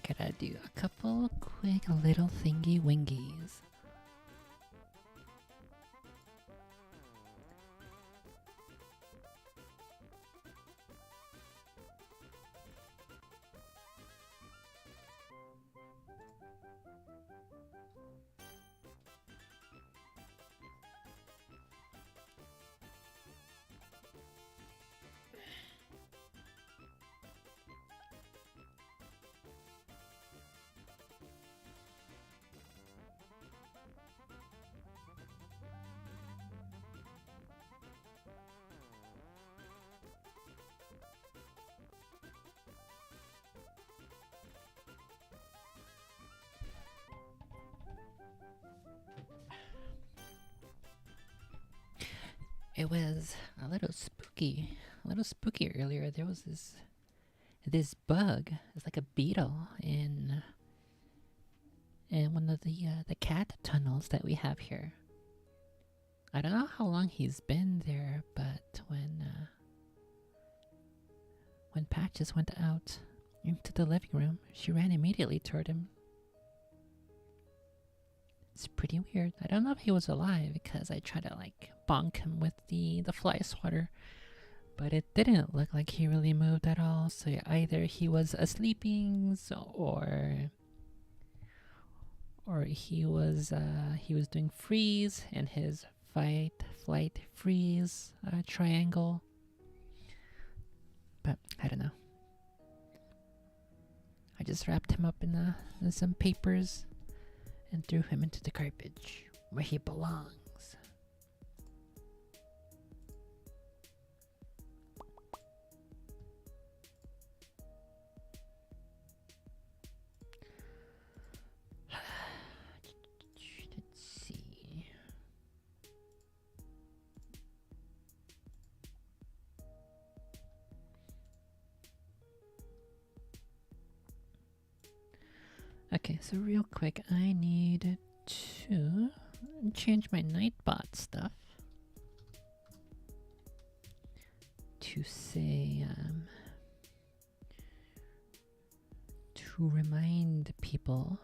gotta do a couple quick little thingy wingies. It was a little spooky earlier. There was this bug. It's like a beetle in one of the cat tunnels that we have here. I don't know how long he's been there, but when Patches went out into the living room, she ran immediately toward him. It's pretty weird. I don't know if he was alive because I tried to like bonk him with the fly swatter, but it didn't look like he really moved at all. So either he was asleeping or he was doing freeze and his fight, flight, freeze triangle. But I don't know. I just wrapped him up in some papers and threw him into the garbage where he belongs. Let's see. Okay, so real quick, I need to change my Nightbot stuff to say, to remind people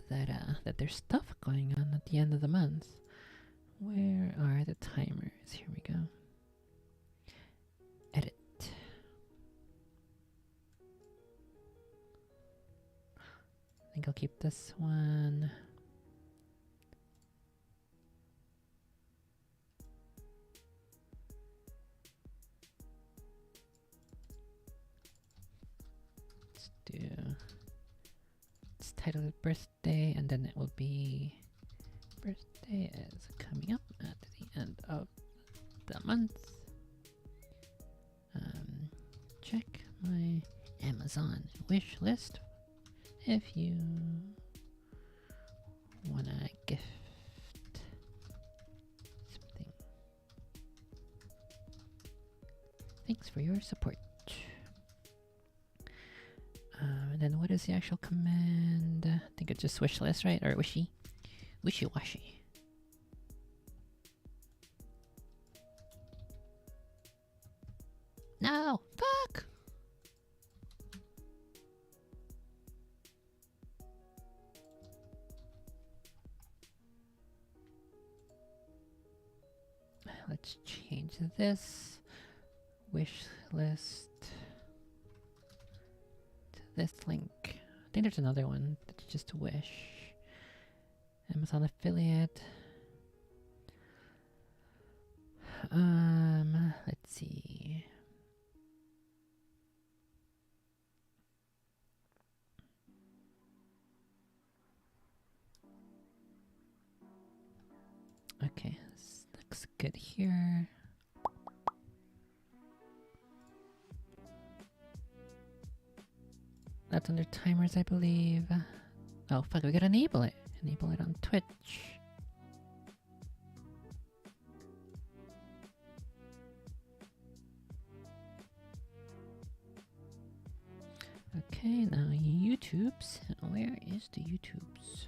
that there's stuff going on at the end of the month. Where are the timers? Here we go. Edit. I think I'll keep this one. Let's title it birthday, and then it will be birthday is coming up at the end of the month. Check my Amazon wish list if you wanna gift something. Thanks for your support. And then what is the actual command? I think it's just wish list, right? Or wishy? Wishy-washy. No! Fuck! Let's change this wish list to this link. I think there's another one that's just a wish. Amazon affiliate. Let's see. Okay, this looks good here. That's under timers, I believe. Oh, fuck, we gotta enable it. Enable it on Twitch. Okay, now YouTube's. Where is the YouTube's?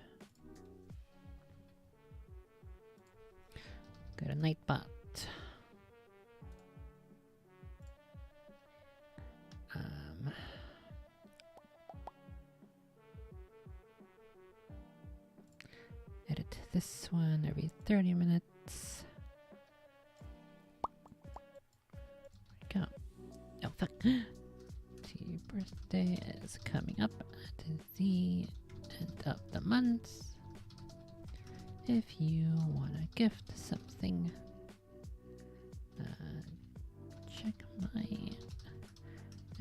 Got a Nightbot. this one every 30 minutes. Go. Oh, fuck. The birthday is coming up at the end of the month. If you want to gift something, check my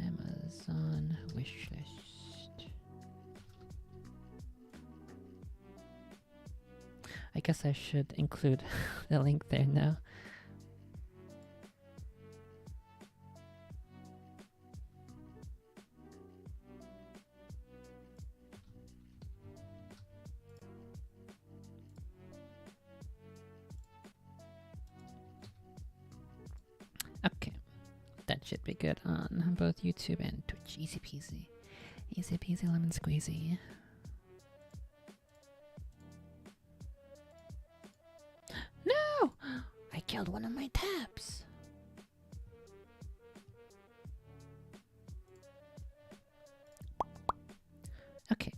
Amazon wish list. I guess I should include the link there now. Okay, that should be good on both YouTube and Twitch. Easy peasy. Easy peasy lemon squeezy. No! I killed one of my tabs. Okay.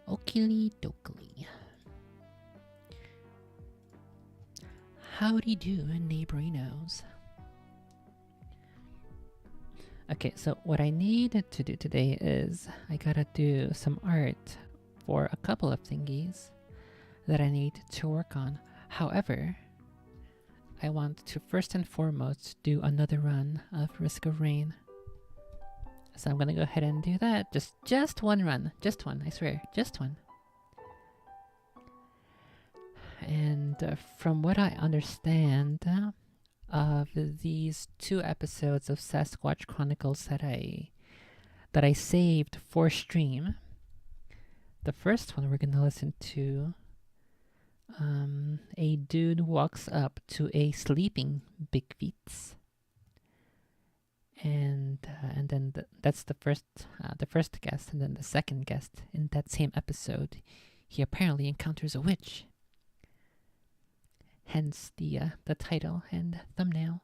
Oakley dokley. Howdy do, neighborinos. Okay, so what I need to do today is I gotta do some art for a couple of thingies that I need to work on. However, I want to first and foremost do another run of Risk of Rain. So I'm gonna go ahead and do that. Just one run. Just one, I swear. Just one. And from what I understand of these 2 episodes of Sasquatch Chronicles that I saved for stream, the first one we're gonna listen to, a dude walks up to a sleeping Bigfeet, and then that's the first guest, and then the second guest in that same episode, he apparently encounters a witch. Hence the title and thumbnail,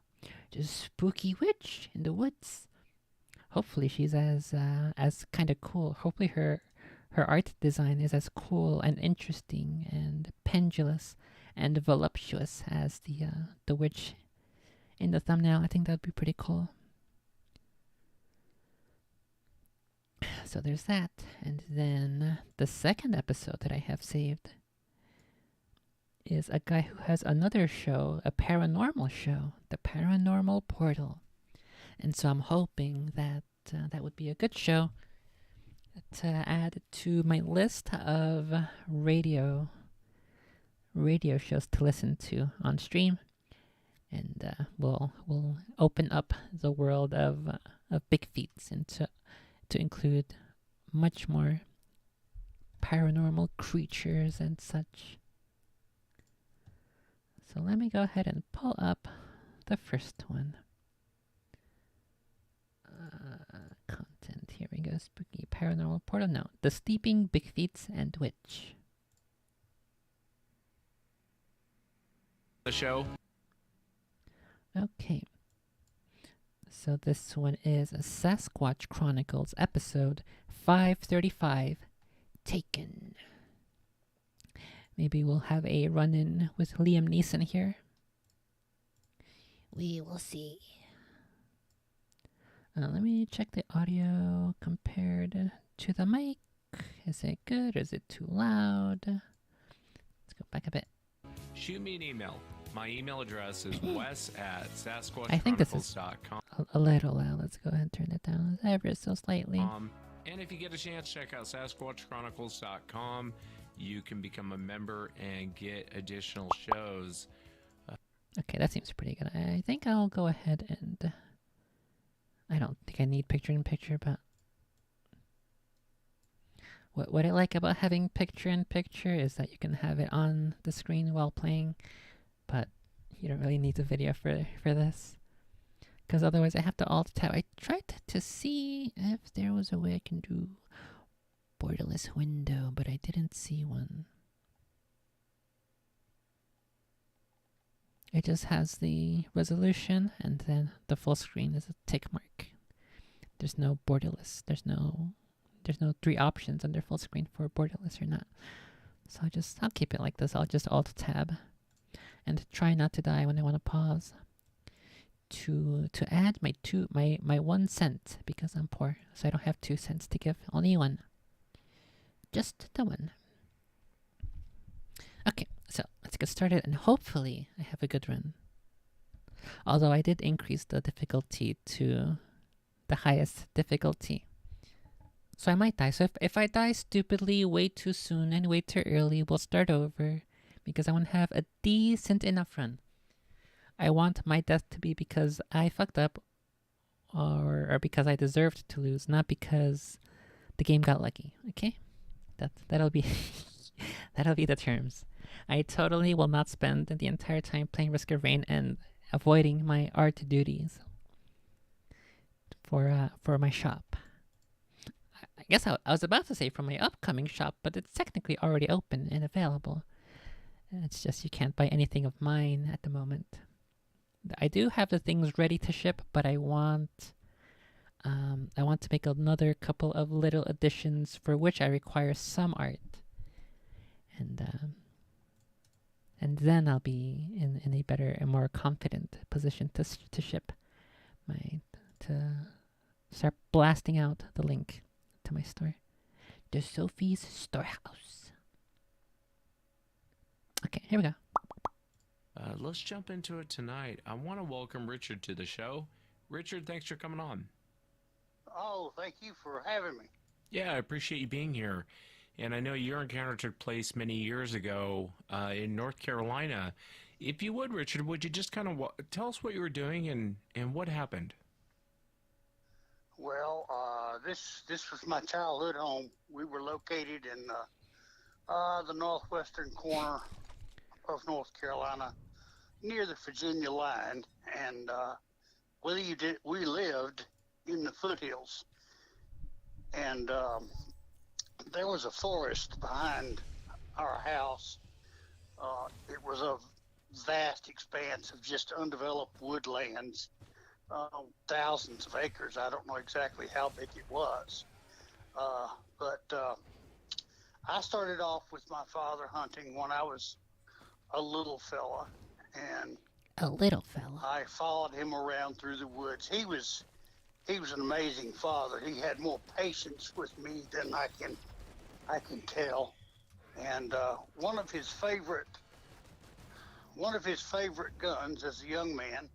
just spooky witch in the woods. Hopefully she's as kind of cool. Hopefully her art design is as cool and interesting and pendulous and voluptuous as the witch in the thumbnail. I think that'd be pretty cool. So there's that, and then the second episode that I have saved is a guy who has another show, a paranormal show, The Paranormal Portal. And so I'm hoping that that would be a good show to add to my list of radio shows to listen to on stream. And we'll open up the world of Bigfeet and to include much more paranormal creatures and such. So let me go ahead and pull up the first one. Content, here we go. Spooky Paranormal Portal. No, The Sleeping Bigfeet and Witch. The show. Okay. So this one is a Sasquatch Chronicles episode 535, Taken. Maybe we'll have a run-in with Liam Neeson here. We will see. Let me check the audio compared to the mic. Is it good or is it too loud? Let's go back a bit. Shoot me an email. My email address is wes@sasquatchchronicles.com. I think this is a little loud. Let's go ahead and turn it down ever so slightly. And if you get a chance, check out sasquatchchronicles.com. You can become a member and get additional shows. Okay, that seems pretty good. I think I'll go ahead and... I don't think I need picture-in-picture, but... What I like about having picture-in-picture is that you can have it on the screen while playing, but you don't really need the video for this. Because otherwise I have to alt-tab. I tried to see if there was a way I can do borderless window, but I didn't see one. It just has the resolution, and then the full screen is a tick mark. There's no borderless. There's no 3 options under full screen for borderless or not. So I'll keep it like this. I'll just alt tab and try not to die when I want to pause. To add my 1 cent because I'm poor, so I don't have 2 cents to give. Only one. Just the one. Okay, so let's get started and hopefully I have a good run. Although I did increase the difficulty to the highest difficulty. So I might die. So if I die stupidly way too soon and way too early, we'll start over because I want to have a decent enough run. I want my death to be because I fucked up or because I deserved to lose, not because the game got lucky. Okay? That'll be that'll be the terms. I totally will not spend the entire time playing Risk of Rain and avoiding my art duties for my shop. I guess I was about to say for my upcoming shop, but it's technically already open and available. It's just you can't buy anything of mine at the moment. I do have the things ready to ship, but I want to make another couple of little additions for which I require some art, and then I'll be in a better and more confident position to ship my to start blasting out the link to my store, the Sophie's Storehouse. Okay, here we go. Let's jump into it tonight. I want to welcome Richard to the show. Richard, thanks for coming on. Oh, thank you for having me. Yeah, I appreciate you being here. And I know your encounter took place many years ago in North Carolina. If you would, Richard, would you just kind of tell us what you were doing and what happened? Well, this was my childhood home. We were located in the northwestern corner of North Carolina, near the Virginia line, and we lived in the foothills, and there was a forest behind our house. It was a vast expanse of just undeveloped woodlands, thousands of acres. I don't know exactly how big it was, but I started off with my father hunting when I was a little fella, and A little fella. I followed him around through the woods. He was an amazing father. He had more patience with me than I can tell. And one of his favorite guns as a young man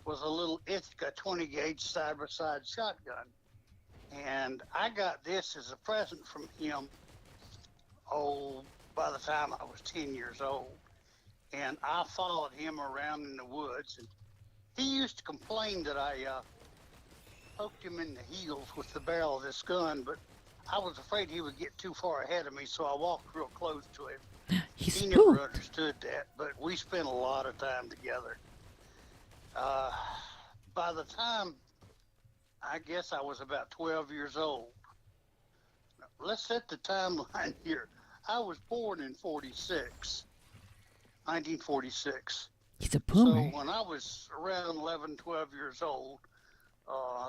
was a little Ithaca 20 gauge side by side shotgun. And I got this as a present from him, by the time I was 10 years old. And I followed him around in the woods. And he used to complain that I poked him in the heels with the barrel of this gun, but I was afraid he would get too far ahead of me, so I walked real close to him. He never understood that, but we spent a lot of time together. By the time, I guess I was about 12 years old. Let's set the timeline here. I was born in 1946. He's a boomer. So when I was around 11, 12 years old,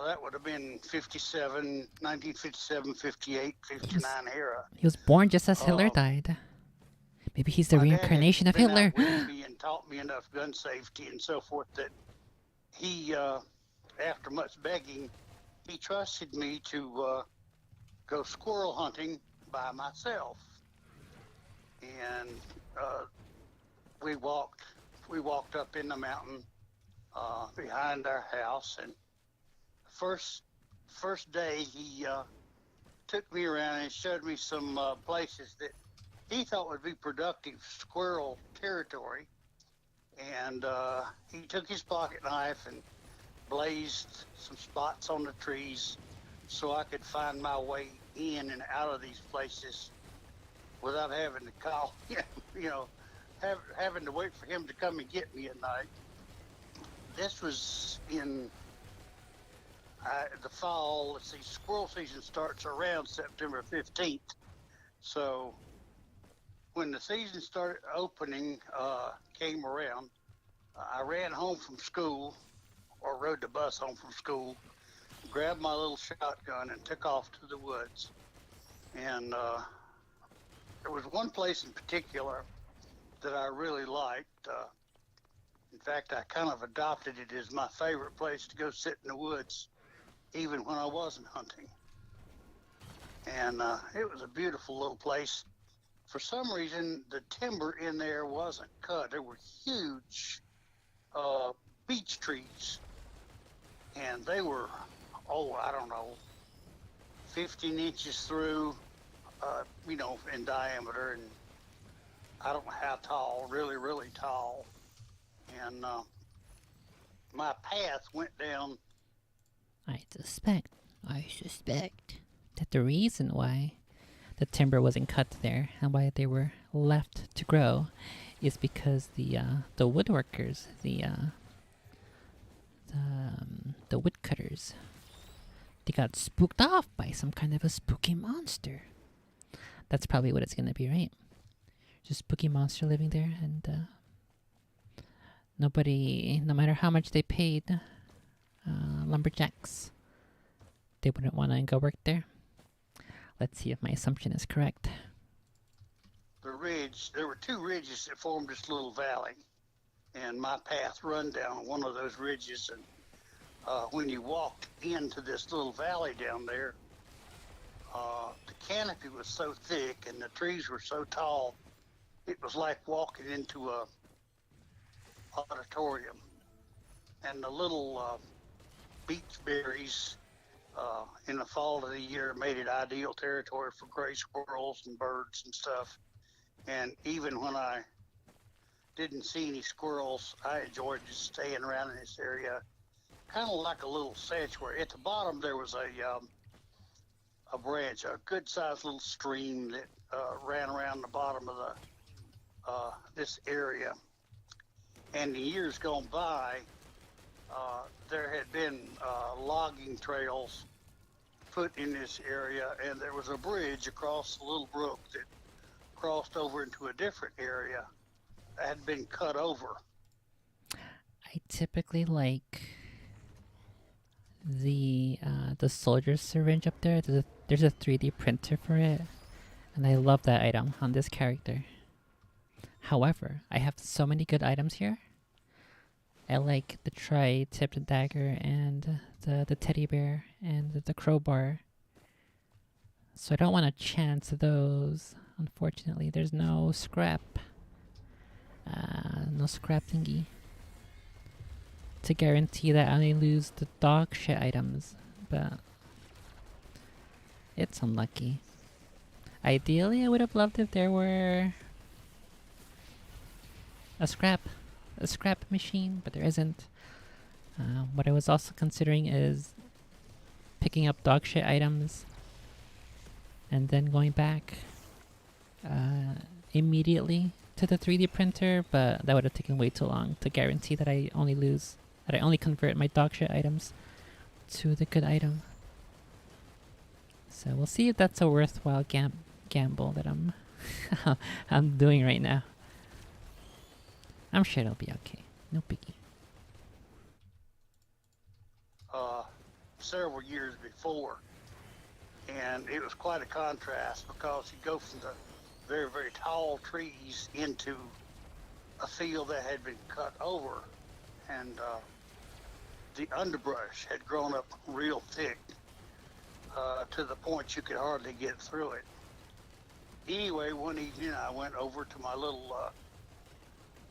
that would have been 1957, 58, 59 era. He was born just as Hitler died. Maybe he's the reincarnation of Hitler. My dad had been out with me and taught me enough gun safety and so forth that he, after much begging, he trusted me to go squirrel hunting by myself. And we walked up in the mountain behind our house, and first day he took me around and showed me some places that he thought would be productive squirrel territory. And he took his pocket knife and blazed some spots on the trees so I could find my way in and out of these places without having to call him, having to wait for him to come and get me at night. This was in the fall. Let's see, squirrel season starts around September 15th. So when the season started opening, came around, I ran home from school, or rode the bus home from school, grabbed my little shotgun and took off to the woods. And there was one place in particular that I really liked. In fact, I kind of adopted it as my favorite place to go sit in the woods, even when I wasn't hunting. And it was a beautiful little place. For some reason, the timber in there wasn't cut. There were huge beech trees, and they were, oh, I don't know, 15 inches through, in diameter, and I don't know how tall, really, really tall. And my path went down. I suspect that the reason why the timber wasn't cut there and why they were left to grow is because the woodworkers, the woodcutters, they got spooked off by some kind of a spooky monster. That's probably what it's gonna be, right? Just spooky monster living there, and nobody, no matter how much they paid lumberjacks, they wouldn't want to go work there. Let's see if my assumption is correct. The ridge, there were two ridges that formed this little valley, and my path run down one of those ridges. And when you walked into this little valley down there, the canopy was so thick and the trees were so tall, it was like walking into a auditorium. And the little beech berries in the fall of the year made it ideal territory for gray squirrels and birds and stuff. And even when I didn't see any squirrels, I enjoyed just staying around in this area, kind of like a little sanctuary. At the bottom there was a branch, a good-sized little stream that ran around the bottom of this area. And in years gone by, there had been logging trails put in this area, and there was a bridge across the little brook that crossed over into a different area that had been cut over. I typically like the soldier syringe up there. There's a 3D printer for it, and I love that item on this character. However, I have so many good items here. I like the tri-tipped dagger and the teddy bear and the crowbar. So I don't want to chance those. Unfortunately, there's no scrap. No scrap thingy. To guarantee that I only lose the dog shit items. But it's unlucky. Ideally, I would have loved if there were a scrap machine, but there isn't. What I was also considering is picking up dog shit items and then going back immediately to the 3D printer, but that would have taken way too long to guarantee that I only convert my dog shit items to the good item. So we'll see if that's a worthwhile gamble that I'm doing right now. I'm sure it'll be okay. No biggie. Several years before, and it was quite a contrast because you go from the very, very tall trees into a field that had been cut over, and the underbrush had grown up real thick to the point you could hardly get through it. Anyway, one evening I went over to my little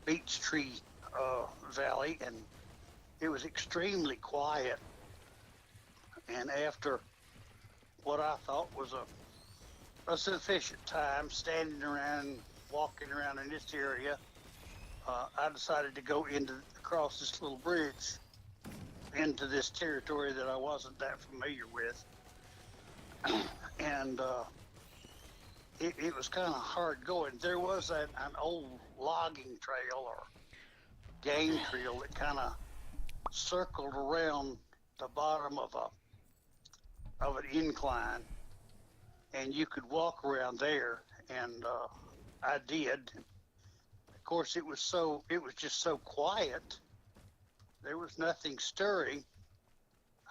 beech tree valley, and it was extremely quiet. And after what I thought was a sufficient time standing around, walking around in this area, I decided to go across this little bridge into this territory that I wasn't that familiar with. And it was kind of hard going. There was an old logging trail or game trail that kind of circled around the bottom of an incline, and you could walk around there, and I did. Of course, it was just so quiet. There was nothing stirring.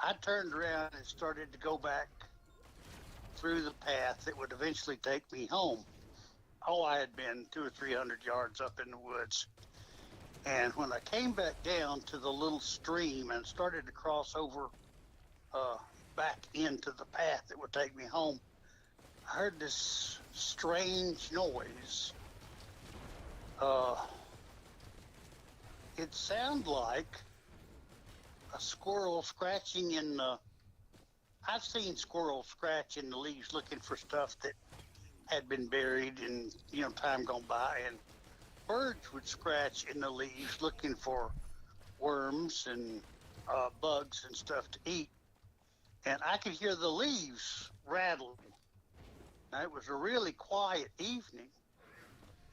I turned around and started to go back through the path that would eventually take me home. I had been 200 or 300 yards up in the woods. And when I came back down to the little stream and started to cross over uh, back into the path that would take me home, I heard this strange noise. Uh, it sounded like a squirrel scratching in the. I've seen squirrels scratch in the leaves looking for stuff that had been buried and time gone by, and birds would scratch in the leaves looking for worms and bugs and stuff to eat, and I could hear the leaves rattling. Now, it was a really quiet evening,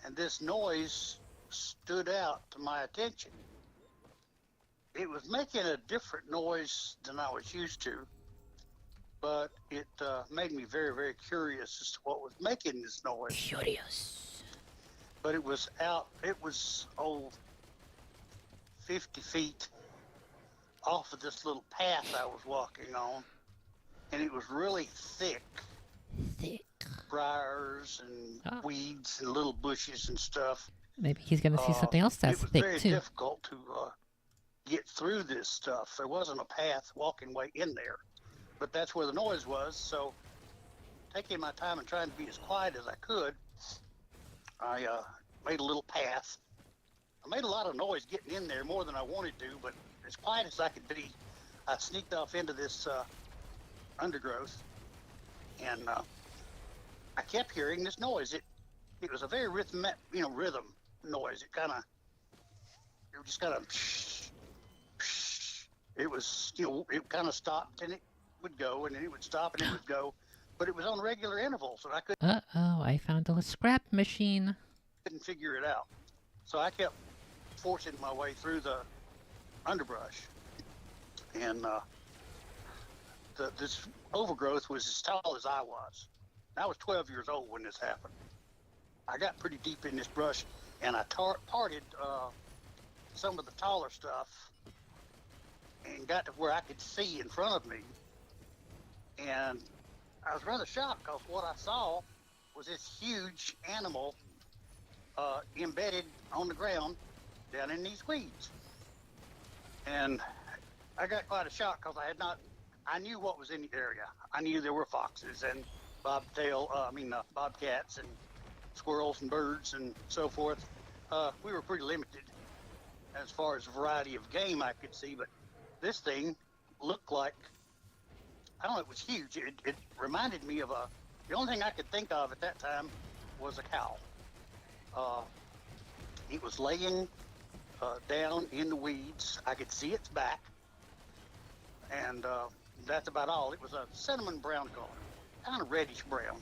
and this noise stood out to my attention. It was making a different noise than I was used to, but it made me very, very curious as to what was making this noise. Curious. But it was 50 feet off of this little path I was walking on, and it was really thick Thick. briars and Ah. weeds and little bushes and stuff. Maybe he's gonna see something else that's It was thick very too. difficult to get through this stuff. There wasn't a path walking way in there, but that's where the noise was. So, taking my time and trying to be as quiet as I could, I made a little path. I made a lot of noise getting in there, more than I wanted to, but as quiet as I could be, I sneaked off into this undergrowth, and I kept hearing this noise. It was a very rhythm noise. It just kind of, it was, it kind of stopped and it would go, and then it would stop and it would go, but it was on regular intervals, and I Uh-oh, I found a scrap machine. couldn't figure it out. So I kept forcing my way through the underbrush, and this overgrowth was as tall as I was. I was 12 years old when this happened. I got pretty deep in this brush, and I parted some of the taller stuff and got to where I could see in front of me. And I was rather shocked because what I saw was this huge animal embedded on the ground down in these weeds. And I got quite a shock because I knew what was in the area. I knew there were foxes and bobcats and squirrels and birds and so forth. We were pretty limited as far as variety of game I could see, but this thing looked like, I don't know, it was huge. It reminded me of the only thing I could think of at that time was a cow. It was laying down in the weeds. I could see its back, and that's about all. It was a cinnamon brown color, kind of reddish brown.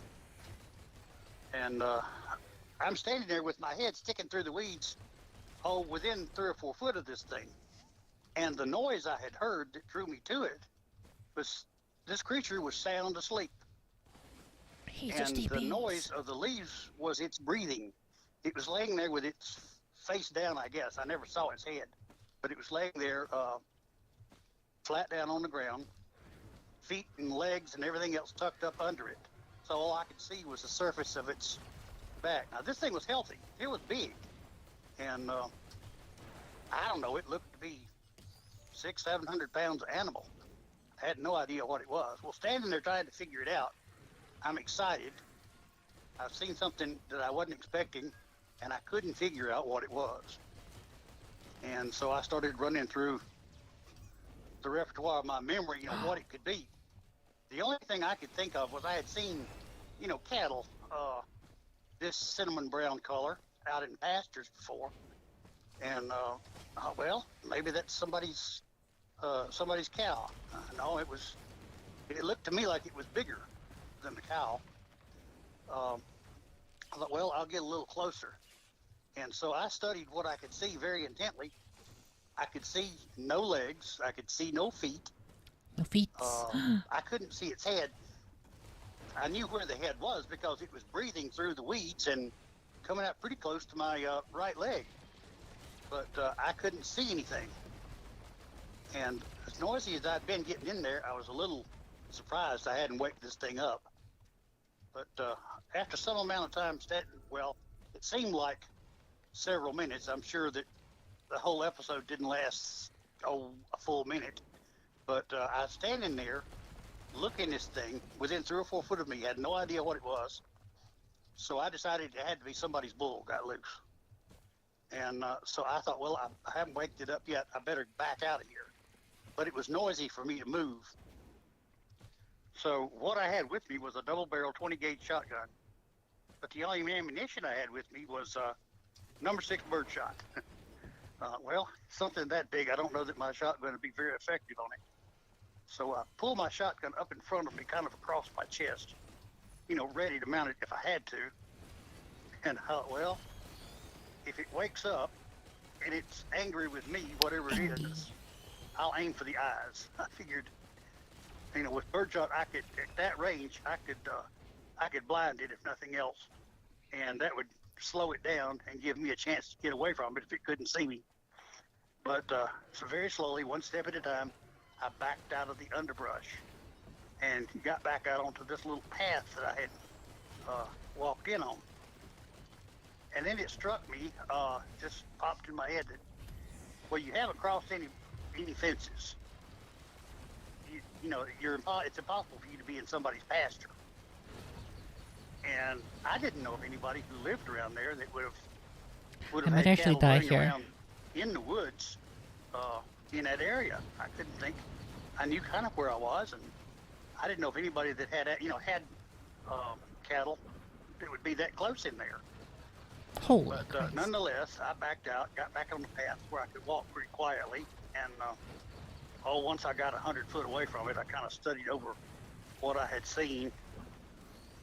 And I'm standing there with my head sticking through the weeds, within 3 or 4 foot of this thing. And the noise I had heard that drew me to it was this creature was sound asleep. And the noise of the leaves was its breathing. It was laying there with its face down, I guess. I never saw its head, but it was laying there flat down on the ground, feet and legs and everything else tucked up under it. So all I could see was the surface of its back. Now, this thing was healthy. It was big. And I don't know, it looked to be 600-700 pounds of animal. I had no idea what it was. Well, standing there trying to figure it out, I'm excited. I've seen something that I wasn't expecting, and I couldn't figure out what it was. And so I started running through the repertoire of my memory, what it could be. The only thing I could think of was I had seen, cattle, this cinnamon brown color out in pastures before. And, maybe that's somebody's cow. No, it looked to me like it was bigger than the cow. I thought, well, I'll get a little closer. And so I studied what I could see very intently. I could see no legs. I could see no feet. No feet. I couldn't see its head. I knew where the head was because it was breathing through the weeds and coming out pretty close to my right leg. But I couldn't see anything. And as noisy as I'd been getting in there, I was a little surprised I hadn't waked this thing up. But after some amount of time standing, well, it seemed like several minutes. I'm sure that the whole episode didn't last, a full minute. But I was standing there looking at this thing within 3 or 4 foot of me, had no idea what it was. So I decided it had to be somebody's bull got loose. And so I thought, well, I haven't waked it up yet. I better back out of here. But it was noisy for me to move. So what I had with me was a double barrel 20 gauge shotgun. But the only ammunition I had with me was number 6 birdshot. Well, something that big, I don't know that my shotgun would be very effective on it. So I pulled my shotgun up in front of me, kind of across my chest, ready to mount it if I had to. And I thought, well, if it wakes up and it's angry with me, whatever it is, I'll aim for the eyes. I figured, with birdshot, I could at that range, I could blind it if nothing else, and that would slow it down and give me a chance to get away from it if it couldn't see me. But so very slowly, one step at a time, I backed out of the underbrush and got back out onto this little path that I had walked in on. And then it struck me, just popped in my head that, well, you haven't crossed any fences. It's impossible for you to be in somebody's pasture. And I didn't know of anybody who lived around there that would I have might had actually cattle die running here. around in the woods in that area. I couldn't think. I knew kind of where I was, and I didn't know if anybody that had cattle that would be that close in there. Holy But Christ. nonetheless, I backed out, got back on the path where I could walk pretty quietly, and once I got 100 foot away from it, I kind of studied over what I had seen.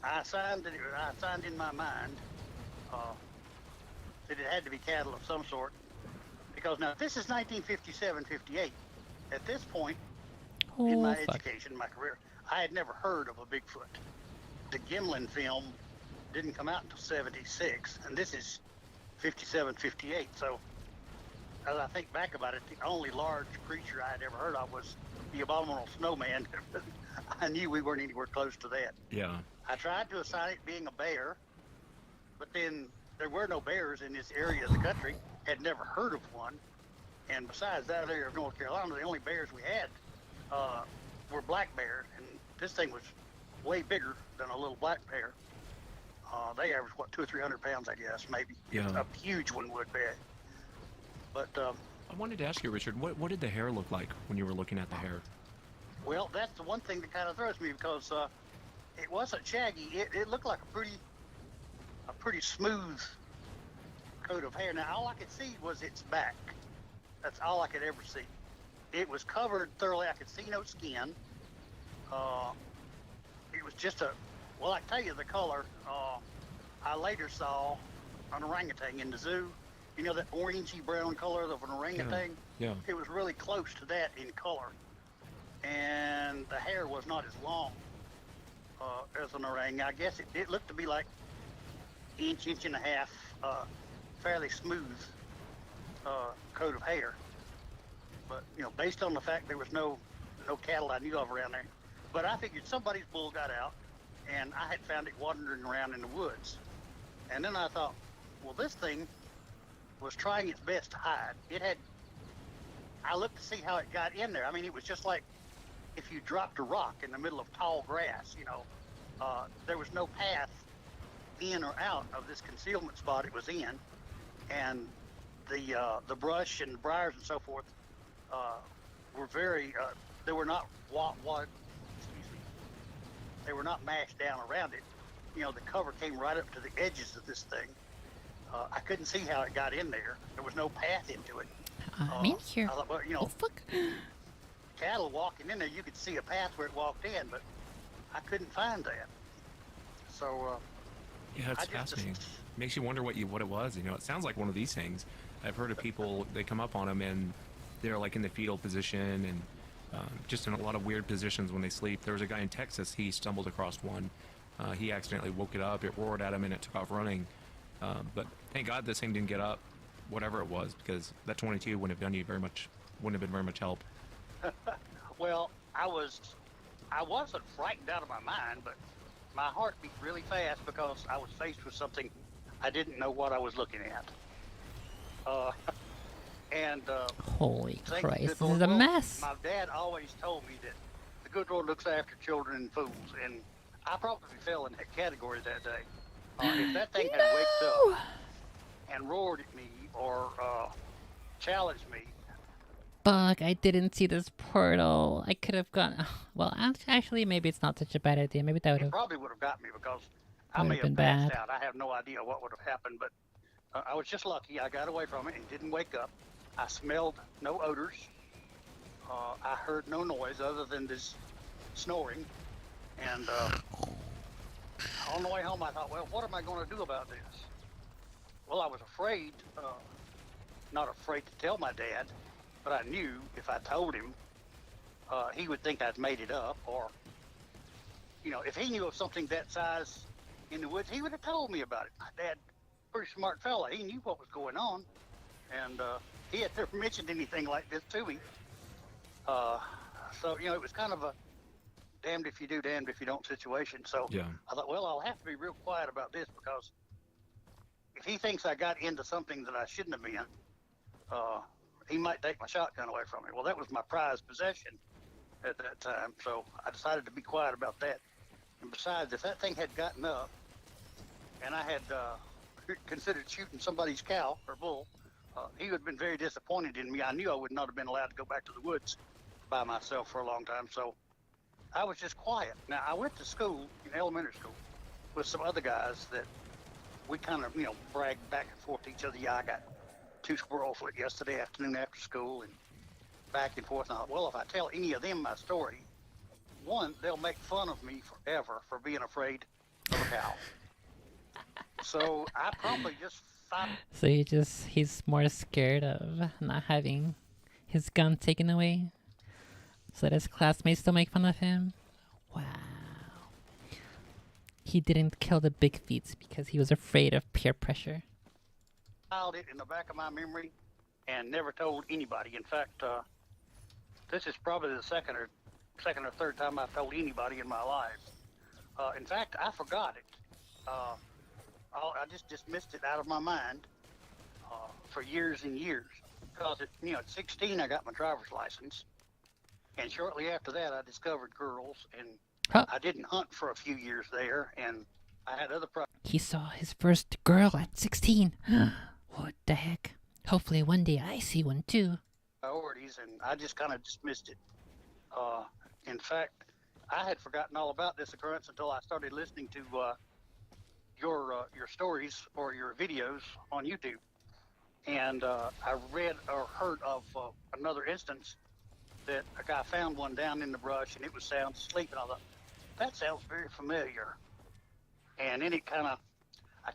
I signed in my mind that it had to be cattle of some sort, because now this is 1957, 58. At this point in Oh, my fuck. education, my career, I had never heard of a Bigfoot. The Gimlin film didn't come out until 76, and this is 57, 58. So as I think back about it, the only large creature I had ever heard of was the abominable snowman. I knew we weren't anywhere close to that. Yeah. I tried to assign it being a bear, but then there were no bears in this area of the country, had never heard of one. And besides that area of North Carolina, the only bears we had were black bears, and this thing was way bigger than a little black bear. They averaged, 200 or 300 pounds, I guess, maybe. Yeah. A huge one would be. But, I wanted to ask you, Richard, what did the hair look like when you were looking at the hair? well, that's the one thing that kind of throws me, because it wasn't shaggy. It looked like a pretty smooth coat of hair. Now, all I could see was its back. That's all I could ever see. It was covered thoroughly. I could see no skin. It was just well, I can tell you the color. I later saw an orangutan in the zoo. You know that orangey brown color of an orangutan? Yeah. It was really close to that in color. And the hair was not as long as an orang. I guess it looked to be like inch and a half, fairly smooth coat of hair. But, based on the fact there was no cattle I knew of around there. But I figured somebody's bull got out, and I had found it wandering around in the woods. And then I thought, well, this thing was trying its best to hide. I looked to see how it got in there. I mean, it was just like if you dropped a rock in the middle of tall grass, there was no path in or out of this concealment spot it was in. And the brush and the briars and so forth were very, they were not they were not mashed down around it. The cover came right up to the edges of this thing. I couldn't see how it got in there. There was no path into it. I'm in here. I thought, well, Oh, fuck. cattle walking in there, you could see a path where it walked in, but I couldn't find that. So, Yeah, it's I just- fascinating. Makes you wonder what it was. It sounds like one of these things. I've heard of people, they come up on them and they're like in the fetal position and just in a lot of weird positions when they sleep. There was a guy in Texas, he stumbled across one. He accidentally woke it up, it roared at him and it took off running. But thank God this thing didn't get up, whatever it was, because that 22 wouldn't have done you wouldn't have been very much help. well, I wasn't frightened out of my mind, but my heart beat really fast because I was faced with something I didn't know what I was looking at. Uh, and Holy thank the Christ, good this is Lord. a Well, mess. my dad always told me that the good Lord looks after children and fools, and I probably fell in that category that day. If that thing had waked up No! and roared at me or challenged me, Fuck, I didn't see this portal. I could have gone. Well, actually, maybe it's not such a bad idea. Maybe it probably would have got me because that I would may have have been passed bad. out. I have no idea what would have happened, but I was just lucky. I got away from it and didn't wake up. I smelled no odors. I heard no noise other than this snoring. And on the way home, I thought, well, what am I going to do about this? Well, I was afraid, not afraid to tell my dad, but I knew if I told him, he would think I'd made it up. Or, if he knew of something that size in the woods, he would have told me about it. My dad, pretty smart fella, he knew what was going on. And he had never mentioned anything like this to me. So, it was kind of a damned if you do, damned if you don't situation. So Yeah. I thought, well, I'll have to be real quiet about this because if he thinks I got into something that I shouldn't have been, he might take my shotgun away from me. Well, that was my prized possession at that time. So I decided to be quiet about that. And besides, if that thing had gotten up and I had considered shooting somebody's cow or bull, he would have been very disappointed in me. I knew I would not have been allowed to go back to the woods by myself for a long time. So I was just quiet. Now, I went to school, in elementary school, with some other guys that we kind of, bragged back and forth to each other. Yeah, I got 2 squirrel foot yesterday afternoon after school, and back and forth. And I thought, well, if I tell any of them my story, one, they'll make fun of me forever for being afraid of a cow. So I probably just So he's more scared of not having his gun taken away so that his classmates don't make fun of him. Wow. He didn't kill the big feats because he was afraid of peer pressure. filed it in the back of my memory and never told anybody. In fact, this is probably the second or third time I've told anybody in my life. In fact, I forgot it. I just dismissed it out of my mind for years and years. Because at 16 I got my driver's license, and shortly after that I discovered girls, and Huh. I didn't hunt for a few years there, and I had other He saw his first girl at 16. What the heck? Hopefully one day I see one too. priorities, and I just kind of dismissed it. In fact, I had forgotten all about this occurrence until I started listening to your stories or your videos on YouTube, and I read or heard of another instance that a guy found one down in the brush, and it was sound asleep, and I thought that sounds very familiar, and then I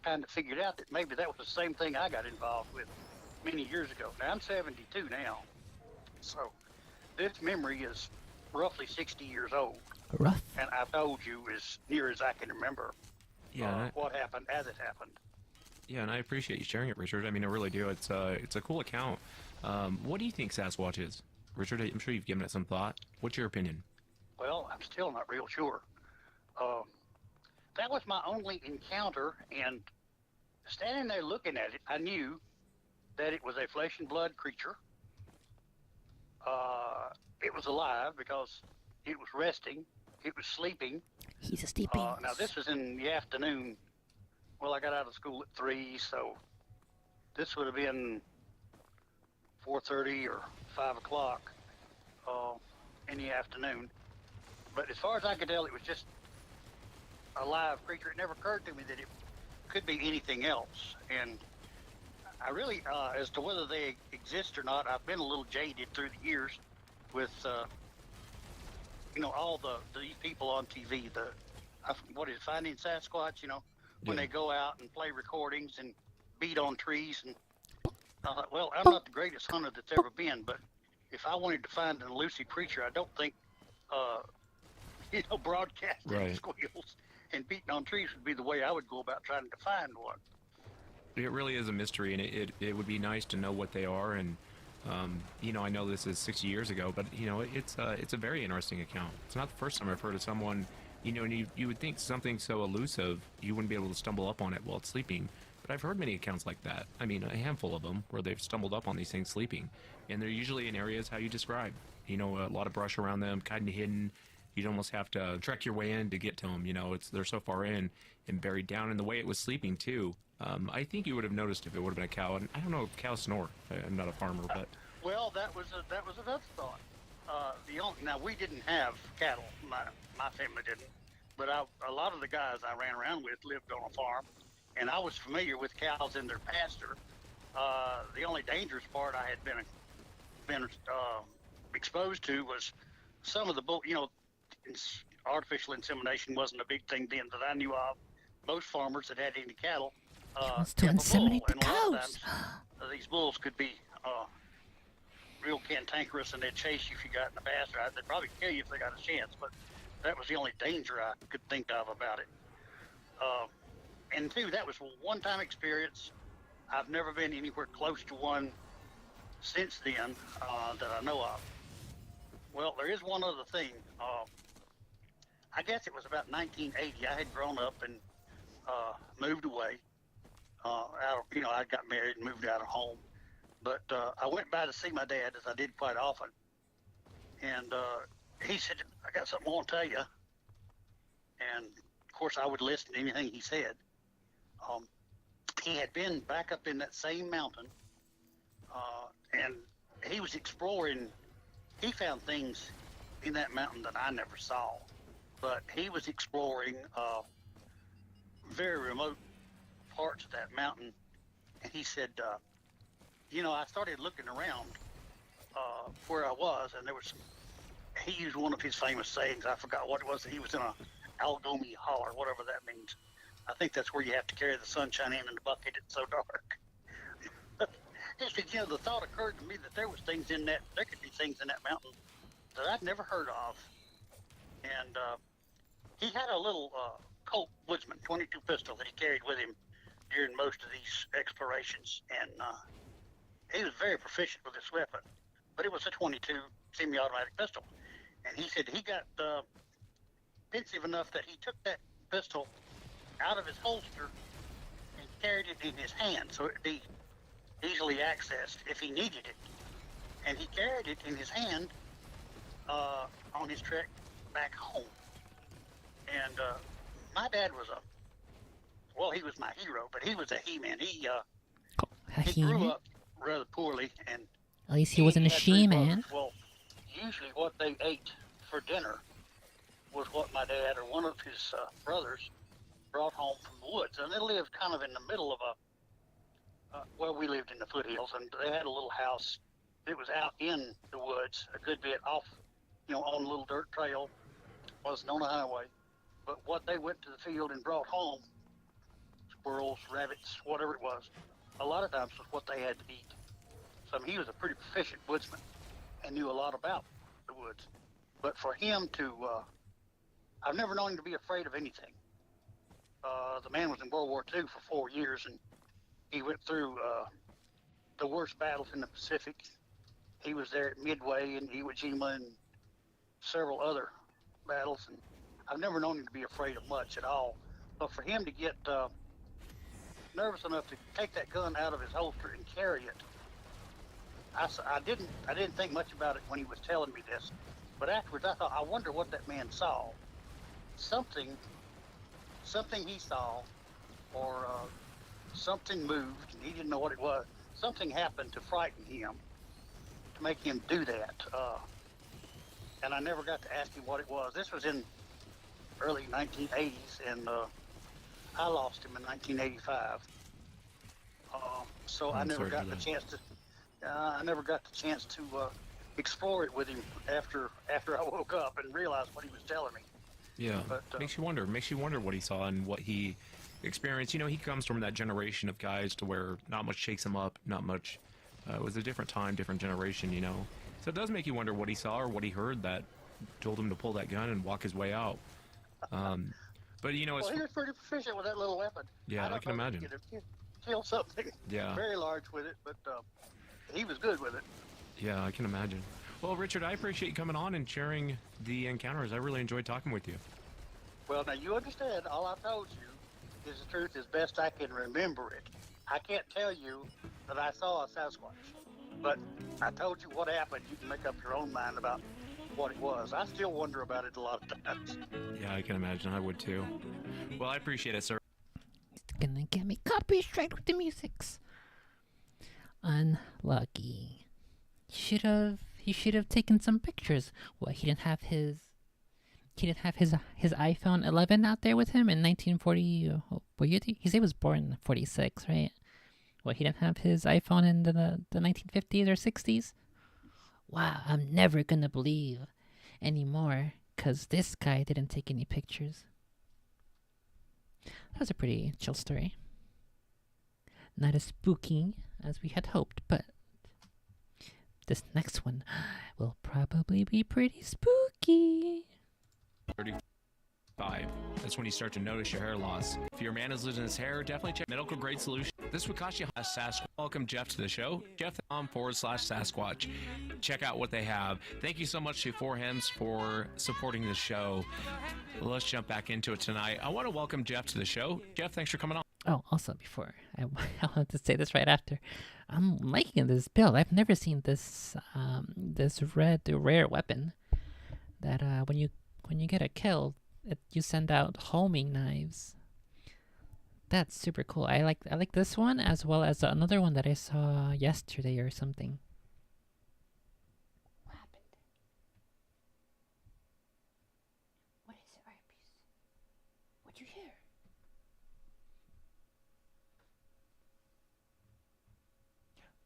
kind of figured out that maybe that was the same thing I got involved with many years ago. Now I'm 72 now, so this memory is roughly 60 years old, Rough. and I've told you as near as I can remember Yeah. what happened as it happened. Yeah, and I appreciate you sharing it, Richard. I mean, I really do. It's a cool account. What do you think Sasquatch is, Richard? I'm sure you've given it some thought. What's your opinion? Well, I'm still not real sure. Uh, that was my only encounter, and standing there looking at it, I knew that it was a flesh and blood creature. It was alive because it was resting. It was sleeping. He's sleeping. Now this was in the afternoon. Well, I got out of school at 3, so this would have been 4:30 or 5 o'clock in the afternoon. But as far as I could tell, it was just a live creature. It never occurred to me that it could be anything else. And I really, as to whether they exist or not, I've been a little jaded through the years with, all these people on TV. What is it, Finding Sasquatch? When Yeah. they go out and play recordings and beat on trees. And I thought, well, I'm not the greatest hunter that's ever been, but if I wanted to find an elusive creature, I don't think, broadcasting Right. squeals and beating on trees would be the way I would go about trying to find one. It really is a mystery, and it would be nice to know what they are. And I know this is 60 years ago, but it's a very interesting account. It's not the first time I've heard of someone You know, and you would think something so elusive, you wouldn't be able to stumble up on it while it's sleeping. But I've heard many accounts like that. I mean, a handful of them where they've stumbled up on these things sleeping. And they're usually in areas how you describe. You know, a lot of brush around them, kind of hidden. You'd almost have to trek your way in to get to them. You know, they're so far in and buried down. And the way it was sleeping, too, I think you would have noticed if it would have been a cow. And I don't know if cows snore. I'm not a farmer, but Well, that was another thought. Now we didn't have cattle. My family didn't, but a lot of the guys I ran around with lived on a farm, and I was familiar with cows in their pasture. The only dangerous part I had been exposed to was some of the bull. Artificial insemination wasn't a big thing then that I knew of. Most farmers that had any cattle He wants to kept a bull, inseminate the and a lot of cows. times these bulls could be real cantankerous, and they'd chase you if you got in the pasture. They'd probably kill you if they got a chance, but that was the only danger I could think of about it. Uh, and two, that was a one-time experience. I've never been anywhere close to one since then that I know of. Well, there is one other thing. I guess it was about 1980. I had grown up and moved away. I got married and moved out of home. But I went by to see my dad, as I did quite often. And he said, I got something I want to tell you. And of course, I would listen to anything he said. Um, he had been back up in that same mountain, and he was exploring. He found things in that mountain that I never saw, but he was exploring very remote parts of that mountain. And he said, I started looking around where I was, and he used one of his famous sayings. I forgot what it was. He was in a Algomi holler, whatever that means. I think that's where you have to carry the sunshine in the bucket. It's so dark. He said, the thought occurred to me that there could be things in that mountain that I'd never heard of. And he had a little Colt Woodsman 22 pistol that he carried with him during most of these explorations. And he was very proficient with this weapon, but it was a 22 semi-automatic pistol. And he said he got pensive enough that he took that pistol out of his holster and carried it in his hand so it'd be easily accessed if he needed it. And he carried it in his hand on his trek back home. And my dad was he was my hero, but he was a he-man. He grew He, up rather poorly, and at least he wasn't a had three she-man. brothers. Well, usually what they ate for dinner was what my dad or one of his brothers brought home from the woods. And they lived kind of in the middle of we lived in the foothills, and they had a little house that was out in the woods, a good bit off, on a little dirt trail, wasn't on a highway. But what they went to the field and brought home, squirrels, rabbits, whatever it was, a lot of times was what they had to eat. So he was a pretty proficient woodsman and knew a lot about the woods. But for him to, I've never known him to be afraid of anything. The man was in World War II for 4 years, and he went through the worst battles in the Pacific. He was there at Midway and Iwo Jima and several other battles, and I've never known him to be afraid of much at all. But for him to get nervous enough to take that gun out of his holster and carry it, I didn't think much about it when he was telling me this. But afterwards, I thought, I wonder what that man saw. Something he saw, or something moved, and he didn't know what it was. Something happened to frighten him, to make him do that. And I never got to ask him what it was. This was in early 1980s, and I lost him in 1985. So I never got the chance to. I never got the chance to explore it with him after I woke up and realized what he was telling me. yeah, But, makes you wonder. Makes you wonder what he saw and what he experienced. He comes from that generation of guys to where not much shakes him up, not much. It was a different time, different generation. So it does make you wonder what he saw or what he heard that told him to pull that gun and walk his way out. But Well, he was pretty proficient with that little weapon. Yeah, I don't can know that imagine. he could have killed something Yeah. very large with it, but he was good with it. Yeah, I can imagine. Well, Richard, I appreciate you coming on and sharing the encounters. I really enjoyed talking with you. Well, now you understand. All I told you is the truth as best I can remember it. I can't tell you that I saw a Sasquatch, but I told you what happened. You can make up your own mind about what it was. I still wonder about it a lot of times. Yeah, I can imagine. I would too. Well, I appreciate it, sir. It's gonna get me copyright with the musics. Unlucky. He should have taken some pictures. What, he didn't have his iPhone 11 out there with him in 1940. What year? He said he was born in 46, right? Well, he didn't have his iPhone in the 1950s or 60s. Wow, I'm never gonna believe anymore, cause this guy didn't take any pictures. That was a pretty chill story. Not as spooky as we had hoped, but this next one will probably be pretty spooky. 35. That's when you start to notice your hair loss. If your man is losing his hair, definitely check medical grade solution. This would cost you Sasquatch. Welcome Jeff to the show. Jeff.com/Sasquatch. Check out what they have. Thank you so much to Four Hems for supporting the show. Let's jump back into it tonight. I want to welcome Jeff to the show. Jeff, thanks for coming on. Oh, also before I have to say this right after, I'm liking this build. I've never seen this this rare weapon that when you get a kill, you send out homing knives. That's super cool. I like this one as well as another one that I saw yesterday or something. What happened? What is it, Arby's? What'd you hear?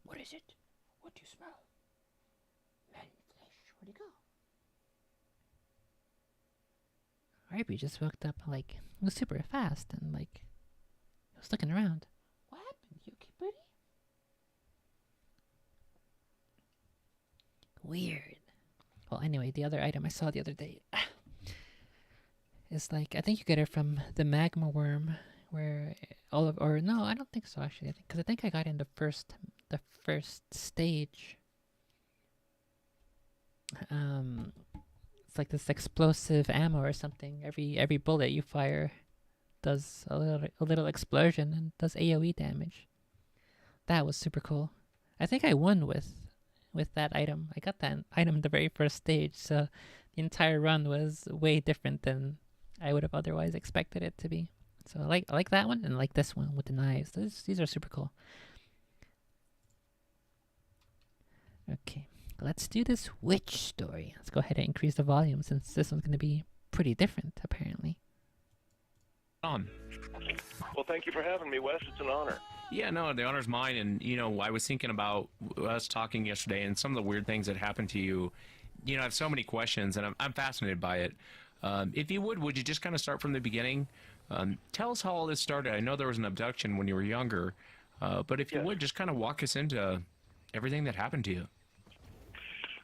What is it? What do you smell? Man flesh. Where'd he go? Arby just woke up like it was super fast and like he was looking around. What happened? You okay, buddy? Weird. Well, anyway, the other item I saw the other day is like I think you get it from the magma worm, where all of or no, I don't think so actually. I think I got in the first stage. It's like this explosive ammo or something. Every bullet you fire does a little explosion and does AoE damage. That was super cool. I think I won with that item. I got that item the very first stage, so the entire run was way different than I would have otherwise expected it to be. So I like that one and I like this one with the knives. These are super cool. Okay, let's do this witch story. Let's go ahead and increase the volume since this one's going to be pretty different, apparently. On. Well, thank you for having me, Wes. It's an honor. Yeah, no, the honor's mine. And, I was thinking about us talking yesterday and some of the weird things that happened to you. I have so many questions, and I'm fascinated by it. If you would you just kind of start from the beginning? Tell us how all this started. I know there was an abduction when you were younger, but if you would, just kind of walk us into everything that happened to you.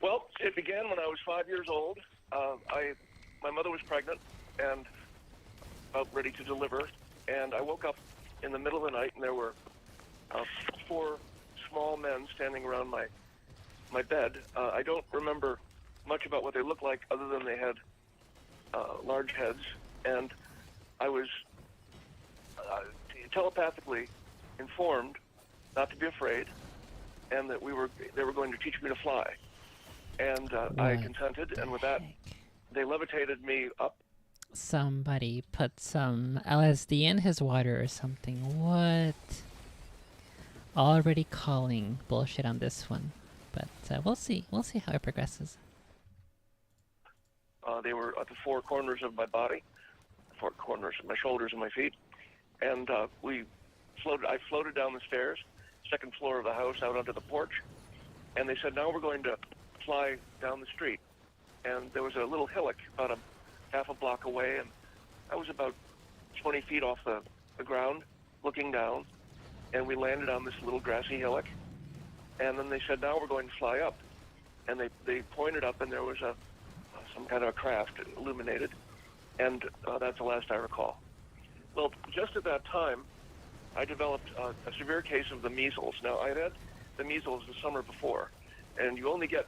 Well, it began when I was 5 years old. My mother was pregnant and about ready to deliver, and I woke up in the middle of the night, and there were 4 small men standing around my bed. I don't remember much about what they looked like other than they had large heads, and I was telepathically informed not to be afraid, and that they were going to teach me to fly. And I consented, and with that, they levitated me up. Somebody put some LSD in his water or something. What? Already calling bullshit on this one, but we'll see. We'll see how it progresses. They were at the 4 corners of my body, 4 corners of my shoulders and my feet, and I floated down the stairs, 2nd floor of the house, out onto the porch, and they said, now we're going to fly down the street. And there was a little hillock about a half a block away, and I was about 20 feet off the ground looking down, and we landed on this little grassy hillock. And then they said, now we're going to fly up. And they pointed up, and there was some kind of a craft illuminated, and that's the last I recall. Well, just at that time, I developed a severe case of the measles. Now, I had the measles the summer before, and you only get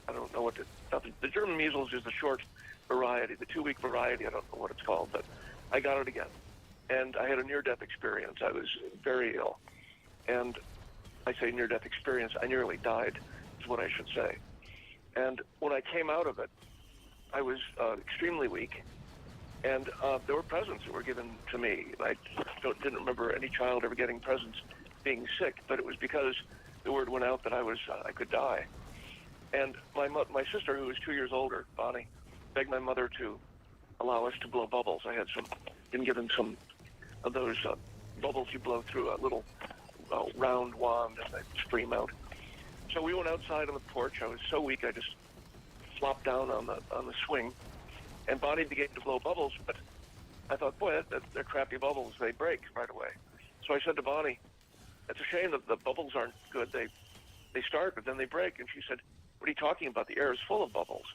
I don't know what the German measles is the short variety, the 2-week variety. I don't know what it's called, but I got it again, and I had a near-death experience. I was very ill, and I say near-death experience. I nearly died, is what I should say. And when I came out of it, I was extremely weak, and there were presents that were given to me. I didn't remember any child ever getting presents being sick, but it was because the word went out that I could die. And my sister, who was 2 years older, Bonnie, begged my mother to allow us to blow bubbles. I had been given some of those bubbles you blow through a little round wand and they stream out. So we went outside on the porch. I was so weak, I just flopped down on the swing, and Bonnie began to blow bubbles. But I thought, boy, they're crappy bubbles. They break right away. So I said to Bonnie, "It's a shame that the bubbles aren't good. They start, but then they break." And she said, "What are you talking about? The air is full of bubbles."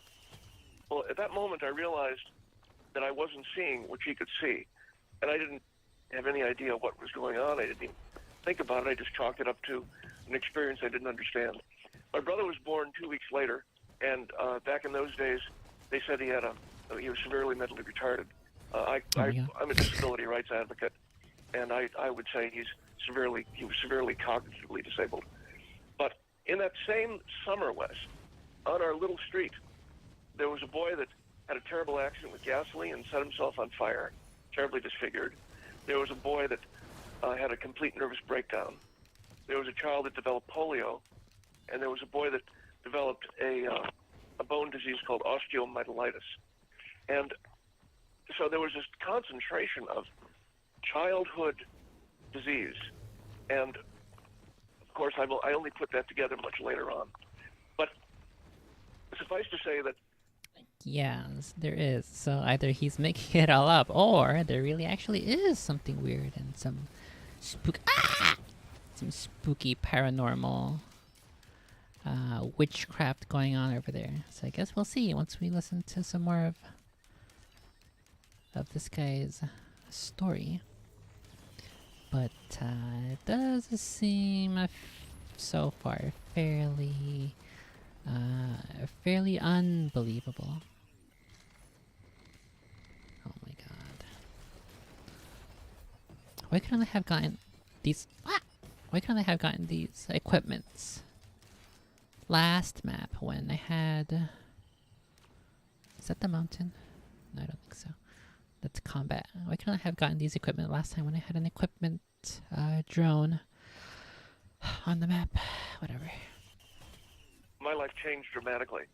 Well, at that moment, I realized that I wasn't seeing what she could see, and I didn't have any idea what was going on. I didn't even think about it. I just chalked it up to an experience I didn't understand. My brother was born 2 weeks later, and back in those days, they said he was severely mentally retarded. I'm a disability rights advocate, and I would say he was severely cognitively disabled. But in that same summer, Wes, on our little street, there was a boy that had a terrible accident with gasoline and set himself on fire, terribly disfigured. There was a boy that had a complete nervous breakdown. There was a child that developed polio, and there was a boy that developed a bone disease called osteomyelitis. And so there was this concentration of childhood disease. And of course, I only put that together much later on. But suffice to say that Yes, there is. So either he's making it all up, or there really actually is something weird and some some spooky paranormal witchcraft going on over there. So I guess we'll see once we listen to some more of this guy's story. But it does seem so far fairly unbelievable. Oh my god. Why couldn't I have gotten these why couldn't I have gotten these equipments last map when I had... Is that the mountain? No, I don't think so. That's combat. Why couldn't I have gotten these equipment last time when I had an equipment drone on the map? Whatever. my life changed dramatically.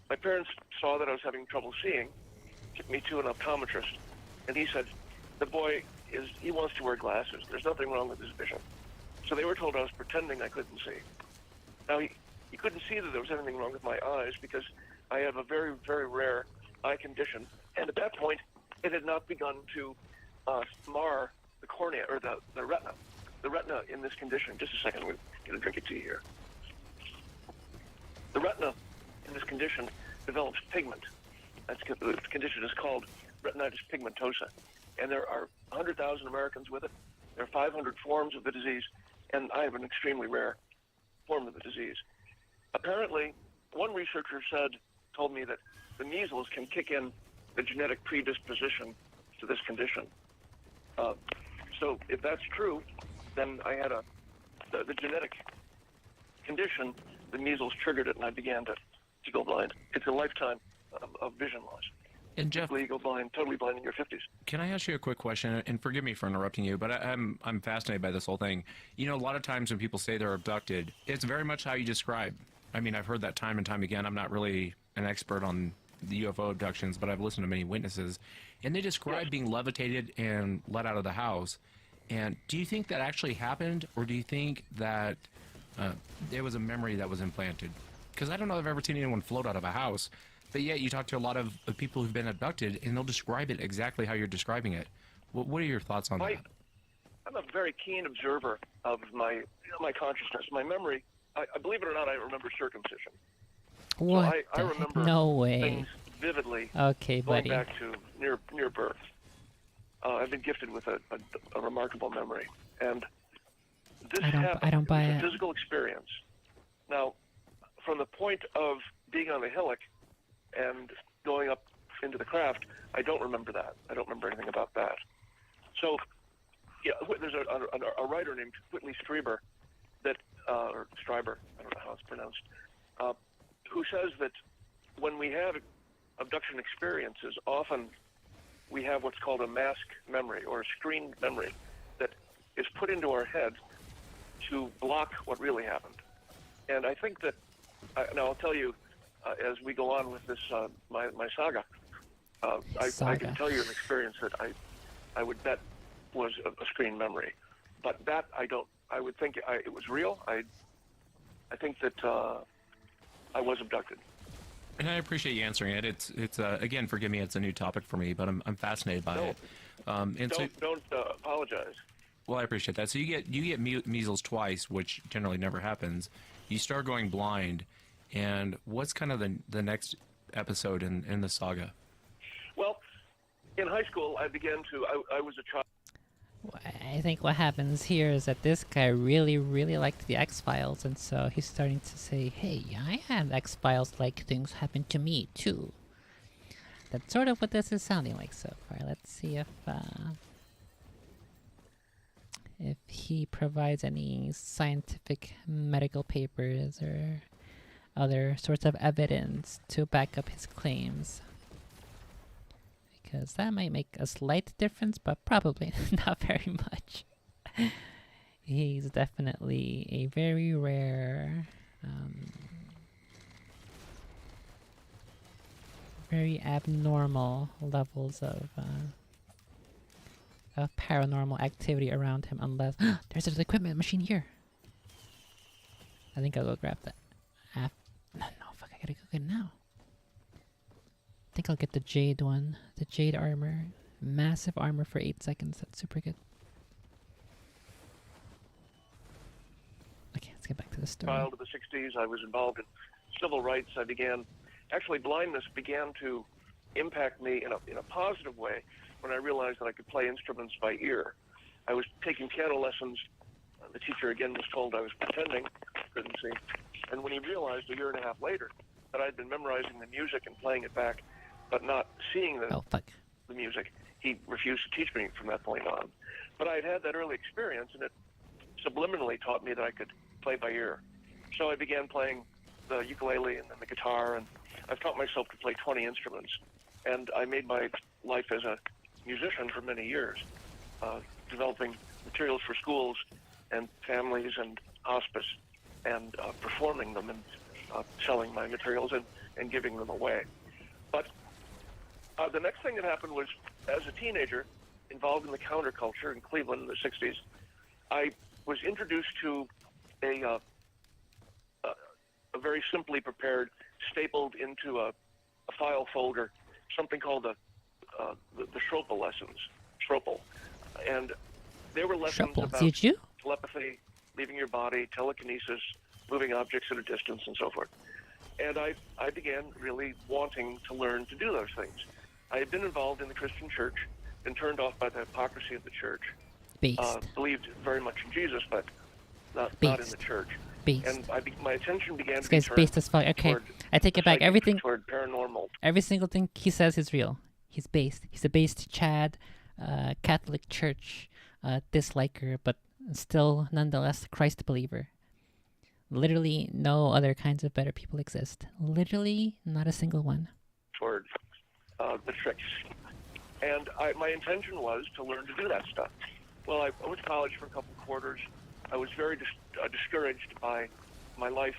My parents saw that I was having trouble seeing, took me to an optometrist, and he said, the boy he wants to wear glasses. There's nothing wrong with his vision. So they were told I was pretending I couldn't see. Now, he couldn't see that there was anything wrong with my eyes because I have a very, very rare eye condition. And at that point, it had not begun to mar the cornea, or the retina. The retina in this condition, just a second, we'll get a drink of tea here. The retina in this condition develops pigment. The condition is called retinitis pigmentosa. And there are 100,000 Americans with it. There are 500 forms of the disease, and I have an extremely rare form of the disease. Apparently, one researcher told me that the measles can kick in the genetic predisposition to this condition. So if that's true, then I had the genetic condition, the measles triggered it, and I began to go blind. It's a lifetime of vision loss. And Jeff, you go blind, totally blind in your 50s. can I ask you a quick question? And forgive me for interrupting you, but I'm fascinated by this whole thing. You know, a lot of times when people say they're abducted, it's very much how you describe. I mean, I've heard that time and time again. I'm not really an expert on the UFO abductions, but I've listened to many witnesses, and they describe being levitated and let out of the house. And do you think that actually happened, or do you think that there was a memory that was implanted? Because I don't know if I've ever seen anyone float out of a house. But yet you talk to a lot of people who've been abducted, and they'll describe it exactly how you're describing it. What are your thoughts on that? I'm a very keen observer of my consciousness. My memory, I believe it or not, I remember circumcision. What? So I remember no way. things vividly. Okay, buddy. Going back to near birth. I've been gifted with a remarkable memory, and this happened. I don't buy it was it. a physical experience. Now, from the point of being on the hillock and going up into the craft, I don't remember that. I don't remember anything about that. So, yeah, there's a writer named Whitley Strieber that, or Stryber, I don't know how it's pronounced, who says that when we have abduction experiences, often we have what's called a mask memory or a screened memory that is put into our head to block what really happened. And I think that, now I'll tell you, as we go on with this, my saga, I can tell you an experience that I would bet was a screen memory, but that I would think it was real. I think that I was abducted. And I appreciate you answering it. It's again, forgive me, it's a new topic for me, but I'm fascinated by it. And don't apologize. Well, I appreciate that. So you get measles twice, which generally never happens. You start going blind, and what's kind of the next episode in the saga? Well, in high school, I was a child. I think what happens here is that this guy really, really liked the X-Files, and so he's starting to say, hey, I have X-Files-like things happen to me, too. That's sort of what this is sounding like so far. Let's see if he provides any scientific medical papers or other sorts of evidence to back up his claims. Because that might make a slight difference, but probably not very much. He's definitely a very rare, very abnormal levels of paranormal activity around him, unless there's an equipment machine here. I think I'll go grab that. No, fuck, I gotta go get it now. I think I'll get the Jade one. The Jade armor. Massive armor for 8 seconds. That's super good. Okay, let's get back to the story. Child of the 60s, I was involved in civil rights. Blindness began to impact me in a positive way when I realized that I could play instruments by ear. I was taking piano lessons. The teacher again was told I was pretending, couldn't see. And when he realized a year and a half later that I'd been memorizing the music and playing it back, but not seeing the music, he refused to teach me from that point on. But I had that early experience, and it subliminally taught me that I could play by ear. So I began playing the ukulele and then the guitar, and I've taught myself to play 20 instruments. And I made my life as a musician for many years, developing materials for schools and families and hospice, and performing them and selling my materials and giving them away. But the next thing that happened was, as a teenager, involved in the counterculture in Cleveland in the 60s, I was introduced to a very simply prepared, stapled into a file folder, something called the Schropel lessons. Schropel. And they were lessons about telepathy, leaving your body, telekinesis, moving objects at a distance, and so forth. And I began really wanting to learn to do those things. I had been involved in the Christian church, been turned off by the hypocrisy of the church. Believed very much in Jesus, but not in the church. And my attention began to be turned based as fuck. Okay, I take it back. Everything toward paranormal. Every single thing he says is real. He's based. He's a based Chad, Catholic Church disliker, but still nonetheless Christ believer. Literally no other kinds of better people exist. Literally not a single one. Toward the tricks. And my intention was to learn to do that stuff. Well, I went to college for a couple of quarters. I was very discouraged by my life.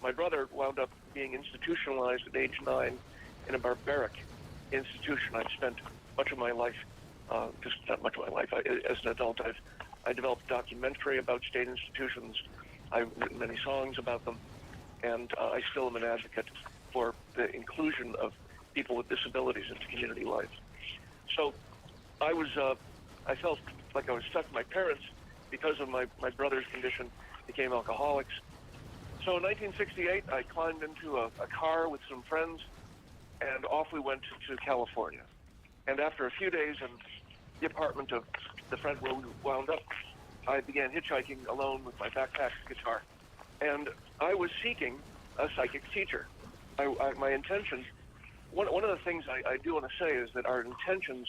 My brother wound up being institutionalized at age 9 in a barbaric institution. I've spent much of my life, just not much of my life, as an adult, I developed a documentary about state institutions. I've written many songs about them, and I still am an advocate for the inclusion of people with disabilities into community life. So I felt like I was stuck. My parents, because of my brother's condition, became alcoholics. So in 1968, I climbed into a car with some friends, and off we went to California. And after a few days in the apartment of the friend where we wound up, I began hitchhiking alone with my backpack guitar. And I was seeking a psychic teacher. my intentions. One of the things I do want to say is that our intentions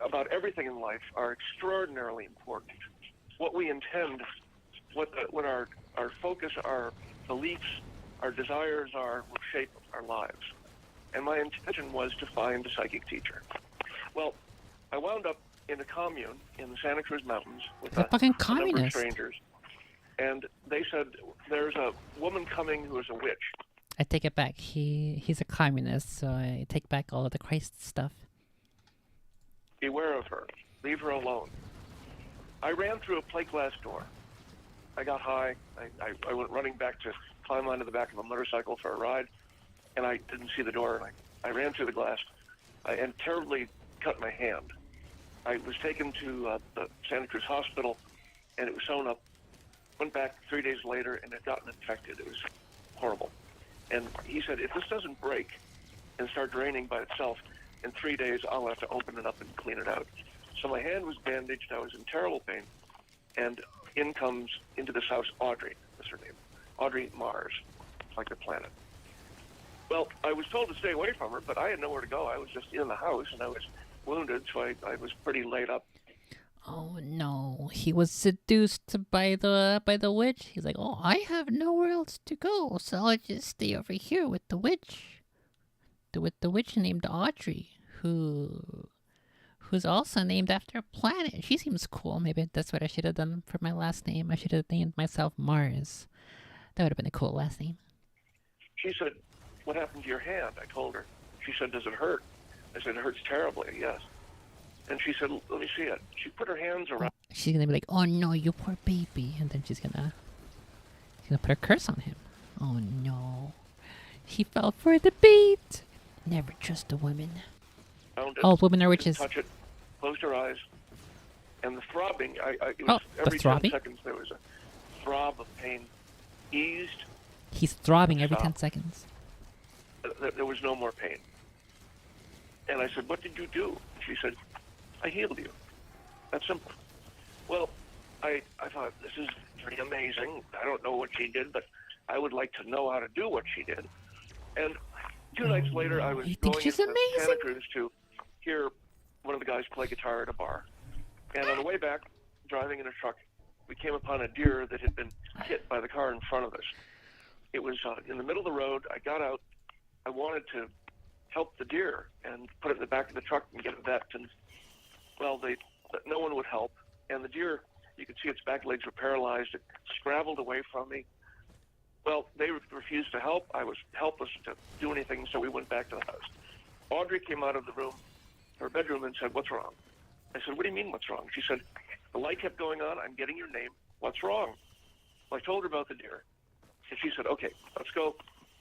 about everything in life are extraordinarily important. What we intend, what our focus, our beliefs, our desires are, will shape our lives. And my intention was to find a psychic teacher. Well, I wound up in a commune in the Santa Cruz Mountains with He's a fucking a number of communist. strangers. And they said, there's a woman coming who is a witch. I take it back. He's a communist, so I take back all of the Christ stuff. Beware of her. Leave her alone. I ran through a plate glass door. I got high. I went running back to climb onto the back of a motorcycle for a ride, and I didn't see the door, and I ran through the glass and terribly cut my hand. I was taken to the Santa Cruz hospital, and it was sewn up. Went back 3 days later, and it had gotten infected. It was horrible. And he said, if this doesn't break and start draining by itself, in 3 days I'll have to open it up and clean it out. So my hand was bandaged. I was in terrible pain. And in comes into this house Audrey, that's her name. Audrey Mars, like the planet. Well, I was told to stay away from her, but I had nowhere to go. I was just in the house, and I was wounded, so I was pretty laid up. Oh no, he was seduced by the witch. He's like, oh, I have nowhere else to go, so I'll just stay over here with the witch. With the witch named Audrey, who's also named after a planet. She seems cool. Maybe that's what I should have done for my last name. I should have named myself Mars. That would have been a cool last name. She said, what happened to your hand? I told her. She said, does it hurt? I said, it hurts terribly, yes. And she said, let me see it. She put her hands around. She's gonna be like, oh no, you poor baby. And then she's gonna put a curse on him. Oh no. He fell for the bait. Never trust a woman. All women are witches. Touch it. Closed her eyes. And the throbbing, it Oh, was the every throbbing? 10 seconds there was a throb of pain. Eased. He's throbbing every 10 Stop. seconds. There was no more pain. And I said, what did you do? She said, I healed you. That's simple. Well, I thought, this is pretty amazing. I don't know what she did, but I would like to know how to do what she did. And 2 nights later, I was you think going she's into Santa amazing? Cruz to hear one of the guys play guitar at a bar. And on the way back, driving in a truck, we came upon a deer that had been hit by the car in front of us. It was in the middle of the road. I got out. I wanted to help the deer and put it in the back of the truck and get it vetted. And, well, no one would help. And the deer, you could see its back legs were paralyzed. It scrabbled away from me. Well, they refused to help. I was helpless to do anything, so we went back to the house. Audrey came out of the room, her bedroom, and said, what's wrong? I said, what do you mean, what's wrong? She said, the light kept going on. I'm getting your name. What's wrong? Well, I told her about the deer. And she said, okay, let's go.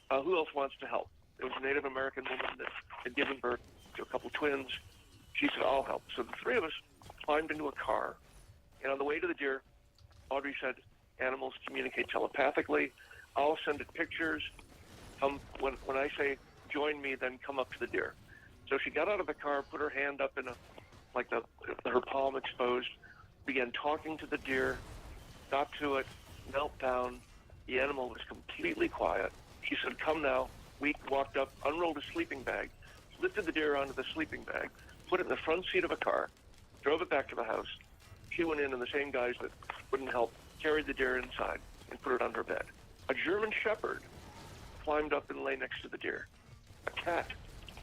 Who else wants to help? There was a Native American woman that had given birth to a couple twins. She said, I'll help. So the 3 of us climbed into a car. And on the way to the deer, Audrey said, animals communicate telepathically. I'll send it pictures. When I say join me, then come up to the deer. So she got out of the car, put her hand up in her palm exposed, began talking to the deer, got to it, knelt down. The animal was completely quiet. She said, come now. We walked up, unrolled a sleeping bag, lifted the deer onto the sleeping bag, put it in the front seat of a car, drove it back to the house. She went in, and the same guys that wouldn't help carried the deer inside and put it on her bed. A German shepherd climbed up and lay next to the deer. A cat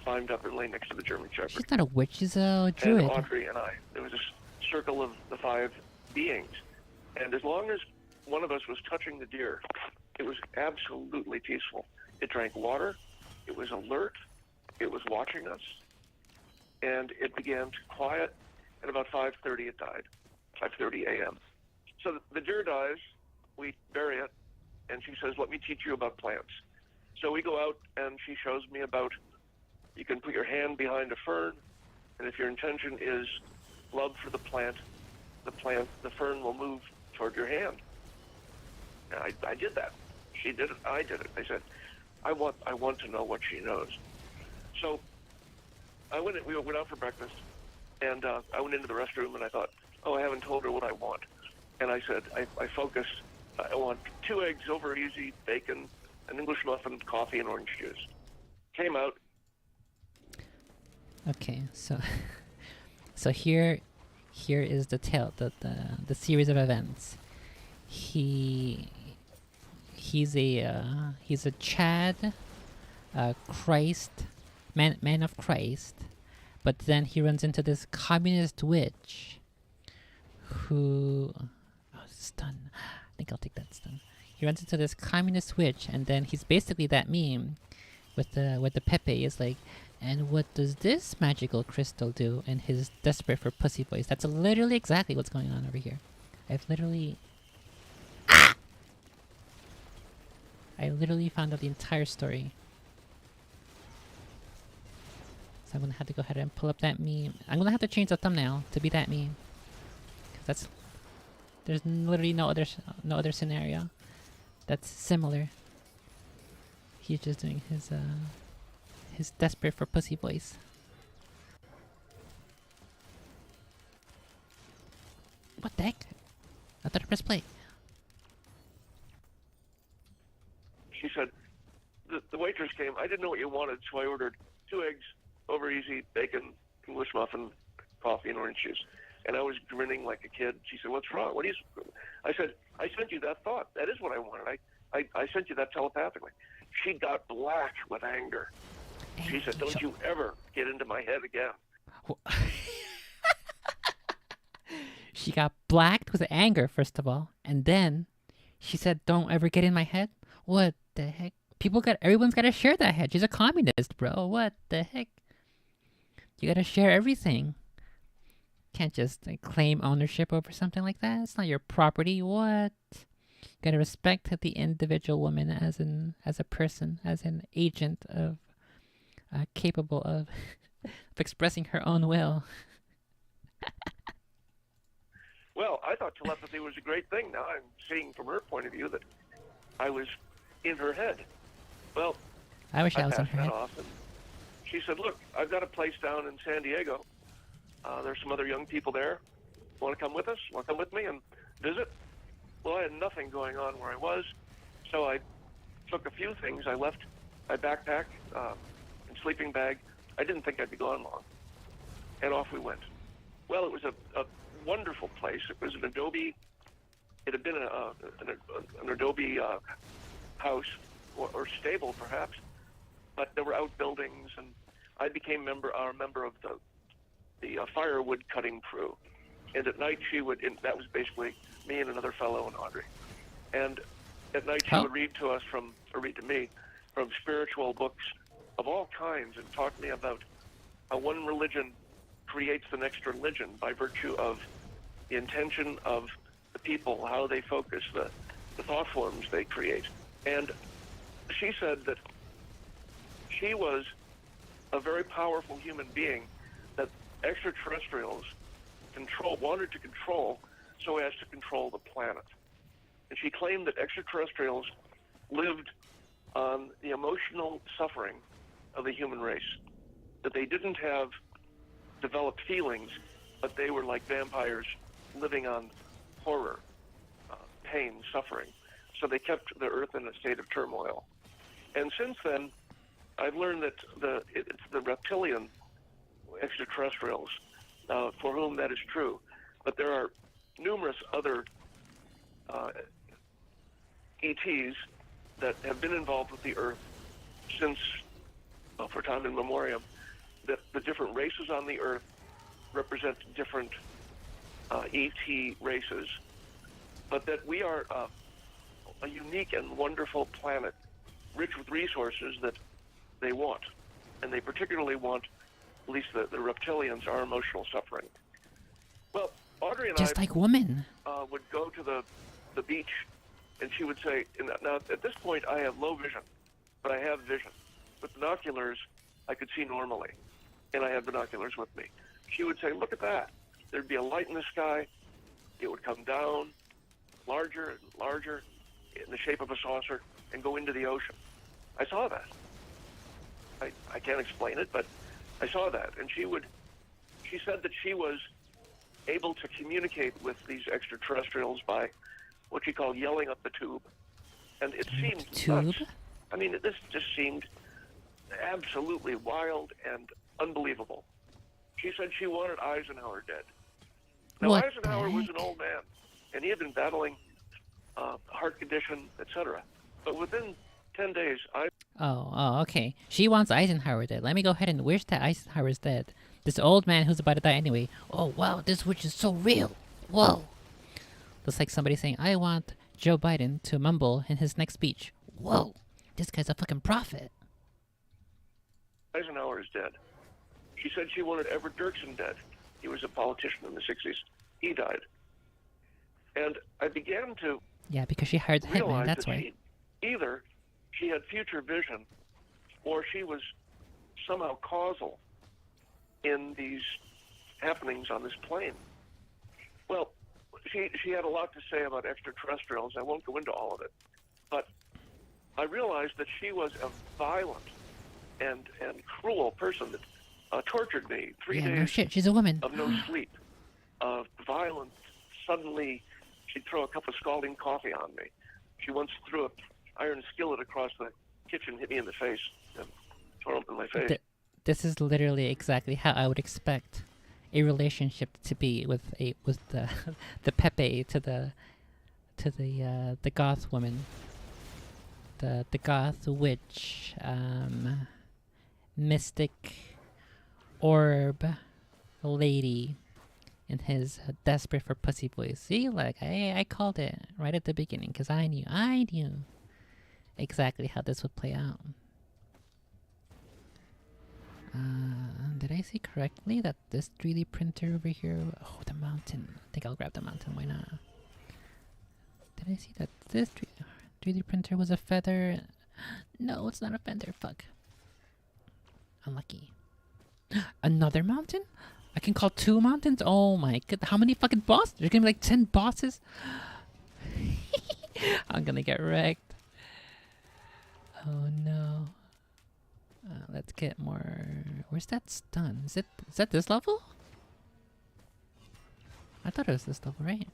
climbed up and lay next to the German shepherd. She's not a witch, she's a druid. And Audrey and I. There was a circle of the 5 beings. And as long as one of us was touching the deer, it was absolutely peaceful. It drank water. It was alert. It was watching us. And it began to quiet. At about 5:30, it died. 5:30 a.m. So the deer dies. We bury it. And she says, let me teach you about plants. So we go out, and she shows me about, you can put your hand behind a fern, and if your intention is love for the plant, the fern will move toward your hand. And I did that. She did it. I did it. I said, I want to know what she knows. So we went out for breakfast, and I went into the restroom, and I thought, oh, I haven't told her what I want. And I said, I focused. I want 2 eggs over easy, bacon, an English muffin, coffee, and orange juice. Came out. Okay, so so here is the tale, the series of events. He he's a Chad, Christ, man of Christ, but then he runs into this communist witch who, oh, stun. I think I'll take that stun. He runs into this communist witch, and then he's basically that meme with the Pepe is like, and what does this magical crystal do? And his desperate for pussy voice. That's literally exactly what's going on over here. I've literally, I literally found out the entire story. So I'm gonna have to go ahead and pull up that meme. I'm gonna have to change the thumbnail to be that meme, cause that's, there's literally no other scenario that's similar. He's just doing his desperate for pussy voice. What the heck? I thought I pressed play. She said, the waitress came. I didn't know what you wanted, so I ordered 2 eggs, over easy, bacon, English muffin, coffee, and orange juice. And I was grinning like a kid. She said, what's wrong? What are you... I said, I sent you that thought. That is what I wanted. I sent you that telepathically. She got black with anger. She said, don't you ever get into my head again. She got blacked with anger, first of all, and then she said, don't ever get in my head? What the heck? Everyone's gotta share that head. She's a communist, bro. What the heck? You gotta share everything. Can't just claim ownership over something like that. It's not your property. What? You gotta respect the individual woman as a person, as an agent of capable of expressing her own will. Well, I thought telepathy was a great thing. Now I'm seeing from her point of view that I was in her head. Well, I wish I was in passed her that head. off, and she said, look, I've got a place down in San Diego. There's some other young people there. Want to come with us? Want to come with me and visit? Well, I had nothing going on where I was, so I took a few things. I left my backpack and sleeping bag. I didn't think I'd be gone long. And off we went. Well, it was a wonderful place. It was an adobe, it had been an adobe house or stable perhaps, but there were outbuildings, and I became a member of the firewood cutting crew. And at night that was basically me and another fellow and Audrey. And at night she would read to me from spiritual books of all kinds and talk to me about how one religion creates the next religion by virtue of the intention of the people, how they focus, the thought forms they create. And she said that she was a very powerful human being that extraterrestrials wanted to control so as to control the planet. And she claimed that extraterrestrials lived on the emotional suffering of the human race, that they didn't have developed feelings, but they were like vampires living on horror, pain, suffering. So they kept the Earth in a state of turmoil. And since then, I've learned that it's the reptilian extraterrestrials for whom that is true. But there are numerous other ETs that have been involved with the Earth since, for time in memoriam, that the different races on the Earth represent different ET races, but that we are a unique and wonderful planet, rich with resources that they want. And they particularly want, at least the reptilians, our emotional suffering. Well, Audrey and Just I like women. would go to the beach, and she would say, now at this point I have low vision, but I have vision. With binoculars, I could see normally, and I had binoculars with me. She would say, look at that. There'd be a light in the sky. It would come down larger and larger in the shape of a saucer and go into the ocean. I saw that. I can't explain it, but I saw that. And she said that she was able to communicate with these extraterrestrials by what she called yelling up the tube. And it seemed Tube? nuts I mean, this just seemed absolutely wild and unbelievable. She said she wanted Eisenhower dead. Now, What Eisenhower the was an heck? old man, and he had been battling heart condition, etc. But within 10 days, Okay. She wants Eisenhower dead. Let me go ahead and wish that Eisenhower's dead. This old man who's about to die anyway. Oh, wow, this witch is so real. Whoa. Looks like somebody saying, I want Joe Biden to mumble in his next speech. Whoa. This guy's a fucking prophet. Eisenhower is dead. She said she wanted Everett Dirksen dead. He was a politician in the 60s. He died. And I began to Yeah, because she hired the hitman, realize that's that why. either she had future vision or she was somehow causal in these happenings on this plane. Well, she had a lot to say about extraterrestrials. I won't go into all of it. But I realized that she was a violent and cruel person that tortured me. 3 Yeah, days no shit, she's a woman. of no sleep, of violence. Suddenly, she'd throw a cup of scalding coffee on me. She once threw an iron skillet across the kitchen, hit me in the face, and tore open my face. This is literally exactly how I would expect a relationship to be with the the Pepe to the goth woman, the goth witch, mystic orb lady, in his desperate for pussy voice. See, like I called it right at the beginning because I knew exactly how this would play out. Did I see correctly that this 3D printer over here? Oh, the mountain. I think I'll grab the mountain. Why not? Did I see that this 3D printer was a feather? No, it's not a feather. Fuck. Unlucky. Another mountain? I can call 2 mountains? Oh my god. How many fucking bosses? There's gonna be like 10 bosses? I'm gonna get wrecked. Oh no. Let's get more. Where's that stun? Is that this level? I thought it was this level, right?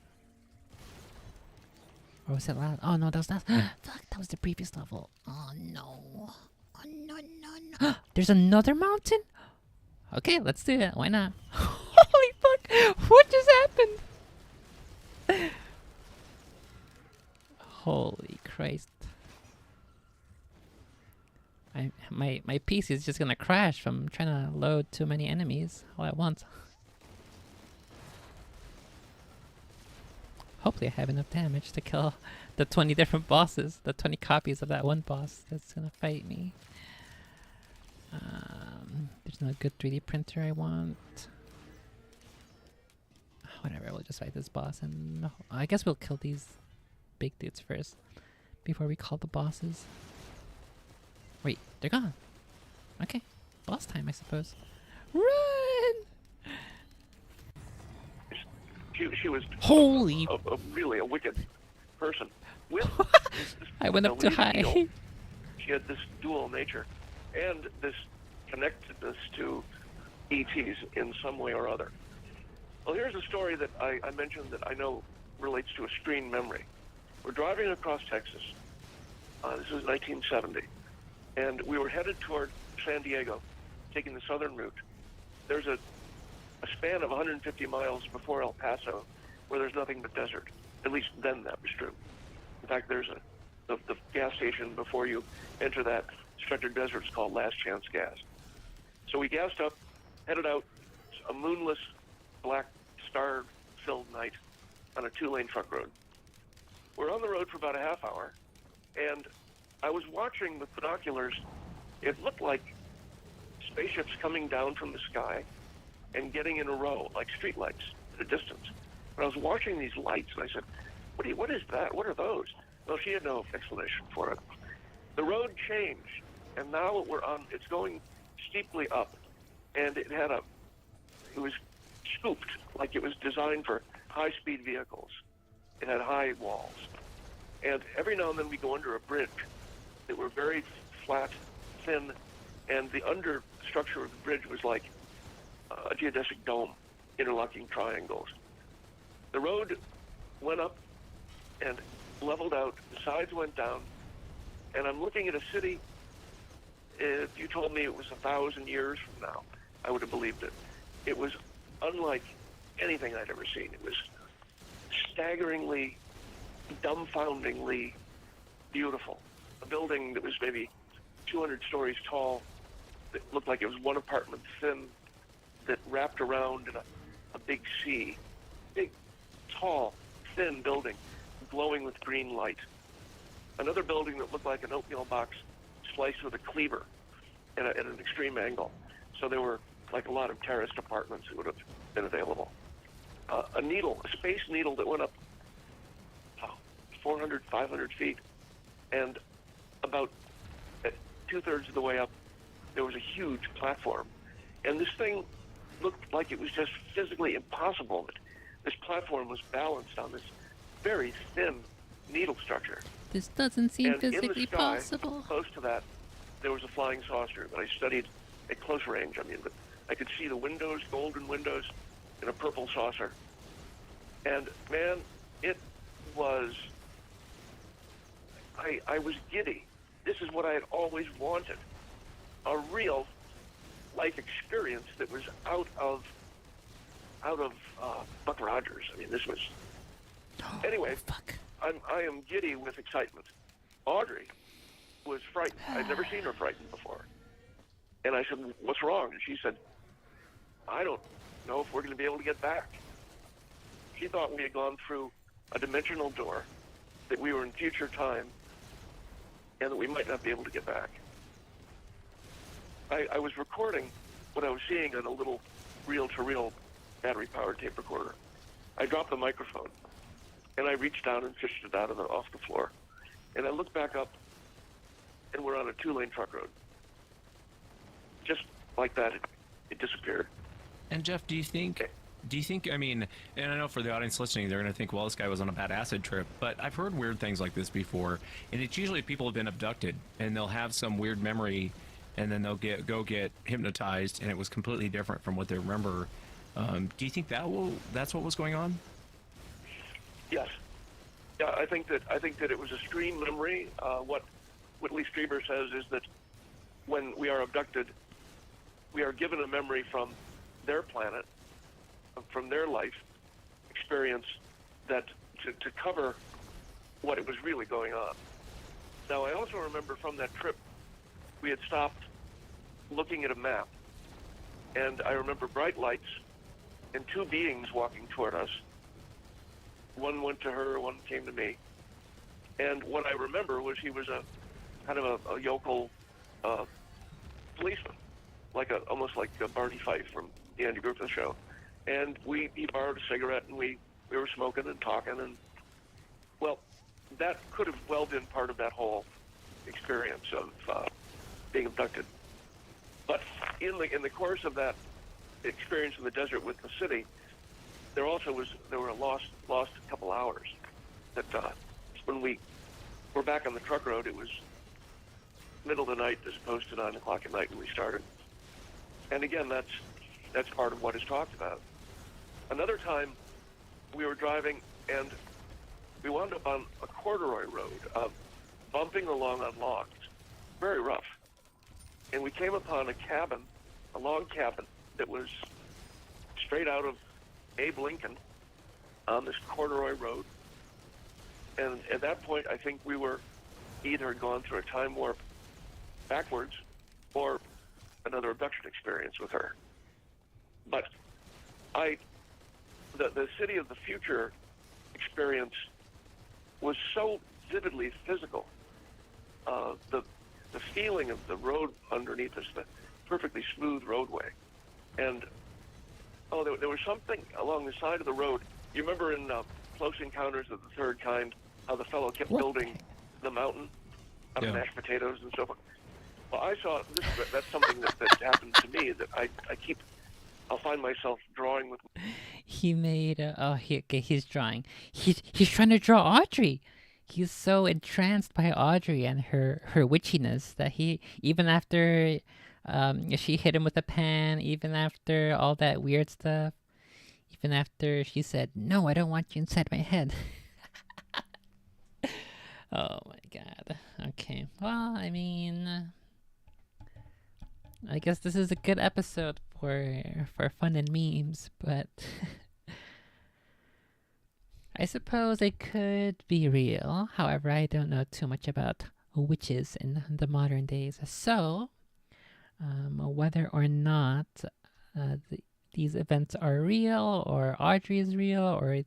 Or was it last? Oh no, that was last. Fuck, that was the previous level. Oh no. Oh no, no. There's another mountain? Okay, let's do it. Why not? Holy fuck! What just happened? Holy Christ. My PC is just gonna crash from trying to load too many enemies all at once. Hopefully I have enough damage to kill the 20 different bosses, the 20 copies of that one boss that's gonna fight me. There's no good 3D printer I want. Whatever, we'll just fight this boss and I guess we'll kill these big dudes first before we call the bosses. Wait, they're gone. Okay, boss time I suppose. Run! She was Holy! really a wicked person. With I went up too high. She had this dual nature and this connectedness to ETs in some way or other. Well, here's a story that I mentioned that I know relates to a screen memory. We're driving across Texas. This is 1970. And we were headed toward San Diego, taking the southern route. There's a span of 150 miles before El Paso where there's nothing but desert. At least then that was true. In fact, there's the gas station before you enter that stretch of desert is called Last Chance Gas. So we gassed up, headed out, a moonless, black, star-filled night on a 2-lane truck road. We're on the road for about a half hour, and I was watching with binoculars. It looked like spaceships coming down from the sky and getting in a row, like streetlights at a distance. But I was watching these lights, and I said, what is that? What are those? Well, she had no explanation for it. The road changed, and now it's going steeply up, and it was scooped, like it was designed for high-speed vehicles. It had high walls. And every now and then we go under a bridge that were very flat, thin, and the understructure of the bridge was like a geodesic dome, interlocking triangles. The road went up and leveled out, the sides went down, And I'm looking at a city. If you told me it was 1,000 years from now, I would have believed it. It was unlike anything I'd ever seen. It was staggeringly, dumbfoundingly beautiful. A building that was maybe 200 stories tall, that looked like it was one apartment thin, that wrapped around in a big sea. Big, tall, thin building, glowing with green light. Another building that looked like an oatmeal box sliced with a cleaver at an extreme angle. So there were like a lot of terraced apartments that would have been available. A needle, a space needle that went up 400, 500 feet. And about 2/3 of the way up, there was a huge platform. And this thing looked like it was just physically impossible. This platform was balanced on this very thin needle structure. This doesn't seem And in the physically sky, possible. close to that, there was a flying saucer that I studied at close range. But I could see the windows, golden windows, in a purple saucer. And man, it was, I was giddy. This is what I had always wanted. A real life experience that was out of Buck Rogers. This was, anyway, Fuck. I am giddy with excitement. Audrey was frightened. I'd never seen her frightened before. And I said, "What's wrong?" And she said, "I don't know if we're going to be able to get back." She thought we had gone through a dimensional door, that we were in future time, and that we might not be able to get back. I was recording what I was seeing on a little reel-to-reel battery-powered tape recorder. I dropped the microphone, and I reached down and fished it out off the floor. And I looked back up, and we're on a 2-lane truck road. Just like that, it disappeared. And Jeff, do you think, I mean, and I know for the audience listening, they're going to think, well, this guy was on a bad acid trip, but I've heard weird things like this before, and it's usually people have been abducted, and they'll have some weird memory, and then they'll go get hypnotized, and it was completely different from what they remember. Do you think that's what was going on? Yes. Yeah, I think that it was a stream memory. What Whitley Strieber says is that when we are abducted, we are given a memory from their planet, from their life experience, that to cover what it was really going on. Now, I also remember from that trip, we had stopped looking at a map, and I remember bright lights and two beings walking toward us. One went to her, one came to me. And what I remember was he was a kind of a yokel policeman, almost like Barney Fife from the Andy Griffith Show. And he borrowed a cigarette, and we were smoking and talking, and well, that could have well been part of that whole experience of being abducted. But in the course of that experience in the desert with the city, there were a lost couple hours. That when we were back on the truck road, it was middle of the night as opposed to 9 o'clock at night when we started. And again, that's part of what is talked about. Another time, we were driving and we wound up on a corduroy road, bumping along on logs, very rough. And we came upon a log cabin that was straight out of Abe Lincoln on this corduroy road. And at that point, I think we were either gone through a time warp backwards or another abduction experience with her. But the City of the Future experience was so vividly physical. The feeling of the road underneath us, the perfectly smooth roadway. And, there was something along the side of the road. You remember in Close Encounters of the Third Kind, how the fellow kept building the mountain out of mashed potatoes and so forth? Well, I saw that's something that happened to me, that I'll find myself drawing with. He made he's drawing. He's trying to draw Audrey. He's so entranced by Audrey and her witchiness that he, even after she hit him with a pen, even after all that weird stuff, even after she said, "No, I don't want you inside my head." Oh my god. Okay. Well, I mean, I guess this is a good episode for fun and memes, but I suppose it could be real. However, I don't know too much about witches in the modern days. So, whether or not these events are real, or Audrey is real, or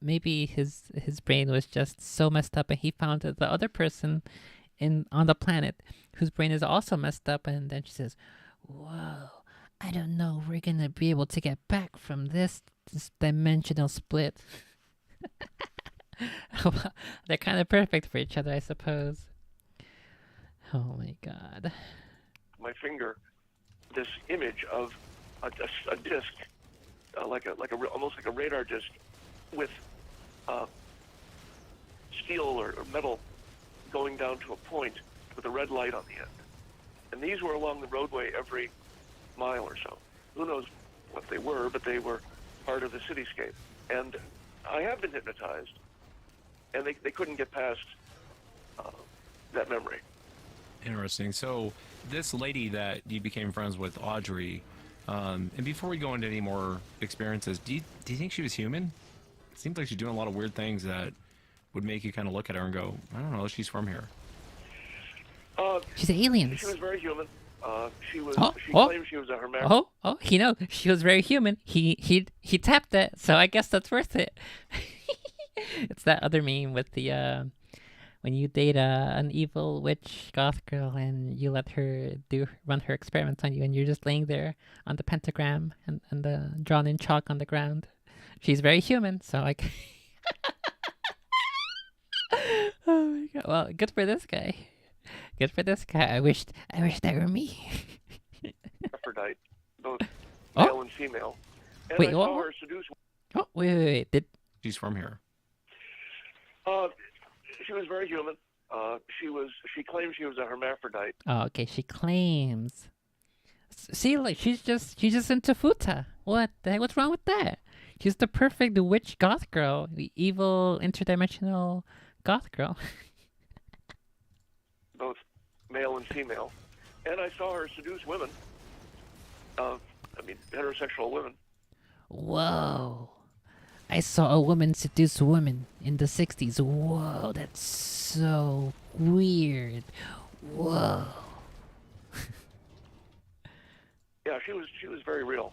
maybe his brain was just so messed up, and he found that the other person on the planet whose brain is also messed up, and then she says, "Whoa, I don't know if we're gonna be able to get back from this dimensional split." They're kind of perfect for each other, I suppose. Oh my god. My finger, this image of a disc, almost like a radar disc, with steel or metal going down to a point with a red light on the end. And these were along the roadway every mile or so. Who knows what they were, but they were part of the cityscape. And I have been hypnotized, and they couldn't get past that memory. Interesting. So this lady that you became friends with, Audrey, and before we go into any more experiences, do you think she was human? It seems like she's doing a lot of weird things that would make you kind of look at her and go, I don't know, she's from here. She's aliens. She was very human. She Oh. claimed she was a hermaphrodite. He knows she was very human. He tapped it, so I guess that's worth it. It's that other meme with the when you date an evil witch goth girl and you let her run her experiments on you, and you're just laying there on the pentagram and the drawn in chalk on the ground. She's very human, so like. Oh my god! Well, good for this guy. Good for this guy. I wish that were me. Hermaphrodite, both Oh. male and female. And Wait, I saw what? her seduce. Oh, wait. She's from here. She was very human. She claimed she was a hermaphrodite. Oh, okay. She claims. See, like she's just into futa. What the heck? What's wrong with that? She's the perfect witch goth girl, the evil interdimensional goth girl. Both male and female. And I saw her seduce women. Heterosexual women. Whoa! I saw a woman seduce a woman in the '60s. Whoa, that's so weird. Whoa. Yeah, she was very real,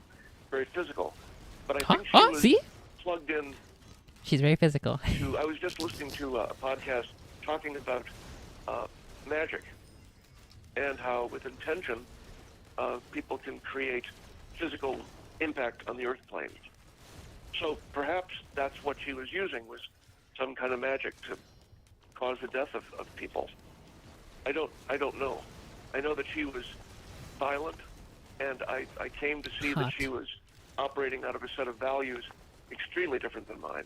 very physical. But I Huh? think she Oh, was see? plugged in She's very physical. to. I was just listening to a podcast talking about magic and how, with intention, people can create physical impact on the earth plane. So perhaps that's what she was using, was some kind of magic to cause the death of people. I don't know. I know that she was violent, and I came to see Hot. that she was operating out of a set of values extremely different than mine.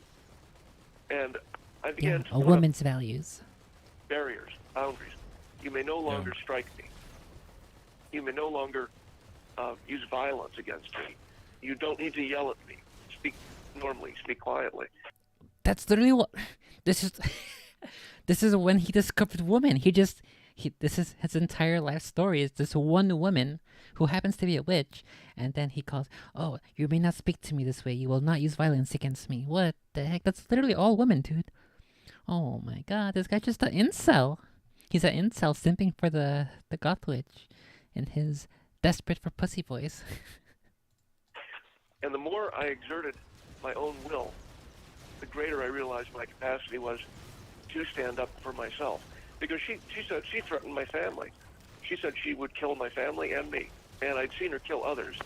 And I began to A put up woman's values. barriers, boundaries. You may no longer strike me. You may no longer use violence against me. You don't need to yell at me. Speak normally. Speak quietly. That's literally what this is. This is when he discovered woman. This is his entire life story. Is this one woman who happens to be a witch, and then he calls, "Oh, you may not speak to me this way. You will not use violence against me." What the heck? That's literally all women, dude. Oh my god, this guy's just an incel. He's an incel simping for the goth witch in his desperate for pussy voice. And the more I exerted my own will, the greater I realized my capacity was to stand up for myself. Because she said she threatened my family. She said she would kill my family and me, and I'd seen her kill others,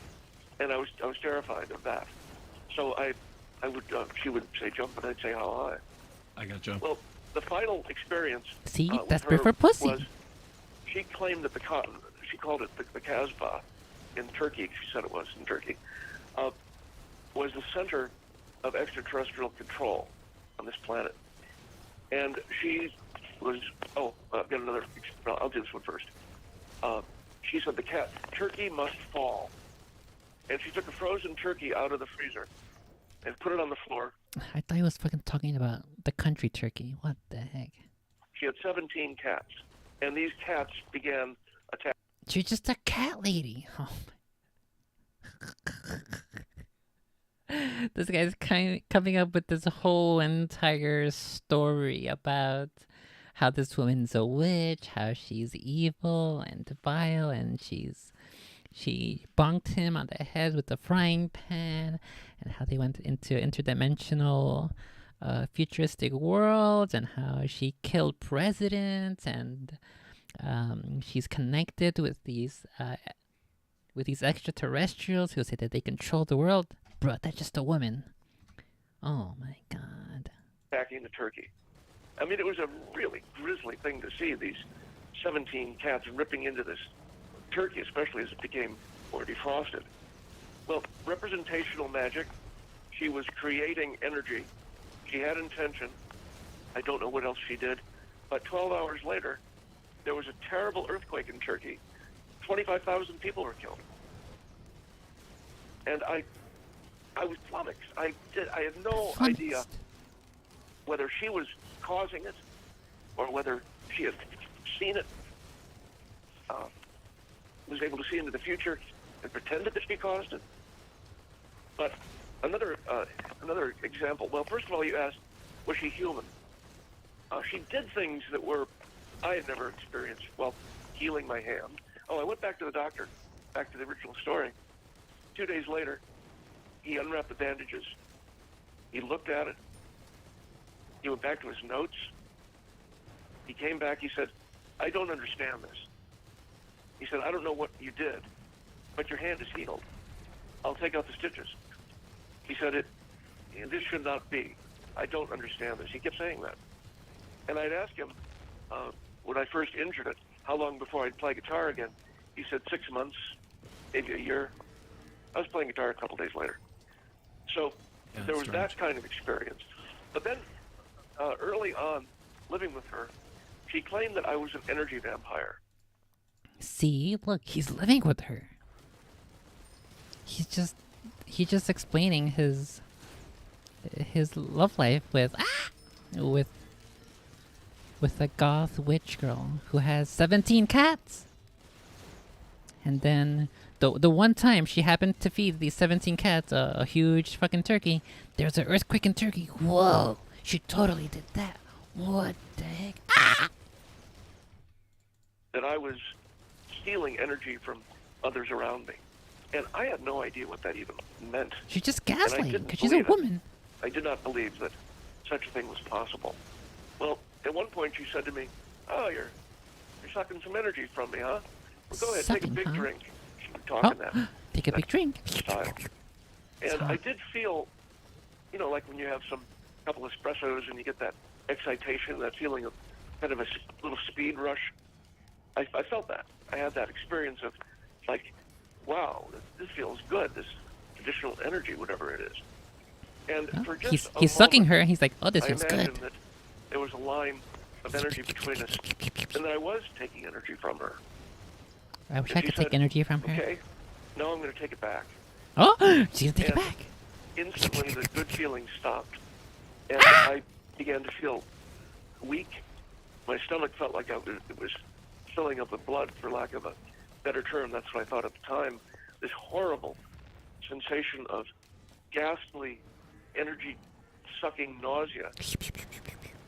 and I was terrified of that. So she would say jump, and I'd say how high. I gotcha. Well, the final experience See, with desperate her for pussy. was she claimed that she called it the Casbah in Turkey. She said it was in Turkey. Was the center of extraterrestrial control on this planet, and she was. I've got another. I'll do this one first. She said turkey must fall, and she took a frozen turkey out of the freezer and put it on the floor. I thought he was fucking talking about the country turkey. What the heck? She had 17 cats, and these cats began attacking. You're just a cat lady. Oh. This guy's coming up with this whole entire story about how this woman's a witch, how she's evil and vile, and she bonked him on the head with a frying pan, and how they went into interdimensional futuristic worlds, and how she killed presidents, and she's connected with these extraterrestrials who say that they control the world. Bro, that's just a woman. Oh my god. Attacking the turkey. I mean, it was a really grisly thing to see, these 17 cats ripping into this turkey, especially as it became more defrosted. Well, representational magic. She was creating energy. She had intention. I don't know what else she did. But 12 hours later, there was a terrible earthquake in Turkey. 25,000 people were killed. And I was flummoxed. I had no idea whether she was causing it or whether she had seen it, was able to see into the future and pretended that she caused it. But another example. Well, first of all, you asked, was she human? She did things that I had never experienced. Well, healing my hand. Oh, I went back to the doctor, back to the original story. 2 days later, he unwrapped the bandages. He looked at it. He went back to his notes. He came back. He said, I don't understand this. He said, I don't know what you did, but your hand is healed. I'll take out the stitches. He said, this should not be. I don't understand this. He kept saying that. And I'd ask him, when I first injured it, how long before I'd play guitar again? He said 6 months, maybe a year. I was playing guitar a couple days later. So there was that kind of experience. But then early on, living with her, she claimed that I was an energy vampire. See, look, he's living with her. He's just explaining his love life with a goth witch girl who has 17 cats. And then the one time she happened to feed these 17 cats a huge fucking turkey, there's an earthquake in Turkey. Whoa, she totally did that. What the heck? That I was stealing energy from others around me. And I had no idea what that even meant. She's just gaslighting because she's a believe it. woman. I did not believe that such a thing was possible. Well, at one point she said to me, oh, you're sucking some energy from me, huh? Well, go ahead, take a big drink. She would talk in that. Take a big drink. Style. And I did feel, like when you have some couple espressos and you get that excitation, that feeling of kind of a little speed rush. I felt that. I had that experience of like, wow, this feels good, this additional energy, whatever it is. And for just he's sucking her, and he's like, oh, this I feels imagined good. that there was a line of energy between us, and that I was taking energy from her. I wish I could take energy from her. Okay, now I'm going to take it back. Oh, she's gonna take it back. Instantly, the good feeling stopped, and I began to feel weak. My stomach felt like it was filling up with blood, for lack of a better term. That's what I thought at the time. This horrible sensation of ghastly energy-sucking nausea.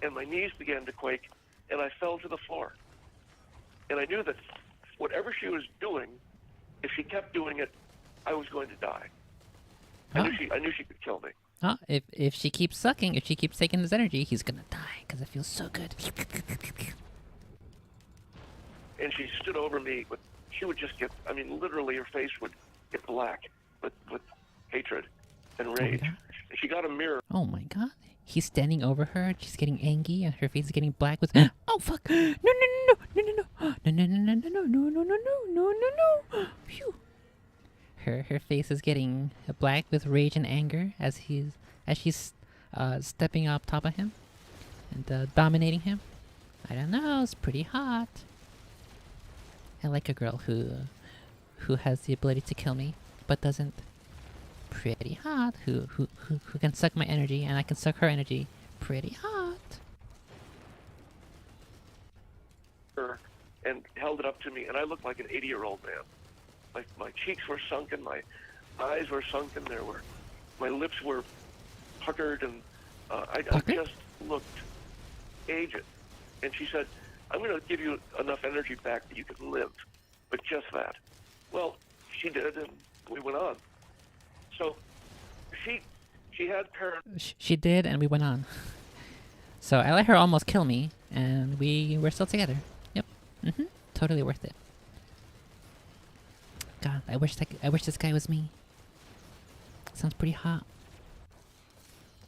And my knees began to quake, and I fell to the floor. And I knew that whatever she was doing, if she kept doing it, I was going to die. I knew she could kill me. Oh, if she keeps sucking, if she keeps taking his energy, he's gonna die because it feels so good. And she stood over me, but she would just get, literally her face would get black with hatred and rage. And she got a mirror. Oh my god. He's standing over her, she's getting angry, and her face is getting black with oh fuck! No no no no no no no no no no no no no no no no no no. Phew. Her face is getting black with rage and anger as she's stepping up top of him and dominating him. I don't know, it's pretty hot. I like a girl who has the ability to kill me, but doesn't. Pretty hot. Who can suck my energy and I can suck her energy. Pretty hot. her and held it up to me, and I looked like an 80-year-old man. My cheeks were sunken, my eyes were sunken, my lips were puckered, and I just looked aged. And she said, I'm going to give you enough energy back that you can live, but just that. Well, she did, and we went on. So she had parents. She did, and we went on. So I let her almost kill me, and we were still together. Yep. Totally worth it. God, I wish this guy was me. Sounds pretty hot.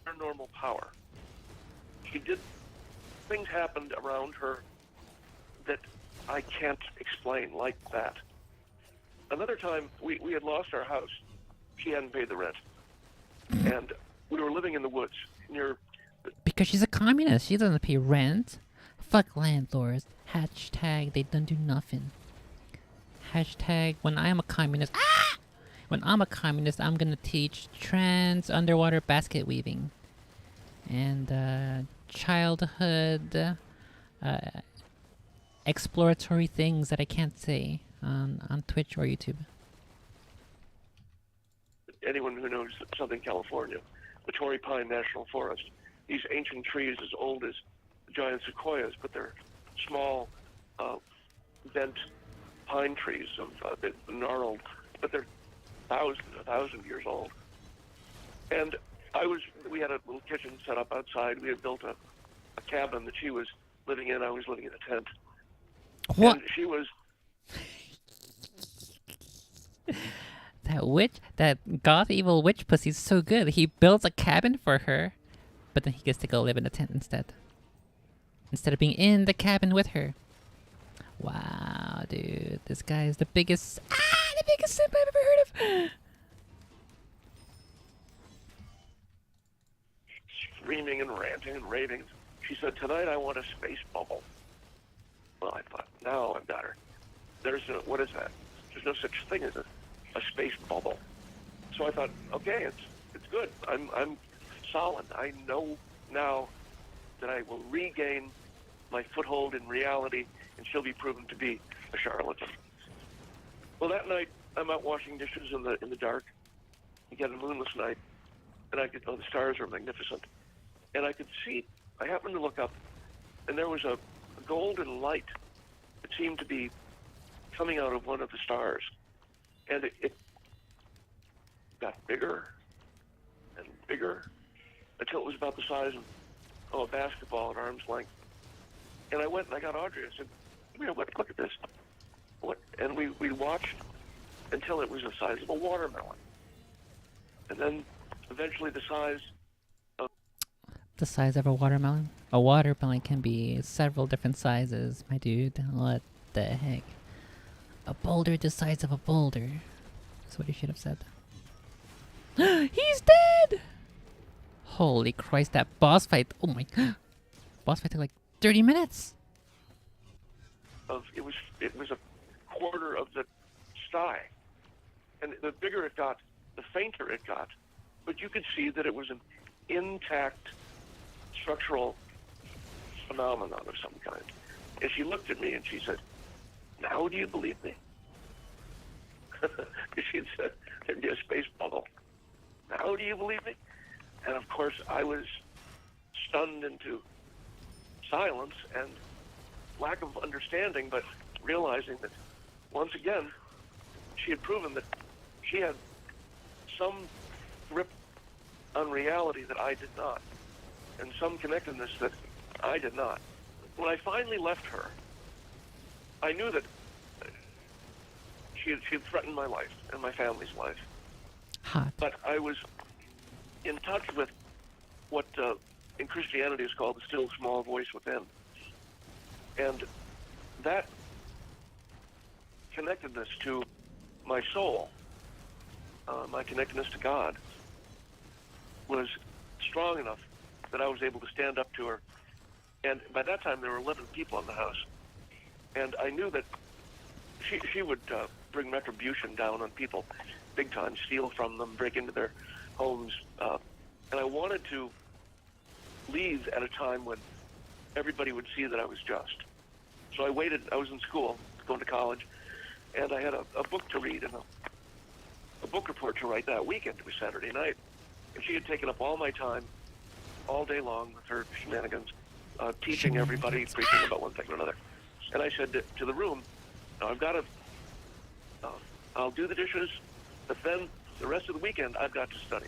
Paranormal power. Things happened around her that I can't explain, like that. Another time, we had lost our house. She hadn't paid the rent. And we were living in the woods near... Because she's a communist. She doesn't pay rent. Fuck landlords. Hashtag they don't do nothing. Hashtag when I am a communist. Ah! When I'm a communist, I'm gonna teach trans underwater basket weaving. And childhood exploratory things that I can't say on Twitch or YouTube. Anyone who knows Southern California, the Torrey Pine National Forest, these ancient trees as old as giant sequoias, but they're small, bent pine trees, they're gnarled, but they're 1,000 years old. And we had a little kitchen set up outside. We had built a cabin that she was living in. I was living in a tent. What? And she was... That goth evil witch pussy's so good. He builds a cabin for her, but then he gets to go live in a tent instead. Instead of being in the cabin with her. Wow, dude. This guy is the biggest simp I've ever heard of. Screaming and ranting and raving. She said, tonight I want a space bubble. Well, I thought, now I've got her. What is that? There's no such thing as a space bubble. So I thought, okay, it's good. I'm solid. I know now that I will regain my foothold in reality, and she'll be proven to be a charlatan. Well, that night I'm out washing dishes in the dark. Again, a moonless night, and the stars were magnificent, and I could see. I happened to look up, and there was a golden light that seemed to be coming out of one of the stars. And it got bigger and bigger until it was about the size of a basketball at arm's length. And I went and I got Audrey. I said, look at this. What? And we watched until it was the size of a watermelon. And then eventually the size of... The size of a watermelon? A watermelon can be several different sizes, my dude. What the heck? A boulder the size of a boulder. That's what he should have said. He's dead! Holy Christ, that boss fight. Oh my god. Boss fight took like 30 minutes. It was a quarter of the sky. And the bigger it got, the fainter it got. But you could see that it was an intact structural phenomenon of some kind. And she looked at me and she said, now do you believe me? She had said there'd be a space bubble. Now do you believe me? And of course I was stunned into silence and lack of understanding, but realizing that once again she had proven that she had some grip on reality that I did not, and some connectedness that I did not. When I finally left her, I knew that she had threatened my life and my family's life. Hot. But I was in touch with what in Christianity is called the still small voice within. And that connectedness to my soul, my connectedness to God, was strong enough that I was able to stand up to her. And by that time, there were 11 people in the house. And I knew that she would bring retribution down on people big time, steal from them, break into their homes. And I wanted to leave at a time when everybody would see that I was just. So I waited. I was in school, going to college, and I had a book to read and a book report to write that weekend. It was Saturday night. And she had taken up all my time all day long with her shenanigans, teaching everybody, preaching about one thing or another. And I said to the room, now I've got to, I'll do the dishes, but then the rest of the weekend I've got to study.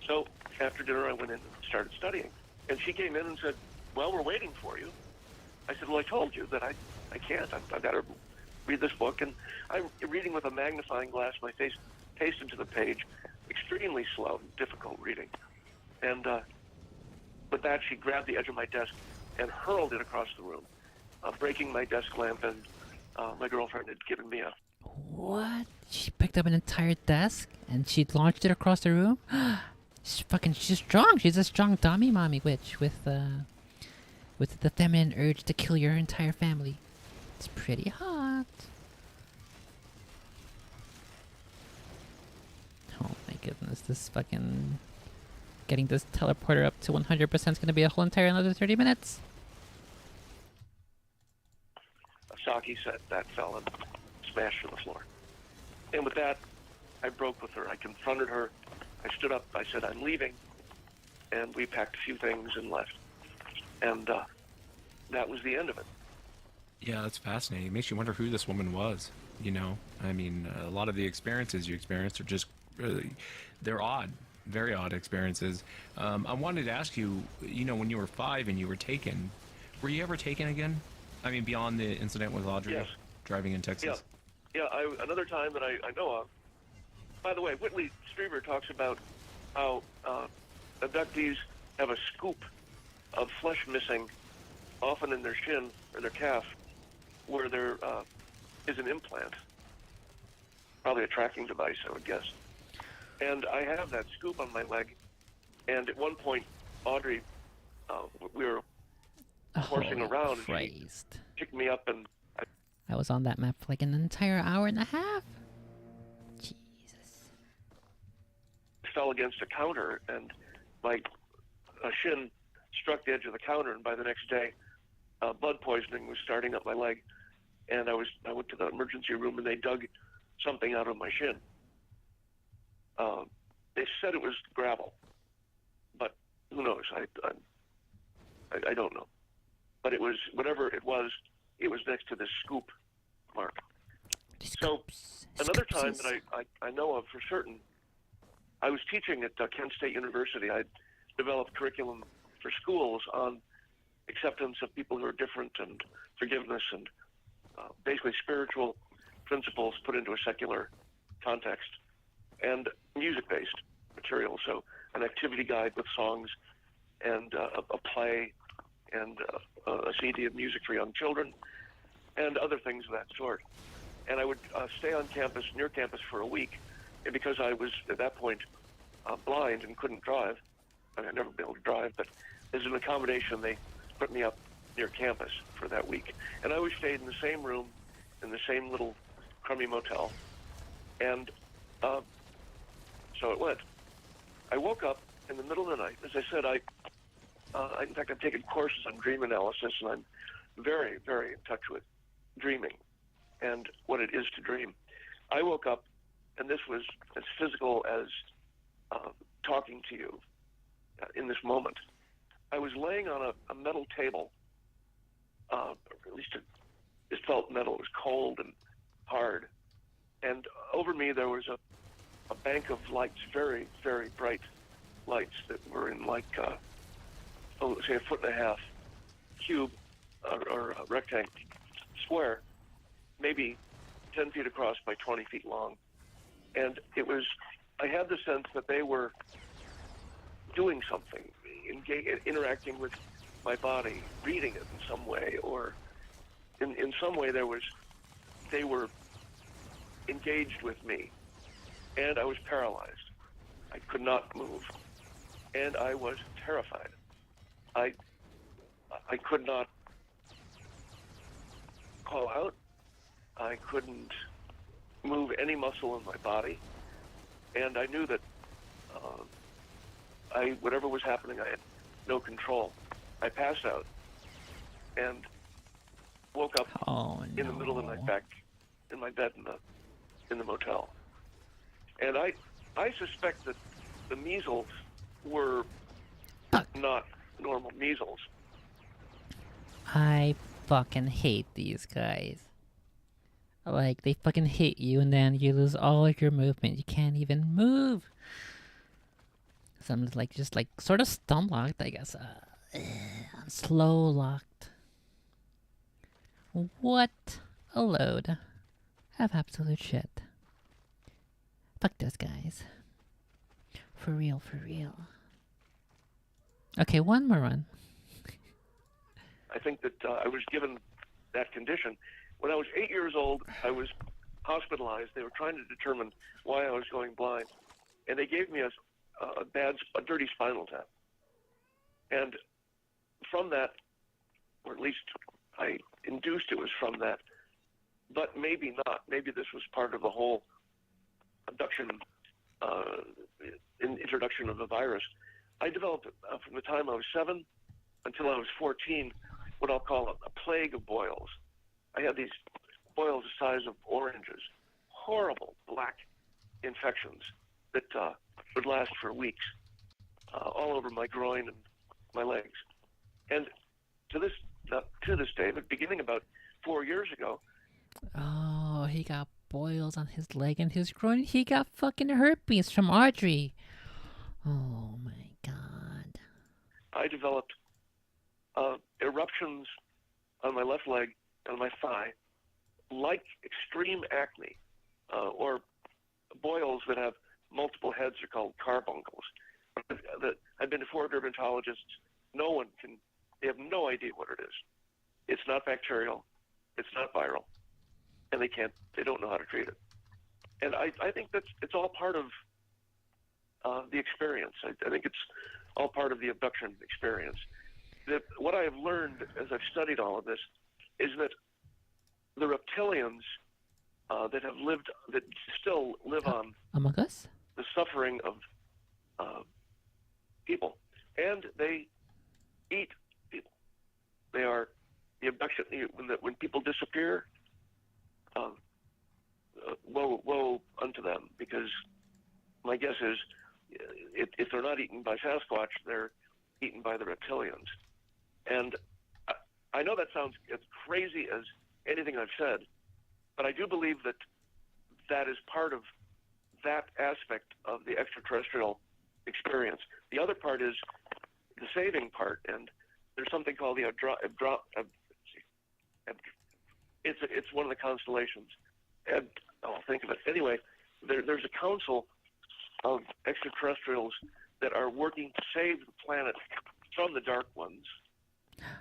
So after dinner I went in and started studying. And she came in and said, well, we're waiting for you. I said, well, I told you that I can't. I've got to read this book. And I'm reading with a magnifying glass, my face pasted to the page, extremely slow, difficult reading. And with that, she grabbed the edge of my desk and hurled it across the room, breaking my desk lamp, and my girlfriend had given me a... What? She picked up an entire desk and she launched it across the room? She's strong. She's a strong dummy mommy witch with the feminine urge to kill your entire family. It's pretty hot. Oh my goodness, this fucking... Getting this teleporter up to 100% is gonna be a whole entire another 30 minutes. A sake set that fell and smashed to the floor. And with that, I broke with her. I confronted her. I stood up. I said, I'm leaving. And we packed a few things and left. And that was the end of it. Yeah, that's fascinating. It makes you wonder who this woman was. You know, I mean, a lot of the experiences you experienced are just really, they're odd, very odd experiences. I wanted to ask you, you know, when you were 5 and you were taken, were you ever taken again? I mean, beyond the incident with Audrey Yes. driving in Texas? Yeah, another time that I know of. By the way, Whitley Strieber talks about how abductees have a scoop of flesh missing, often in their shin or their calf, where there is an implant, probably a tracking device, I would guess. And I have that scoop on my leg. And at one point, Audrey, we were horsing Holy around, and Christ. she picked me up, and I was on that map for like an entire hour and a half. Jesus. fell against a counter, and my shin struck the edge of the counter, and by the next day, blood poisoning was starting up my leg. And I went to the emergency room, and they dug something out of my shin. They said it was gravel, but who knows? I don't know. But it was, whatever it was next to this scoop mark. So another time that I know of for certain, I was teaching at Kent State University. I developed curriculum for schools on acceptance of people who are different and forgiveness and basically spiritual principles put into a secular context, and music-based material. So an activity guide with songs and a play and a CD of music for young children and other things of that sort. And I would stay on campus, near campus, for a week. And because I was, at that point, blind and couldn't drive, I mean, I'd never been able to drive, but as an accommodation, they put me up near campus for that week. And I always stayed in the same room, in the same little crummy motel. And so it went. I woke up in the middle of the night. As I said, in fact, I've taken courses on dream analysis, and I'm very, very in touch with dreaming and what it is to dream. I woke up, and this was as physical as talking to you in this moment. I was laying on a metal table. At least it felt metal. It was cold and hard. And over me there was a bank of lights, very, very bright lights that were in like, say, 1.5 foot cube or rectangle, square, maybe 10 feet across by 20 feet long. And it was, I had the sense that they were doing something, interacting with my body, reading it in some way, or in some way they were engaged with me. And I was paralyzed. I could not move. And I was terrified. I could not call out. I couldn't move any muscle in my body. And I knew that whatever was happening, I had no control. I passed out. And woke up Oh in the middle of the night back in my bed in the motel. And I suspect that the measles were not normal measles. I fucking hate these guys. Like, they fucking hit you and then you lose all of your movement. You can't even move. So I'm just like sort of stun locked, I guess. I'm slow locked. What a load of absolute shit. Fuck those guys. For real, for real. Okay, one more run. I think that I was given that condition. When I was 8 years old, I was hospitalized. They were trying to determine why I was going blind. And they gave me a dirty spinal tap. And from that, or at least I induced it was from that, but maybe not. Maybe this was part of the whole introduction of the virus. I developed from the time I was 7 until I was 14 what I'll call a plague of boils. I had these boils the size of oranges, horrible black infections that would last for weeks, all over my groin and my legs. And to this day, but beginning about 4 years ago. Oh, he got boils on his leg and his groin. He got fucking herpes from Audrey. Oh my god. I developed eruptions on my left leg and my thigh, like extreme acne, or boils that have multiple heads are called carbuncles. I've been to 4 dermatologists. They have no idea what it is. It's not bacterial, it's not viral, and they don't know how to treat it. And I think it's all part of the experience. I think it's all part of the abduction experience. What I have learned as I've studied all of this is that the reptilians that still live on Among Us? the suffering of people, and they eat people. They are the abduction. When people disappear, woe unto them, because my guess is if they're not eaten by Sasquatch, they're eaten by the reptilians. And I know that sounds as crazy as anything I've said, but I do believe that is part of that aspect of the extraterrestrial experience. The other part is the saving part, and there's something called the it's one of the constellations. And I'll think of it. Anyway, there's a council of extraterrestrials that are working to save the planet from the dark ones.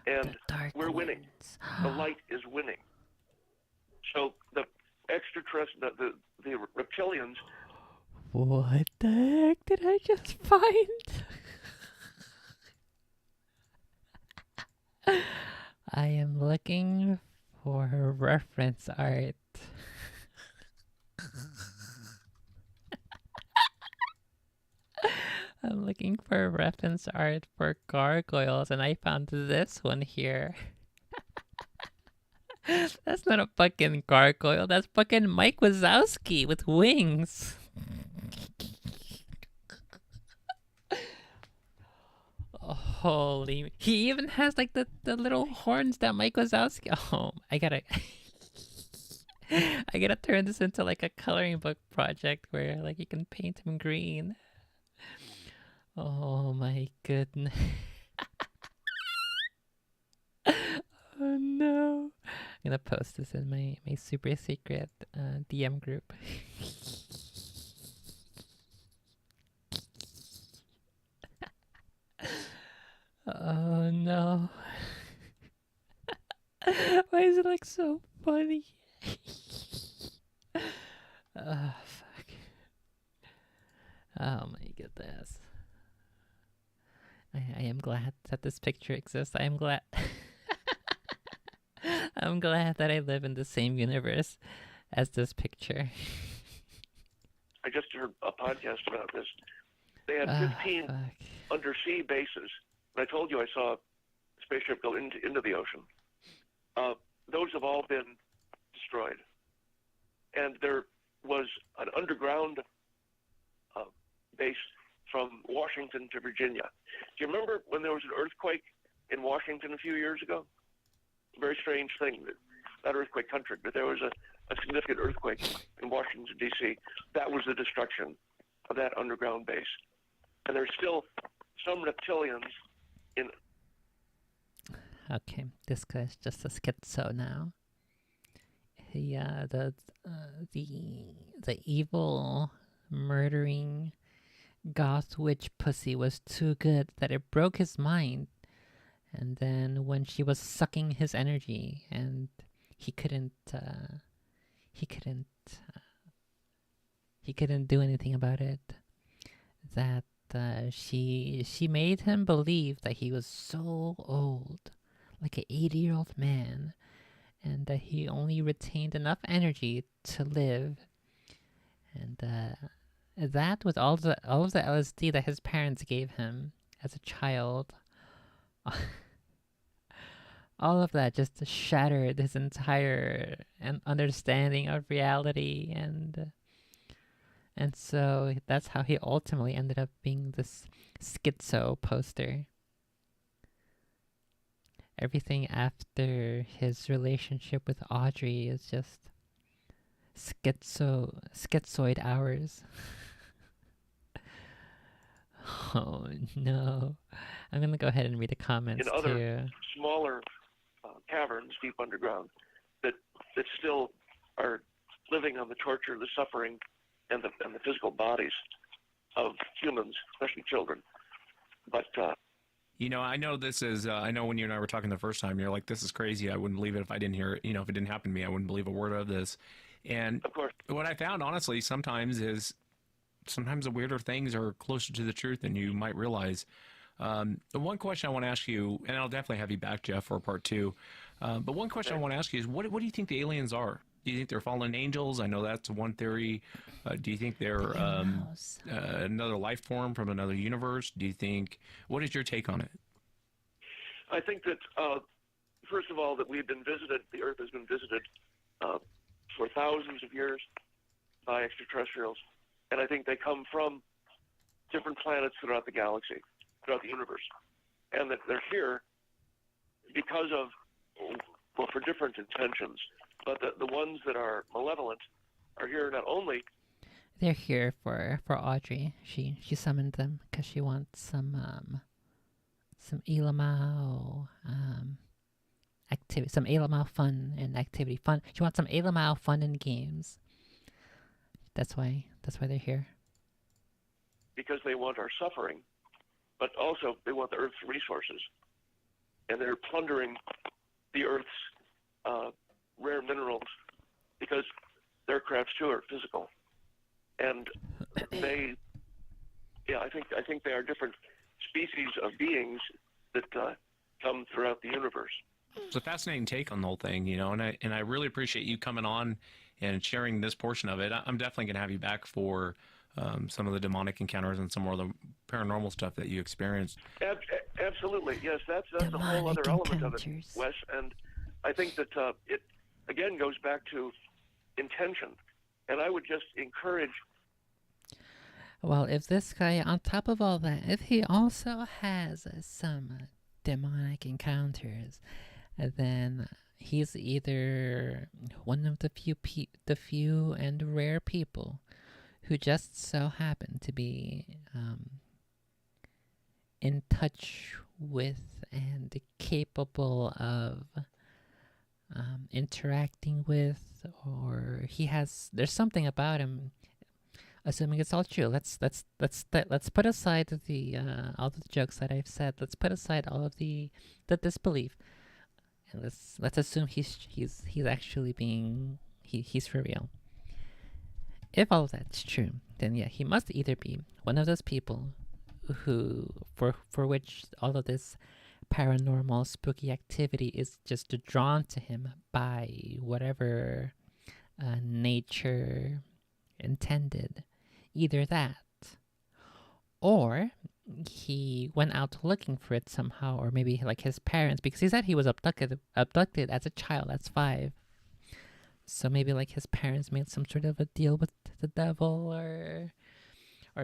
And we're winning. The light is winning. So the extraterrestrial, the reptilians. What the heck did I just find? I am looking for reference art. I'm looking for reference art for gargoyles, and I found this one here. That's not a fucking gargoyle. That's fucking Mike Wazowski with wings. Holy. He even has like the little horns that Mike Wazowski. Oh, I gotta turn this into like a coloring book project where like you can paint him green. Oh my goodness. Oh no. I'm gonna post this in my super secret DM group. Oh no. Why is it like so funny? Oh fuck. Oh my goodness. I am glad that this picture exists. I am glad. I'm glad that I live in the same universe as this picture. I just heard a podcast about this. They had 15 undersea bases. And I told you I saw a spaceship go into the ocean. those have all been destroyed. And there was an underground base from Washington to Virginia. Do you remember when there was an earthquake in Washington a few years ago? A very strange thing, not earthquake country, but there was a significant earthquake in Washington, D.C. That was the destruction of that underground base. And there's still some reptilians in. Okay, this guy's just a schizo now. The evil murdering goth witch pussy was too good that it broke his mind. And then when she was sucking his energy, and he couldn't do anything about it, that she made him believe that he was so old, like an 80-year-old man, and that he only retained enough energy to live. And that with all of the LSD that his parents gave him as a child, all of that just shattered his entire understanding of reality, and so that's how he ultimately ended up being this schizo poster. Everything after his relationship with Audrey is just schizoid hours. Oh no. I'm gonna go ahead and read the comments in other too. smaller caverns deep underground that still are living on the torture, the suffering, and the physical bodies of humans, especially children. But You know, I know this is. I know when you and I were talking the first time, you're like, "This is crazy. I wouldn't believe it if I didn't hear it. You know, if it didn't happen to me, I wouldn't believe a word of this." And of course, what I found, honestly, sometimes the weirder things are closer to the truth than you might realize. The one question I want to ask you, and I'll definitely have you back, Jeff, for part two. But one question I want to ask you is, what do you think the aliens are? Do you think they're fallen angels? I know that's one theory. Do you think they're another life form from another universe? Do you think? What is your take on it? I think that first of all, that we've been visited. The Earth has been visited for thousands of years by extraterrestrials, and I think they come from different planets throughout the galaxy, throughout the universe, and that they're here because of, well, for different intentions. But the ones that are malevolent are here not only. They're here for Audrey. She summoned them because she wants some Elamau activity, some Elamau fun and activity. Fun. She wants some Elamau fun and games. That's why they're here. Because they want our suffering, but also they want the Earth's resources, and they're plundering the Earth's rare minerals because their crafts too are physical, and they, I think they are different species of beings that come throughout the universe. It's a fascinating take on the whole thing, you know, and I really appreciate you coming on and sharing this portion of it. I'm definitely going to have you back for some of the demonic encounters and some more of the paranormal stuff that you experienced. Absolutely, yes, that's a whole other element of it, Wes. And I think that it again goes back to intention, and I would just encourage. Well, if this guy, on top of all that, if he also has some demonic encounters, then he's either one of the few and rare people who just so happen to be in touch with and capable of interacting with, or there's something about him. Assuming it's all true, let's put aside the all the jokes that I've said. Let's put aside all of the disbelief, and let's assume he's actually he's for real. If all of that's true, then yeah, he must either be one of those people who for which all of this paranormal spooky activity is just drawn to him by whatever nature intended. Either that, or he went out looking for it somehow, or maybe like his parents, because he said he was abducted as a child, that's 5. So maybe like his parents made some sort of a deal with the devil, or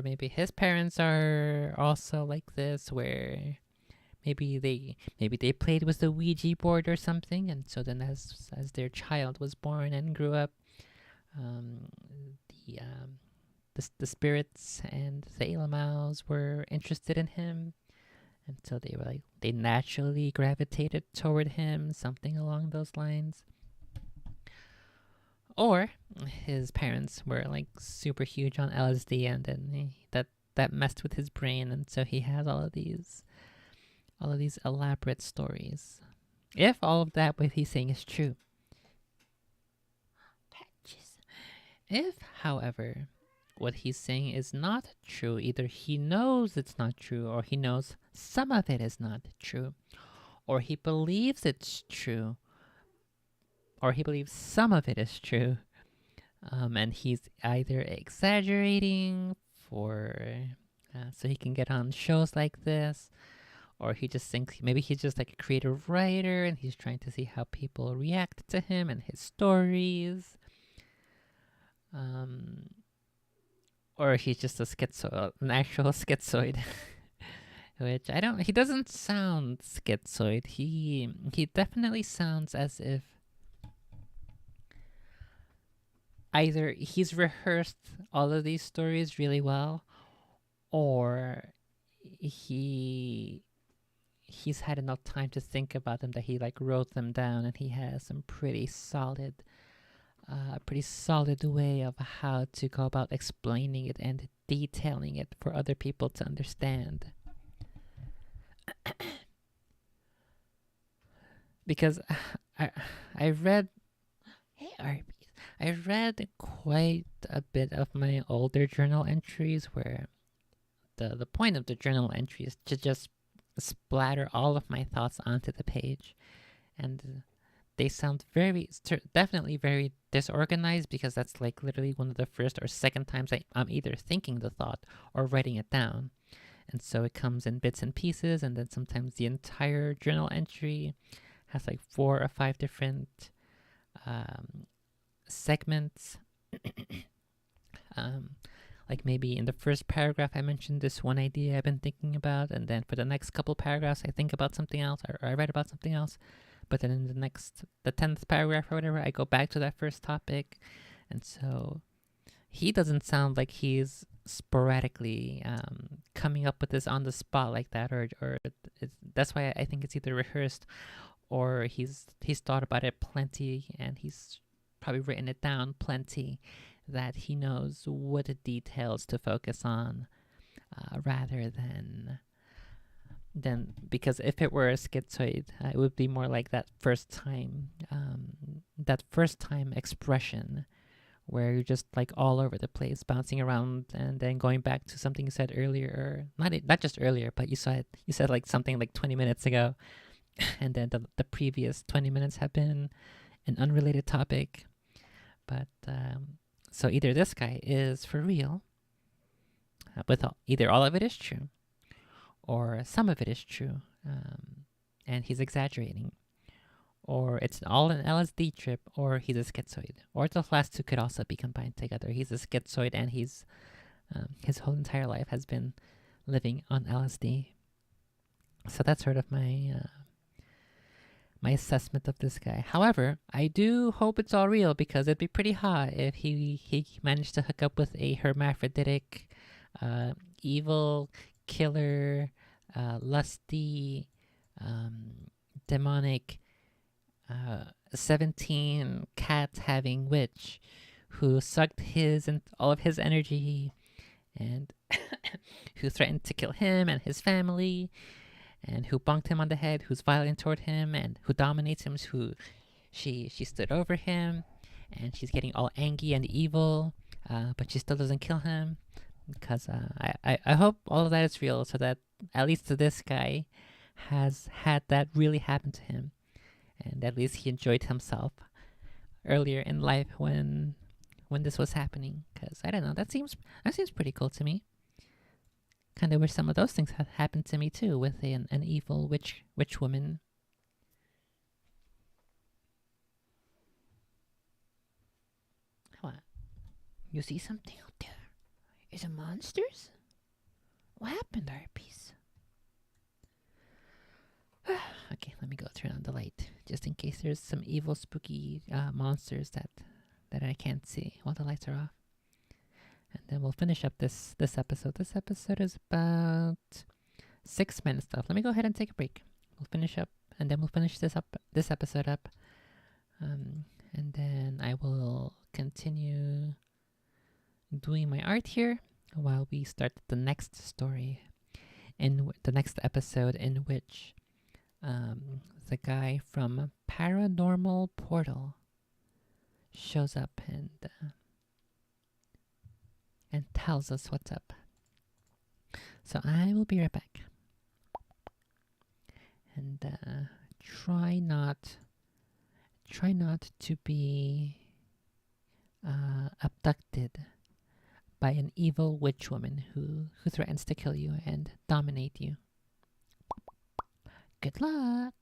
maybe his parents are also like this, where maybe they played with the Ouija board or something, and so then as their child was born and grew up, um, the um, the spirits and the Elamaus were interested in him, and so they naturally gravitated toward him, something along those lines. Or his parents were like super huge on LSD, and then that messed with his brain, and so he has all of these elaborate stories. If all of that what he's saying is true. Patches. If, however, what he's saying is not true, either he knows it's not true, or he knows some of it is not true, or he believes it's true, or he believes some of it is true, and he's either exaggerating for so he can get on shows like this, or he just thinks maybe he's just like a creative writer and he's trying to see how people react to him and his stories, um, or he's just an actual schizoid. Which I don't. He doesn't sound schizoid. He definitely sounds as if either he's rehearsed all of these stories really well, or he's had enough time to think about them that he like wrote them down, and he has some pretty solid way of how to go about explaining it and detailing it for other people to understand. Because I I read hey Arby's, I read quite a bit of my older journal entries where the point of the journal entry is to just splatter all of my thoughts onto the page, and they sound definitely very disorganized, because that's like literally one of the first or second times I'm either thinking the thought or writing it down. And so it comes in bits and pieces, and then sometimes the entire journal entry has like 4 or 5 different segments. um, like maybe in the first paragraph I mentioned this one idea I've been thinking about, and then for the next couple paragraphs I think about something else, or I write about something else. But then in the 10th paragraph or whatever, I go back to that first topic. And so he doesn't sound like he's sporadically coming up with this on the spot like that, or that's why I think it's either rehearsed, or he's thought about it plenty, and he's probably written it down plenty, that he knows what details to focus on, rather than because if it were a schizoid, it would be more like that first time expression, where you're just like all over the place, bouncing around, and then going back to something you said earlier, or not just earlier, but you said like something like 20 minutes ago, and then the previous 20 minutes have been an unrelated topic. But so either this guy is for real, either all of it is true, or some of it is true, and he's exaggerating, or it's all an LSD trip, or he's a schizoid, or the last two could also be combined together. He's a schizoid, and his whole entire life has been living on LSD. So that's sort of my assessment of this guy. However, I do hope it's all real, because it'd be pretty hot if he managed to hook up with a hermaphroditic, evil killer, lusty, demonic, 17 cat having witch who sucked his and all of his energy, and who threatened to kill him and his family, and who bonked him on the head, who's violent toward him, and who dominates him, who she stood over him, and she's getting all angry and evil, but she still doesn't kill him, because I hope all of that is real, so that at least this guy has had that really happen to him, and at least he enjoyed himself earlier in life when this was happening. Because I don't know, that seems pretty cool to me. Kind of wish some of those things had happened to me too, with an evil witch woman. What? You see something out there? Is it monsters? What happened, Harpies? Okay, let me go turn on the light, just in case there's some evil, spooky monsters that I can't see while the lights are off. And then we'll finish up this episode. This episode is about 6 minutes left. Let me go ahead and take a break. We'll finish up, and then we'll finish this episode up, and then I will continue doing my art here while we start the next story in the next episode, in which the guy from Paranormal Portal shows up and tells us what's up. So I will be right back. And try not to be abducted by an evil witch woman who threatens to kill you and dominate you. Good luck!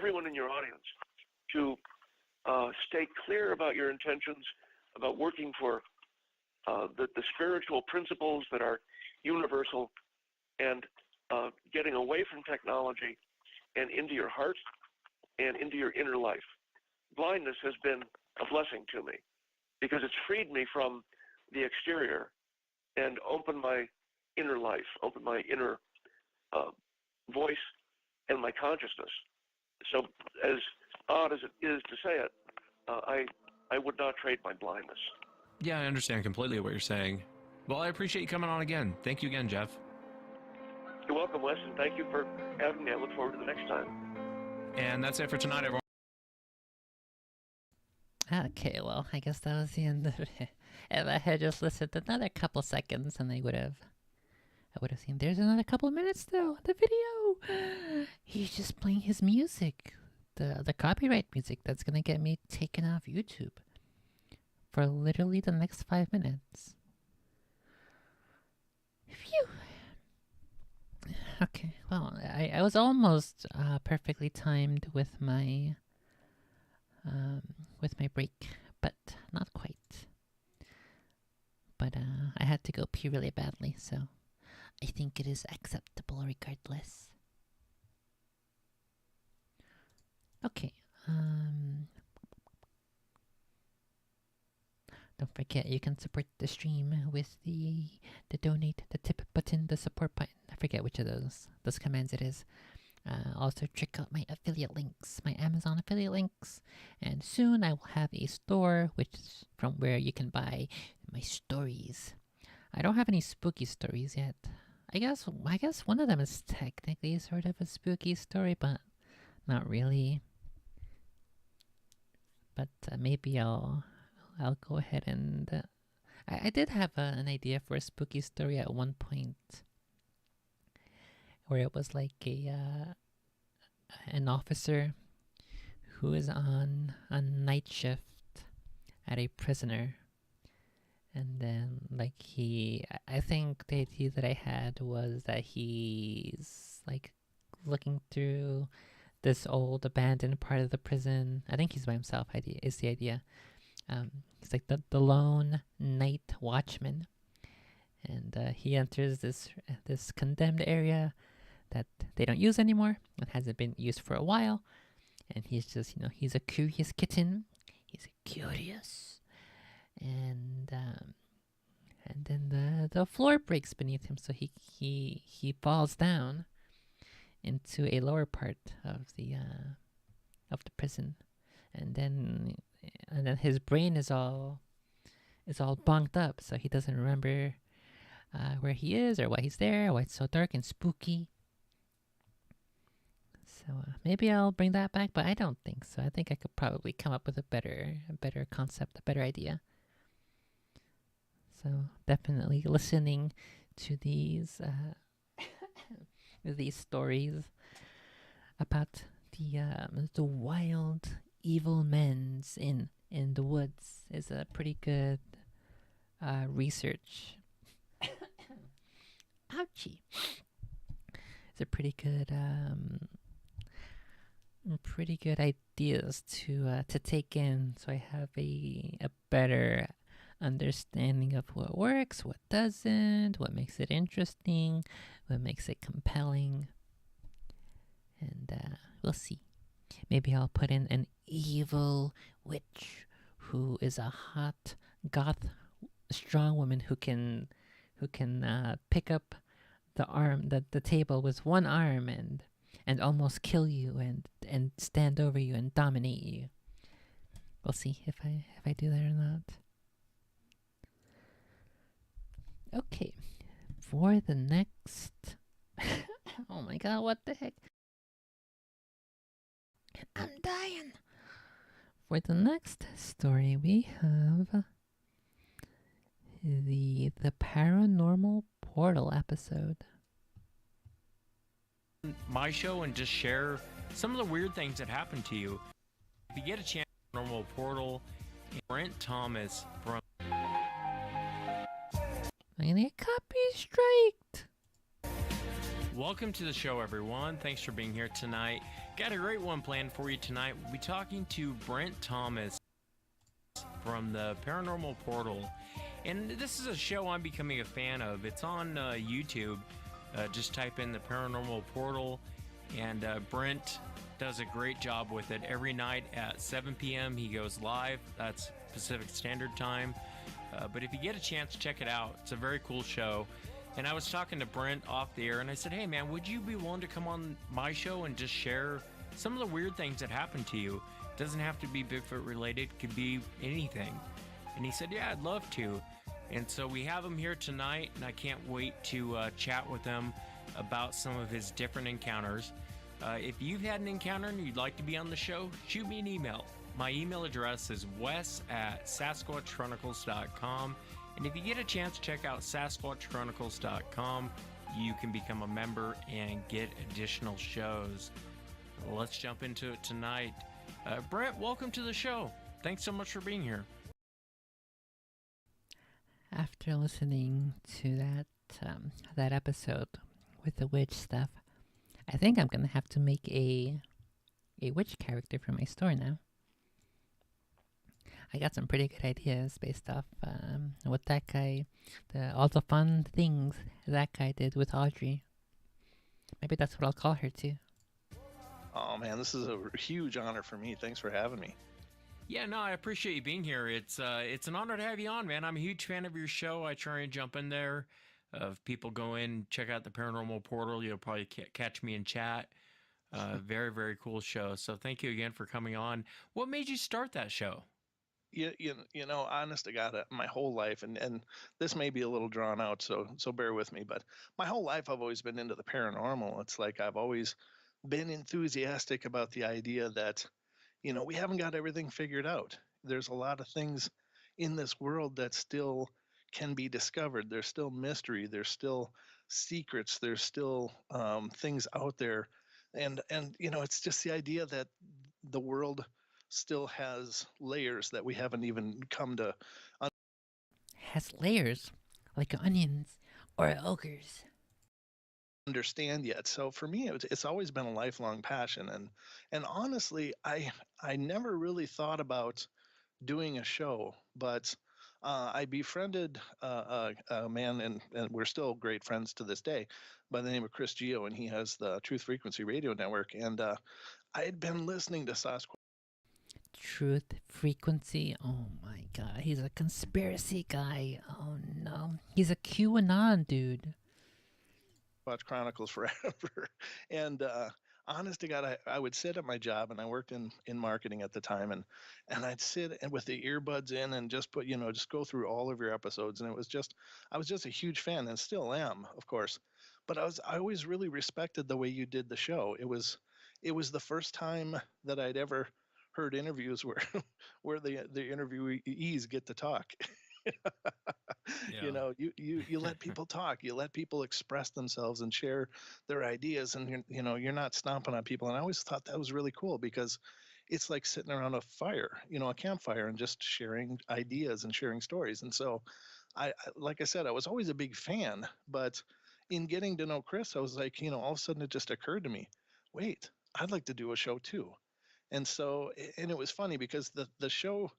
everyone in your audience to stay clear about your intentions, about working for the spiritual principles that are universal, and getting away from technology and into your heart and into your inner life. Blindness has been a blessing to me because it's freed me from the exterior and opened my inner life, opened my inner voice and my consciousness. So as odd as it is to say it, I would not trade my blindness. Yeah, I understand completely what you're saying. Well, I appreciate you coming on again. Thank you again, Jeff. You're welcome, Wes, and thank you for having me. I look forward to the next time. And that's it for tonight, everyone. Okay, well, I guess that was the end of it. If I had just listened another couple seconds, then I would have seen there's another couple of minutes though on the video. He's just playing his music, the copyright music that's gonna get me taken off YouTube for literally the next 5 minutes. Phew. Okay, well, I was almost perfectly timed with my break, but not quite. But I had to go pee really badly, so I think it is acceptable regardless. Okay. Don't forget you can support the stream with the donate, the tip button, the support button. I forget which of those commands it is. Also check out my affiliate links, my Amazon affiliate links, and soon I will have a store which is from where you can buy my stories. I don't have any spooky stories yet. I guess one of them is technically sort of a spooky story, but not really. But maybe I'll go ahead and I did have an idea for a spooky story at one point, where it was like an officer who is on a night shift at a prisoner, and then like I think the idea that I had was that he's like looking through this old abandoned part of the prison. I think he's by himself. Is the idea. He's like the lone night watchman, and he enters this condemned area that they don't use anymore. It hasn't been used for a while, and he's just he's a curious kitten. He's curious, and then the floor breaks beneath him, so he falls down into a lower part of the prison, and then his brain is all bunked up, so he doesn't remember where he is or why he's there, why it's so dark and spooky. So maybe I'll bring that back, but I don't think so. I think I could probably come up with a better concept, a better idea. So definitely listening to these these stories about the wild evil men in the woods is a pretty good research. Ouchie! It's a pretty good ideas to take in, so I have a better understanding of what works, what doesn't, what makes it interesting, what makes it compelling, and we'll see. Maybe I'll put in an evil witch who is a hot goth strong woman who can pick up the table with one arm and almost kill you and stand over you and dominate you. We'll see if I do that or not. Okay, for the next oh my god, what the heck? I'm dying. For the next story, we have the paranormal portal episode. My show and just share some of the weird things that happen to you. If you get a chance, Paranormal Portal, Brent Thomas from. I'm gonna get copy striked. Welcome to the show, everyone. Thanks for being here tonight. Got a great one planned for you tonight. We'll be talking to Brent Thomas from the Paranormal Portal. And this is a show I'm becoming a fan of. It's on YouTube. Just type in the Paranormal Portal, and Brent does a great job with it. Every night at 7 p.m. he goes live. That's Pacific Standard Time. But if you get a chance, check it out. It's a very cool show. And I was talking to Brent off the air, and I said, hey, man, would you be willing to come on my show and just share some of the weird things that happened to you? It doesn't have to be Bigfoot related. It could be anything. And he said, yeah, I'd love to. And so we have him here tonight, and I can't wait to chat with him about some of his different encounters. If you've had an encounter and you'd like to be on the show, shoot me an email. My email address is wes@sasquatchchronicles.com. And if you get a chance, check out sasquatchchronicles.com. You can become a member and get additional shows. Let's jump into it tonight. Brent, welcome to the show. Thanks so much for being here. After listening to that episode with the witch stuff, I think I'm gonna have to make a witch character for my store now. I got some pretty good ideas based off what that guy, all the fun things that guy did with Audrey. Maybe that's what I'll call her too. Oh man, this is a huge honor for me. Thanks for having me. Yeah, no, I appreciate you being here. It's an honor to have you on, man. I'm a huge fan of your show. I try and jump in there. If people go in, check out the Paranormal Portal, you'll probably catch me in chat. Very, very cool show. So thank you again for coming on. What made you start that show? You know, honest to God, my whole life, and this may be a little drawn out, so bear with me, but my whole life I've always been into the paranormal. It's like I've always been enthusiastic about the idea that, you know, we haven't got everything figured out. There's a lot of things in this world that still can be discovered. There's still mystery. There's still secrets. There's still things out there, and you know, it's just the idea that the world still has layers that we haven't even come to Has layers like onions or ogres. understand yet. So for me, it's always been a lifelong passion, and honestly, I never really thought about doing a show, but I befriended a man, and we're still great friends to this day, by the name of Chris Geo, and he has the Truth Frequency Radio Network, and I had been listening to Sasquatch Truth frequency. Oh my god, he's a conspiracy guy. Oh no, he's a QAnon dude. Chronicles forever, and honest to God, I would sit at my job, and I worked in marketing at the time, and I'd sit and with the earbuds in and just put, you know, just go through all of your episodes, and I was just a huge fan, and still am, of course, but I always really respected the way you did the show. It was the first time that I'd ever heard interviews where where the interviewees get to talk. You Yeah. know, you let people talk, you let people express themselves and share their ideas, and you know, you're not stomping on people. And I always thought that was really cool because it's like sitting around a fire, you know, a campfire, and just sharing ideas and sharing stories. And so like I said, I was always a big fan, but in getting to know Chris, I was like, you know, all of a sudden it just occurred to me, wait, I'd like to do a show too. And so, and it was funny because the show,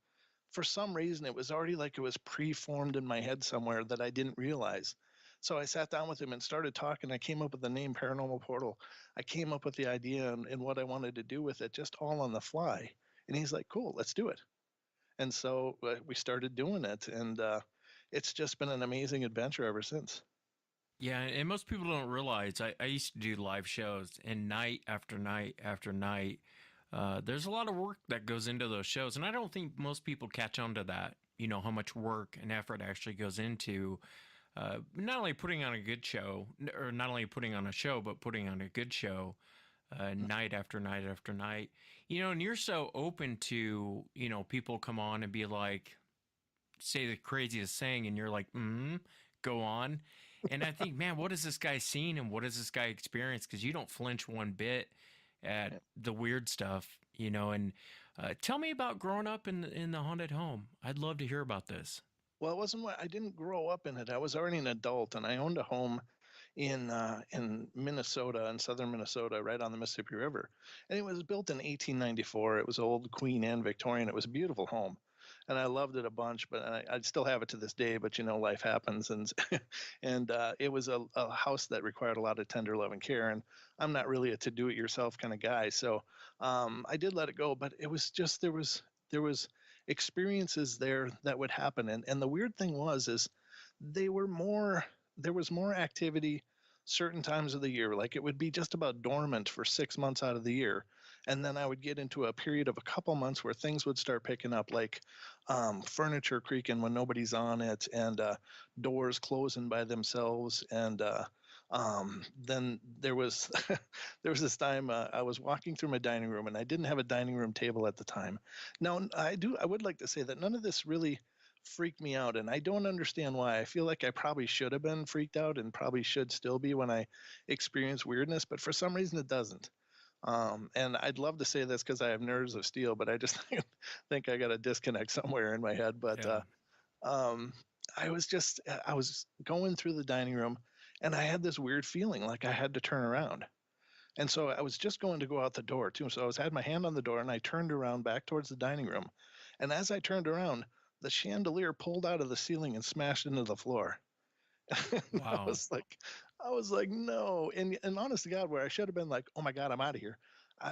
for some reason, it was already like it was pre-formed in my head somewhere that I didn't realize. So I sat down with him and started talking. I came up with the name Paranormal Portal. I came up with the idea and what I wanted to do with it, just all on the fly. And he's like, cool, let's do it. And so we started doing it. And it's just been an amazing adventure ever since. Yeah, and most people don't realize I used to do live shows, and night after night after night, there's a lot of work that goes into those shows, and I don't think most people catch on to that. You know how much work and effort actually goes into not only putting on a good show, or not only putting on a show, but putting on a good show night after night after night. You know, and you're so open to, you know, people come on and be like, say the craziest thing, and you're like, go on. And I think, man, what has this guy seen and what has this guy experienced? Because you don't flinch one bit at Yeah. the weird stuff, you know. And tell me about growing up in the haunted home. I'd love to hear about this. Well, it wasn't what I didn't grow up in it. I was already an adult, and I owned a home in Minnesota, in southern Minnesota, right on the Mississippi River. And it was built in 1894. It was old Queen Anne Victorian. It was a beautiful home, and I loved it a bunch. But I still have it to this day. But life happens, and it was a house that required a lot of tender love and care. And I'm not really a to-do-it-yourself kind of guy, so I did let it go. But it was just there was experiences there that would happen, and the weird thing was is they were more there was more activity certain times of the year. Like, it would be just about dormant for 6 months out of the year, and then I would get into a period of a couple months where things would start picking up, like furniture creaking when nobody's on it, and doors closing by themselves. And then there was there was this time I was walking through my dining room, and I didn't have a dining room table at the time. Now, I would like to say that none of this really freaked me out, and I don't understand why. I feel like I probably should have been freaked out, and probably should still be when I experience weirdness, but for some reason it doesn't. And I'd love to say this because I have nerves of steel, but I just think I got a disconnect somewhere in my head. But Yeah. um, I was going through the dining room, and I had this weird feeling like I had to turn around. And so I was just going to go out the door too. So had my hand on the door, and I turned around back towards the dining room. And as I turned around, the chandelier pulled out of the ceiling and smashed into the floor. And Wow. I was like, no. And honest to God, where I should have been like, oh my God, I'm out of here.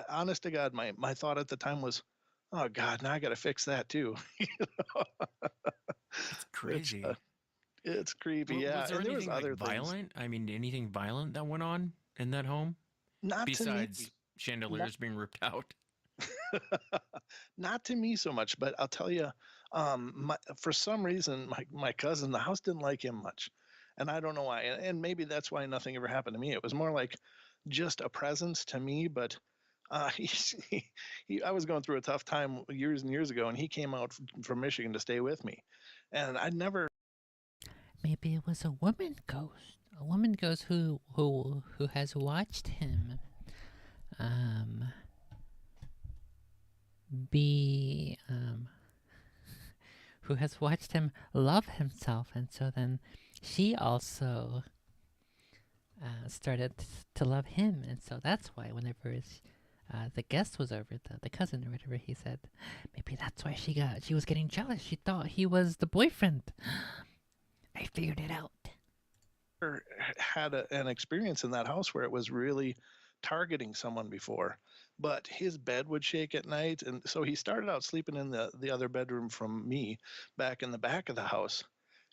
Honest to God, my thought at the time was, oh God, now I got to fix that too. That's Which crazy. it's creepy, yeah. Was there And there was anything like other things. violent? I mean, anything violent that went on in that home Not to me. besides Not chandeliers being ripped out? Not to me so much, but I'll tell you, for some reason, my cousin, the house didn't like him much, and I don't know why. And maybe that's why nothing ever happened to me. It was more like just a presence to me. But I was going through a tough time years and years ago, and he came out from Michigan to stay with me, and I'd never. Maybe it was a woman ghost. A woman ghost who has watched him um be who has watched him love himself, and so then she also started to love him, and so that's why whenever the guest was over, the cousin or whatever, he said maybe that's why she was getting jealous. She thought he was the boyfriend. I figured it out. Had an experience in that house where it was really targeting someone before, but his bed would shake at night, and so he started out sleeping in the other bedroom from me, back in the back of the house.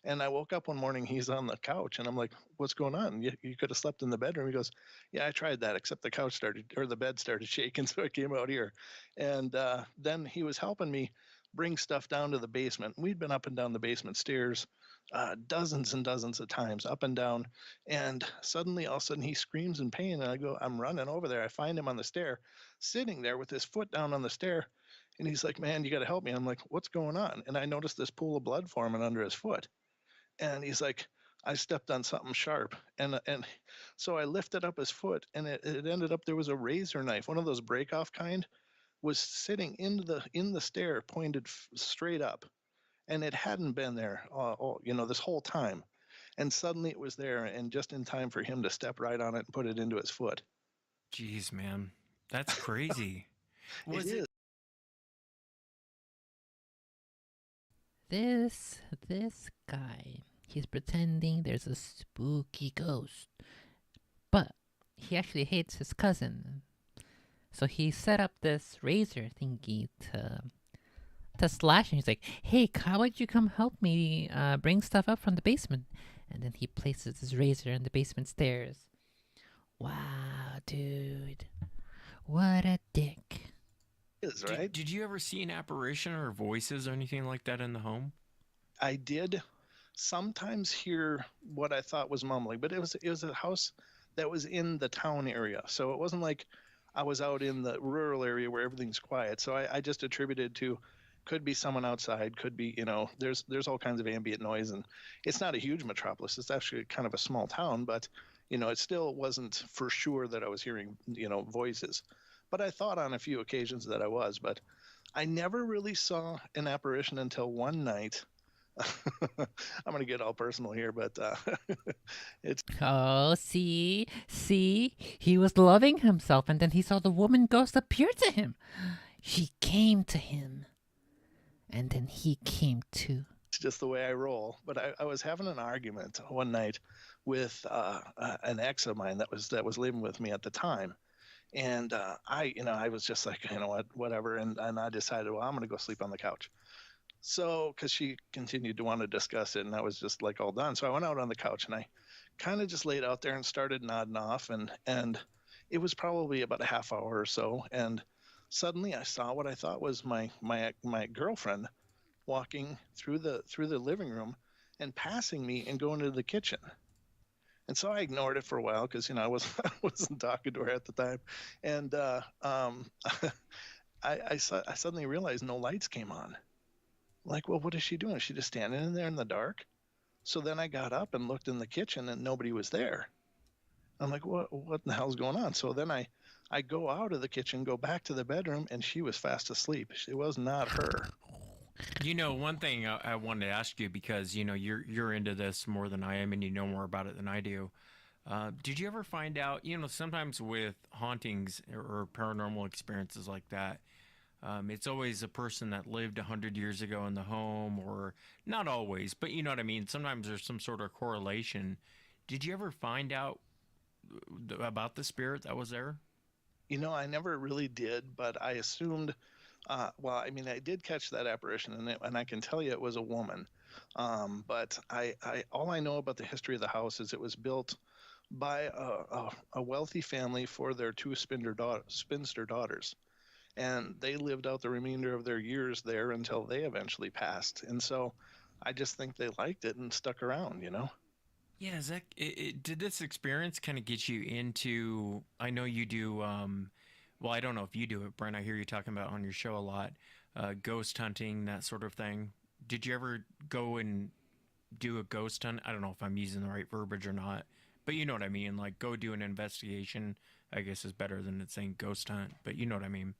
And I woke up one morning, he's on the couch, and I'm like, "What's going on? You could have slept in the bedroom." He goes, "Yeah, I tried that, except the couch started, or the bed started shaking, so I came out here." And then he was helping me bring stuff down to the basement. We'd been up and down the basement stairs dozens and dozens of times, up and down. And suddenly, all of a sudden, he screams in pain. And I'm running over there. I find him on the stair, sitting there with his foot down on the stair. And he's like, "Man, you got to help me." I'm like, "What's going on?" And I noticed this pool of blood forming under his foot. And he's like, "I stepped on something sharp." And so I lifted up his foot, and it ended up there was a razor knife, one of those break off kind, was sitting in the stair, pointed straight up, and it hadn't been there this whole time. And suddenly it was there, and just in time for him to step right on it and put it into his foot. Jeez, man. That's crazy. It Was it is. This guy, he's pretending there's a spooky ghost, but he actually hates his cousin. So he set up this razor thingy to slash, and he's like, "Hey, how about you come help me bring stuff up from the basement?" And then he places his razor in the basement stairs. Wow, dude, what a dick! It is, right? did you ever see an apparition or voices or anything like that in the home? I did sometimes hear what I thought was mumbling, but it was a house that was in the town area, so it wasn't like I was out in the rural area where everything's quiet. So I just attributed to could be someone outside, could be there's all kinds of ambient noise, and it's not a huge metropolis. It's actually kind of a small town, but it still wasn't for sure that I was hearing voices. But I thought on a few occasions that I was, but I never really saw an apparition until one night. I'm going to get all personal here, but it's Oh, see, he was loving himself, and then he saw the woman ghost appear to him. She came to him, and then he came too. just the way I roll. But I was having an argument one night with an ex of mine that was living with me at the time, and I was just like, what, whatever, and I decided, well, I'm going to go sleep on the couch. So, because she continued to want to discuss it, and I was just like all done. So I went out on the couch and I kind of just laid out there and started nodding off, and it was probably about a half hour or so, and suddenly I saw what I thought was my girlfriend walking through the living room and passing me and going to the kitchen. And so I ignored it for a while because I was I wasn't talking to her at the time, and I suddenly realized no lights came on. Like, well, what is she doing? Is she just standing in there in the dark? So then I got up and looked in the kitchen and nobody was there. I'm like, what the hell's going on? So then I go out of the kitchen, go back to the bedroom, and she was fast asleep. It was not her. One thing I wanted to ask you because you're into this more than I am, and you know more about it than I do. Did you ever find out? Sometimes with hauntings or paranormal experiences like that, it's always a person that lived 100 years ago in the home, or not always, but you know what I mean. Sometimes there's some sort of correlation. Did you ever find out about the spirit that was there? I never really did, but I assumed. Well, I mean, I did catch that apparition, and I can tell you it was a woman. But all I know about the history of the house is it was built by a wealthy family for their two spinster daughters, and they lived out the remainder of their years there until they eventually passed. And so, I just think they liked it and stuck around. Yeah, Zach, did this experience kind of get you into? I know you do. Well, I don't know if you do it, Brent. I hear you talking about on your show a lot, ghost hunting, that sort of thing. Did you ever go and do a ghost hunt? I don't know if I'm using the right verbiage or not, but you know what I mean. Like, go do an investigation. I guess is better than it saying ghost hunt, but you know what I mean.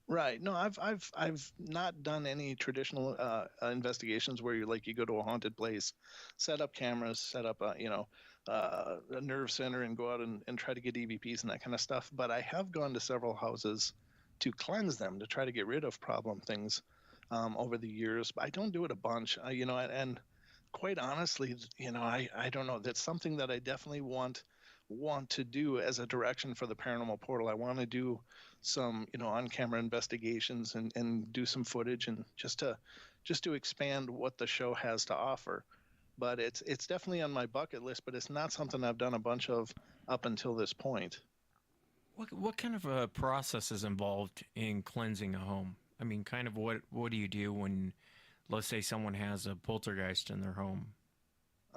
Right. No, I've not done any traditional investigations where you go to a haunted place, set up cameras, set up a nerve center, and go out and try to get EVPs and that kind of stuff. But I have gone to several houses to cleanse them to try to get rid of problem things over the years. But I don't do it a bunch, and quite honestly, I don't know. That's something that I definitely want to do as a direction for the paranormal portal. I want to do some on camera investigations and do some footage and just to expand what the show has to offer. But it's definitely on my bucket list, but it's not something I've done a bunch of up until this point. What kind of a process is involved in cleansing a home? I mean, kind of what do you do when, let's say, someone has a poltergeist in their home?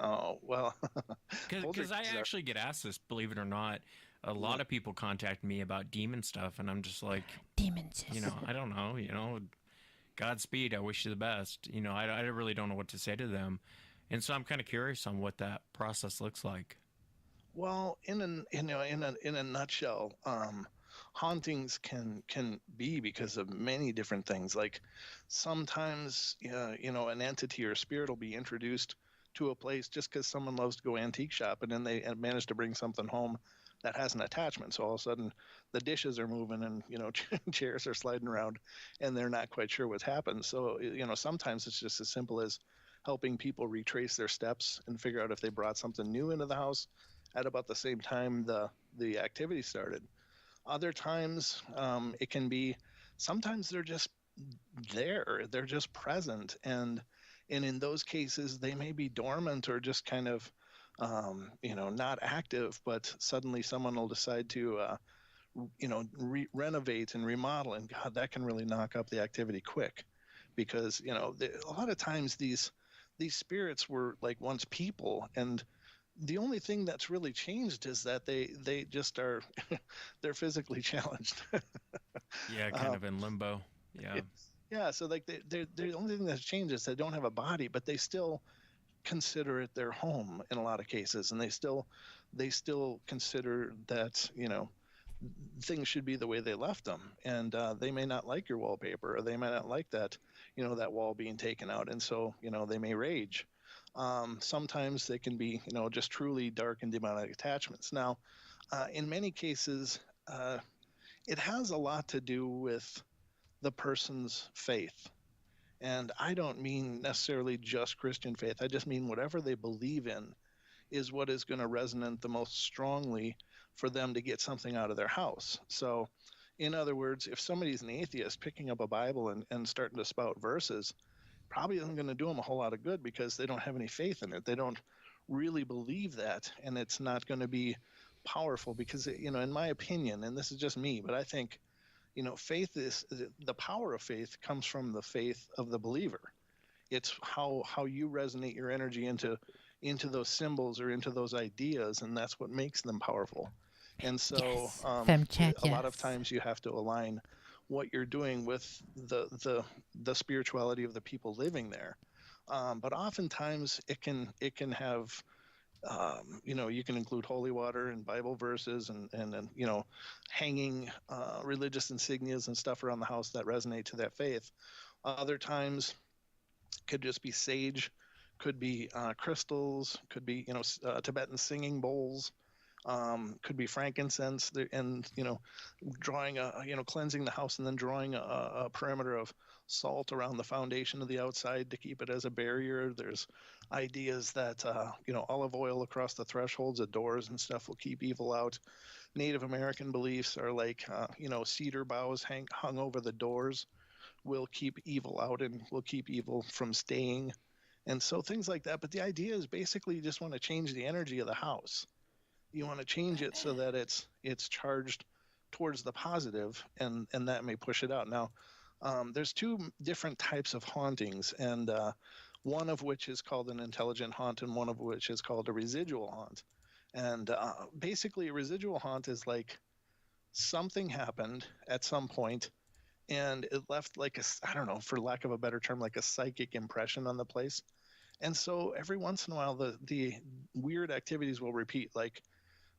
Oh well. Because I Poltergeists are actually get asked this, believe it or not. A lot right. of people contact me about demon stuff, and I'm just like, Demons. I don't know, Godspeed. I wish you the best. I really don't know what to say to them, and so I'm kind of curious on what that process looks like. Well, in a nutshell, hauntings can be because of many different things. Like sometimes, an entity or spirit will be introduced to a place just because someone loves to go antique shop, and then they manage to bring something home that has an attachment. So all of a sudden, the dishes are moving, and chairs are sliding around, and they're not quite sure what's happened. So sometimes it's just as simple as helping people retrace their steps and figure out if they brought something new into the house at about the same time the activity started. Other times, it can be sometimes they're just there, they're just present, and in those cases they may be dormant or just kind of not active, but suddenly someone will decide to renovate and remodel, and God, that can really knock up the activity quick because a lot of times these spirits were like once people, and the only thing that's really changed is that they just are they're physically challenged. Yeah, kind uh, of in limbo. Yeah. it, yeah, so like the only thing that's changed is they don't have a body, but they still consider it their home in a lot of cases, and they still consider that things should be the way they left them, and they may not like your wallpaper, or they may not like that, that wall being taken out, and so they may rage. Sometimes they can be just truly dark and demonic attachments. Now, in many cases, it has a lot to do with the person's faith. And I don't mean necessarily just Christian faith. I just mean whatever they believe in is what is going to resonate the most strongly for them to get something out of their house. So, in other words, if somebody's an atheist, picking up a Bible and starting to spout verses probably isn't going to do them a whole lot of good, because they don't have any faith in it. They don't really believe that, and it's not going to be powerful because, in my opinion, and this is just me, but I think, faith is the power of faith comes from the faith of the believer. It's how you resonate your energy into those symbols or into those ideas, and that's what makes them powerful. And so, Yes. Fem chat, a lot of yes. times you have to align what you're doing with the spirituality of the people living there. But oftentimes it can have, you can include holy water and Bible verses, and hanging religious insignias and stuff around the house that resonate to that faith. Other times could just be sage, could be crystals, could be Tibetan singing bowls, could be frankincense, and drawing cleansing the house, and then drawing a perimeter of salt around the foundation of the outside to keep it as a barrier. There's ideas that olive oil across the thresholds of doors and stuff will keep evil out. Native American beliefs are like cedar boughs hung over the doors will keep evil out and will keep evil from staying, and so things like that. But the idea is basically you just want to change the energy of the house. You want to change it so that it's charged towards the positive, and that may push it out. Now, there's two different types of hauntings, and one of which is called an intelligent haunt, and one of which is called a residual haunt. And basically, a residual haunt is like something happened at some point, and it left like I don't know, for lack of a better term, like a psychic impression on the place. And so every once in a while, the weird activities will repeat. Like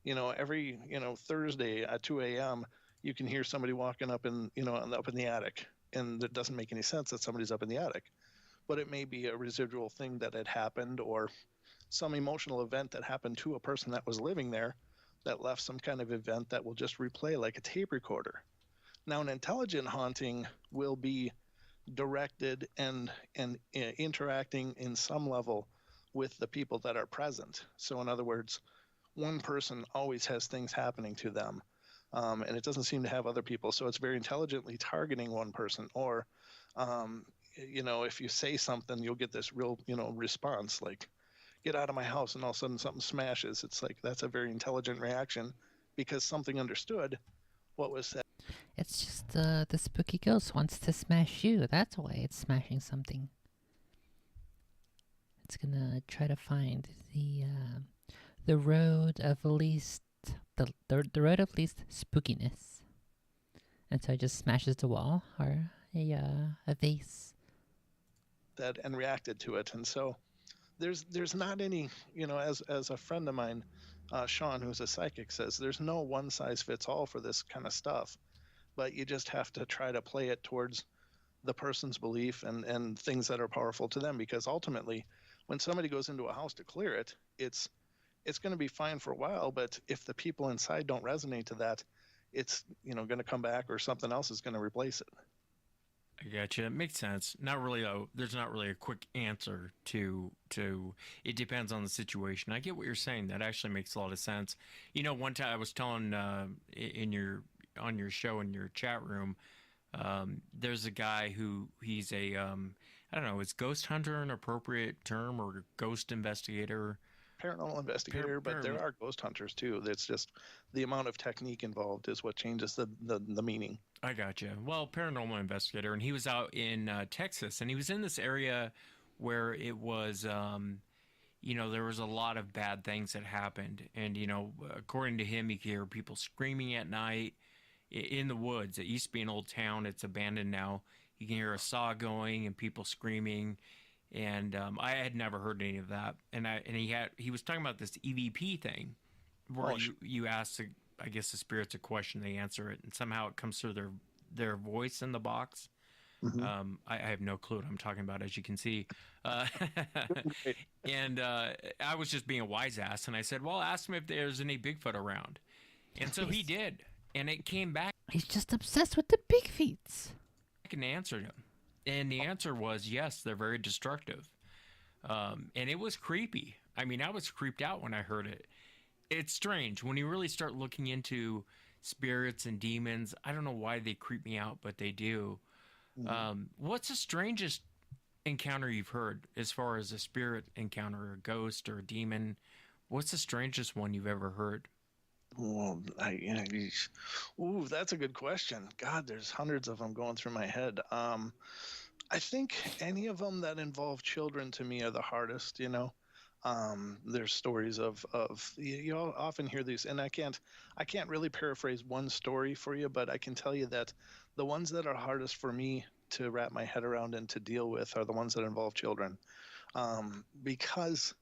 every Thursday at 2 a.m. you can hear somebody walking up up in the attic, and it doesn't make any sense that somebody's up in the attic, but it may be a residual thing that had happened, or some emotional event that happened to a person that was living there that left some kind of event that will just replay like a tape recorder. Now, an intelligent haunting will be directed and interacting in some level with the people that are present. So, in other words, one person always has things happening to them, and it doesn't seem to have other people. So it's very intelligently targeting one person. Or, if you say something, you'll get this real, response like, "Get out of my house," and all of a sudden something smashes. It's like that's a very intelligent reaction because something understood what was said. It's just the spooky ghost wants to smash you. That's why it's smashing something. It's gonna try to find the road of least the road of least spookiness, and so it just smashes the wall or a vase. Said and reacted to it, and so there's not any, as a friend of mine, Sean, who's a psychic, says, there's no one size fits all for this kind of stuff, but you just have to try to play it towards the person's belief and things that are powerful to them, because ultimately when somebody goes into a house to clear it, it's going to be fine for a while, but if the people inside don't resonate to that, it's going to come back, or something else is going to replace it. I gotcha. It makes sense. Not really. There's not really a quick answer to. It depends on the situation. I get what you're saying. That actually makes a lot of sense. One time I was telling in your on your show in your chat room, there's a guy who he's a I don't know. Is ghost hunter an appropriate term, or ghost investigator? Paranormal investigator, but there are ghost hunters too. It's just the amount of technique involved is what changes the meaning. I gotcha. Well, paranormal investigator, and he was out in Texas, and he was in this area where it was, there was a lot of bad things that happened, and according to him, he could hear people screaming at night in the woods. It used to be an old town; it's abandoned now. You can hear a saw going and people screaming, and I had never heard any of that. And he was talking about this EVP thing, where you asked I guess the spirit's a question, they answer it, and somehow it comes through their voice in the box. Hmm. I have no clue what I'm talking about, as you can see. Uh, Great. and I was just being a wise ass, and I said, "Well, ask him if there's any Bigfoot around." And so he He's, did, and it came back he's just obsessed with the big feet. and answered him, and the answer was yes, they're very destructive. And it was creepy. I mean, I was creeped out when I heard it. It's strange when you really start looking into spirits and demons. I don't know why they creep me out, but they do. Mhm. What's the strangest encounter you've heard as far as a spirit encounter, a ghost or a demon? What's the strangest one you've ever heard? Well, ooh, that's a good question. God, there's hundreds of them going through my head. I think any of them that involve children to me are the hardest. There's stories of you often hear these, and I can't really paraphrase one story for you, but I can tell you that the ones that are hardest for me to wrap my head around and to deal with are the ones that involve children, because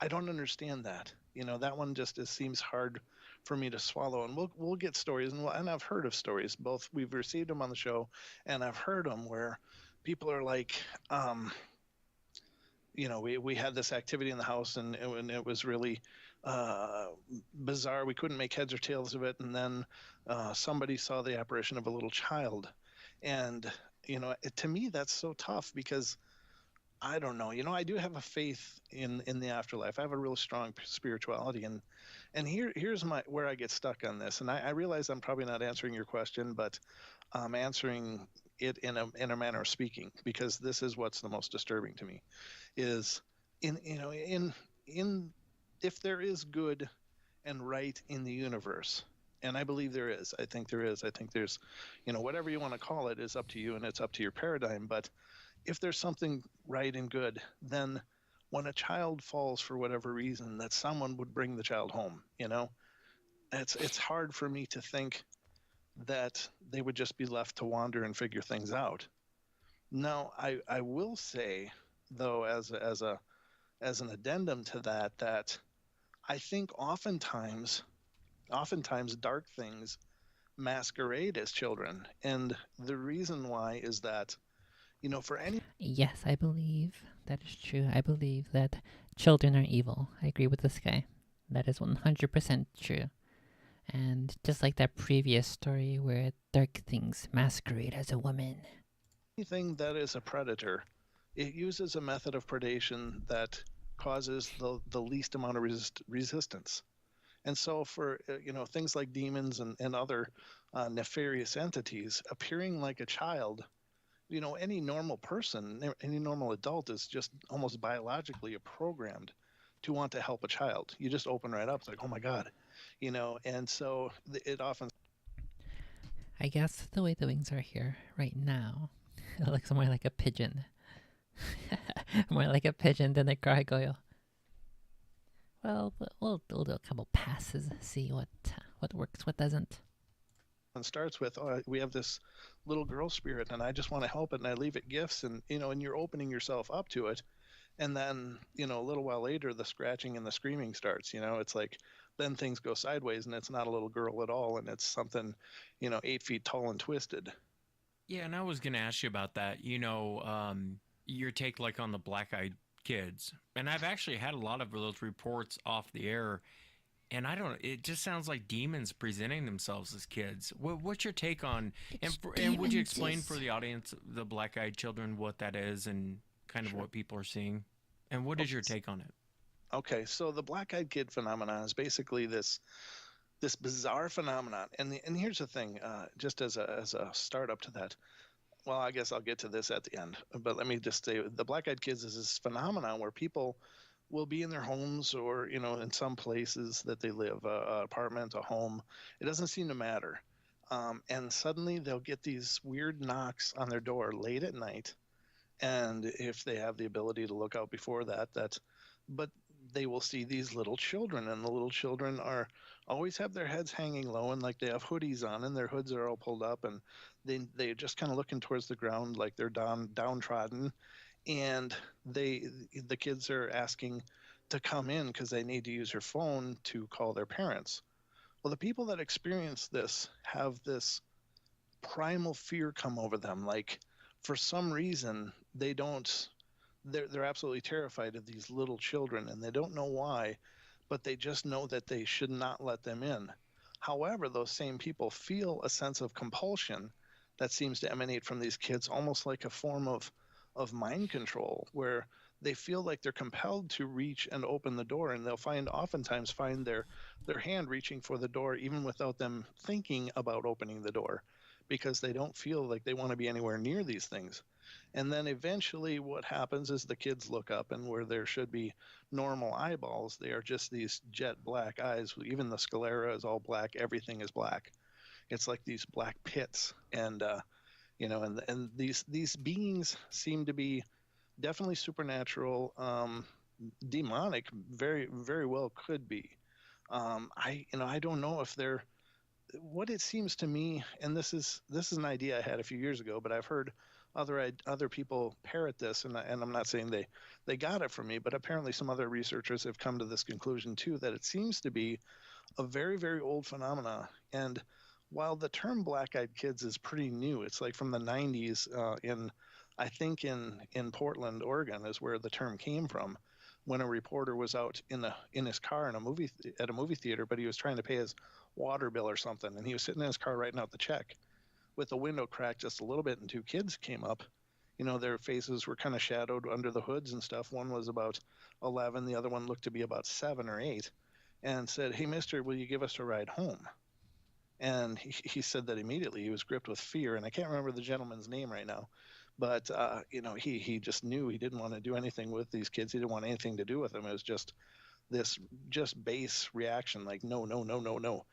I don't understand that. That one just it seems hard for me to swallow. And we'll get stories, and I've heard of stories. Both we've received them on the show, and I've heard them where people are like, um, we had this activity in the house, and it was really uh, bizarre. We couldn't make heads or tails of it, and then somebody saw the apparition of a little child, and to me that's so tough because I don't know. I do have a faith in the afterlife. I have a real strong spirituality, and here's my where I get stuck on this. And I realize I'm probably not answering your question, but I'm answering it in a manner of speaking because this is what's the most disturbing to me is in if there is good and right in the universe. And I believe there is. I think there is. I think there's, whatever you want to call it is up to you and it's up to your paradigm. But if there's something right and good, then when a child falls for whatever reason, that someone would bring the child home. It's hard for me to think that they would just be left to wander and figure things out. Now, I will say though, as an addendum to that I think oftentimes dark things masquerade as children, and the reason why is that for any Yes, I believe that is true. I believe that children are evil. I agree with this guy. That is 100% true. And just like that previous story where dark things masquerade as a woman. anything that is a predator, it uses a method of predation that causes the least amount of resistance. And so for things like demons and other nefarious entities appearing like a child, any normal person, any normal adult is just almost biologically programmed to want to help a child. You just open right up, it's like, oh my god, and so it often I guess the way the wings are here right now, it looks more like a pigeon. More like a pigeon than a gargoyle. Well, we'll do a couple passes, see what works, what doesn't. starts with, oh, we have this little girl spirit and I just want to help it and I leave it gifts, and you're opening yourself up to it. And then a little while later the scratching and the screaming starts. It's like then things go sideways and it's not a little girl at all, and it's something 8 feet tall and twisted. Yeah, and I was going to ask you about that. Your take like on the black-eyed kids, and I've actually had a lot of those reports off the air. And I don't. It just sounds like demons presenting themselves as kids. What's your take on? And would you explain for the audience the black-eyed children what that is and kind of Sure. what people are seeing? And what is your take on it? Okay, so the black-eyed kid phenomenon is basically this bizarre phenomenon, and here's the thing, just as a startup to that. Well, I guess I'll get to this at the end, but let me just say the black-eyed kids is this phenomenon where people will be in their homes or in some places that they live, a apartment, a home. It doesn't seem to matter, and suddenly they'll get these weird knocks on their door late at night, and if they have the ability to look out before that, but they will see these little children, and the little children are always have their heads hanging low, and like they have hoodies on and their hoods are all pulled up, and they're just kind of looking towards the ground like they're downtrodden, and the kids are asking to come in because they need to use their phone to call their parents. Well, the people that experience this have this primal fear come over them. Like, for some reason, they're absolutely terrified of these little children, and they don't know why, but they just know that they should not let them in. However, those same people feel a sense of compulsion that seems to emanate from these kids, almost like a form of mind control, where they feel like they're compelled to reach and open the door, and they'll oftentimes find their hand reaching for the door even without them thinking about opening the door, because they don't feel like they want to be anywhere near these things. And then eventually, what happens is the kids look up, and where there should be normal eyeballs, they are just these jet black eyes. Even the sclera is all black. Everything is black. It's like these black pits, and and these beings seem to be definitely supernatural, demonic. Very very well could be. I don't know if they're what it seems to me, and this is an idea I had a few years ago, but I've heard other people parrot this, and I'm not saying they got it from me, but apparently some other researchers have come to this conclusion too, that it seems to be a very very old phenomena. And while the term black-eyed kids is pretty new, it's like from the 90s, in I think in Portland, Oregon, is where the term came from, when a reporter was out in his car in a movie at a movie theater, but he was trying to pay his water bill or something, and he was sitting in his car writing out the check with the window cracked just a little bit, and two kids came up. Their faces were kind of shadowed under the hoods and stuff. One was about 11, the other one looked to be about 7 or 8, and said, "Hey, mister, will you give us a ride home?" And he said that immediately he was gripped with fear, and I can't remember the gentleman's name right now, but he just knew he didn't want to do anything with these kids. He didn't want anything to do with them. It was this just base reaction, like no, no, no, no, no.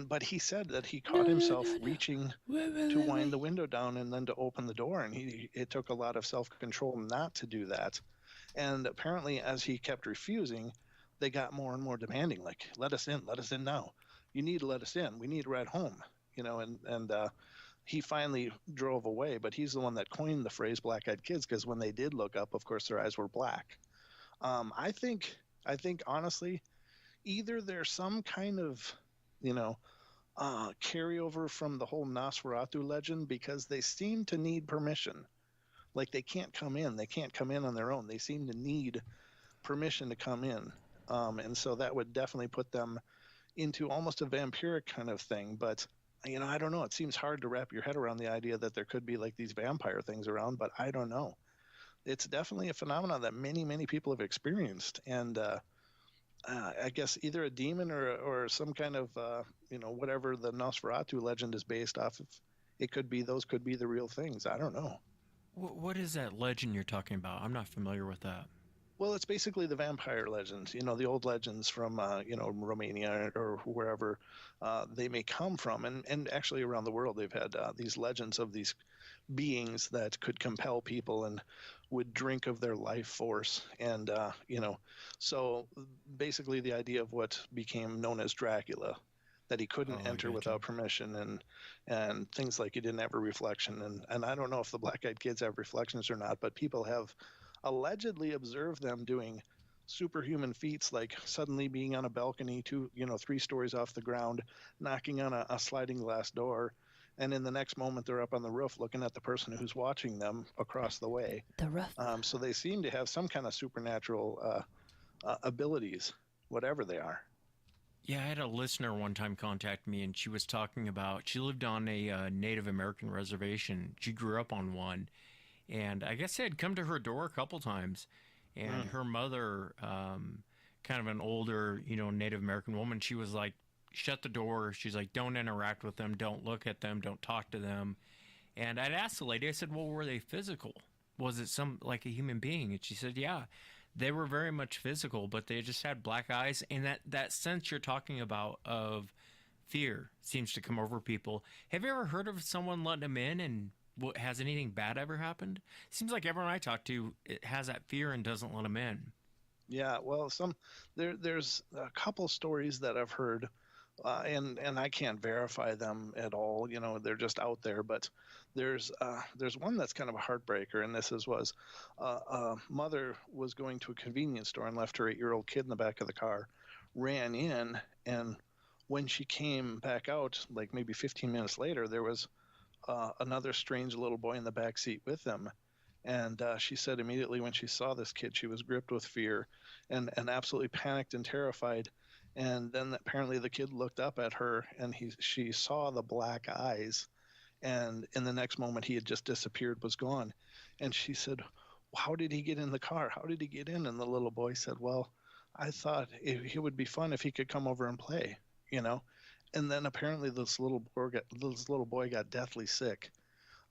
But he said that he No, caught no, himself no, no. reaching Wait, wait, to wait, wind wait. the window down and then to open the door, and it took a lot of self-control not to do that. And apparently, as he kept refusing, they got more and more demanding, like, let us in now, you need to let us in, we need to ride home. And he finally drove away, but he's the one that coined the phrase black-eyed kids, because when they did look up, of course their eyes were black. I think honestly, either there's some kind of, you know, carryover from the whole Nosferatu legend, because they seem to need permission. Like, they can't come in. They can't come in on their own. They seem to need permission to come in. And so that would definitely put them into almost a vampiric kind of thing. But, I don't know. It seems hard to wrap your head around the idea that there could be like these vampire things around, but I don't know. It's definitely a phenomenon that many, many people have experienced. And I guess either a demon or some kind of whatever the Nosferatu legend is based off of. It could be those could be the real things. I don't know. What is that legend you're talking about? I'm not familiar with that. Well, it's basically the vampire legends. The old legends from Romania or wherever they may come from, and actually around the world they've had these legends of these beings that could compel people and would drink of their life force. And so basically the idea of what became known as Dracula, that he couldn't Oh, I enter got you. without permission, and things like he didn't have a reflection. And I don't know if the black-eyed kids have reflections or not, but people have allegedly observed them doing superhuman feats, like suddenly being on a balcony 3 stories off the ground, knocking on a sliding glass door, and in the next moment they're up on the roof looking at the person who's watching them across the way. The rough. So they seem to have some kind of supernatural abilities, whatever they are. Yeah, I had a listener one time contact me, and she was talking about she lived on a Native American reservation. She grew up on one, and I guess they had come to her door a couple times, and Mm. her mother, kind of an older, Native American woman, she was like, shut the door. She's like, don't interact with them, don't look at them, don't talk to them. And I'd asked the lady, I said, well, were they physical? Was it some like a human being? And she said, yeah, they were very much physical, but they just had black eyes. And that sense you're talking about of fear seems to come over people. Have you ever heard of someone letting them in, and has anything bad ever happened? Seems like everyone I talk to has that fear and doesn't let them in. Yeah, well, there's a couple stories that I've heard, and I can't verify them at all. They're just out there. But there's one that's kind of a heartbreaker, and was a mother was going to a convenience store and left her 8-year-old kid in the back of the car, ran in, and when she came back out, like maybe 15 minutes later, there was another strange little boy in the back seat with them. And she said immediately when she saw this kid, she was gripped with fear and absolutely panicked and terrified. And then apparently the kid looked up at her and she saw the black eyes. And in the next moment, he had just disappeared, was gone. And she said, how did he get in the car? How did he get in? And the little boy said, well, I thought it would be fun if he could come over and play, you know? And then apparently this little boy got deathly sick.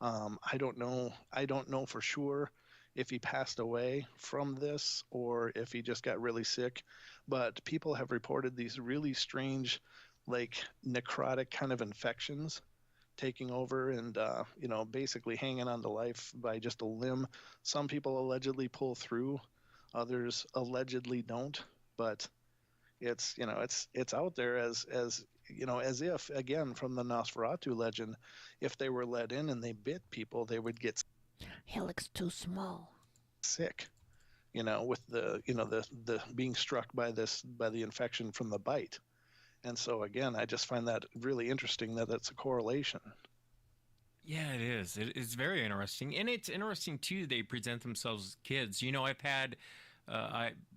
I don't know. I don't know for sure if he passed away from this or if he just got really sick. But people have reported these really strange, like necrotic kind of infections taking over and basically hanging on to life by just a limb. Some people allegedly pull through, others allegedly don't. But it's out there as if, again, from the Nosferatu legend, if they were let in and they bit people, they would get He looks too small. sick. With the being struck by the infection from the bite. And so again, I just find that really interesting that it's a correlation. Yeah, it is. It's very interesting, and it's interesting too. They present themselves as kids. I've had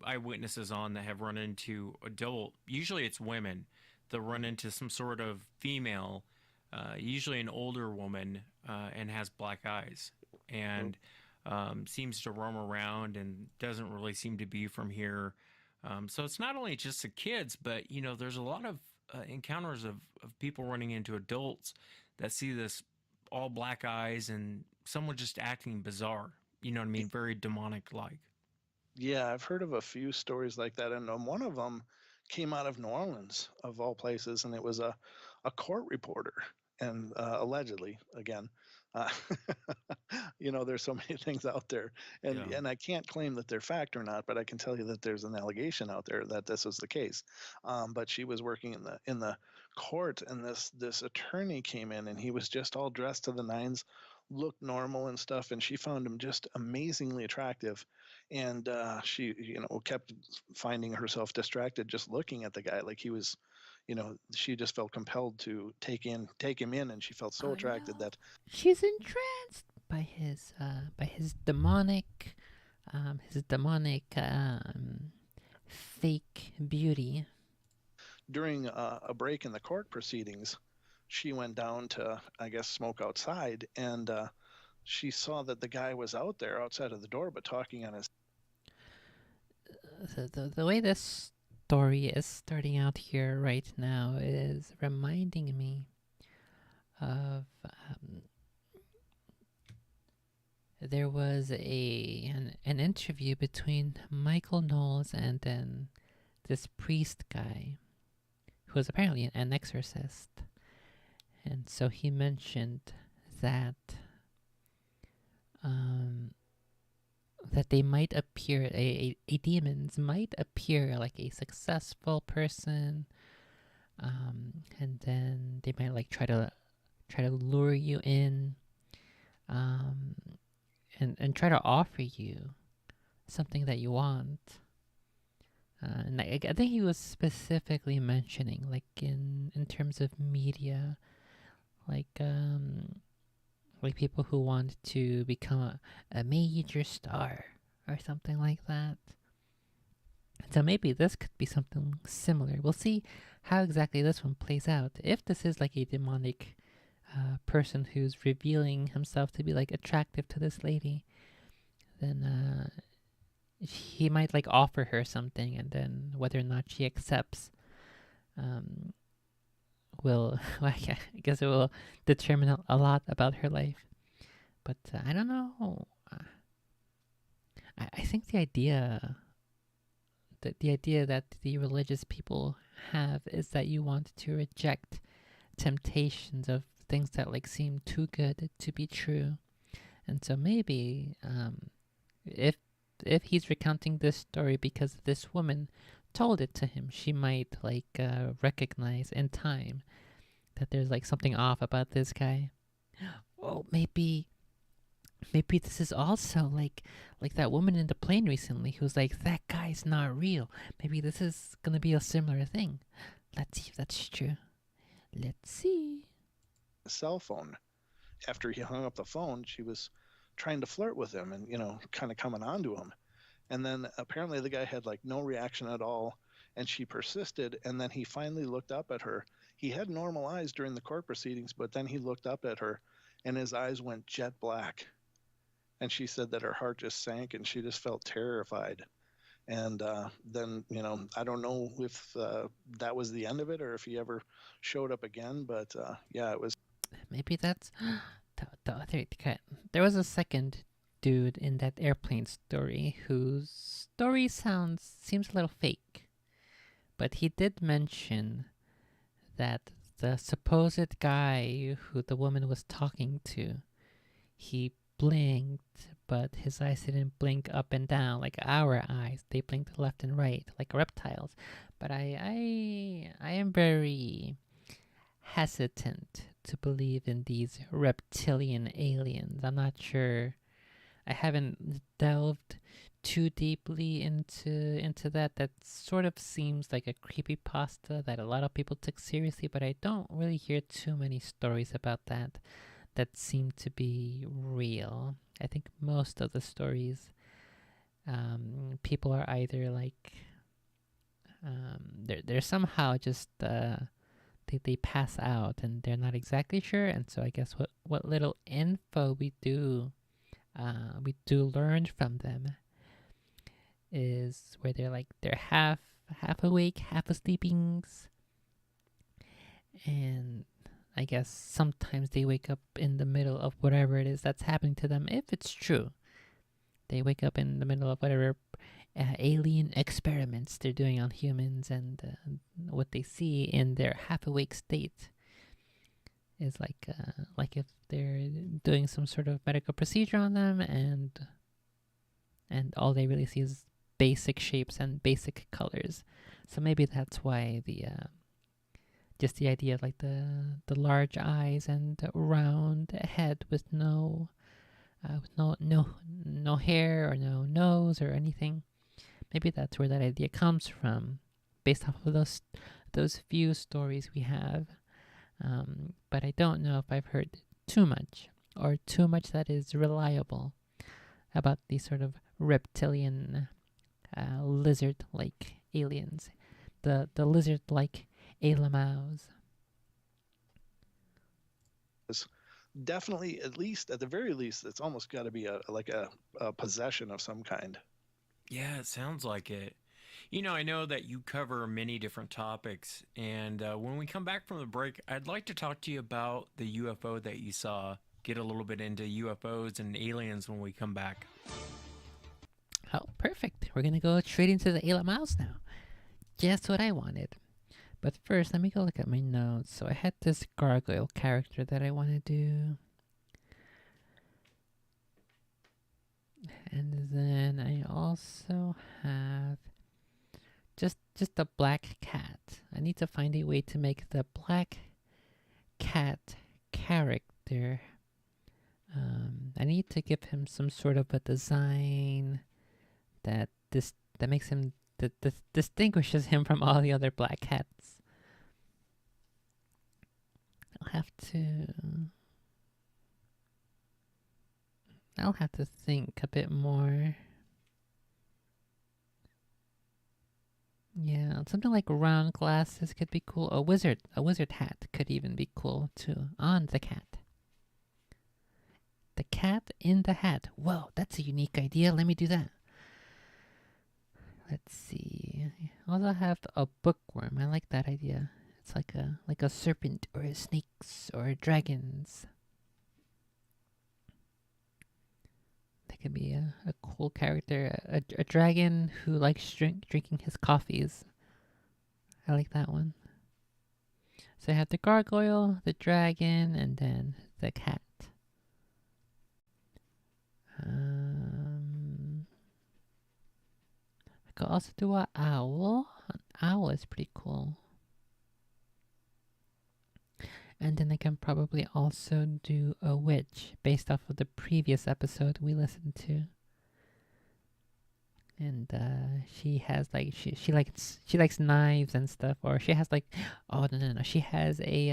eyewitnesses on that have run into adult. Usually, it's women that run into some sort of female, usually an older woman, and has black eyes, and seems to roam around and doesn't really seem to be from here. So it's not only just the kids, but there's a lot of encounters of people running into adults that see this all black eyes and someone just acting bizarre. You know what I mean? Very demonic like. Yeah, I've heard of a few stories like that, and one of them came out of New Orleans, of all places, and it was a court reporter, and allegedly, again, uh, there's so many things out there, and Yeah. and I can't claim that they're fact or not, but I can tell you that there's an allegation out there that this was the case. But she was working in the court, and this attorney came in, and he was just all dressed to the nines, looked normal and stuff, and she found him just amazingly attractive, and she kept finding herself distracted just looking at the guy, like he was, she just felt compelled to take him in, and she felt so Oh attracted no. that She's entranced by his demonic fake beauty. during a break in the court proceedings, she went down to, I guess, smoke outside, and she saw that the guy was out there outside of the door but talking on his. The way this story is starting out here right now is reminding me of there was an interview between Michael Knowles and then this priest guy who was apparently an exorcist. And so he mentioned that um, that they might appear, a demons might appear like a successful person, and then they might like try to lure you in, um, and try to offer you something that you want. And I think he was specifically mentioning, like in terms of media, like people who want to become a major star or something like that. So maybe this could be something similar. We'll see how exactly this one plays out. If this is like a demonic person who's revealing himself to be like attractive to this lady, then he might like offer her something, and then whether or not she accepts will I guess it will determine a lot about her life. But I don't know. I think the idea that the religious people have is that you want to reject temptations of things that like seem too good to be true. And so maybe if he's recounting this story because this woman told it to him, she might like recognize in time that there's like something off about this guy. Oh, maybe this is also like that woman in the plane recently who's like, that guy's not real. Maybe this is gonna be a similar thing. Let's see if that's true. Let's see. Cell phone. After he hung up the phone, she was trying to flirt with him and, kind of coming on to him. And then apparently the guy had like no reaction at all. And she persisted. And then he finally looked up at her. He had normal eyes during the court proceedings, but then he looked up at her and his eyes went jet black. And she said that her heart just sank and she just felt terrified. And then, I don't know if that was the end of it or if he ever showed up again. But yeah, it was. Maybe that's the other cut. There was a second dude in that airplane story whose story seems a little fake, but he did mention that the supposed guy who the woman was talking to, he blinked, but his eyes didn't blink up and down like our eyes. They blinked left and right like reptiles. But I am very hesitant to believe in these reptilian aliens. I'm not sure. I haven't delved too deeply into that. That sort of seems like a creepy pasta that a lot of people took seriously, but I don't really hear too many stories about that seem to be real. I think most of the stories, people are either like they're somehow just they pass out and they're not exactly sure, and so I guess what little info we do learn from them is where they're half awake, half asleepings, and I guess sometimes they wake up in the middle of whatever it is that's happening to them. If it's true, they wake up in the middle of whatever alien experiments they're doing on humans, and what they see in their half awake state is like if they're doing some sort of medical procedure on them, and all they really see is basic shapes and basic colors. So maybe that's why the just the idea of like the large eyes and the round head with no no hair or no nose or anything. Maybe that's where that idea comes from, based off of those few stories we have. But I don't know if I've heard too much or too much that is reliable about these sort of reptilian lizard-like aliens, the lizard-like Alamouse. Definitely, at least at the very least, it's almost got to be a possession of some kind. Yeah, it sounds like it. I know that you cover many different topics, and when we come back from the break, I'd like to talk to you about the UFO that you saw. Get a little bit into UFOs and aliens when we come back. Oh, perfect. We're gonna go straight into the Alamouse now. Just what I wanted. But first, let me go look at my notes. So I had this gargoyle character that I want to do. And then I also have just a black cat. I need to find a way to make the black cat character. I need to give him some sort of a design that makes him that distinguishes him from all the other black cats. I'll have to think a bit more. Yeah, something like round glasses could be cool. A wizard hat could even be cool too on the cat. The cat in the hat. Whoa, that's a unique idea. Let me do that. Let's see. I also have a bookworm. I like that idea. It's like a serpent or a snakes or dragons. That could be a cool character. A dragon who likes drinking his coffees. I like that one. So I have the gargoyle, the dragon, and then the cat. I could also do an owl. An owl is pretty cool. And then I can probably also do a witch based off of the previous episode we listened to. and she has like she likes knives and stuff, or she has like oh no, she has a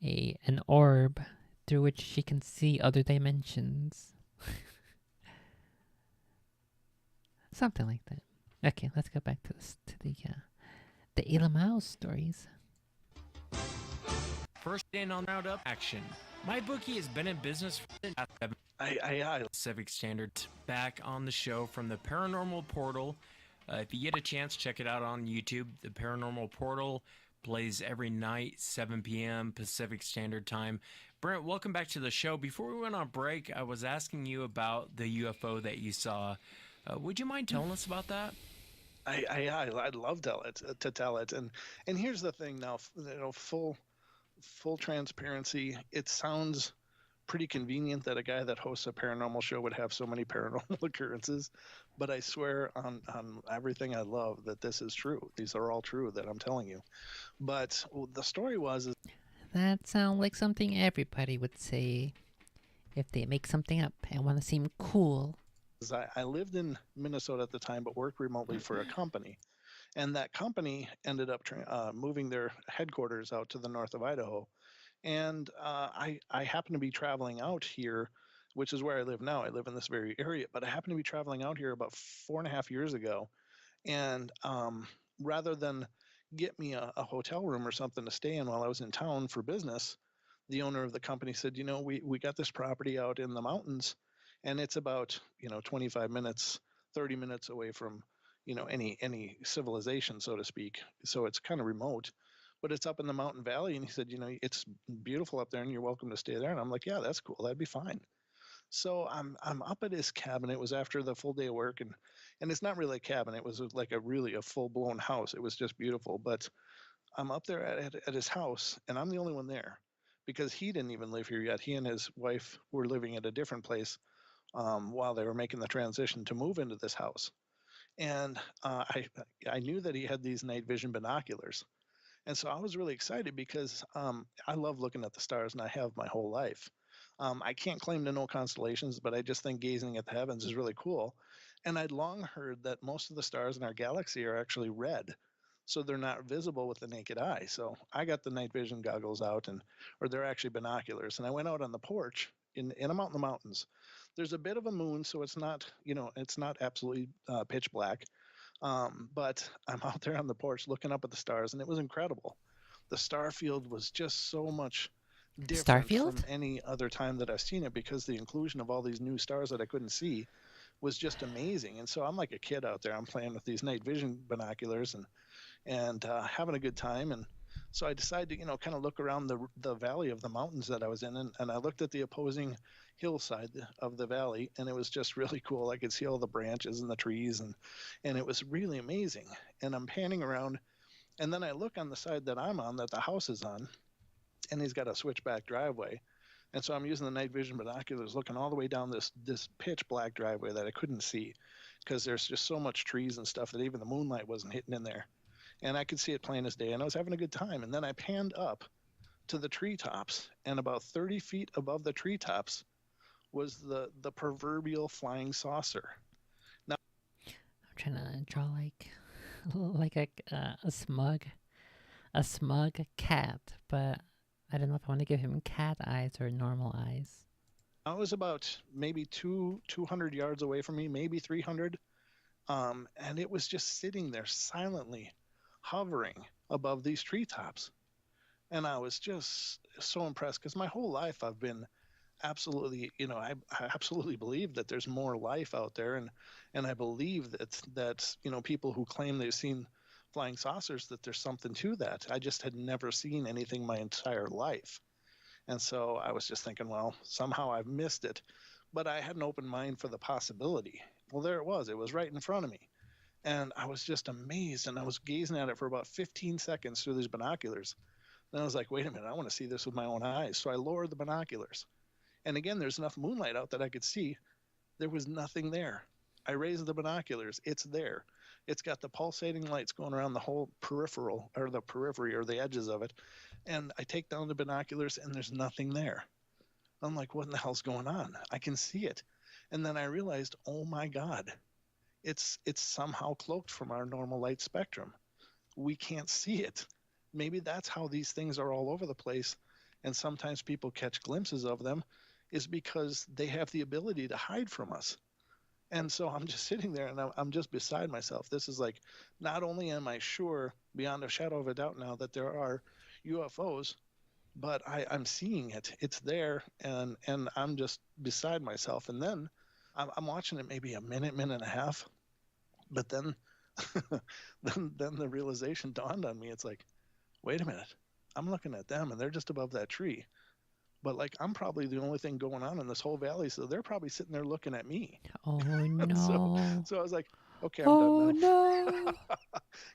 an orb through which she can see other dimensions, something like that. Okay, let's go back to this to the Mouse stories. First in on Roundup action. My bookie has been in business for the past 7 I Pacific Standard. Back on the show from the Paranormal Portal. If you get a chance, check it out on YouTube. The Paranormal Portal plays every night, 7 p.m. Pacific Standard Time. Brent, welcome back to the show. Before we went on break, I was asking you about the UFO that you saw. Would you mind telling us about that? I'd love to tell it, and here's the thing now, full transparency. It sounds pretty convenient that a guy that hosts a paranormal show would have so many paranormal occurrences, but I swear on everything I love that this is true. These are all true that I'm telling you. But the story was That sounds like something everybody would say if they make something up and want to seem cool. I lived in Minnesota at the time, but worked remotely for a company. And that company ended up moving their headquarters out to the north of Idaho. And I happened to be traveling out here, which is where I live now. I live in this very area, but I happened to be traveling out here about 4.5 years ago. And rather than get me a hotel room or something to stay in while I was in town for business, the owner of the company said, we got this property out in the mountains, and it's about 25 minutes, 30 minutes away from any civilization, so to speak. So it's kind of remote, but it's up in the mountain valley. And he said, it's beautiful up there, and you're welcome to stay there. And I'm like, yeah, that's cool. That'd be fine. So I'm up at his cabin. It was after the full day of work, and it's not really a cabin. It was like a full blown house. It was just beautiful. But I'm up there at his house, and I'm the only one there because he didn't even live here yet. He and his wife were living at a different place while they were making the transition to move into this house. And I knew that he had these night vision binoculars, and so I was really excited because I love looking at the stars, and I have my whole life. I can't claim to know constellations, but I just think gazing at the heavens is really cool. And I'd long heard that most of the stars in our galaxy are actually red, so they're not visible with the naked eye. So I got the night vision goggles out, or they're actually binoculars, and I went out on the porch in I'm out in the mountains. There's a bit of a moon, so it's not absolutely pitch black. But I'm out there on the porch looking up at the stars, and it was incredible. The star field was just so much different from Starfield? any other time that I've seen it because the inclusion of all these new stars that I couldn't see was just amazing. And so I'm like a kid out there. I'm playing with these night vision binoculars and having a good time. And so I decided to kind of look around the valley of the mountains that I was in, and I looked at the opposing hillside of the valley, and it was just really cool. I could see all the branches and the trees, and it was really amazing. And I'm panning around, and then I look on the side that I'm on, that the house is on, and he's got a switchback driveway. And so I'm using the night vision binoculars, looking all the way down this pitch black driveway that I couldn't see because there's just so much trees and stuff that even the moonlight wasn't hitting in there. And I could see it plain as day, and I was having a good time. And then I panned up to the treetops, and about 30 feet above the treetops was the proverbial flying saucer. Now, I'm trying to draw like like a smug cat, but I don't know if I want to give him cat eyes or normal eyes. I was about maybe 200 yards away from me, maybe 300, and it was just sitting there silently, hovering above these treetops. And I was just so impressed because my whole life I've been absolutely, I absolutely believe that there's more life out there, and I believe that people who claim they've seen flying saucers, that there's something to that. I just had never seen anything my entire life. And so I was just thinking, well, somehow I've missed it. But I had an open mind for the possibility. Well, there it was. It was right in front of me. And I was just amazed. And I was gazing at it for about 15 seconds through these binoculars. And I was like, wait a minute, I want to see this with my own eyes. So I lowered the binoculars. And again, there's enough moonlight out that I could see. There was nothing there. I raised the binoculars. It's there. It's got the pulsating lights going around the whole peripheral, or the periphery, or the edges of it. And I take down the binoculars, and there's nothing there. I'm like, what in the hell's going on? I can see it. And then I realized, oh my God, it's somehow cloaked from our normal light spectrum. We can't see it. Maybe that's how these things are all over the place. And sometimes people catch glimpses of them is because they have the ability to hide from us. And so I'm just sitting there and I'm just beside myself. This is like, not only am I sure beyond a shadow of a doubt now that there are UFOs, but I'm seeing it. It's there, and I'm just beside myself. And then I'm watching it maybe a minute, minute and a half, but then then the realization dawned on me. It's like, wait a minute, I'm looking at them, and they're just above that tree. But like, I'm probably the only thing going on in this whole valley, so they're probably sitting there looking at me. Oh so no. so I was like, okay, I'm done Oh now. no.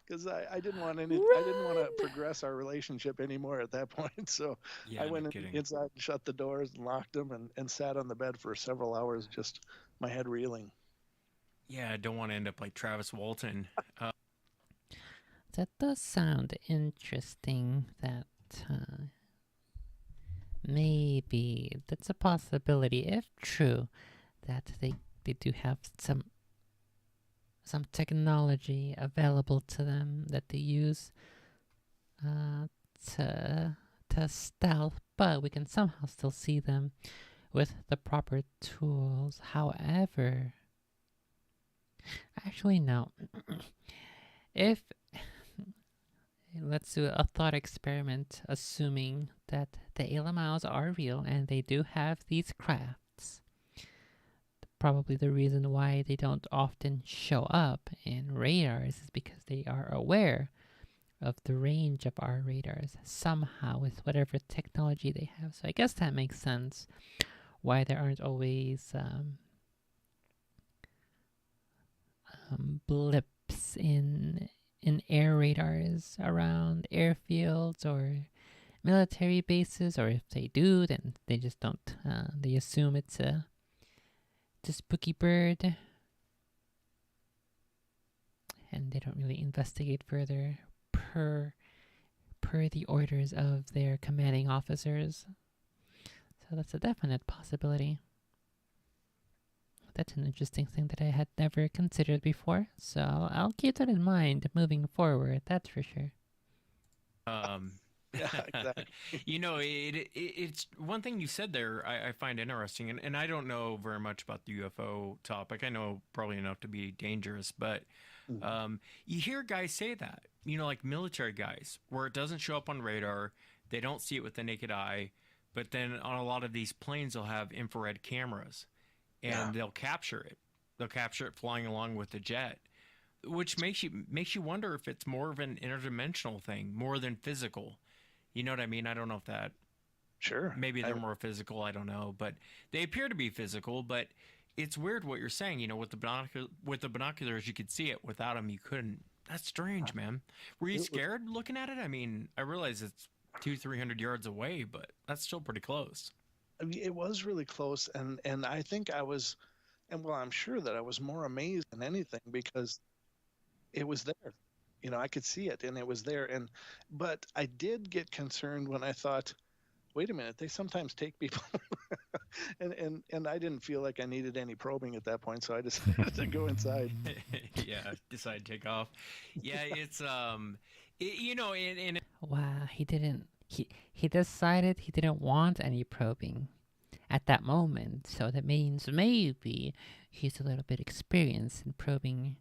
Because I didn't want any, I didn't want to Run. progress our relationship anymore at that point. So I Yeah, no went kidding. inside and shut the doors and locked them and sat on the bed for several hours, just my head reeling. Yeah, I don't want to end up like Travis Walton. That does sound interesting. That uh, maybe that's a possibility, if true, that they do have some technology available to them that they use uh, to stealth, but we can somehow still see them with the proper tools. However, actually no. If let's do a thought experiment, assuming that the Elamiles are real and they do have these crafts. Probably the reason why they don't often show up in radars is because they are aware of the range of our radars somehow with whatever technology they have. So I guess that makes sense why there aren't always blips in air radars around airfields or military bases, or if they do, then they just don't. They assume it's a spooky bird, and they don't really investigate further per the orders of their commanding officers. So that's a definite possibility. That's an interesting thing that I had never considered before. So I'll keep that in mind moving forward. That's for sure. Um, Yeah, exactly. it's one thing you said there I find interesting, and I don't know very much about the UFO topic. I know probably enough to be dangerous, but Mhm. you hear guys say that, like military guys, where it doesn't show up on radar, they don't see it with the naked eye, but then on a lot of these planes, they'll have infrared cameras Yeah, and they'll capture it. They'll capture it flying along with the jet, which makes you wonder if it's more of an interdimensional thing more than physical. You know what I mean? I don't know if that sure. maybe they're more physical. I don't know, but they appear to be physical. But it's weird what you're saying. With the binoculars, you could see it. Without them, you couldn't. That's strange, man. Were you It was, scared looking at it? I mean, I realize it's 200-300 yards away, but that's still pretty close. I mean, it was really close, and I think I was, and well, I'm sure that I was more amazed than anything because it was there. I could see it, and it was there. But I did get concerned when I thought, wait a minute, they sometimes take people, and I didn't feel like I needed any probing at that point, so I decided to go inside. Yeah, decide to take off. Yeah, it's and Wow, he didn't. He decided he didn't want any probing at that moment. So that means maybe he's a little bit experienced in probing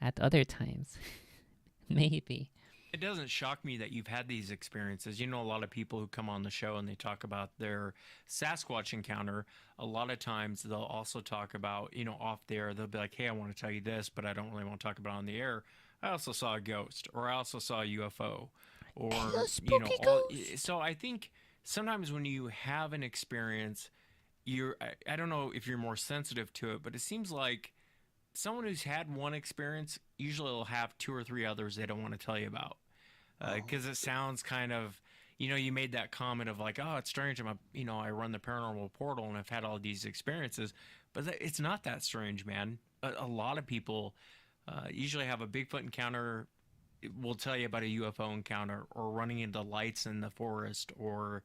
at other times. Maybe. it doesn't shock me that you've had these experiences. A lot of people who come on the show and they talk about their Sasquatch encounter. A lot of times they'll also talk about, off there, they'll be like, hey, I want to tell you this, but I don't really want to talk about it on the air. I also saw a ghost, or I also saw a UFO, or, A spooky all. ghost. So I think sometimes when you have an experience, I don't know if you're more sensitive to it, but it seems like someone who's had one experience usually will have two or three others they don't want to tell you about, Oh, because it sounds kind of, you made that comment of like, oh, it's strange. I run the paranormal portal and I've had all these experiences, but it's not that strange, man. A lot of people usually have a Bigfoot encounter. Will tell you about a UFO encounter, or running into lights in the forest, or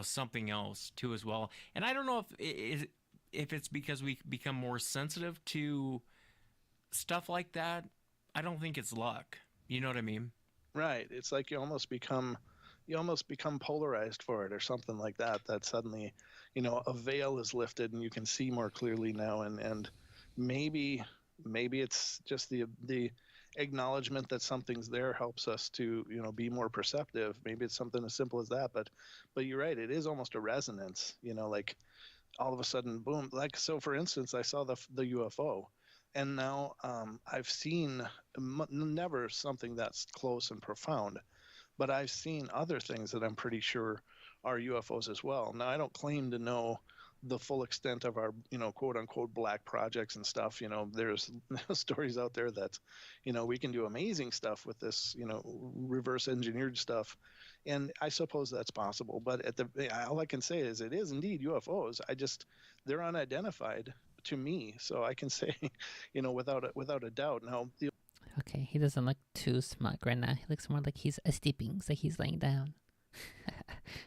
something else too as well. And I don't know if if it's because we become more sensitive to stuff like that, I don't think it's luck. You know what I mean? Right. It's like you almost become polarized for it or something like that. That suddenly, a veil is lifted and you can see more clearly now. And maybe maybe it's just the acknowledgement that something's there helps us to be more perceptive. Maybe it's something as simple as that. But you're right. It is almost a resonance. Like all of a sudden, boom. Like so, for instance, I saw the UFO, and now I've seen never something that's close and profound, but I've seen other things that I'm pretty sure are UFOs as well. Now, I don't claim to know the full extent of our, quote unquote black projects and stuff. There's stories out there that, we can do amazing stuff with this, reverse engineered stuff. And I suppose that's possible. But all I can say is it is indeed UFOs. They're unidentified to me. So I can say, without a doubt. Now, Okay, he doesn't look too smug right now. He looks more like he's sleeping, so he's laying down.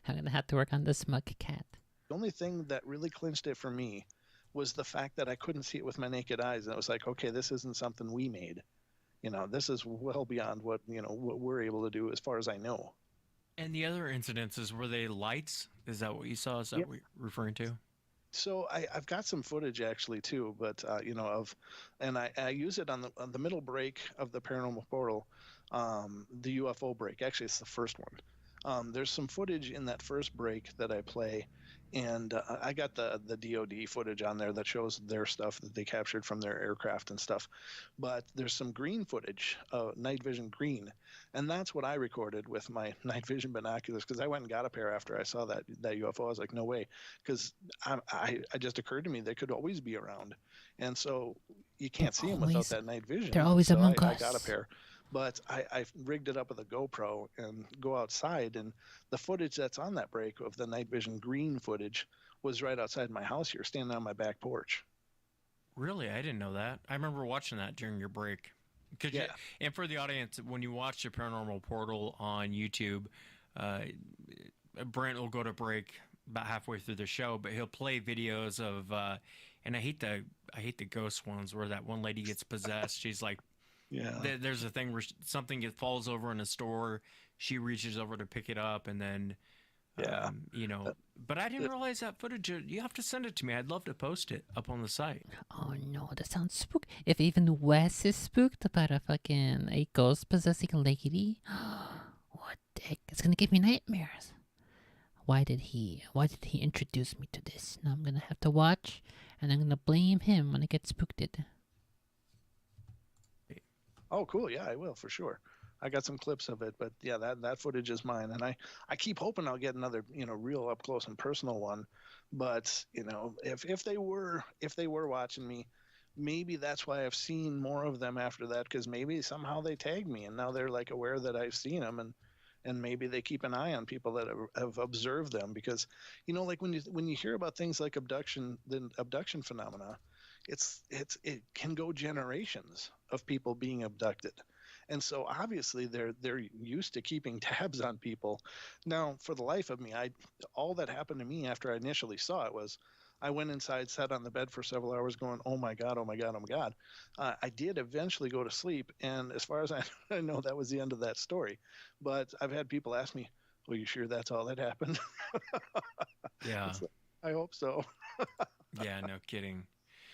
I'm gonna have to work on the smug cat. the only thing that really clinched it for me was the fact that I couldn't see it with my naked eyes. And it was like, okay, this isn't something we made. This is well beyond what we're able to do as far as I know. And the other incidences, were they lights? Is that what you saw? Is that Yep. what you're referring to? So I've got some footage actually too, but and I use it on the middle break of the Paranormal Portal, the UFO break. Actually, it's the first one. There's some footage in that first break that I play, and I got the DoD footage on there that shows their stuff that they captured from their aircraft and stuff. But there's some green footage, night vision green, and that's what I recorded with my night vision binoculars because I went and got a pair after I saw that UFO. I was like, no way, because I just occurred to me they could always be around, and so you can't see them without that night vision. They're always so among I us. got a pair. But I rigged it up with a GoPro and go outside, and the footage that's on that break of the night vision green footage was right outside my house here, standing on my back porch. Really? I didn't know that. I remember watching that during your break. Yeah. And for the audience, when you watch the Paranormal Portal on YouTube, uh, Brent will go to break about halfway through the show, but he'll play videos of, and I hate the ghost ones where that one lady gets possessed. She's like, Yeah. there's a thing where something falls over in a store. She reaches over to pick it up, and then, Yeah. But I didn't realize that footage. You have to send it to me. I'd love to post it up on the site. Oh no, that sounds spook. If even Wes is spooked about a ghost possessing a lady, what the heck? It's gonna give me nightmares. Why did he introduce me to this? Now I'm gonna have to watch, and I'm gonna blame him when I get spooked. Oh, cool. Yeah, I will for sure. I got some clips of it, but yeah, that footage is mine, and I keep hoping I'll get another real up close and personal one. But if they were watching me, maybe that's why I've seen more of them after that, because maybe somehow they tagged me and now they're like aware that I've seen them, and maybe they keep an eye on people that have observed them, because like when you hear about things like the abduction phenomena, it can go generations of people being abducted. And so obviously they're used to keeping tabs on people. Now, for the life of me, all that happened to me after I initially saw it was I went inside, sat on the bed for several hours going, oh my God, oh my God, oh my God. I did eventually go to sleep. And as far as I know, that was the end of that story. But I've had people ask me, well, you sure that's all that happened? Yeah. Like, I hope so. Yeah, no kidding.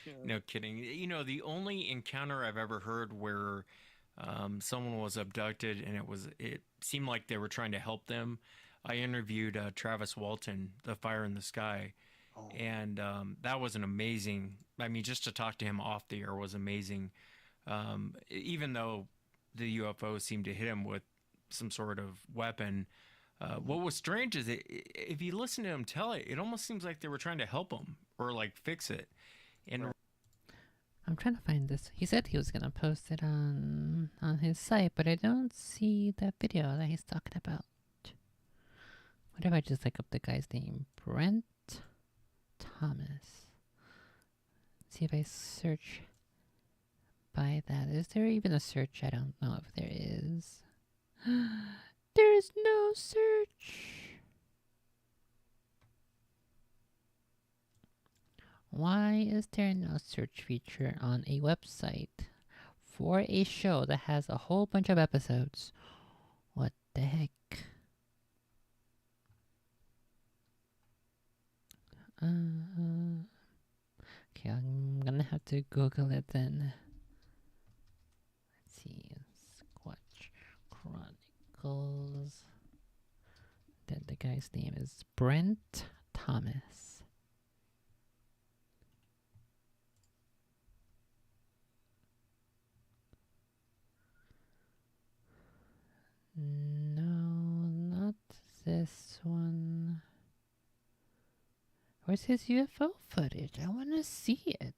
Yeah. No kidding. The only encounter I've ever heard where someone was abducted and it seemed like they were trying to help them. I interviewed Travis Walton, the Fire in the Sky, Oh. and that was an amazing. I mean, just to talk to him off the air was amazing. Even though the UFO seemed to hit him with some sort of weapon. What was strange is if you listen to him tell it, it almost seems like they were trying to help him or like fix it. And I'm trying to find this. He said he was gonna post it on his site, but I don't see that video that he's talking about. What if I just look up the guy's name? Brent Thomas. See if I search by that. Is there even a search? I don't know if there is. There is no search. Why is there no search feature on a website for a show that has a whole bunch of episodes? What the heck? Okay, I'm gonna have to Google it then. Let's see. Squatch Chronicles. Then the guy's name is Brent Thomas. No, not this one. Where's his UFO footage? I want to see it.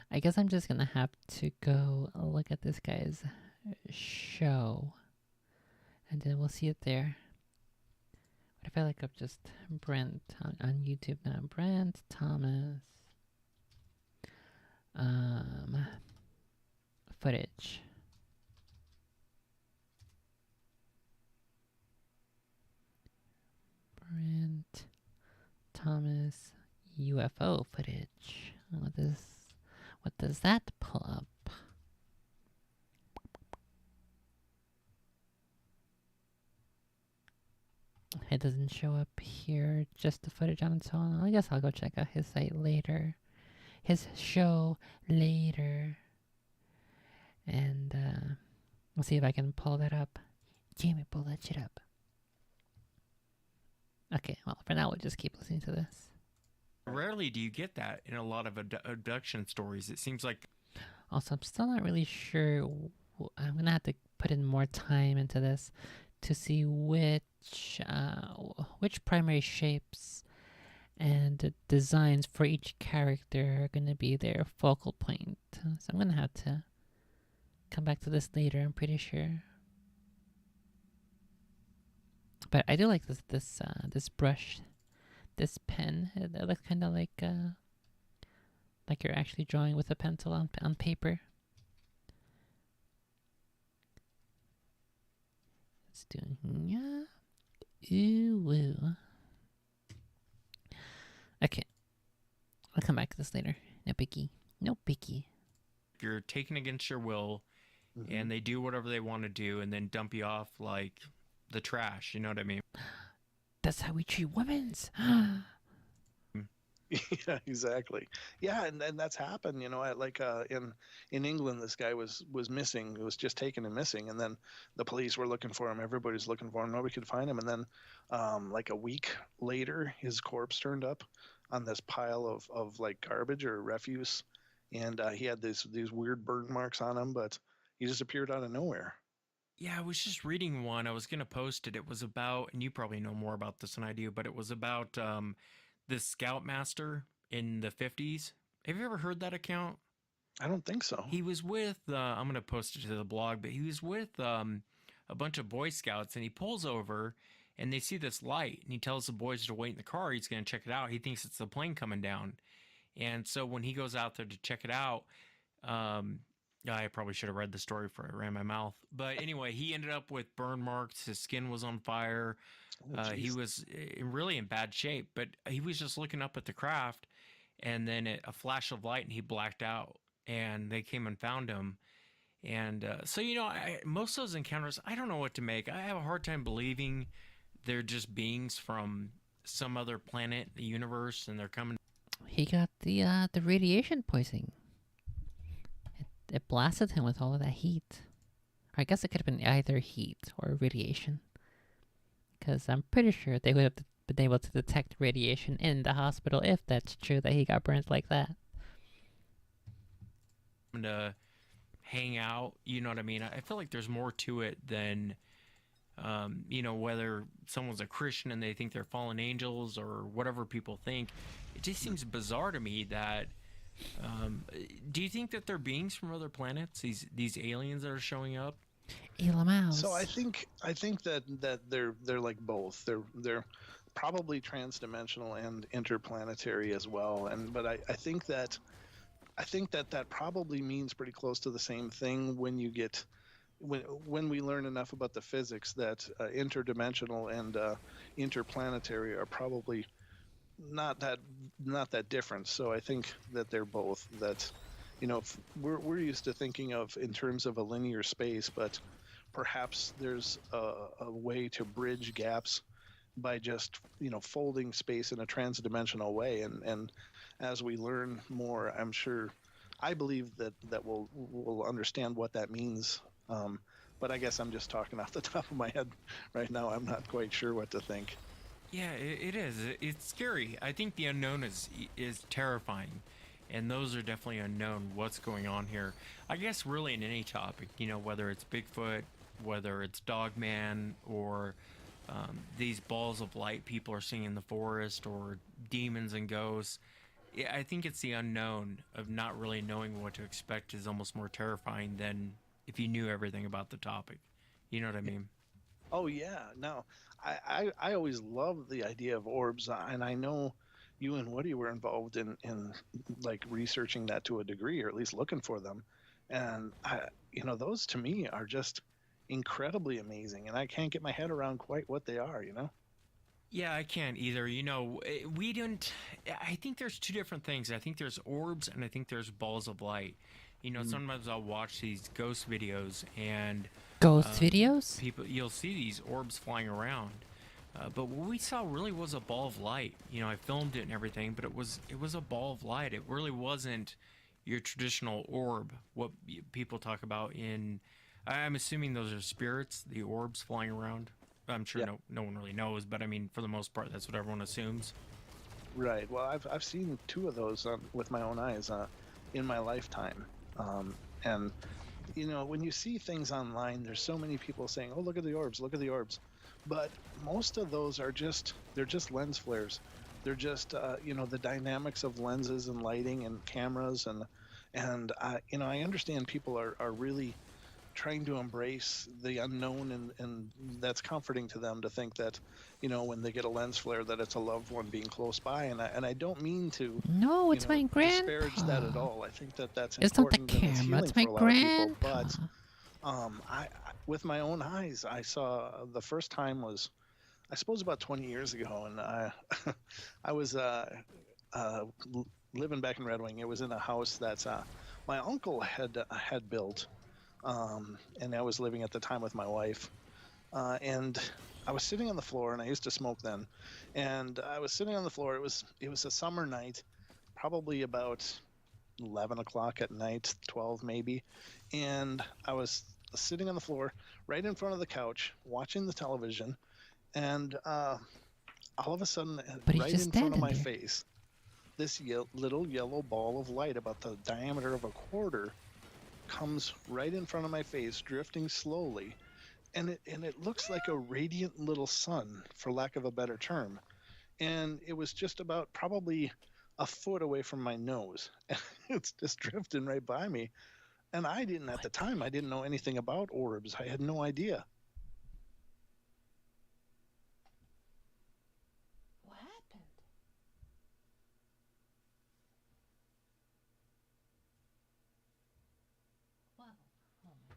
I guess I'm just gonna have to go look at this guy's show, and then we'll see it there. What if I look up just Brent on YouTube now? Brent Thomas footage. Brent Thomas UFO footage. What does that pull up? It doesn't show up here, just the footage on its own. I guess I'll go check out his site later. His show later. And we'll see if I can pull that up. Jamie, pull that shit up. Okay, well, for now, we'll just keep listening to this. Rarely do you get that in a lot of abduction stories. It seems like. Also, I'm still not really sure. I'm going to have to put in more time into this to see which primary shapes and designs for each character are going to be their focal point. So I'm going to have to come back to this later, I'm pretty sure. But I do like this brush, this pen. It looks kind of like you're actually drawing with a pencil on paper. Let's do ooh woo. Okay, I'll come back to this later. No biggie. No biggie. You're taken against your will, and they do whatever they want to do, and then dump you off like the trash. You know what I mean? That's how we treat women's. Yeah, exactly. Yeah, and that's happened. You know, in England, this guy was missing. It was just taken and missing, and then the police were looking for him. Everybody's looking for him. Nobody could find him. And then, like a week later, his corpse turned up on this pile of like garbage or refuse, and he had these weird burn marks on him, but he just appeared out of nowhere. Yeah, I was just reading one. I was going to post it. It was about, and you probably know more about this than I do, but it was about this scoutmaster in the 50s. Have you ever heard that account? I don't think so. He was with, I'm going to post it to the blog, but he was with a bunch of Boy Scouts, and he pulls over, and they see this light, and he tells the boys to wait in the car. He's going to check it out. He thinks it's the plane coming down. And so when he goes out there to check it out, I probably should have read the story before I ran my mouth. But anyway, he ended up with burn marks. His skin was on fire. He was really in bad shape, but he was just looking up at the craft, and then a flash of light, and he blacked out, and they came and found him. And so, you know, most of those encounters, I don't know what to make. I have a hard time believing they're just beings from some other planet, the universe, and they're coming. He got the radiation poisoning. It blasted him with all of that heat. Or I guess it could have been either heat or radiation. Because I'm pretty sure they would have been able to detect radiation in the hospital if that's true that he got burnt like that. To hang out, you know what I mean? I feel like there's more to it than, you know, whether someone's a Christian and they think they're fallen angels or whatever people think. It just seems bizarre to me that. Do you think that they're beings from other planets? These aliens that are showing up? Mouse. So I think that they're like both. They're probably transdimensional and interplanetary as well. But I think that I think that that probably means pretty close to the same thing when you get when we learn enough about the physics that interdimensional and interplanetary are probably not that not that different. So I think that they're both that we're used to thinking of in terms of a linear space, but perhaps there's a way to bridge gaps by just folding space in a transdimensional way, and as we learn more, I'm sure, I believe that we'll understand what that means. But I guess I'm just talking off the top of my head right now. I'm not quite sure what to think. Yeah, it is. It's scary. I think the unknown is terrifying, and those are definitely unknown. What's going on here? I guess really in any topic, whether it's Bigfoot, whether it's Dogman, or these balls of light people are seeing in the forest, or demons and ghosts. Yeah, I think it's the unknown of not really knowing what to expect is almost more terrifying than if you knew everything about the topic. You know what I mean? Oh yeah, no, I always loved the idea of orbs, and I know you and Woody were involved in like researching that to a degree, or at least looking for them, and those to me are just incredibly amazing, and I can't get my head around quite what they are. Yeah, I can't either. We didn't. I think there's two different things. I think there's orbs and I think there's balls of light. Mm. Sometimes I'll watch these ghost videos and Ghost um, videos? you'll see these orbs flying around. But what we saw really was a ball of light. I filmed it and everything, but it was a ball of light. It really wasn't your traditional orb. What people talk about in, I'm assuming those are spirits, the orbs flying around. I'm sure Yeah, no one really knows, but I mean, for the most part, that's what everyone assumes. right. Well, I've seen two of those with my own eyes in my lifetime, and when you see things online, there's so many people saying, "Oh, look at the orbs, look at the orbs," but most of those are they're just lens flares. They're just the dynamics of lenses and lighting and cameras, and I understand people are really trying to embrace the unknown, and that's comforting to them to think that when they get a lens flare that it's a loved one being close by, and I don't mean to No, it's my disparage that at grandpa. all. I think that that's It's not the important and it's camera, healing it's my for a lot of people, grandpa. but with my own eyes, I saw the first time was, I suppose, about 20 years ago, and I was uh, living back in Red Wing. It was in a house that my uncle had built, and I was living at the time with my wife, and I was sitting on the floor, and I used to smoke then, and I was sitting on the floor. It was a summer night, probably about 11 o'clock at night, 12 maybe, and I was sitting on the floor right in front of the couch watching the television, and all of a sudden, But he's right just in front of standing my there. face, this little yellow ball of light about the diameter of a quarter comes right in front of my face, drifting slowly, and it looks like a radiant little sun, for lack of a better term. And it was just about probably a foot away from my nose. It's just drifting right by me. And I didn't at What the the time. I didn't know anything about orbs. I had no idea. what happened? Wow. Oh my,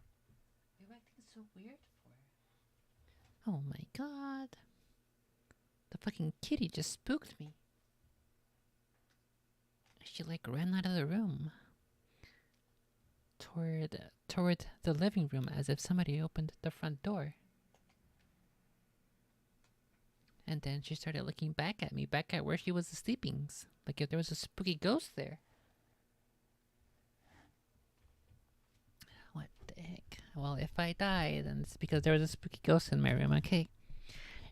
you're acting so weird for. Oh my god. The fucking kitty just spooked me. She like ran out of the room toward the living room as if somebody opened the front door. And then she started looking back at me, back at where she was sleeping, like if there was a spooky ghost there. What the heck? Well, if I die, then it's because there was a spooky ghost in my room. Okay,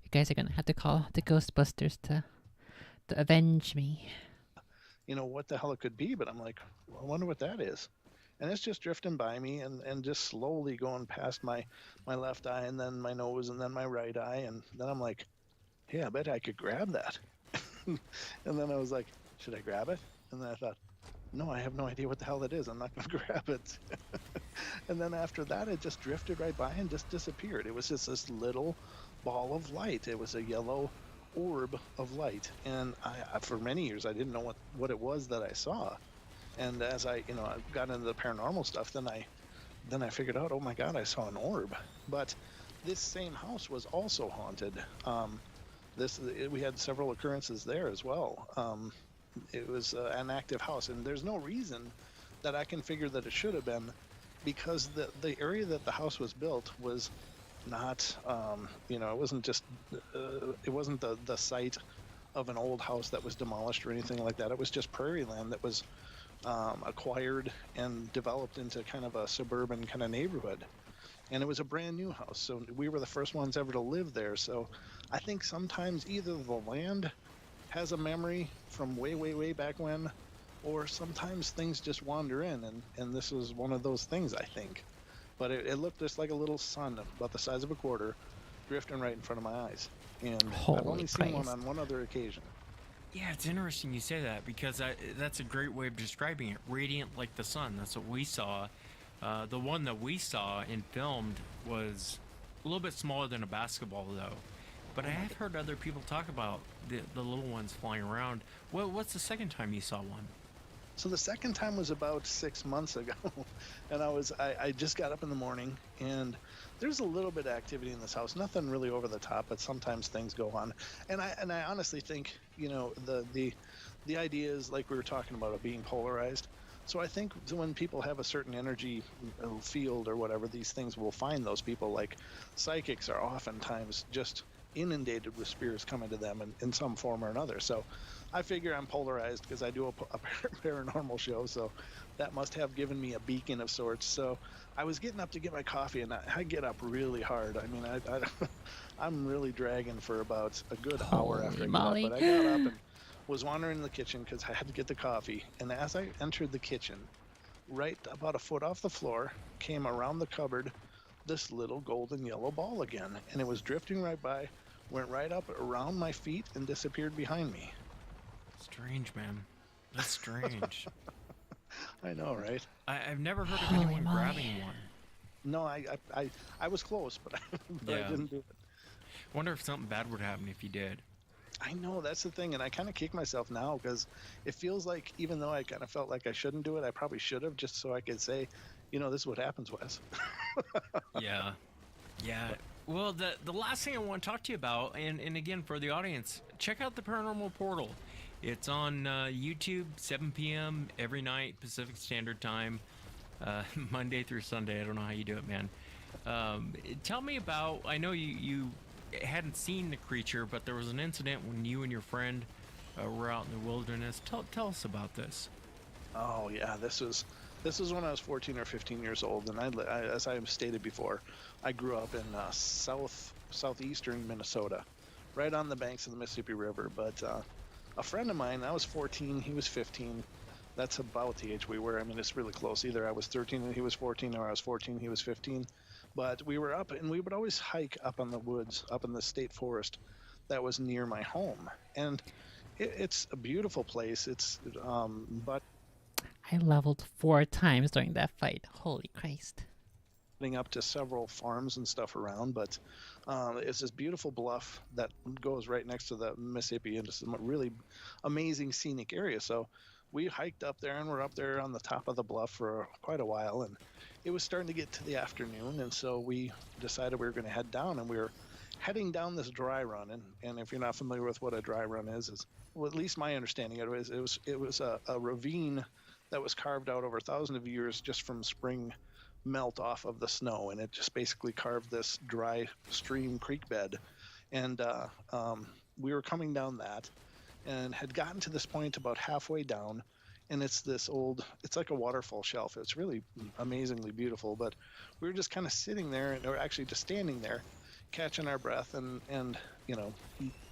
you guys are gonna have to call the Ghostbusters to avenge me. What the hell it could be, but I'm like, well, I wonder what that is. And it's just drifting by me, and just slowly going past my left eye, and then my nose, and then my right eye. And then I'm like, hey, I bet I could grab that. And then I was like, should I grab it? And then I thought, no, I have no idea what the hell that is. I'm not going to grab it. And then after that, it just drifted right by and just disappeared. It was just this little ball of light. It was a yellow orb of light. And for many years, I didn't know what it was that I saw. And as I got into the paranormal stuff, then I figured out, oh my God, I saw an orb. But this same house was also haunted. We had several occurrences there as well. It was an active house, and there's no reason that I can figure that it should have been, because the area that the house was built was not, it wasn't just, it wasn't the site of an old house that was demolished or anything like that. It was just prairie land that was acquired and developed into kind of a suburban kind of neighborhood. And it was a brand new house. So we were the first ones ever to live there. So I think sometimes either the land has a memory from way, way, way back when, or sometimes things just wander in. And this was one of those things, I think. But it looked just like a little sun about the size of a quarter drifting right in front of my eyes. And I've Holy only seen one Christ. on one other occasion. Yeah, it's interesting you say that because that's a great way of describing it. Radiant like the sun. That's what we saw. The one that we saw and filmed was a little bit smaller than a basketball, though. But I have heard other people talk about the little ones flying around. What's the second time you saw one? So the second time was about 6 months ago, and I just got up in the morning, and there's a little bit of activity in this house. Nothing really over the top, but sometimes things go on. And I honestly think, the idea is, like we were talking about, it being polarized. So I think when people have a certain energy field or whatever, these things will find those people. Like psychics are oftentimes just inundated with spirits coming to them in some form or another. So I figure I'm polarized because I do a paranormal show, so that must have given me a beacon of sorts. So I was getting up to get my coffee, and I get up really hard. I mean, I'm really dragging for about a good hour after I Holy get up. moly. But I got up and was wandering in the kitchen because I had to get the coffee. And as I entered the kitchen, right about a foot off the floor, came around the cupboard this little golden yellow ball again, and it was drifting right by, went right up around my feet, and disappeared behind me. Strange, man. That's strange. I know, right? I've never heard of Holy anyone moly. grabbing one. No, I was close, but but I Yeah. didn't do it. Wonder if something bad would happen if you did. I know, that's the thing, and I kind of kick myself now because it feels like, even though I kind of felt like I shouldn't do it, I probably should have, just so I could say, this is what happens, Wes. Yeah. Yeah. Well, the last thing I want to talk to you about, and again for the audience, check out the Paranormal Portal. It's on YouTube, 7 p.m. every night Pacific Standard Time, Monday through Sunday. I don't know how you do it, man. Tell me about. I know you hadn't seen the creature, but there was an incident when you and your friend were out in the wilderness. Tell us about this. Oh yeah, this was when I was 14 or 15 years old, and as I have stated before, I grew up in southeastern Minnesota, right on the banks of the Mississippi River. But a friend of mine, I was 14, he was 15. That's about the age we were. I mean, it's really close. Either I was 13 and he was 14, or I was 14, he was 15. But we were up, and we would always hike up on the woods, up in the state forest that was near my home. And it's a beautiful place. But I leveled 4 times during that fight. Holy Christ. up to several farms and stuff around, but it's this beautiful bluff that goes right next to the Mississippi into some really amazing scenic area. So we hiked up there, and we're up there on the top of the bluff for quite a while, and it was starting to get to the afternoon, and so we decided we were going to head down, and we were heading down this dry run. And if you're not familiar with what a dry run is, well, at least my understanding of it is, it was a ravine that was carved out over thousands of years just from spring melt off of the snow, and it just basically carved this dry stream creek bed. And we were coming down that, and had gotten to this point about halfway down, and it's like a waterfall shelf. It's really amazingly beautiful, but we were just kind of sitting there, or actually just standing there, catching our breath, and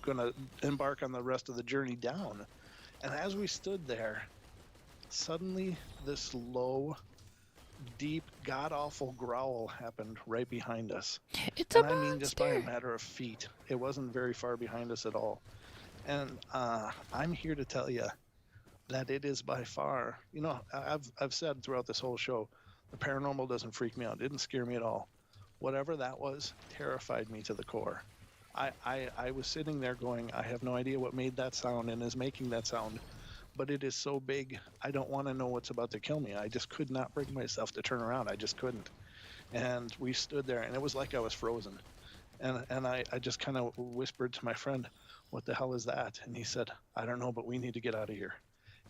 gonna embark on the rest of the journey down. And as we stood there, suddenly this low, deep, god-awful growl happened right behind us. It's a And I mean, just by a monster. matter of feet. It wasn't very far behind us at all. And I'm here to tell you that it is by far, I've said throughout this whole show, the paranormal doesn't freak me out. It didn't scare me at all. Whatever that was terrified me to the core. I was sitting there going, I have no idea what made that sound and is making that sound, but it is so big. I don't want to know what's about to kill me. I just could not bring myself to turn around. I just couldn't. And we stood there, and it was like I was frozen. And I just kind of whispered to my friend, "What the hell is that?" And he said, "I don't know, but we need to get out of here."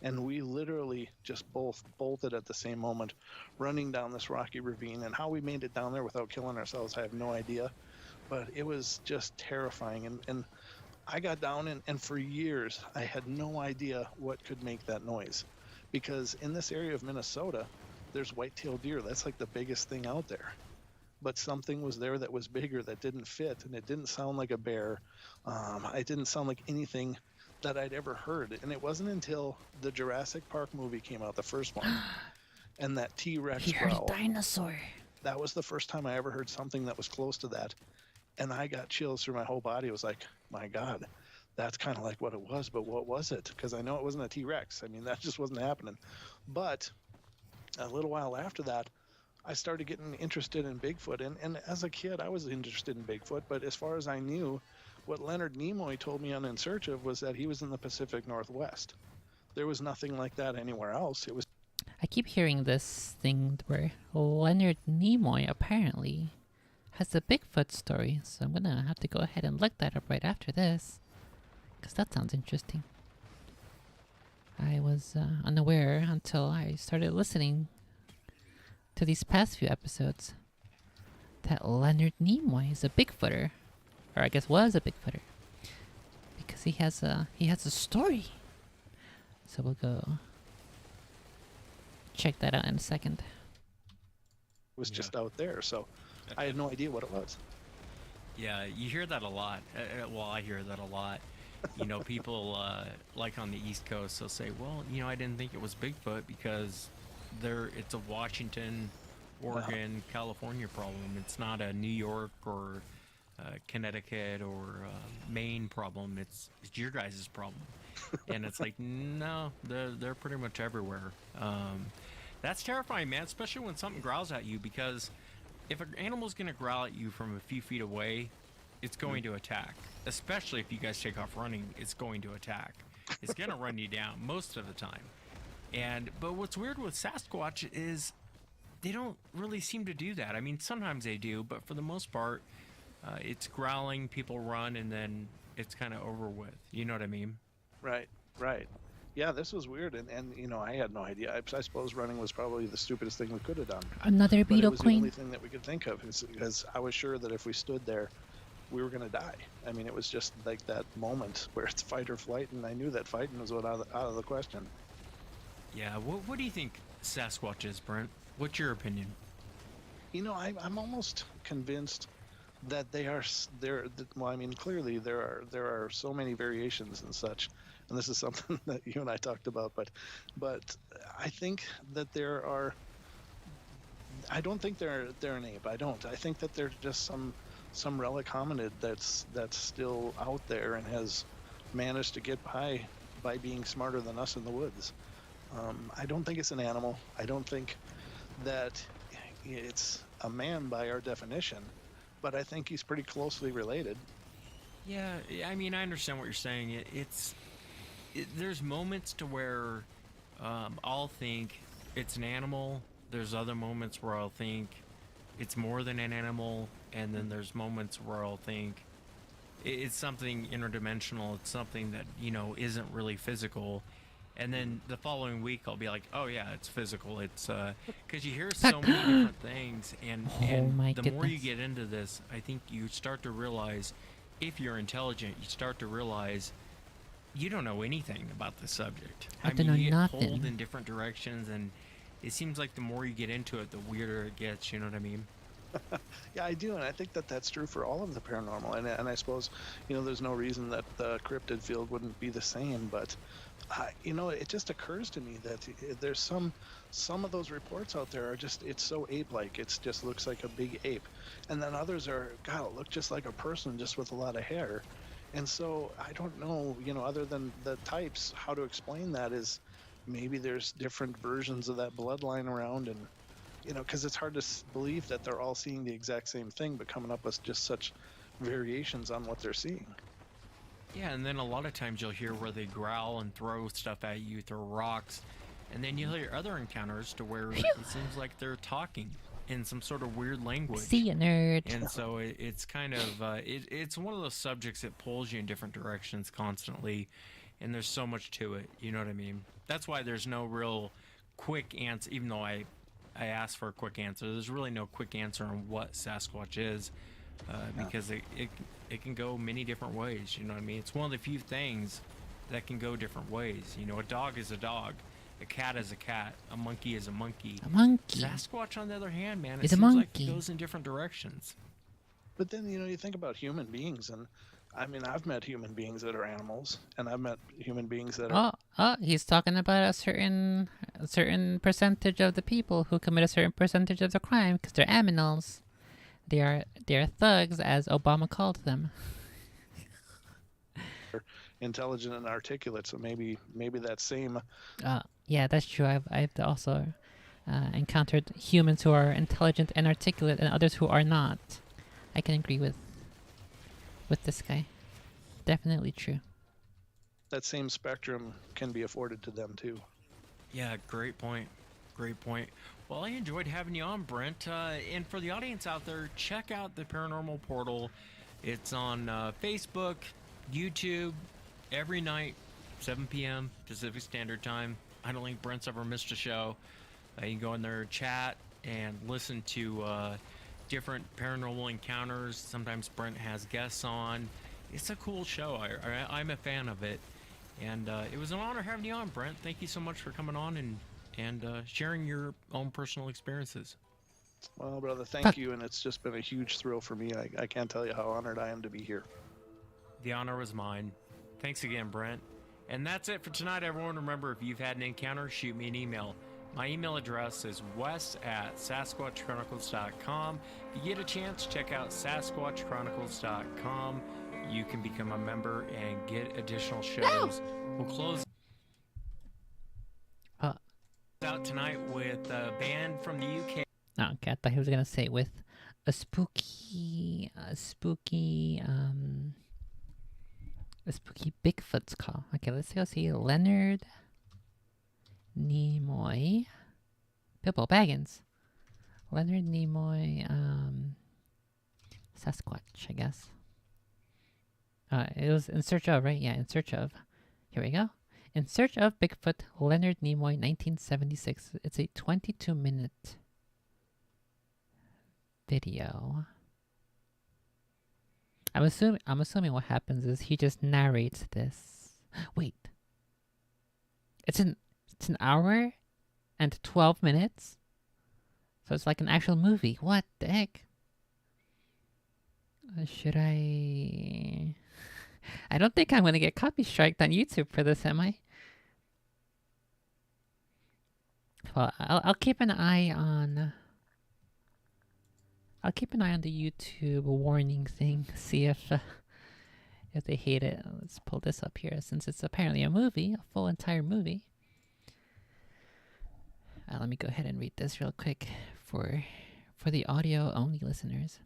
And we literally just both bolted at the same moment, running down this rocky ravine. And how we made it down there without killing ourselves, I have no idea. But it was just terrifying. And I got down, and for years, I had no idea what could make that noise. Because in this area of Minnesota, there's white-tailed deer. That's like the biggest thing out there. But something was there that was bigger that didn't fit, and it didn't sound like a bear. It didn't sound like anything that I'd ever heard. And it wasn't until the Jurassic Park movie came out, the first one, and that T-Rex He heard a growl. dinosaur. That was the first time I ever heard something that was close to that. And I got chills through my whole body. It was like, my God, that's kind of like what it was. But what was it? Because I know it wasn't a T-Rex. I mean, that just wasn't happening. But a little while after that, I started getting interested in Bigfoot. And as a kid, I was interested in Bigfoot. But as far as I knew, what Leonard Nimoy told me on In Search of was that he was in the Pacific Northwest. There was nothing like that anywhere else. It was I keep hearing this thing where Leonard Nimoy apparently has a Bigfoot story, so I'm gonna have to go ahead and look that up right after this, because that sounds interesting. I was unaware until I started listening to these past few episodes that Leonard Nimoy is a Bigfooter, or I guess was a Bigfooter, because he has a story. So we'll go check that out in a second. just out there. So I had no idea what it was. Yeah, you hear that a lot. Well, I hear that a lot. You know, people like on the East Coast, they'll say, "Well, you know, I didn't think it was Bigfoot because it's a Washington, Oregon, California problem. It's not a New York or Connecticut or Maine problem. It's your guys' problem." And it's like, no, they're pretty much everywhere. That's terrifying, man, especially when something growls at you, because if an animal's going to growl at you from a few feet away, it's going to attack. Especially if you guys take off running, it's going to attack. It's going to run you down most of the time. But what's weird with Sasquatch is they don't really seem to do that. I mean, sometimes they do, but for the most part, it's growling, people run, and then it's kind of over with. You know what I mean? Right. Yeah, this was weird, and you know, I had no idea. I suppose running was probably the stupidest thing we could have done. Another But it beetle was the only queen. thing that we could think of, because I was sure that if we stood there, we were going to die. I mean, it was just like that moment where it's fight or flight, and I knew that fighting was out of the question. Yeah, what do you think Sasquatch is, Brent? What's your opinion? You know, I'm almost convinced that well, I mean, clearly there are so many variations and such, and this is something that you and I talked about, but I think that I don't think they're an ape. I think that they're just some relic hominid that's still out there and has managed to get by being smarter than us in the woods. I don't think it's an animal. I don't think that it's a man by our definition, but I think he's pretty closely related. Yeah, I mean, I understand what you're saying. There's moments to where I'll think it's an animal. There's other moments where I'll think it's more than an animal, and then there's moments where I'll think it's something interdimensional. It's something that, you know, isn't really physical. And then the following week I'll be like, oh yeah, it's physical. It's because you hear so many different things, and my the more you goodness. get into this, I think you start to realize, if you're intelligent, you start to realize you don't know anything about the subject. I don't know you get nothing. pulled in different directions, and it seems like the more you get into it, the weirder it gets. You know what I mean? Yeah, I do, and I think that that's true for all of the paranormal. And I suppose, you know, there's no reason that the cryptid field wouldn't be the same. But, you know, it just occurs to me that there's some of those reports out there are just, it's so ape-like. It just looks like a big ape, and then others are, God, it look just like a person, just with a lot of hair. And so I don't know, you know, other than the types, how to explain that is maybe there's different versions of that bloodline around, and you know, because it's hard to believe that they're all seeing the exact same thing, but coming up with just such variations on what they're seeing. Yeah, and then a lot of times you'll hear where they growl and throw stuff at you, throw rocks, and then you'll hear other encounters to where Phew. it seems like they're talking in some sort of weird See language. ya, nerd. And so it's kind of it's one of those subjects that pulls you in different directions constantly, and there's so much to it. You know what I mean? That's why there's no real quick answer. Even though I asked for a quick answer, there's really no quick answer on what Sasquatch is, because it can go many different ways. You know what I mean? It's one of the few things that can go different ways. You know, a dog is a dog. A cat is a cat. A monkey is a monkey. A monkey. Sasquatch, on the other hand, man, it Is a seems like monkey. it goes in different directions. But then, you know, you think about human beings, and I mean, I've met human beings that are animals, and I've met human beings that are. He's talking about a certain percentage of the people who commit a certain percentage of the crime because they're aminals. They are thugs, as Obama called them. Intelligent and articulate, so maybe that same. Yeah, that's true. I've also encountered humans who are intelligent and articulate, and others who are not. I can agree with this guy. Definitely true. That same spectrum can be afforded to them too. Yeah, great point. Great point. Well, I enjoyed having you on, Brent. And for the audience out there, check out the Paranormal Portal. It's on Facebook, YouTube, every night, 7 p.m. Pacific Standard Time. I don't think Brent's ever missed a show. You can go in there, chat, and listen to different paranormal encounters. Sometimes Brent has guests on. It's a cool show. I'm a fan of it. And it was an honor having you on, Brent. Thank you so much for coming on and sharing your own personal experiences. Well, brother, thank you, and it's just been a huge thrill for me. I can't tell you how honored I am to be here. The honor was mine. Thanks again, Brent. And that's it for tonight, everyone. Remember, if you've had an encounter, shoot me an email. My email address is wes@sasquatchchronicles.com. If you get a chance, check out sasquatchchronicles.com. You can become a member and get additional shows. We'll close out tonight with a band from the UK. Oh, okay. I thought he was gonna say with a spooky Bigfoot's call. Okay, let's go see Leonard Nimoy, Bilbo Baggins, Leonard Nimoy, Sasquatch, I guess. It was In Search of, right? Yeah, In Search of. Here we go. In Search of Bigfoot, Leonard Nimoy, 1976. It's a 22-minute video. I'm assuming what happens is he just narrates this. Wait. It's an hour and 12 minutes? So it's like an actual movie. What the heck? Should I... I don't think I'm going to get copy striked on YouTube for this, am I? Well, I'll keep an eye on... I'll keep an eye on the YouTube warning thing. See if they hate it. Let's pull this up here, since it's apparently a movie, a full entire movie. Let me go ahead and read this real quick for the audio-only listeners.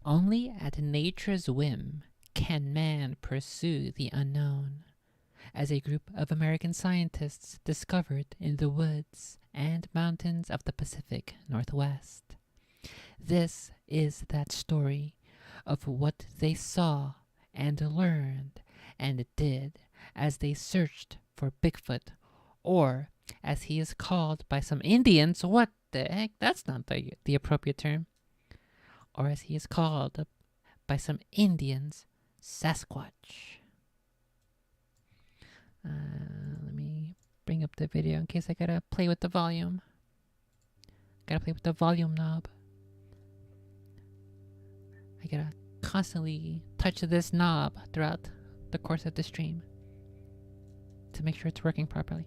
Only at nature's whim can man pursue the unknown, as a group of American scientists discovered in the woods and mountains of the Pacific Northwest. This is that story of what they saw and learned and did as they searched for Bigfoot, or as he is called by some Indians. What the heck? That's not the appropriate term. Or as he is called by some Indians, Sasquatch. Let me bring up the video in case I gotta play with the volume. Gotta play with the volume knob. I gotta constantly touch this knob throughout the course of the stream to make sure it's working properly.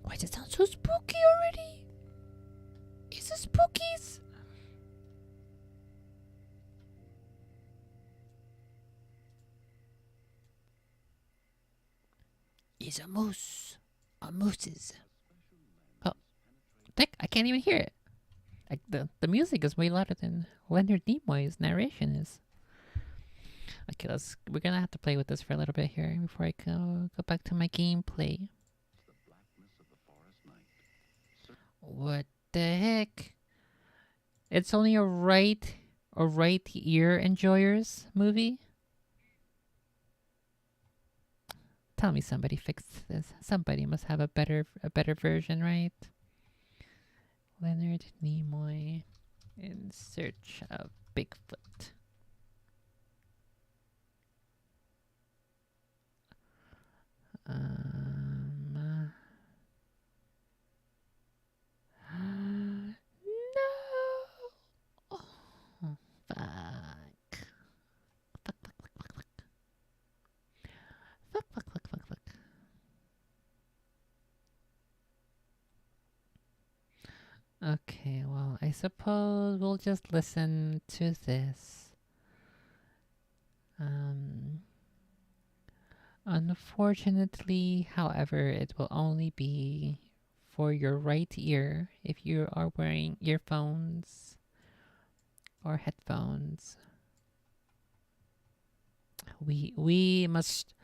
Why does it sound so spooky already? Is it spookies? Is a moose. A mooses. Oh, I can't even hear it. Like the music is way louder than Leonard Nimoy's narration is. Okay, we're gonna have to play with this for a little bit here before I go back to my gameplay. What the heck? It's only a right ear enjoyers movie? Tell me somebody fixed this. Somebody must have a better version, right? Leonard Nimoy in search of Bigfoot. Um, no. Oh, fuck. Fuck. Okay, well, I suppose we'll just listen to this. Unfortunately, however, it will only be for your right ear if you are wearing earphones or headphones. We must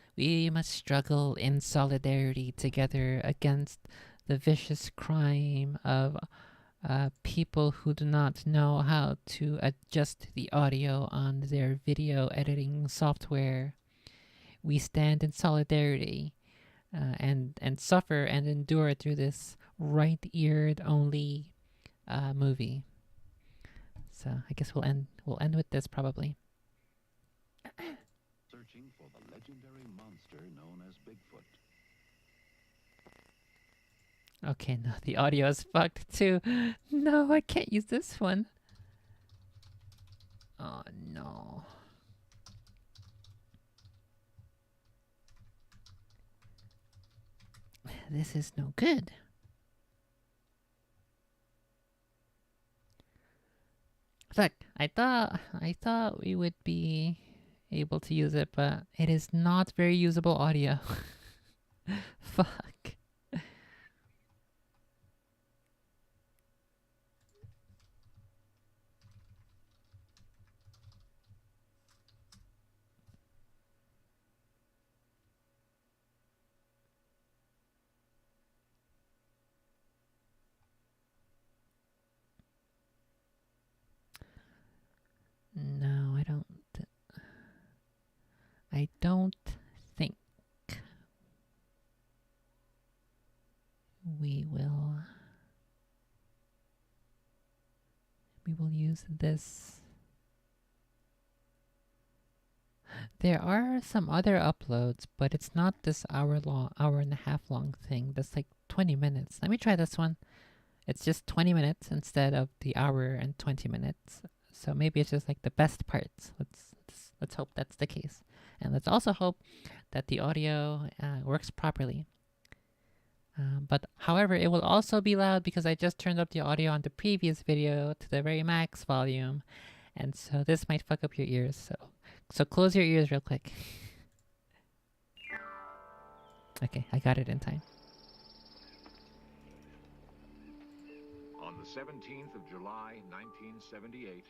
struggle in solidarity together against the vicious crime of people who do not know how to adjust the audio on their video editing software. We stand in solidarity and suffer and endure through this right-eared only movie. So I guess we'll end with this probably. Searching for the legendary monster known as Bigfoot. Okay, no, the audio is fucked too. No, I can't use this one. Oh no. This is no good. Fuck, I thought we would be able to use it, but it is not very usable audio. Fuck. No, I don't think we will use this. There are some other uploads, but it's not this hour and a half long thing. That's like 20 minutes. Let me try this one. It's just 20 minutes instead of the hour and 20 minutes. So maybe it's just like the best parts. Let's hope that's the case. And let's also hope that the audio works properly. But however, it will also be loud because I just turned up the audio on the previous video to the very max volume. And so this might fuck up your ears. So close your ears real quick. Okay, I got it in time. On the 17th of July, 1978,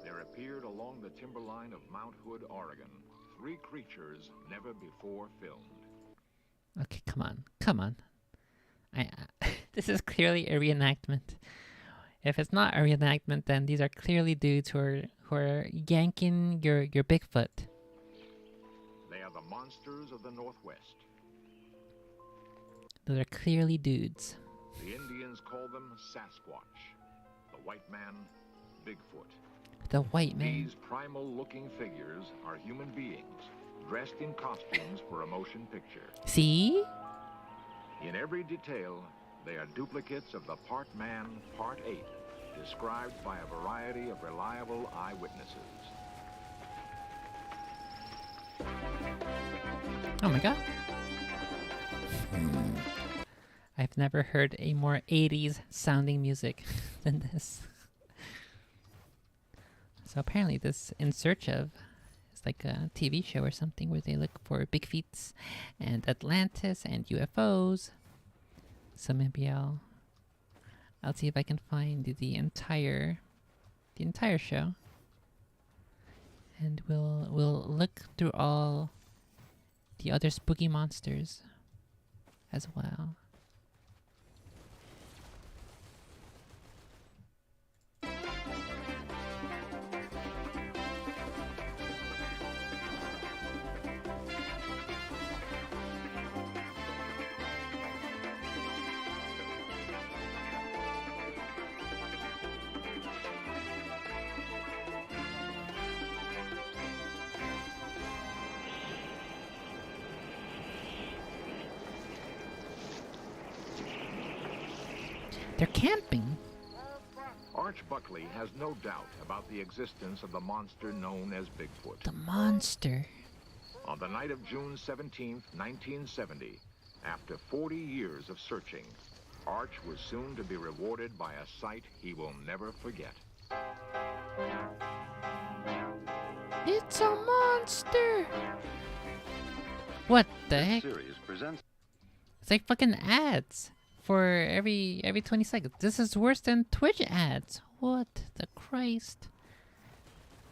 there appeared along the timberline of Mount Hood, Oregon, 3 creatures never before filmed. Okay, come on. This is clearly a reenactment. If it's not a reenactment, then these are clearly dudes who are yanking your Bigfoot. They are the monsters of the Northwest. Those are clearly dudes. The Indians call them Sasquatch. The white man, Bigfoot. The white man. These primal-looking figures are human beings, dressed in costumes for a motion picture. See? In every detail, they are duplicates of the part man, part ape, described by a variety of reliable eyewitnesses. Oh my god. I've never heard a more 80s sounding music than this. So apparently this In Search Of is like a TV show or something where they look for big feats and Atlantis and UFOs. So maybe I'll see if I can find the entire show and we'll look through all the other spooky monsters as well. They're camping. Arch Buckley has no doubt about the existence of the monster known as Bigfoot. The monster. On the night of June 17, 1970, after 40 years of searching, Arch was soon to be rewarded by a sight he will never forget. It's a monster. What the This heck? series presents It's like fucking ads for every 20 seconds. This is worse than Twitch ads. What the Christ?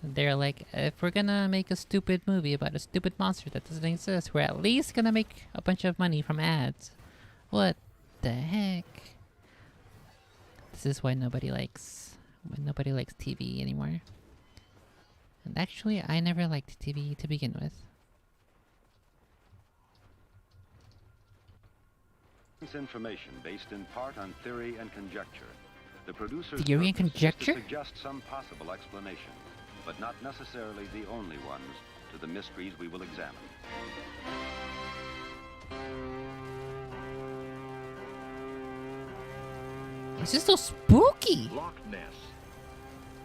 They're like, if we're gonna make a stupid movie about a stupid monster that doesn't exist, we're at least gonna make a bunch of money from ads. What the heck? This is why nobody likes TV anymore. And actually, I never liked TV to begin with. information based in part on theory and conjecture. The producer's Theory and purpose is conjecture? to suggest some possible explanation, but not necessarily the only ones to the mysteries we will examine. This is so spooky! Loch Ness,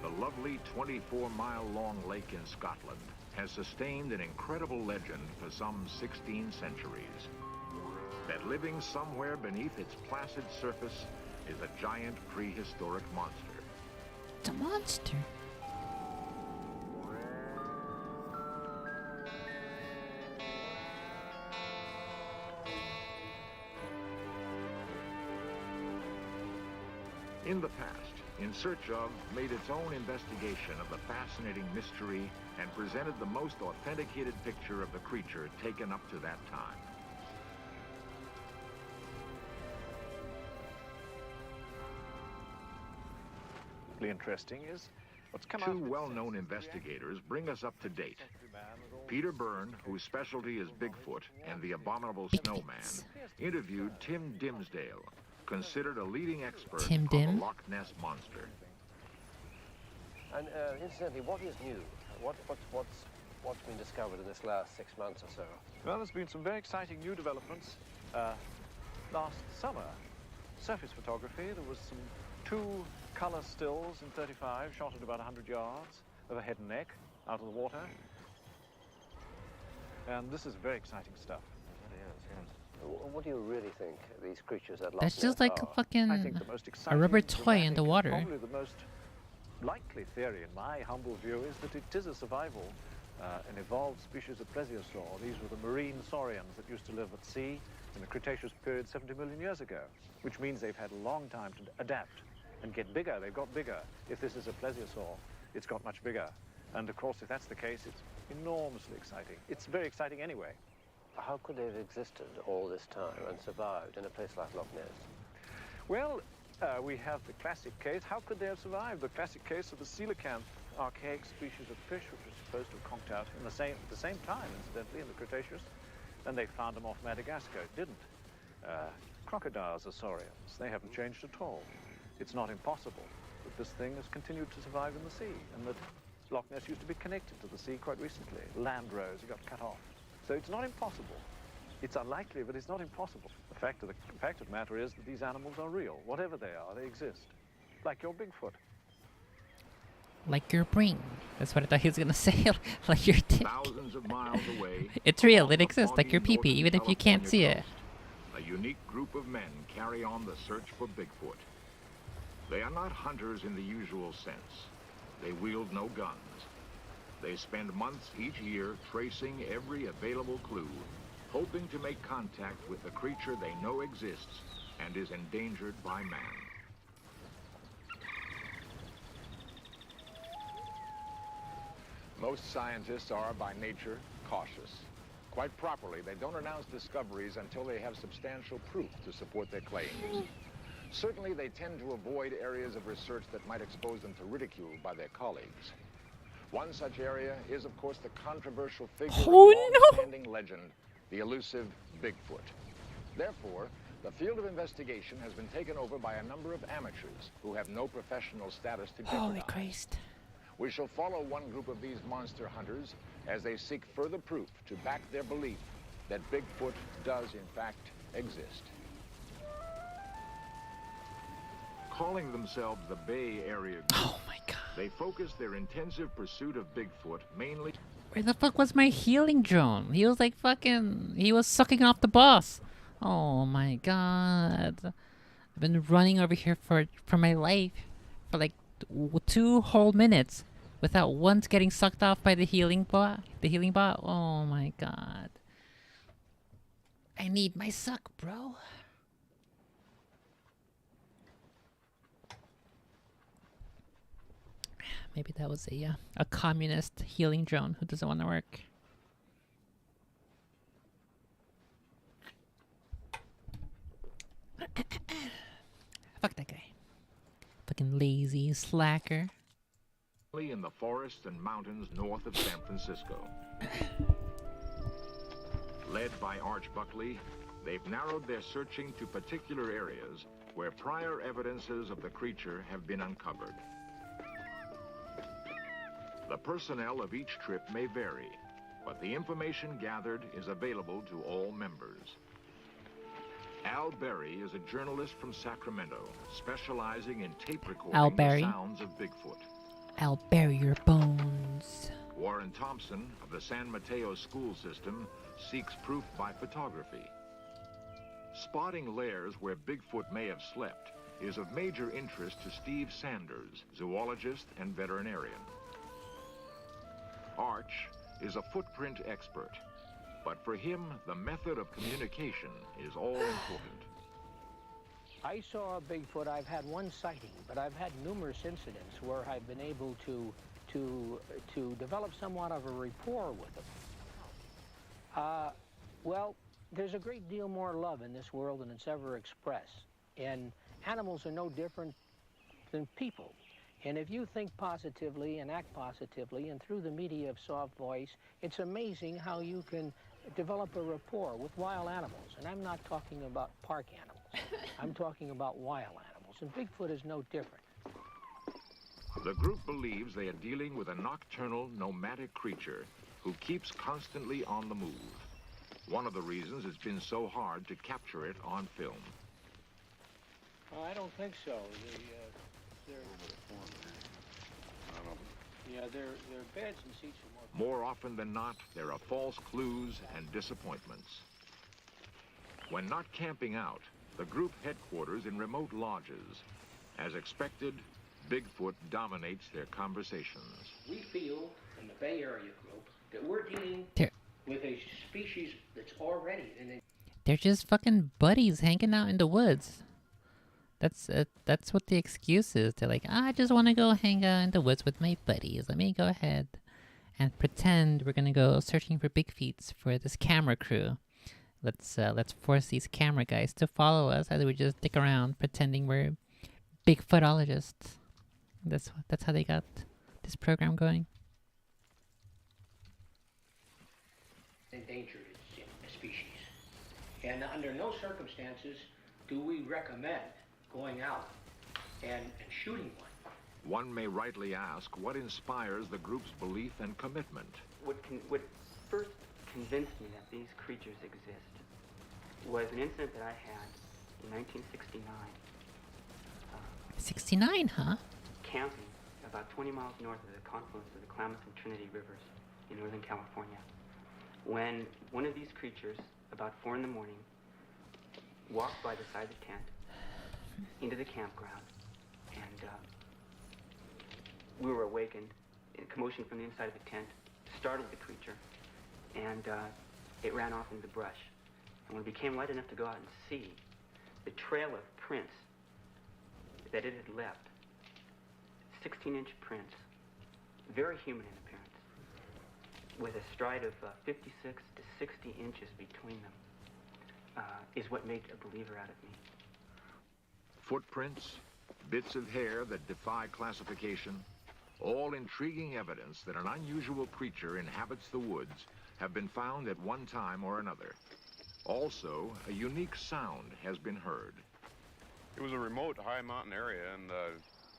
the lovely 24-mile-long lake in Scotland, has sustained an incredible legend for some 16 centuries. That living somewhere beneath its placid surface is a giant prehistoric monster. It's a monster. In the past, In Search Of made its own investigation of the fascinating mystery and presented the most authenticated picture of the creature taken up to that time. Interesting is what's come out. Two well-known investigators bring us up to date. Peter Byrne, whose specialty is Bigfoot and the abominable snowman, interviewed Tim Dimsdale, considered a leading expert Tim on Dim? the Loch Ness Monster. And incidentally, what is new? What's been discovered in this last 6 months or so? Well, there's been some very exciting new developments. Last summer, surface photography, there was some 2 color stills in 35 shot at about 100 yards of a head and neck out of the water. And this is very exciting stuff. What do you really think these creatures at Loch That's Ness just like a are? fucking I think the most exciting, rubber toy in the dramatic, water. Probably the most likely theory, in my humble view, is that it is a survival, an evolved species of plesiosaur. These were the marine saurians that used to live at sea in the Cretaceous period 70 million years ago, which means they've had a long time to adapt and get bigger. They've got bigger. If this is a plesiosaur, it's got much bigger. And of course, if that's the case, it's enormously exciting. It's very exciting anyway. How could they have existed all this time and survived in a place like Loch Ness? Well, we have the classic case. How could they have survived? The classic case of the coelacanth, archaic species of fish, which was supposed to have conked out at the same time, incidentally, in the Cretaceous. And they found them off Madagascar. It didn't. Crocodiles are saurians. They haven't changed at all. It's not impossible that this thing has continued to survive in the sea, and that Loch Ness used to be connected to the sea quite recently. Land rose, it got cut off. So it's not impossible. It's unlikely, but it's not impossible. The fact of the matter is that these animals are real. Whatever they are, they exist. Like your Bigfoot. Like your brain. That's what I thought he was gonna say. Like your dick. Thousands of miles away, It's real. off It the exists. Like your foggy pee-pee, even northern if you can't see California it. coast, a unique group of men carry on the search for Bigfoot. They are not hunters in the usual sense. They wield no guns. They spend months each year tracing every available clue, hoping to make contact with the creature they know exists and is endangered by man. Most scientists are, by nature, cautious. Quite properly, they don't announce discoveries until they have substantial proof to support their claims. Certainly, they tend to avoid areas of research that might expose them to ridicule by their colleagues. One such area is, of course, the controversial figure of Oh no! long-standing legend, the elusive Bigfoot. Therefore, the field of investigation has been taken over by a number of amateurs who have no professional status to Holy jeopardize. Christ. We shall follow one group of these monster hunters as they seek further proof to back their belief that Bigfoot does, in fact, exist. Calling themselves the Bay Area Group, Oh my god. they focus their intensive pursuit of Bigfoot mainly... Where the fuck was my healing drone? He was like fucking... He was sucking off the boss. Oh my god. I've been running over here for my life for like 2 whole minutes without once getting sucked off by the healing bot. The healing bot. Oh my god. I need my suck, bro. Maybe that was a communist healing drone who doesn't want to work. Fuck that guy. Fucking lazy slacker. in the forests and mountains north of San Francisco. Led by Arch Buckley, they've narrowed their searching to particular areas where prior evidences of the creature have been uncovered. The personnel of each trip may vary, but the information gathered is available to all members. Al Berry is a journalist from Sacramento, specializing in tape recording the sounds of Bigfoot. I'll bury your bones. Warren Thompson of the San Mateo school system seeks proof by photography. Spotting lairs where Bigfoot may have slept is of major interest to Steve Sanders, zoologist and veterinarian. Arch is a footprint expert, but for him, the method of communication is all important. I saw a Bigfoot. I've had one sighting, but I've had numerous incidents where I've been able to develop somewhat of a rapport with them. Well, there's a great deal more love in this world than it's ever expressed, and animals are no different than people. And if you think positively and act positively, and through the media of soft voice, it's amazing how you can develop a rapport with wild animals. And I'm not talking about park animals. I'm talking about wild animals, and Bigfoot is no different. The group believes they are dealing with a nocturnal, nomadic creature who keeps constantly on the move. One of the reasons it's been so hard to capture it on film. I don't think so. Their beds and seats are more often than not, there are false clues and disappointments. When not camping out, the group headquarters in remote lodges. As expected, Bigfoot dominates their conversations. We feel in the Bay Area group that we're dealing with a species that's already in a... They're just fucking buddies hanging out in the woods. That's what the excuse is. They're like, I just want to go hang out in the woods with my buddies. Let me go ahead and pretend we're gonna go searching for big feats for this camera crew. Let's force these camera guys to follow us as we just stick around pretending we're Bigfootologists. That's how they got this program going. Endangered species, and under no circumstances do we recommend going out and shooting one. One may rightly ask what inspires the group's belief and commitment. What first convinced me that these creatures exist was an incident that I had in 1969. 69, huh? Camping about 20 miles north of the confluence of the Klamath and Trinity Rivers in Northern California, when one of these creatures, about 4 in the morning, walked by the side of the tent into the campground, and we were awakened. A commotion from the inside of the tent startled the creature, and it ran off into the brush. And when it became light enough to go out and see, the trail of prints that it had left, 16-inch prints, very human in appearance, with a stride of 56 to 60 inches between them, is what made a believer out of me. Footprints, bits of hair that defy classification, all intriguing evidence that an unusual creature inhabits the woods have been found at one time or another. Also, a unique sound has been heard. It was a remote, high mountain area, and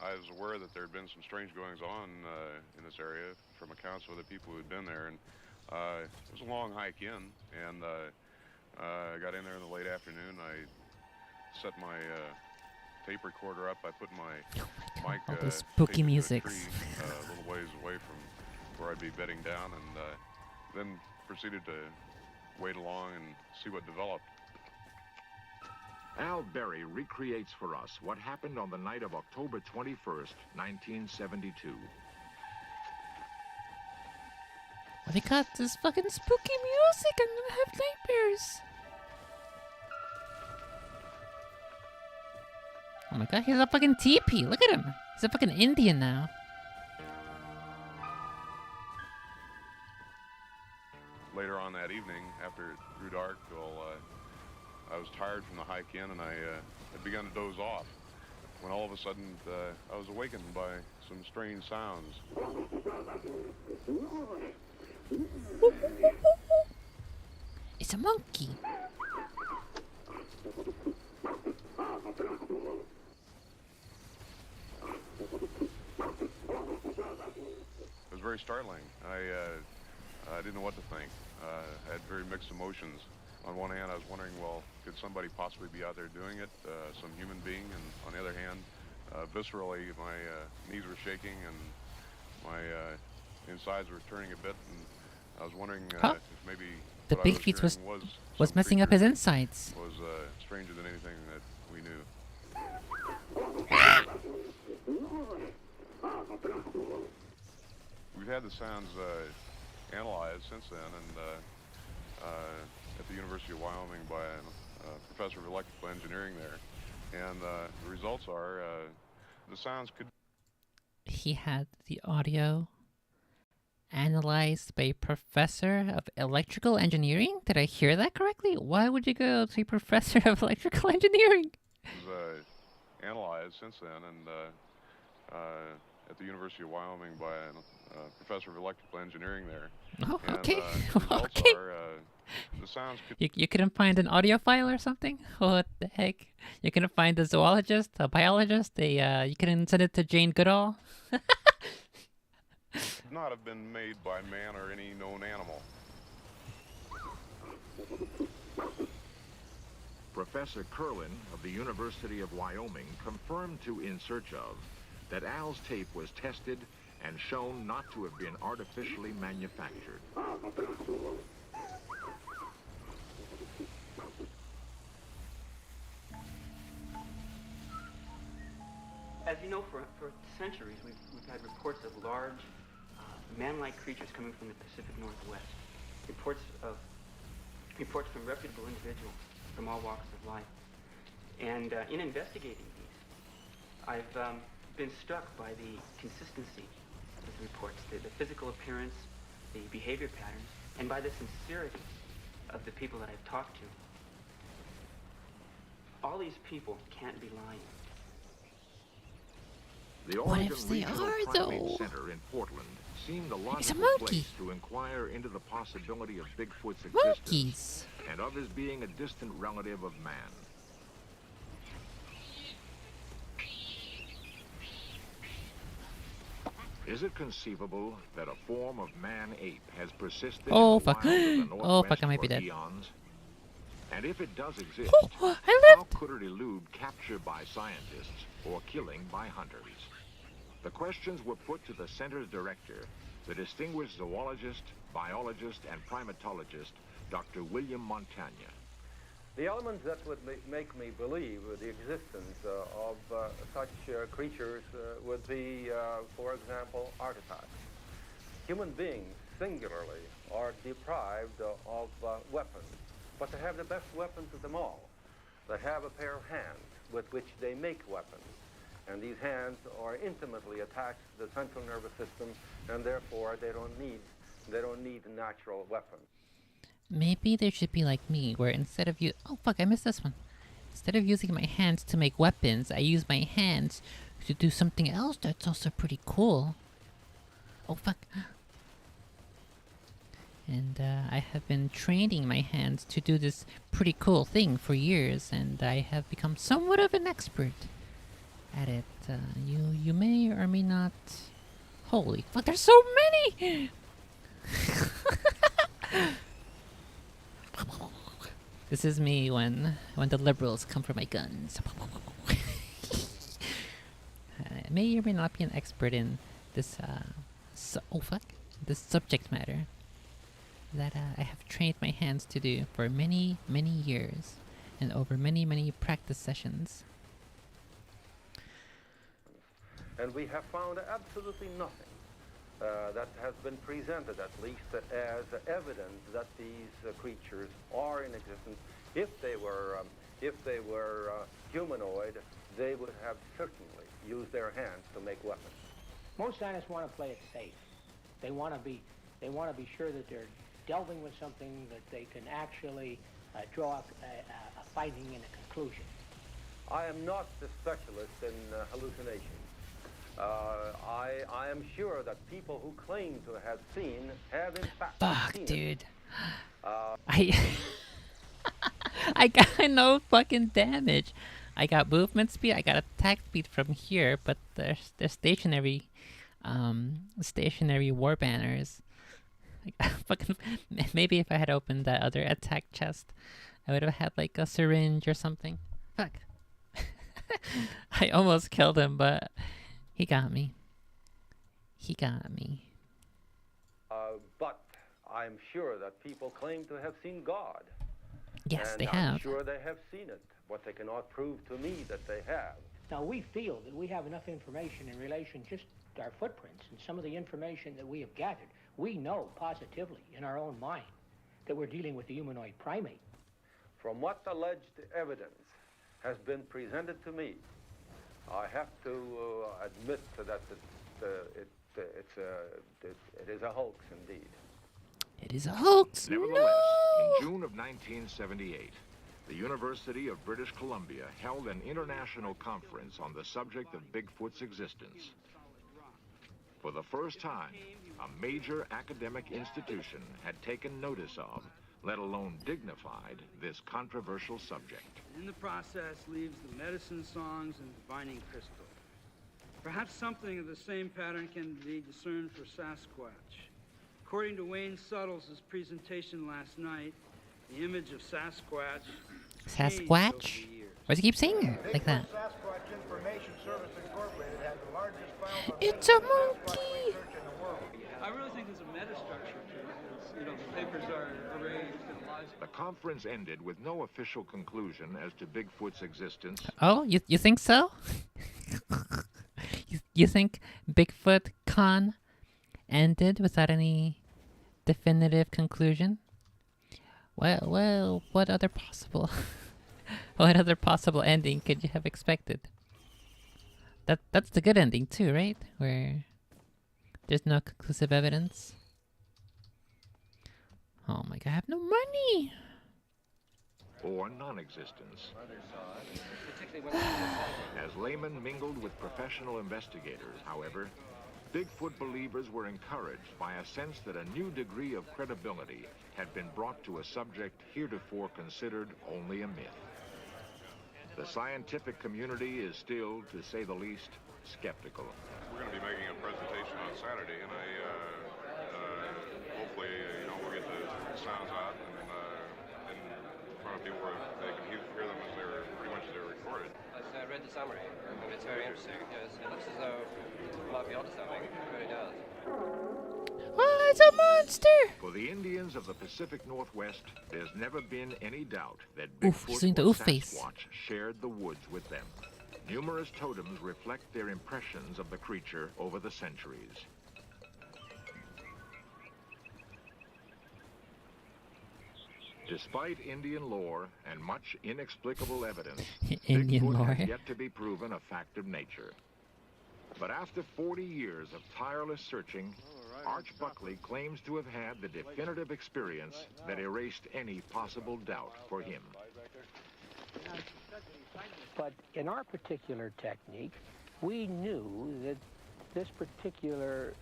I was aware that there had been some strange goings-on in this area from accounts of other people who had been there. And it was a long hike in, and I got in there in the late afternoon. I set my tape recorder up. I put my mic all this taped spooky into a music. tree, a little ways away from where I'd be bedding down, and then proceeded to wait along and see what developed. Al Berry recreates for us what happened on the night of October 21st, 1972. What do you got? This fucking spooky music. I'm gonna have nightmares. Oh my god, he's a fucking teepee. Look at him. He's a fucking Indian now. Later on that evening, after it grew dark, I was tired from the hike in, and I had begun to doze off, when all of a sudden I was awakened by some strange sounds. It's a monkey. It was very startling. I didn't know what to think. I had very mixed emotions. On one hand, I was wondering, well, could somebody possibly be out there doing it, some human being? And on the other hand, viscerally, my knees were shaking and my insides were turning a bit, and I was wondering if maybe The what I big feet was some messing up his creature insides. was stranger than anything that we knew. We've had the sounds analyzed since then, and at the University of Wyoming by a professor of electrical engineering there, and the results are the sounds could. He had the audio analyzed by a professor of electrical engineering. Did I hear that correctly? Why would you go to a professor of electrical engineering? Was analyzed since then, and at the University of Wyoming by a professor of electrical engineering there. Oh, And, okay. the results Okay. are, the sounds could. You couldn't find an audio file or something? What the heck? You couldn't find a zoologist, a biologist, you couldn't send it to Jane Goodall? Could not have been made by man or any known animal. Professor Curlin of the University of Wyoming confirmed to In Search Of that Al's tape was tested and shown not to have been artificially manufactured. As you know, for centuries, we've had reports of large, man-like creatures coming from the Pacific Northwest. Reports from reputable individuals from all walks of life. And in investigating these, I've been struck by the consistency of the reports, the physical appearance, the behavior patterns, and by the sincerity of the people that I've talked to. All these people can't be lying. The What Oregon if they Regional are, Primate though? Center in Portland seemed a It's a logical monkey. place to inquire into the possibility of Bigfoot's existence Monkeys. and of his being a distant relative of man. Is it conceivable that a form of man-ape has persisted Oh, in the fuck. wilds of the Oh, Northwest fuck, I might be for dead. eons? And if it does exist, I how lived! could it elude capture by scientists or killing by hunters? The questions were put to the center's director, the distinguished zoologist, biologist, and primatologist, Dr. William Montagna. The elements that would make me believe the existence of such creatures would be, for example, artifacts. Human beings, singularly, are deprived of weapons, but they have the best weapons of them all. They have a pair of hands with which they make weapons, and these hands are intimately attached to the central nervous system, and therefore they don't need They don't need natural weapons. Maybe they should be like me, where instead of you— oh fuck, I missed this one. Instead of using my hands to make weapons, I use my hands to do something else that's also pretty cool. Oh fuck. And I have been training my hands to do this pretty cool thing for years, and I have become somewhat of an expert at it. You may or may not— holy fuck, there's so many! This is me when the liberals come for my guns. I may or may not be an expert in this oh fuck, this subject matter that I have trained my hands to do for many, many years and over many, many practice sessions. And we have found absolutely nothing that has been presented, at least, as evidence that these creatures are in existence. If they were humanoid, they would have certainly used their hands to make weapons. Most scientists want to play it safe. They want to be sure that they're delving with something that they can actually draw a finding and a conclusion. I am not the specialist in hallucinations. I am sure that people who claim to have seen have in fact Fuck, seen dude. it. I got no fucking damage. I got movement speed, I got attack speed from here, but they're stationary war banners. Like, fucking, maybe if I had opened that other attack chest, I would have had like a syringe or something. Fuck. I almost killed him, but he got me. He got me. But I'm sure that people claim to have seen God. Yes, and they I'm have. sure they have seen it, but they cannot prove to me that they have. Now, we feel that we have enough information in relation just to our footprints and some of the information that we have gathered. We know positively in our own mind that we're dealing with a humanoid primate. From what alleged evidence has been presented to me, I have to admit that it is a hoax indeed. It is a hoax. Nevertheless, No! in June of 1978, the University of British Columbia held an international conference on the subject of Bigfoot's existence. For the first time, a major academic institution had taken notice of, let alone dignified, this controversial subject. In the process leaves the medicine songs and divining crystal. Perhaps something of the same pattern can be discerned for Sasquatch. According to Wayne Suttles' presentation last night, the image of Sasquatch Sasquatch? Why does he keep saying it like that? Sasquatch Information Service Incorporated had the largest file of It's a monkey! research in the world. I really think there's a metastructure to it. You know, the papers are arranged in logic. The conference ended with no official conclusion as to Bigfoot's existence. Oh, you think so? you think Bigfoot Con ended without any definitive conclusion? Well, what other possible ending could you have expected? That's the good ending too, right? Where there's no conclusive evidence. Oh my god, I have no money! Or non-existence. As laymen mingled with professional investigators, however, Bigfoot believers were encouraged by a sense that a new degree of credibility had been brought to a subject heretofore considered only a myth. The scientific community is still, to say the least, skeptical. We're going to be making a presentation on Saturday, and hopefully, we'll get the sounds out and in front of people where they can hear them as they're pretty much recorded. I read the summary, and it's very interesting because it looks as though it might be onto something. It really does. Oh, it's a monster! For the Indians of the Pacific Northwest, there's never been any doubt that Oof, he's doing Bigfoot the or oof face. Sasquatch shared the woods with them. Numerous totems reflect their impressions of the creature over the centuries. Despite Indian lore and much inexplicable evidence, Indian Bigfoot lore. has yet to be proven a fact of nature. But after 40 years of tireless searching, Arch Buckley claims to have had the definitive experience that erased any possible doubt for him. But in our particular technique, we knew that this particular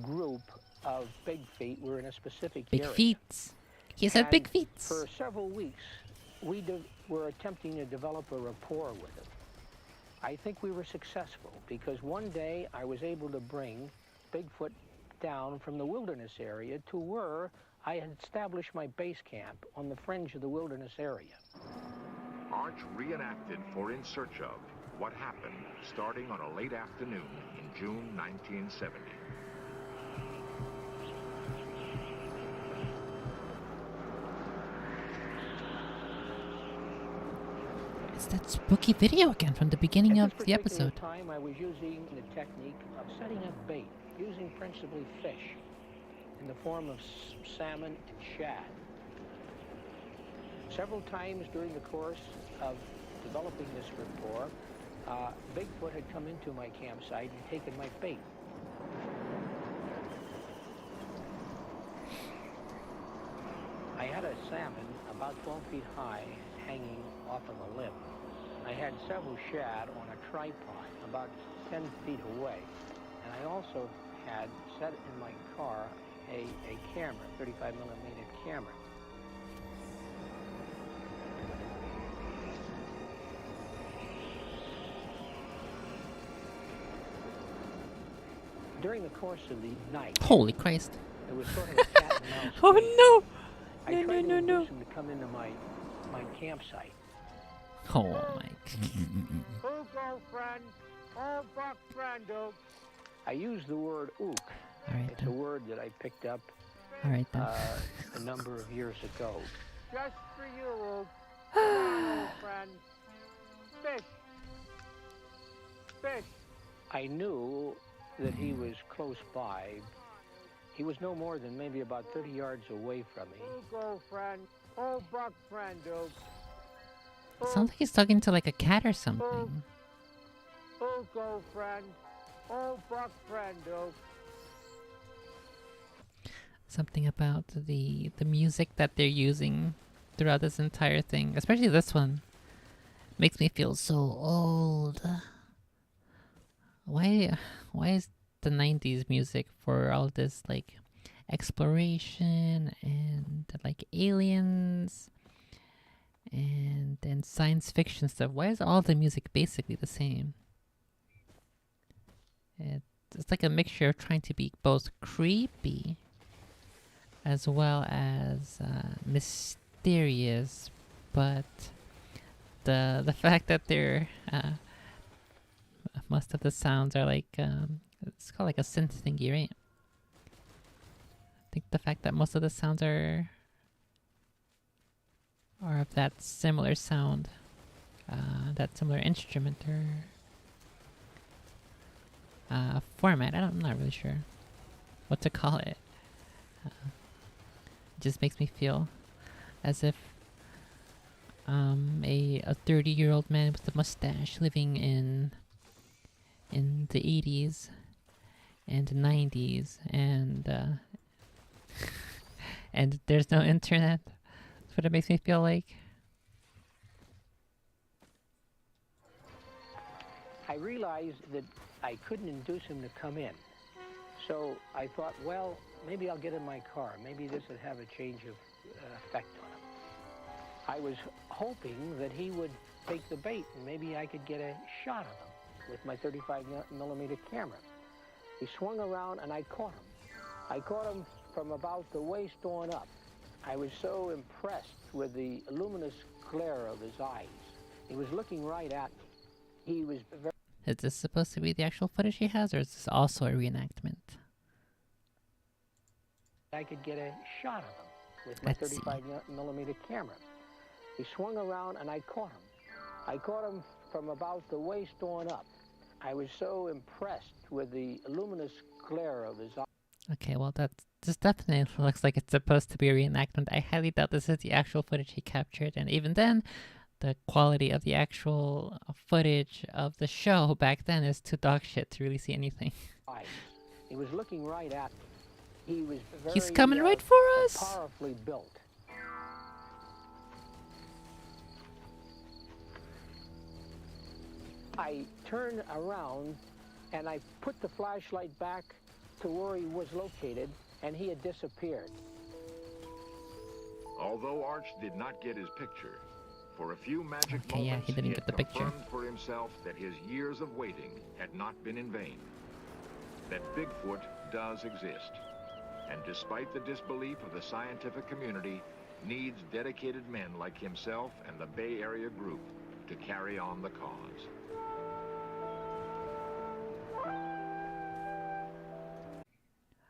group of big feet were in a specific Big area. feet. He said big feet. For several weeks, we were attempting to develop a rapport with it. I think we were successful because one day I was able to bring Bigfoot down from the wilderness area to where I had established my base camp on the fringe of the wilderness area. Arch reenacted For In Search Of what happened starting on a late afternoon in June 1970. It's that spooky video again from the beginning of the episode. At this particular time, I was using the technique of setting up bait, using principally fish in the form of salmon and shad. Several times during the course of developing this rapport, Bigfoot had come into my campsite and taken my bait. I had a salmon about 12 feet high hanging off of a limb. I had several shad on a tripod about 10 feet away. And I also had set in my car a camera, 35 millimeter camera. During the course of the night, Holy Christ. it was sort of a cat and mouse Oh game. no! I No, tried no, to no, induce him to come into my campsite. Oh my. Who go, friend? Oh, buck, friend, Oak. I used the word ook. Alright It's a then. word that I picked up Alright then. a number of years ago. Just for you, Oak. Come on, old friend. Fish. Fish. I knew that he was close by. He was no more than maybe about 30 yards away from me. Who go, friend? Oh, buck, friend, Oak. It sounds like he's talking to like a cat or something. Who go, friend? Oh, buck, friend, Oak. Something about the music that they're using throughout this entire thing, especially this one, makes me feel so old. Why is the 90s music for all this like exploration and like aliens and science fiction stuff, why is all the music basically the same? It's like a mixture of trying to be both creepy as well as mysterious, but the fact that they're most of the sounds are like it's called like a synth thingy, right? I think the fact that most of the sounds are of that similar sound, that similar instrument or format. I'm not really sure what to call it. It just makes me feel as if a 30-year-old man with a mustache living in the 80s and 90s and and there's no internet. That's what it makes me feel like. I realized that I couldn't induce him to come in. So I thought, well, maybe I'll get in my car. Maybe this would have a change of effect on him. I was hoping that he would take the bait and maybe I could get a shot of him with my 35 millimeter camera. He swung around and I caught him. I caught him from about the waist on up. I was so impressed with the luminous glare of his eyes. He was looking right at me. He was very... Is this supposed to be the actual footage he has, or is this also a reenactment? I could get a shot of him with my 35 millimeter camera. He swung around and I caught him. I caught him from about the waist on up. I was so impressed with the luminous glare of his eyes. Okay, well this definitely looks like it's supposed to be a reenactment. I highly doubt this is the actual footage he captured, and even then, the quality of the actual footage of the show back then is too dog shit to really see anything. He was looking right at me. He was very He's coming right for us. powerfully built. I turned around and I put the flashlight back to where he was located, and he had disappeared. Although Arch did not get his picture, for a few magic Okay, yeah, moments he didn't had get the picture. confirmed for himself that his years of waiting had not been in vain. That Bigfoot does exist, and despite the disbelief of the scientific community, needs dedicated men like himself and the Bay Area group to carry on the cause.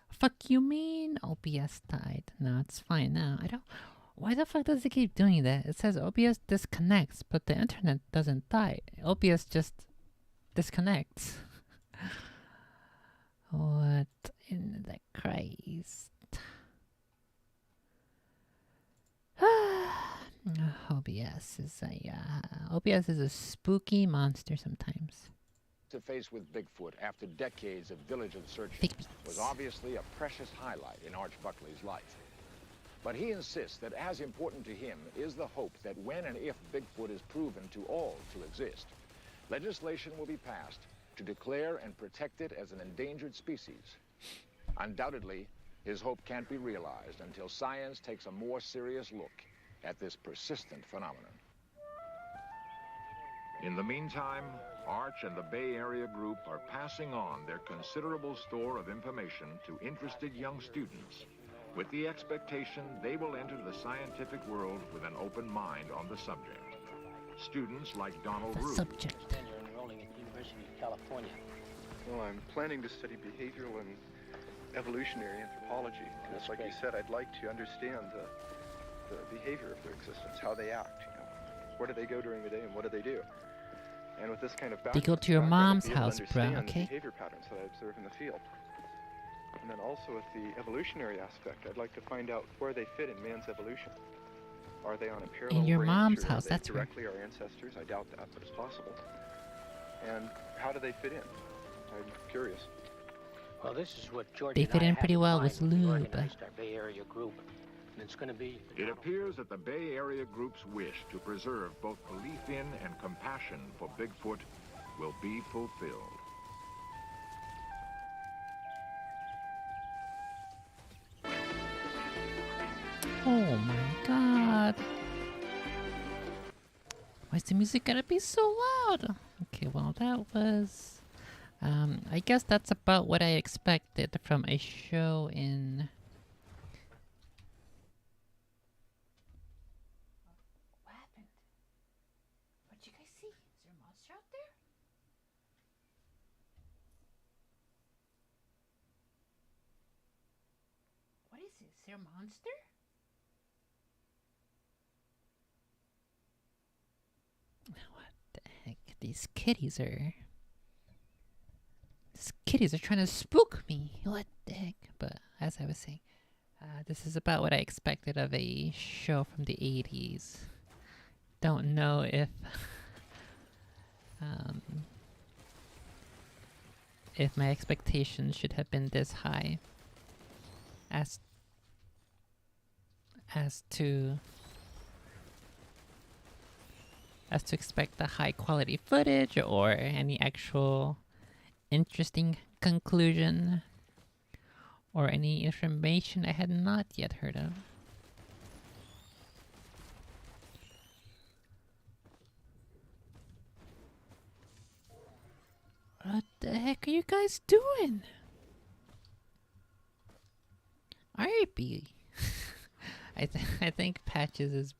Fuck you mean? OBS died. No, it's fine now. I don't... Why the fuck does it keep doing that? It says OBS disconnects, but the internet doesn't die. OBS just disconnects. What in the Christ? OBS is a spooky monster sometimes. To face with Bigfoot after decades of diligent searching was obviously a precious highlight in Arch Buckley's life. But he insists that as important to him is the hope that when and if Bigfoot is proven to all to exist, legislation will be passed to declare and protect it as an endangered species. Undoubtedly, his hope can't be realized until science takes a more serious look at this persistent phenomenon. In the meantime, Arch and the Bay Area group are passing on their considerable store of information to interested young students, with the expectation they will enter the scientific world with an open mind on the subject. Students like Donald Rube. You're enrolling at the University of California. Well, I'm planning to study behavioral and evolutionary anthropology. Because, like you said, I'd like to understand the behavior of their existence, how they act. You know, where do they go during the day, and what do they do? And with this kind of They go to your mom's house, bro. understand Okay. the behavior patterns that I observe in the field. And then also with the evolutionary aspect, I'd like to find out where they fit in man's evolution. Are they on a parallel In your branch, mom's or house, are they that's where. directly our ancestors? I doubt that, but it's possible. And how do they fit in? I'm curious. Well, this is what George They and fit I in had pretty well mind with when we lube. organized our Bay Area group, and it's going to be. It appears that the Bay Area group's wish to preserve both belief in and compassion for Bigfoot will be fulfilled. Oh my god. Why is the music gotta be so loud? Okay, well that was... I guess that's about what I expected from a show in... What happened? What'd you guys see? Is there a monster out there? What is it? Is there a monster? What the heck? These kitties are trying to spook me. What the heck? But as I was saying, this is about what I expected of a show from the 80s. Don't know if my expectations should have been this high as to expect the high quality footage or any actual interesting conclusion or any information I had not yet heard of. What the heck are you guys doing? RB. I think Patches is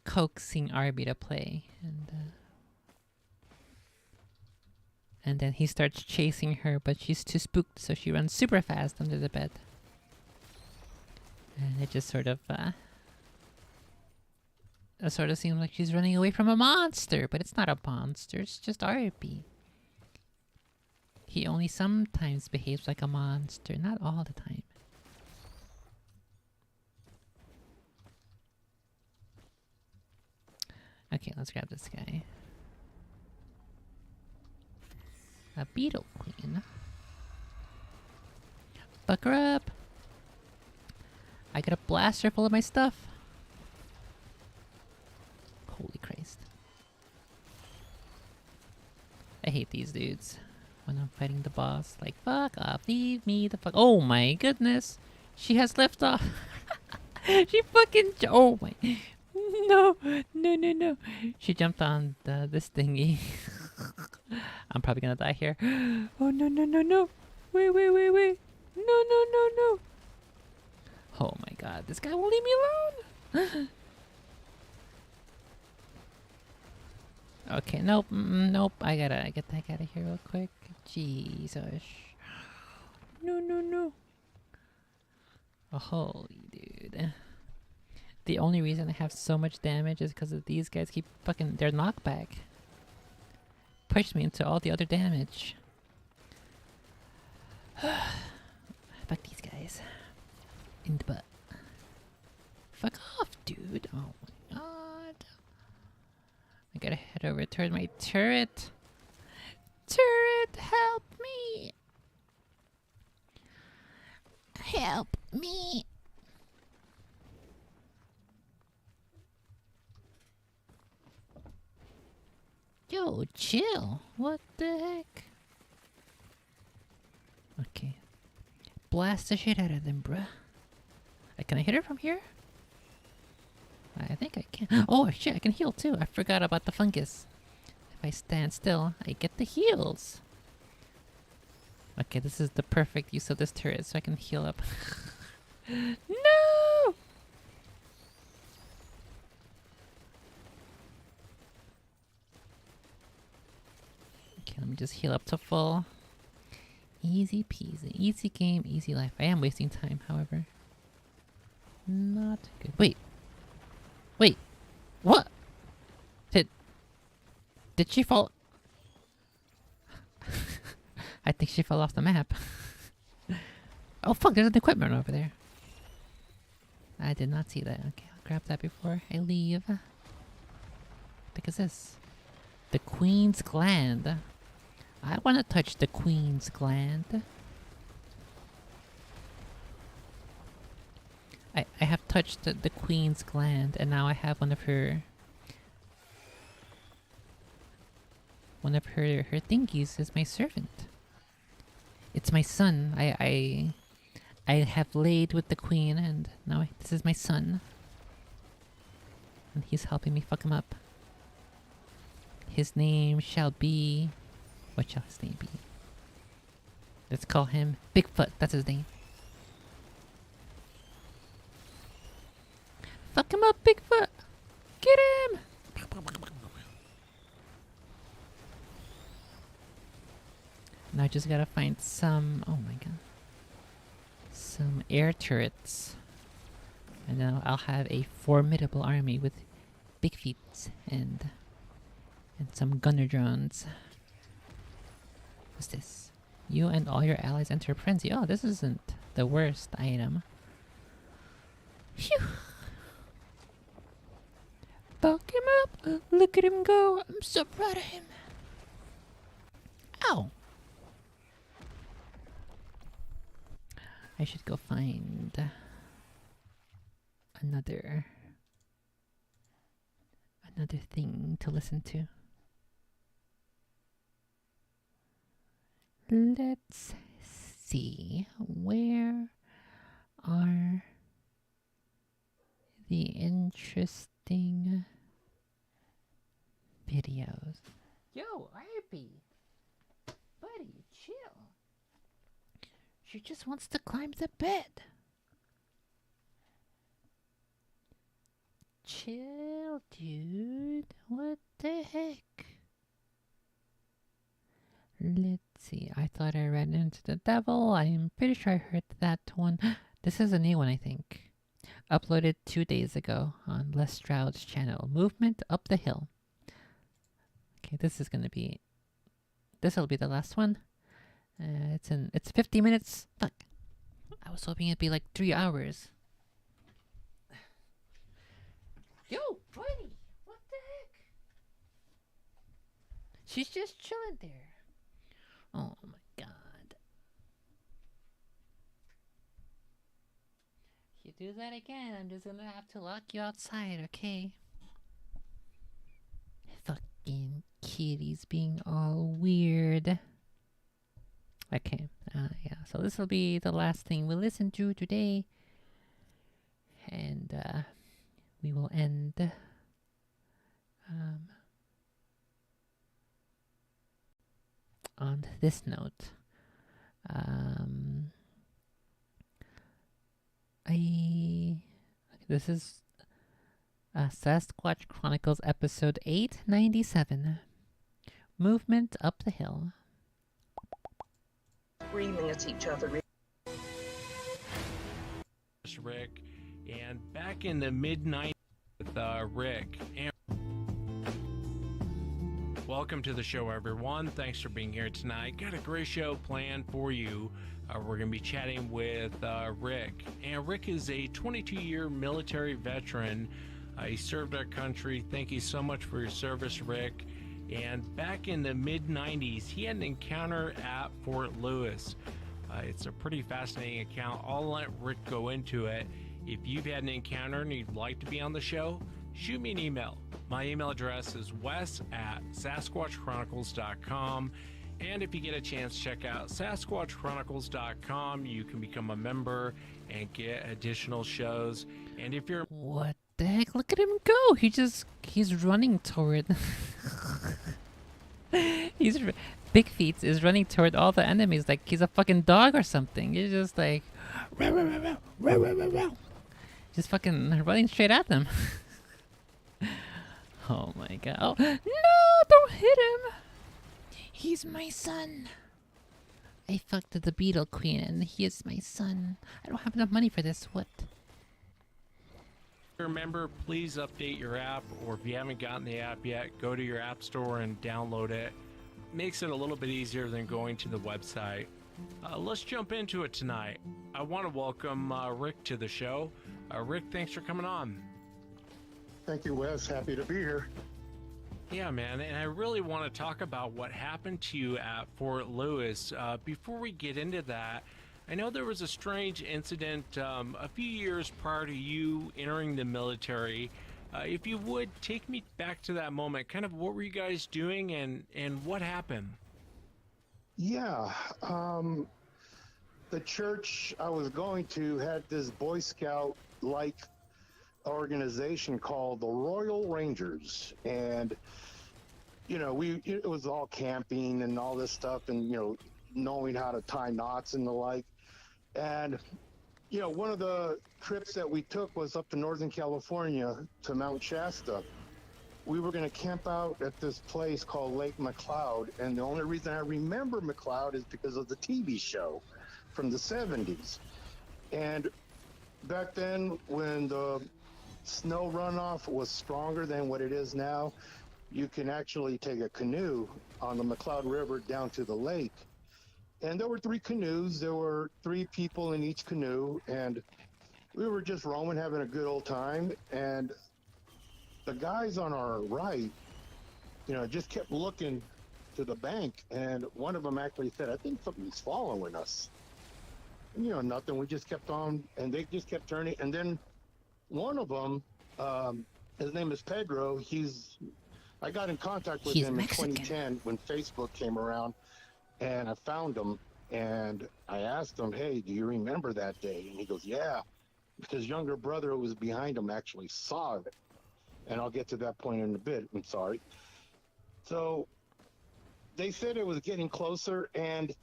coaxing Arby to play, and then he starts chasing her, but she's too spooked, so she runs super fast under the bed. And it just sort of seems like she's running away from a monster, but it's not a monster, it's just Arby. He only sometimes behaves like a monster, not all the time. Okay, let's grab this guy. A beetle queen. Fuck her up. I got a blaster full of my stuff. Holy Christ. I hate these dudes when I'm fighting the boss. Like, fuck off, leave me the fuck. Oh my goodness. She has left off. She fucking. Oh my. No, no, no, no. She jumped on this thingy. I'm probably gonna die here. Oh no, no, no, no. Wait, wait, wait, wait. No, no, no, no. Oh my god, this guy won't leave me alone. Okay, nope, nope. I gotta get that out of here real quick. Jesus. No, no, no. Oh, holy dude. The only reason I have so much damage is because these guys keep fucking their knockback. Pushed me into all the other damage. Fuck these guys. In the butt. Fuck off, dude. Oh my god. I gotta head over toward my turret. Turret, help me! Help me! Yo, chill. What the heck? Okay. Blast the shit out of them, bruh. Can I hit her from here? I think I can. Oh shit, I can heal too. I forgot about the fungus. If I stand still, I get the heals. Okay, this is the perfect use of this turret so I can heal up. No! Okay, let me just heal up to full. Easy peasy. Easy game, easy life. I am wasting time, however. Not good. Wait. Wait. What? Did she fall? I think she fell off the map. Oh fuck, there's an equipment over there. I did not see that. Okay, I'll grab that before I leave. What the heck is this? The Queen's Gland. I want to touch the Queen's Gland. I have touched the Queen's Gland, and now I have one of her thingies is my servant. It's my son. I have laid with the Queen, and now this is my son. And he's helping me fuck him up. His name shall be... What shall his name be? Let's call him Bigfoot. That's his name. Fuck him up, Bigfoot! Get him! Now I just gotta find some... Oh my god. Some air turrets. And now I'll have a formidable army with big feet and some gunner drones. What's this? You and all your allies enter frenzy. Oh, this isn't the worst item. Phew! Fuck him up! Look at him go! I'm so proud of him! Ow! I should go find another thing to listen to. Let's see, where are the interesting videos? Yo, Irby! Buddy, chill. She just wants to climb the bed. Chill, dude. What the heck? Let's see. I thought I ran into the devil. I'm pretty sure I heard that one. This is a new one, I think. Uploaded 2 days ago on Les Stroud's channel. Movement Up the Hill. Okay, this is gonna be... This'll be the last one. It's 50 minutes. Fuck. I was hoping it'd be like 3 hours. Yo, buddy! What the heck? She's just chilling there. Oh my god. do that again, I'm just gonna have to lock you outside, okay? Fucking kitties being all weird. Okay, yeah, so this will be the last thing we'll listen to today. And, we will end, on this note. This is Sasquatch Chronicles episode 897, Movement Up the Hill. Screaming at each other. Rick, and back in the mid-90s with Rick. And welcome to the show, everyone. Thanks for being here tonight. Got a great show planned for you. We're going to be chatting with Rick. And Rick is a 22-year military veteran. He served our country. Thank you so much for your service, Rick. And back in the mid-90s, he had an encounter at Fort Lewis. It's a pretty fascinating account. I'll let Rick go into it. If you've had an encounter and you'd like to be on the show, shoot me an email. My email address is wes@sasquatchchronicles.com. And if you get a chance, check out sasquatchchronicles.com. You can become a member and get additional shows. And if you're... What the heck? Look at him go! He's running toward... Big Feet is running toward all the enemies like he's a fucking dog or something. He's just like... Just fucking running straight at them. Oh my god. Oh, no! Don't hit him! He's my son. I fucked the Beetle Queen and he is my son. I don't have enough money for this. What? Remember, please update your app, or if you haven't gotten the app yet, go to your app store and download it. Makes it a little bit easier than going to the website. Let's jump into it tonight. I want to welcome Rick to the show. Rick, thanks for coming on. Thank you, Wes. Happy to be here. Yeah, man, and I really want to talk about what happened to you at Fort Lewis. Before we get into that, I know there was a strange incident a few years prior to you entering the military. If you would, take me back to that moment. Kind of what were you guys doing and what happened? Yeah, the church I was going to had this Boy Scout-like organization called the Royal Rangers. And, you know, it was all camping and all this stuff and, you know, knowing how to tie knots and the like. And, you know, one of the trips that we took was up to Northern California to Mount Shasta. We were going to camp out at this place called Lake McCloud, and the only reason I remember McCloud is because of the TV show from the 70s. And back then, when the snow runoff was stronger than what it is now, you can actually take a canoe on the McCloud River down to the lake. And there were 3 canoes. There were 3 people in each canoe, and we were just roaming, having a good old time. And the guys on our right, you know, just kept looking to the bank, and one of them actually said, "I think something's following us." And, you know, nothing. We just kept on, and they just kept turning. And then one of them, his name is Pedro. I got in contact with him Mexican. In 2010 when Facebook came around. And I found him, and I asked him, "Hey, do you remember that day?" And he goes, "Yeah," because his younger brother who was behind him actually saw it. And I'll get to that point in a bit. I'm sorry. So they said it was getting closer, and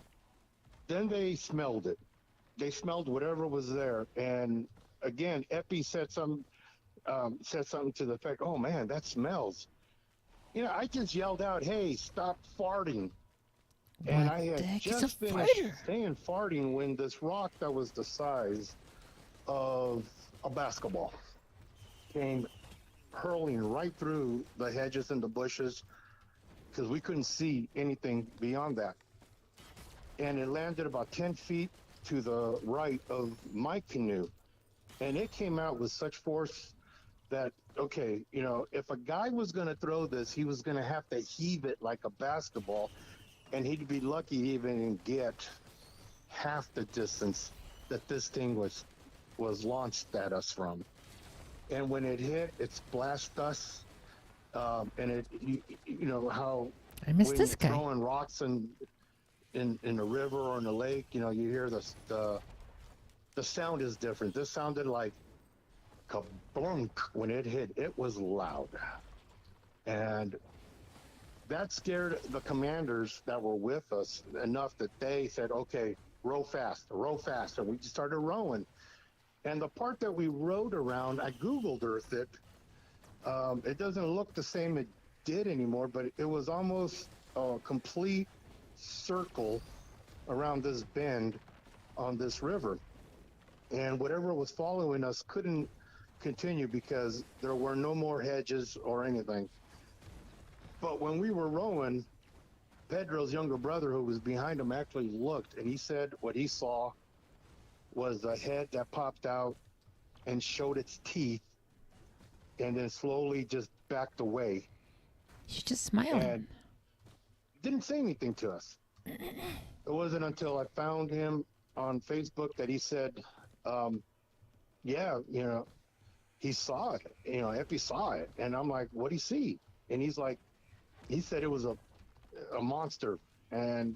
then they smelled it. They smelled whatever was there. And again, Epi said something to the effect, "Oh man, that smells." You know, I just yelled out, "Hey, stop farting." And I had just finished saying farting when this rock that was the size of a basketball came hurling right through the hedges and the bushes because we couldn't see anything beyond that. And it landed about 10 feet to the right of my canoe. And it came out with such force that, okay, you know, if a guy was going to throw this, he was going to have to heave it like a basketball. And he'd be lucky to even get half the distance that this thing was was launched at us from. And when it hit, it splashed us. And you know how I miss when this you're guy. throwing rocks in the river or in the lake, you know, you hear the sound is different. This sounded like kablunk when it hit. It was loud. And that scared the commanders that were with us enough that they said, okay, row fast, row fast. And we just started rowing. And the part that we rowed around, I Googled Earth it. It doesn't look the same it did anymore, but it was almost a complete circle around this bend on this river. And whatever was following us couldn't continue because there were no more hedges or anything. But when we were rowing, Pedro's younger brother, who was behind him, actually looked, and he said what he saw was a head that popped out and showed its teeth and then slowly just backed away. She's just smiling. And didn't say anything to us. It wasn't until I found him on Facebook that he said, yeah, you know, he saw it. You know, Epi saw it. And I'm like, what'd he see? And he's like, he said it was a monster. And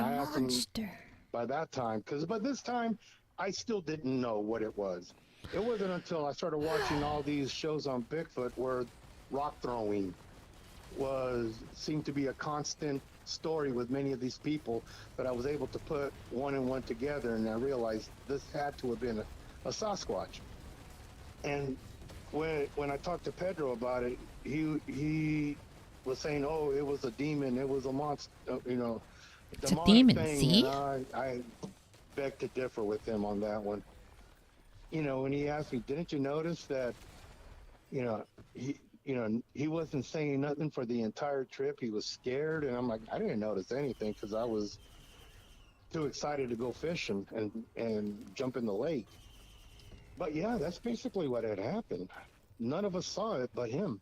I asked him by that time, because by this time, I still didn't know what it was. It wasn't until I started watching all these shows on Bigfoot where rock throwing seemed to be a constant story with many of these people that I was able to put one and one together, and I realized this had to have been a Sasquatch. And when I talked to Pedro about it, he was saying, "Oh, it was a demon. It was a monster. You know, it's a demon." Thing. See, and I beg to differ with him on that one. You know, when he asked me, "Didn't you notice that?" You know, he wasn't saying nothing for the entire trip. He was scared, and I'm like, I didn't notice anything because I was too excited to go fishing and jump in the lake. But yeah, that's basically what had happened. None of us saw it but him.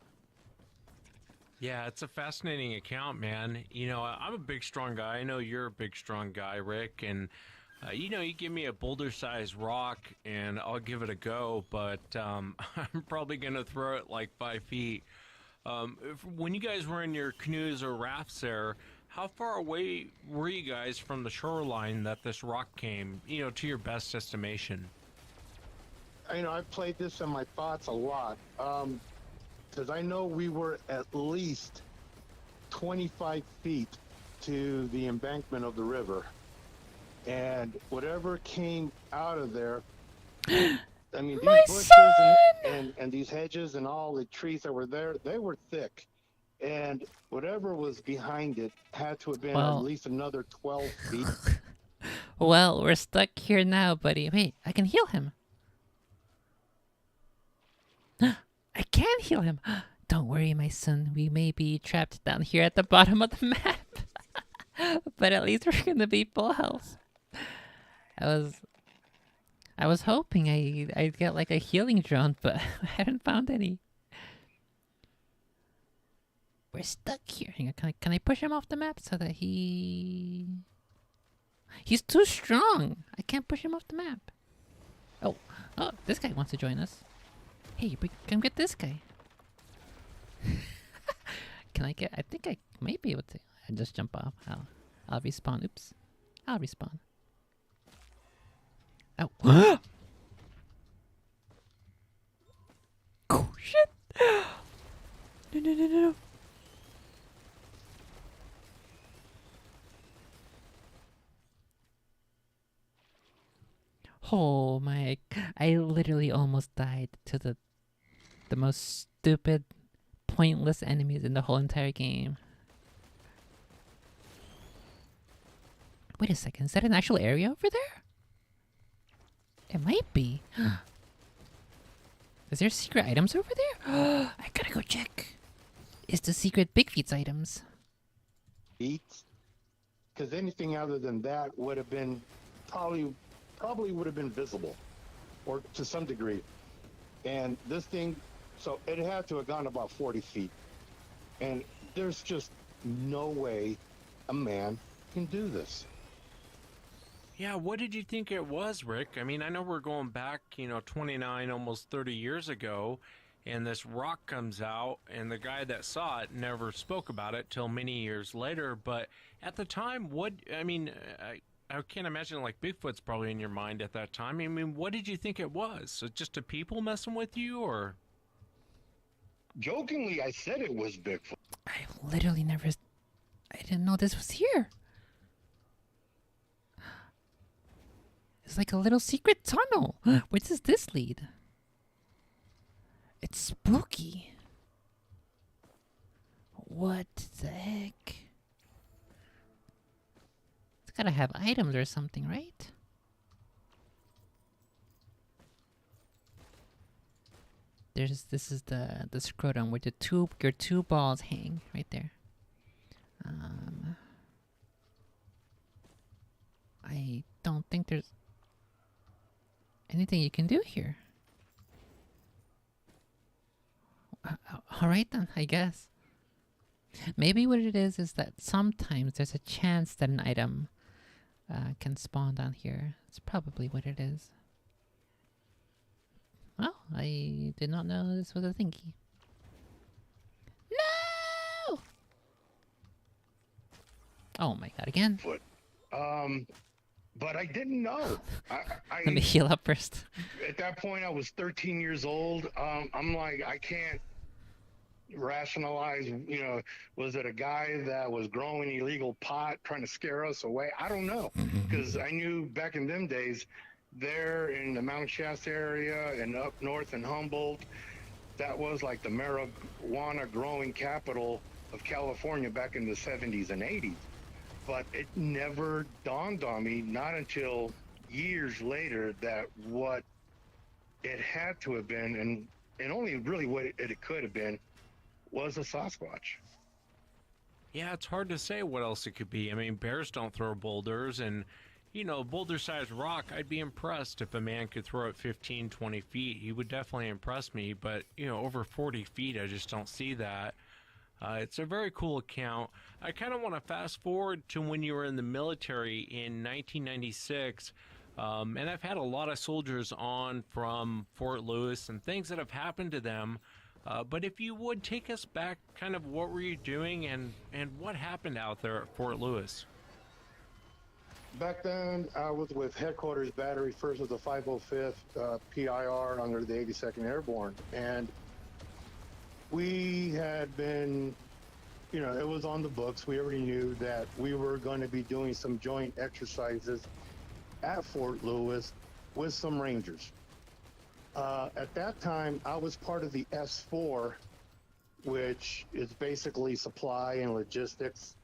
Yeah, it's a fascinating account, man. You know, I'm a big, strong guy. I know you're a big, strong guy, Rick. And, you know, you give me a boulder-sized rock, and I'll give it a go. But I'm probably going to throw it like 5 feet. When you guys were in your canoes or rafts there, how far away were you guys from the shoreline that this rock came, you know, to your best estimation? You know, I've played this in my thoughts a lot. Because I know we were at least 25 feet to the embankment of the river. And whatever came out of there, I mean, these bushes and these hedges and all the trees that were there, they were thick. And whatever was behind it had to have been at least another 12 feet. Well, we're stuck here now, buddy. Wait, I can heal him. I can heal him. Don't worry, my son. We may be trapped down here at the bottom of the map. But at least we're gonna be full health. I was hoping I'd get like a healing drone, but I haven't found any. We're stuck here. Hang on, can I push him off the map so that he's too strong. I can't push him off the map. Oh, this guy wants to join us. Hey, come get this guy. I think I may be able to. I just jump off. I'll respawn. Oops. I'll respawn. Oh. Oh, shit. No. Oh my, I literally almost died to the most stupid, pointless enemies in the whole entire game. Wait a second, is that an actual area over there? It might be. Is there secret items over there? I gotta go check. Is the secret Big Feet's items? Feet? Because anything other than that would have been probably would have been visible, or to some degree. And this thing, so it had to have gone about 40 feet. And there's just no way a man can do this. Yeah, what did you think it was, Rick? I mean, I know we're going back, 29, almost 30 years ago, and this rock comes out, and the guy that saw it never spoke about it till many years later. But at the time, I can't imagine like Bigfoot's probably in your mind at that time. I mean, what did you think it was? So just a people messing with you, or? Jokingly, I said it was Bigfoot. I literally never. I didn't know this was here. It's like a little secret tunnel. Where does this lead? It's spooky. What the heck? It's gotta have items or something, right? This is the scrotum where your two balls hang right there. I don't think there's anything you can do here. Alright then, I guess. Maybe what it is that sometimes there's a chance that an item can spawn down here. That's probably what it is. Well, I did not know this was a thingy. No! Oh my god, again? But I didn't know. Let me heal up first. At that point, I was 13 years old. I'm like, I can't rationalize, was it a guy that was growing illegal pot trying to scare us away? I don't know. Because I knew back in them days, there in the Mount Shasta area and up north in Humboldt, that was like the marijuana growing capital of California back in the 70s and 80s. But it never dawned on me, not until years later, that what it had to have been, and only really what it could have been, was a Sasquatch. Yeah, it's hard to say what else it could be. I mean, bears don't throw boulders, and, boulder-sized rock, I'd be impressed if a man could throw it 15, 20 feet. He would definitely impress me, but, over 40 feet, I just don't see that. It's a very cool account. I kind of want to fast forward to when you were in the military in 1996. And I've had a lot of soldiers on from Fort Lewis and things that have happened to them. But if you would take us back, kind of what were you doing and what happened out there at Fort Lewis? Back then, I was with Headquarters Battery, first of the 505th PIR under the 82nd Airborne. And we had been, it was on the books. We already knew that we were going to be doing some joint exercises at Fort Lewis with some Rangers. At that time, I was part of the S4, which is basically supply and logistics.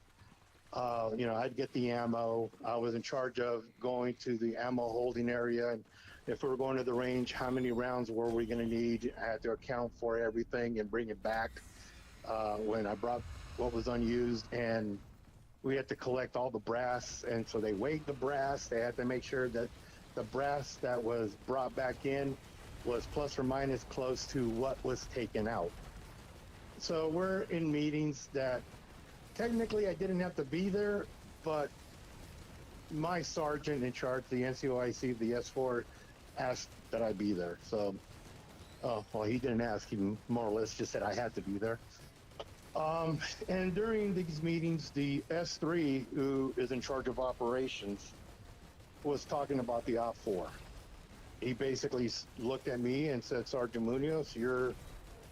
I'd get the ammo. I was in charge of going to the ammo holding area. And if we were going to the range, how many rounds were we going to need? I had to account for everything and bring it back when I brought what was unused. And we had to collect all the brass. And so they weighed the brass. They had to make sure that the brass that was brought back in was plus or minus close to what was taken out. So we're in meetings that technically I didn't have to be there, but my sergeant in charge, the NCOIC, the S4, asked that I be there. So, he didn't ask. He more or less just said I had to be there. And during these meetings, the S3, who is in charge of operations, was talking about the Op 4. He basically looked at me and said, Sergeant Munoz, you're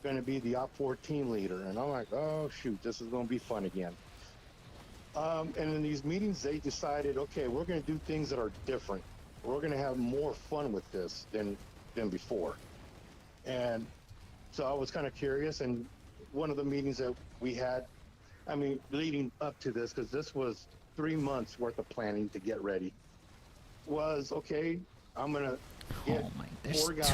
going to be the Op 4 team leader. And I'm like, oh, shoot, this is going to be fun again. And in these meetings, they decided, okay, we're going to do things that are different. We're going to have more fun with this than before. And so I was kind of curious. And one of the meetings that we had, leading up to this, because this was 3 months worth of planning to get ready, was, okay, I'm going to get four guys,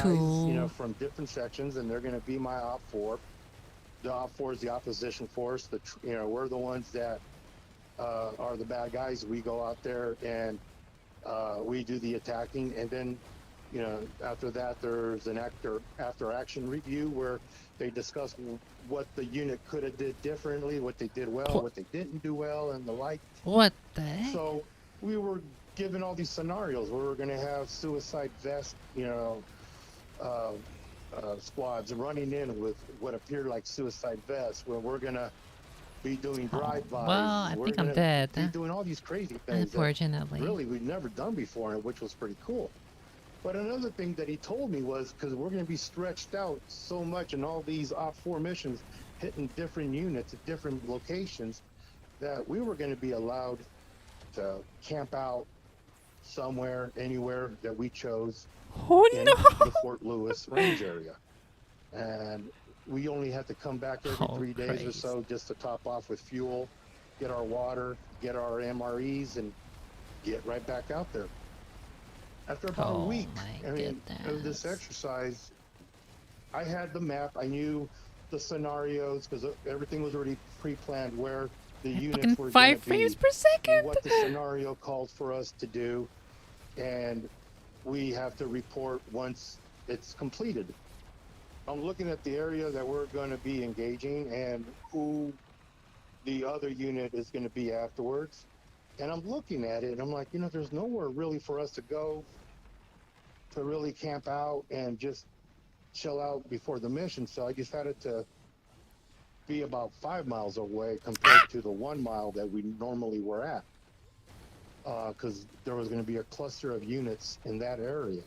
from different sections, and they're going to be my Op 4. The Op 4 is the opposition force. We're the ones that are the bad guys. We go out there and we do the attacking, and then, after that, there's an after action review where they discuss what the unit could have did differently, what they did well, what they didn't do well, and the like. What the heck? So we were given all these scenarios where we're going to have suicide vest, squads running in with what appeared like suicide vests, where we're going to be doing drive-bys. Well, I we're think I'm gonna dead. be doing all these crazy things that Unfortunately. really we've never done before, which was pretty cool. But another thing that he told me was, because we're going to be stretched out so much in all these Op 4 missions, hitting different units at different locations, that we were going to be allowed to camp out somewhere, anywhere that we chose in the Fort Lewis range area. And we only had to come back every 3 days or so just to top off with fuel, get our water, get our MREs, and get right back out there. After about a week, of this exercise, I had the map. I knew the scenarios because everything was already pre-planned where the units were going to be, 5 frames per second. what the scenario called for us to do, and we have to report once it's completed. I'm looking at the area that we're going to be engaging and who the other unit is going to be afterwards. And I'm looking at it and I'm like, there's nowhere really for us to go to really camp out and just chill out before the mission. So I decided to be about 5 miles away compared to the 1 mile that we normally were at. Because there was going to be a cluster of units in that area.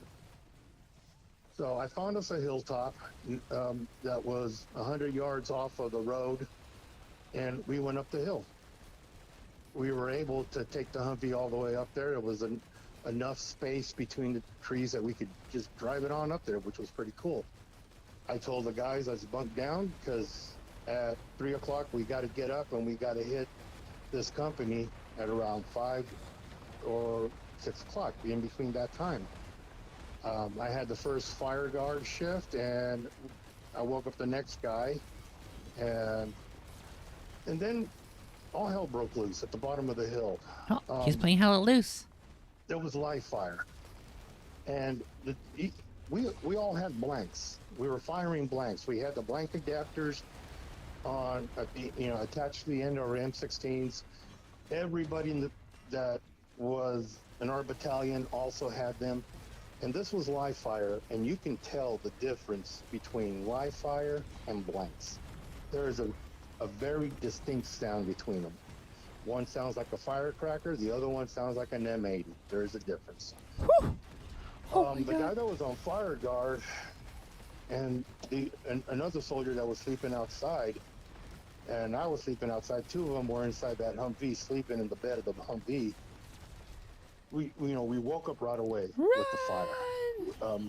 So I found us a hilltop that was 100 yards off of the road, and we went up the hill. We were able to take the Humvee all the way up there. There was enough space between the trees that we could just drive it on up there, which was pretty cool. I told the guys I was bunked down because at 3 o'clock we got to get up and we got to hit this company at around 5 or 6 o'clock, in between that time. I had the first fire guard shift, and I woke up the next guy, and then all hell broke loose at the bottom of the hill. He's playing hell loose. There was live fire, and we all had blanks. We were firing blanks. We had the blank adapters on, attached to the end of our M16s. Everybody that was in our battalion also had them. And this was live fire, and you can tell the difference between live fire and blanks. There is a very distinct sound between them. One sounds like a firecracker, the other one sounds like an M80. There's a difference. The guy that was on fire guard and another soldier that was sleeping outside, and I was sleeping outside, two of them were inside that Humvee, sleeping in the bed of the Humvee. We woke up right away with the fire,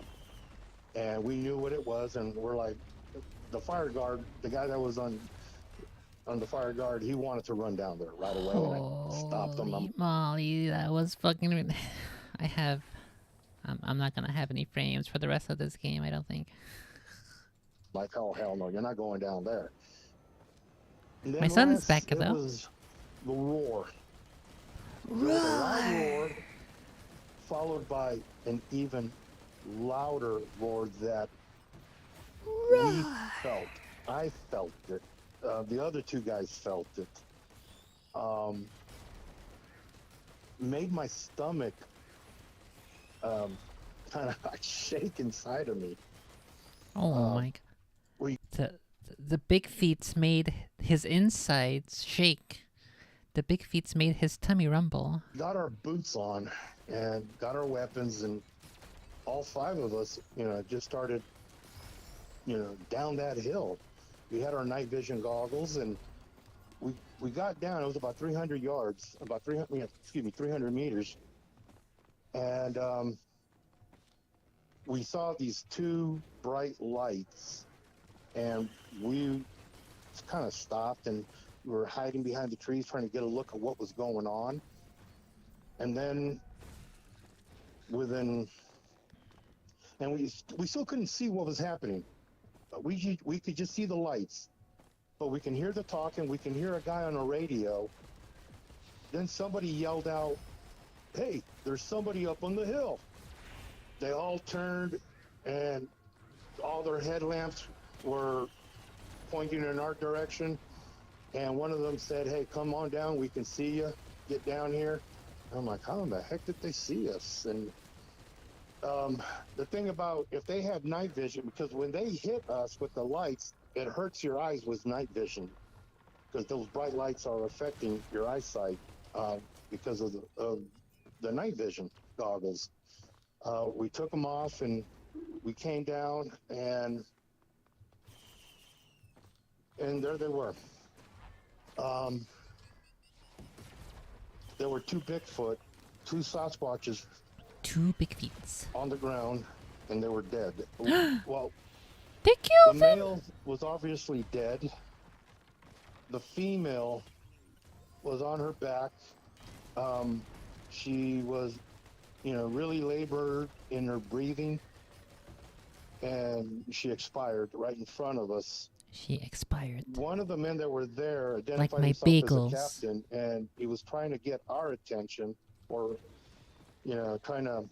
and we knew what it was, and we're like, the fire guard, the guy that was on the fire guard, he wanted to run down there right away, and I stopped him. Molly, that was fucking. I'm not gonna have any frames for the rest of this game, I don't think. Like, oh hell no, you're not going down there. My son's back though. It was the roar. There was a loud roar, followed by an even louder roar that we felt. I felt it. The other two guys felt it. Made my stomach kind of shake inside of me. Oh my god. The big feats made his insides shake. The big feats made his tummy rumble. Got our boots on and got our weapons, and all 5 of us, just started, down that hill. We had our night vision goggles, and we got down. It was about 300 yards, 300 meters, and we saw these 2 bright lights, and we kind of stopped, and we were hiding behind the trees trying to get a look at what was going on. And then we still couldn't see what was happening, but we could just see the lights. But we can hear the talking, we can hear a guy on a radio. Then somebody yelled out, "Hey, there's somebody up on the hill." They all turned, and all their headlamps were pointing in our direction. And one of them said, "Hey, come on down, we can see you. Get down here." I'm like, how in the heck did they see us? And the thing about if they had night vision, because when they hit us with the lights, it hurts your eyes with night vision because those bright lights are affecting your eyesight because of the night vision goggles. We took them off and we came down and there they were. There were two Bigfoot, two Sasquatches, two big feet on the ground, and they were dead. Well, they killed the them. male was obviously dead. The female was on her back. She was, really labored in her breathing, and she expired right in front of us. She expired. One of the men that were there identified like my himself bagels. as a captain, and he was trying to get our attention, or, trying to,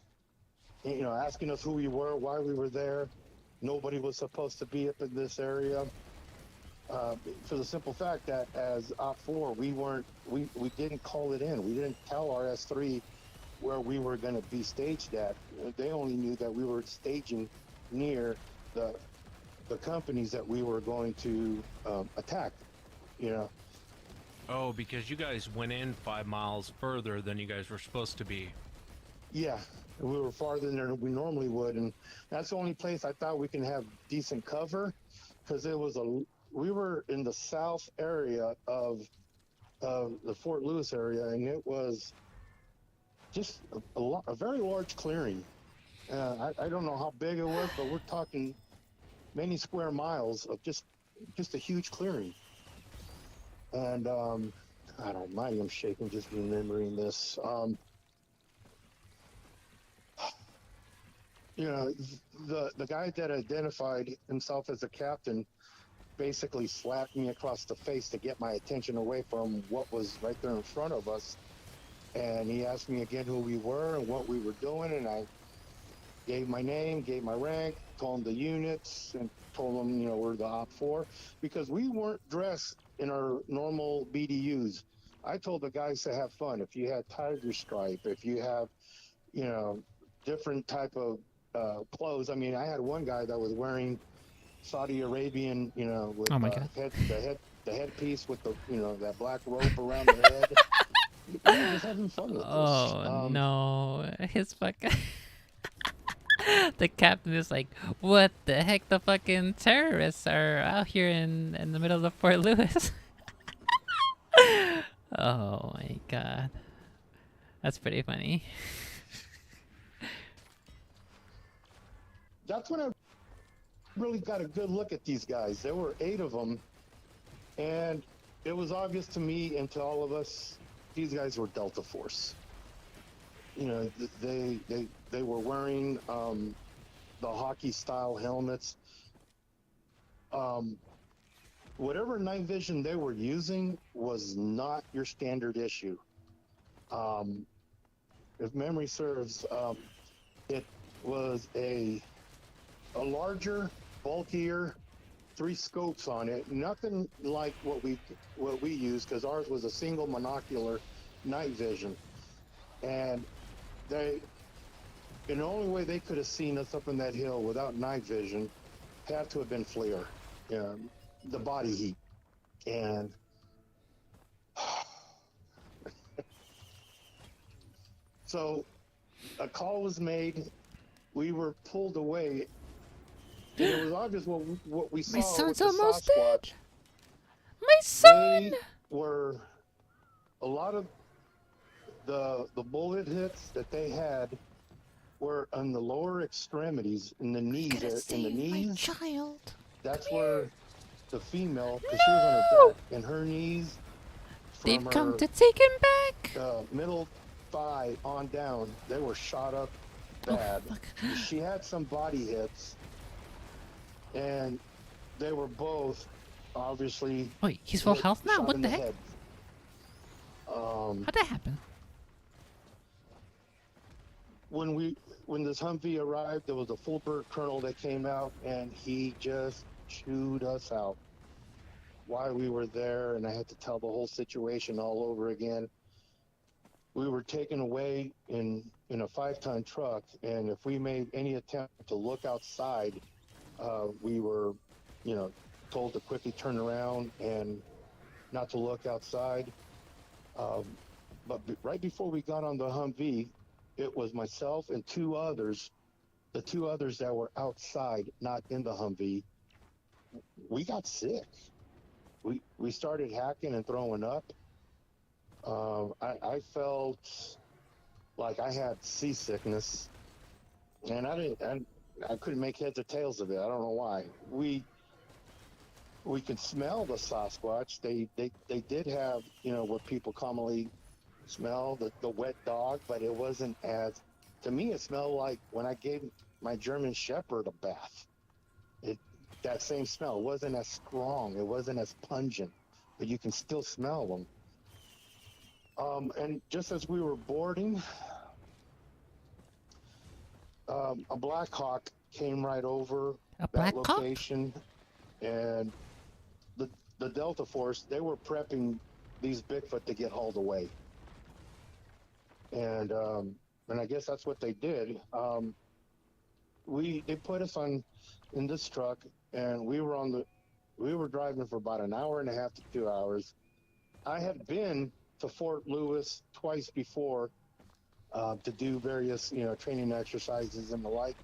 asking us who we were, why we were there. Nobody was supposed to be up in this area. For the simple fact that as Op 4, we didn't call it in. We didn't tell our S3 where we were going to be staged at. They only knew that we were staging near the companies that we were going to attack, Oh, because you guys went in 5 miles further than you guys were supposed to be. Yeah, we were farther than we normally would, and that's the only place I thought we can have decent cover, because we were in the south area of the Fort Lewis area, and it was just a very large clearing. I don't know how big it was, but we're talking many square miles of just a huge clearing. And I don't mind, I'm shaking just remembering this. The guy that identified himself as a captain basically slapped me across the face to get my attention away from what was right there in front of us. And he asked me again who we were and what we were doing, and I gave my name, gave my rank, told him the units, and told him, we're the Op 4, because we weren't dressed in our normal BDUs. I told the guys to have fun. If you had tiger stripe, if you have, different type of clothes. I mean, I had one guy that was wearing Saudi Arabian, with oh my God. the headpiece with the, that black rope around the head. We were just having fun with this. Oh no, his fucking the captain is like, what the heck? The fucking terrorists are out here in the middle of Fort Lewis. Oh my God, that's pretty funny. That's when I really got a good look at these guys. There were 8 of them, and it was obvious to me and to all of us, these guys were Delta Force. They were wearing the hockey style helmets. Whatever night vision they were using was not your standard issue. If memory serves, it was a larger, bulkier, 3 scopes on it. Nothing like what we used, because ours was a single monocular night vision. And the only way they could have seen us up in that hill without night vision had to have been FLIR, the body heat. And so a call was made. We were pulled away. And it was obvious what we saw. My son's with the almost Sasquatch. dead. My son. They were a lot of the bullet hits that they had were on the lower extremities, in the knees. In the knees, my child. That's where the female, because she was on her back, and her knees. They've come to take him back. Middle thigh on down, they were shot up bad. Oh, she had some body hits, and they were both obviously. Wait, he's full health now? What the heck? Head. How'd that happen? When this Humvee arrived, there was a full bird colonel that came out, and he just chewed us out while we were there, and I had to tell the whole situation all over again. we were taken away in a 5-ton truck, and if we made any attempt to look outside, we were, you know, told to quickly turn around and not to look outside. But right before we got on the Humvee, it was myself and two others, the two others that were outside, not in the Humvee. We got sick. We started hacking and throwing up. I felt like I had seasickness, and I couldn't make heads or tails of it. I don't know why. We could smell the Sasquatch. They did have, you know, what people commonly smell, the wet dog, but it wasn't as, to me, it smelled like when I gave my German Shepherd a bath. That same smell. It wasn't as strong. It wasn't as pungent, but you can still smell them. And just as we were boarding, a Black Hawk came right over that location, and the Delta Force, they were prepping these Bigfoot to get hauled away. And I guess that's what they did. They put us in this truck, and we were driving for about an hour and a half to 2 hours. I had been to Fort Lewis twice before to do various, you know, training exercises and the like.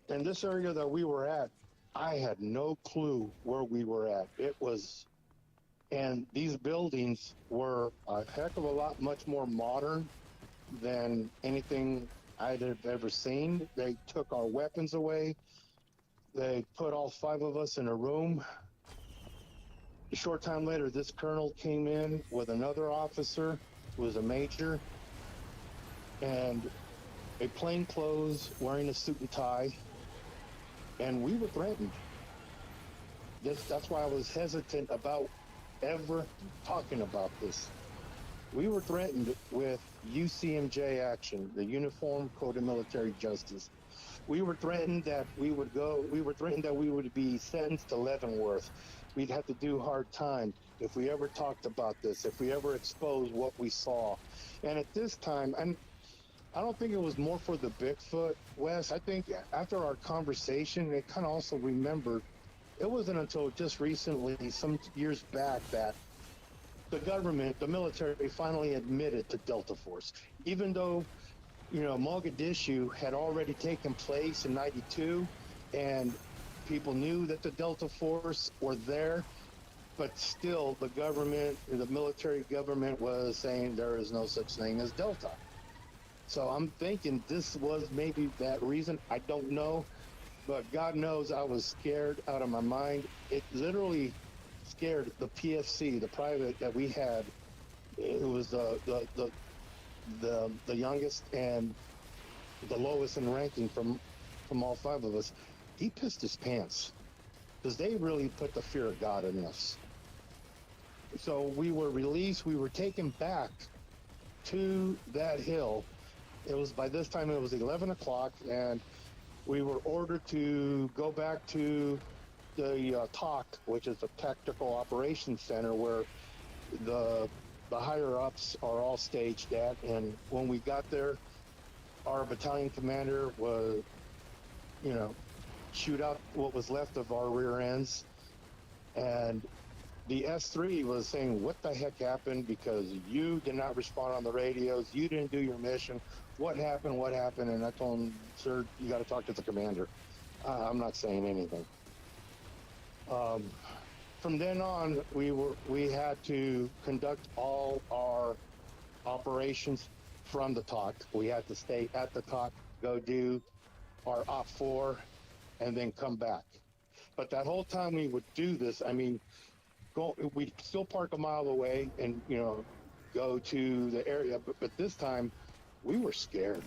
In this area that we were at, I had no clue where we were at. And these buildings were a heck of a lot much more modern than anything I'd have ever seen. They took our weapons away. They put all 5 of us in a room. A short time later, this colonel came in with another officer who was a major, and a plain clothes, wearing a suit and tie, and we were threatened. That's why I was hesitant about ever talking about this. We were threatened with UCMJ action, the Uniform Code of Military Justice. We were threatened that we would be sentenced to Leavenworth. We'd have to do hard time if we ever talked about this, if we ever exposed what we saw. And at this time, and I don't think it was more for the Bigfoot, Wes. I think after our conversation, it kind of also remembered, it wasn't until just recently, some years back, that the government, the military, finally admitted to Delta Force. Even though, you know, Mogadishu had already taken place in '92, and people knew that the Delta Force were there, but still the government, the military government, was saying there is no such thing as Delta. So I'm thinking this was maybe that reason. I don't know, but God knows I was scared out of my mind. It literally scared the PFC, the private that we had. It was the youngest and the lowest in ranking from all 5 of us. He pissed his pants because they really put the fear of God in us. So we were released. We were taken back to that hill. By this time it was 11 o'clock, and we were ordered to go back to the TOC, which is the Tactical Operations Center, where the higher ups are all staged at. And when we got there, our battalion commander was, you know, shoot out what was left of our rear ends. And the S3 was saying, what the heck happened? Because you did not respond on the radios. You didn't do your mission. What happened? What happened? And I told him, sir, you got to talk to the commander. I'm not saying anything. From then on, we had to conduct all our operations from the TOC. We had to stay at the TOC, go do our Op 4, and then come back. But that whole time we would do this, I mean, we'd still park a mile away and, you know, go to the area. But this time, we were scared.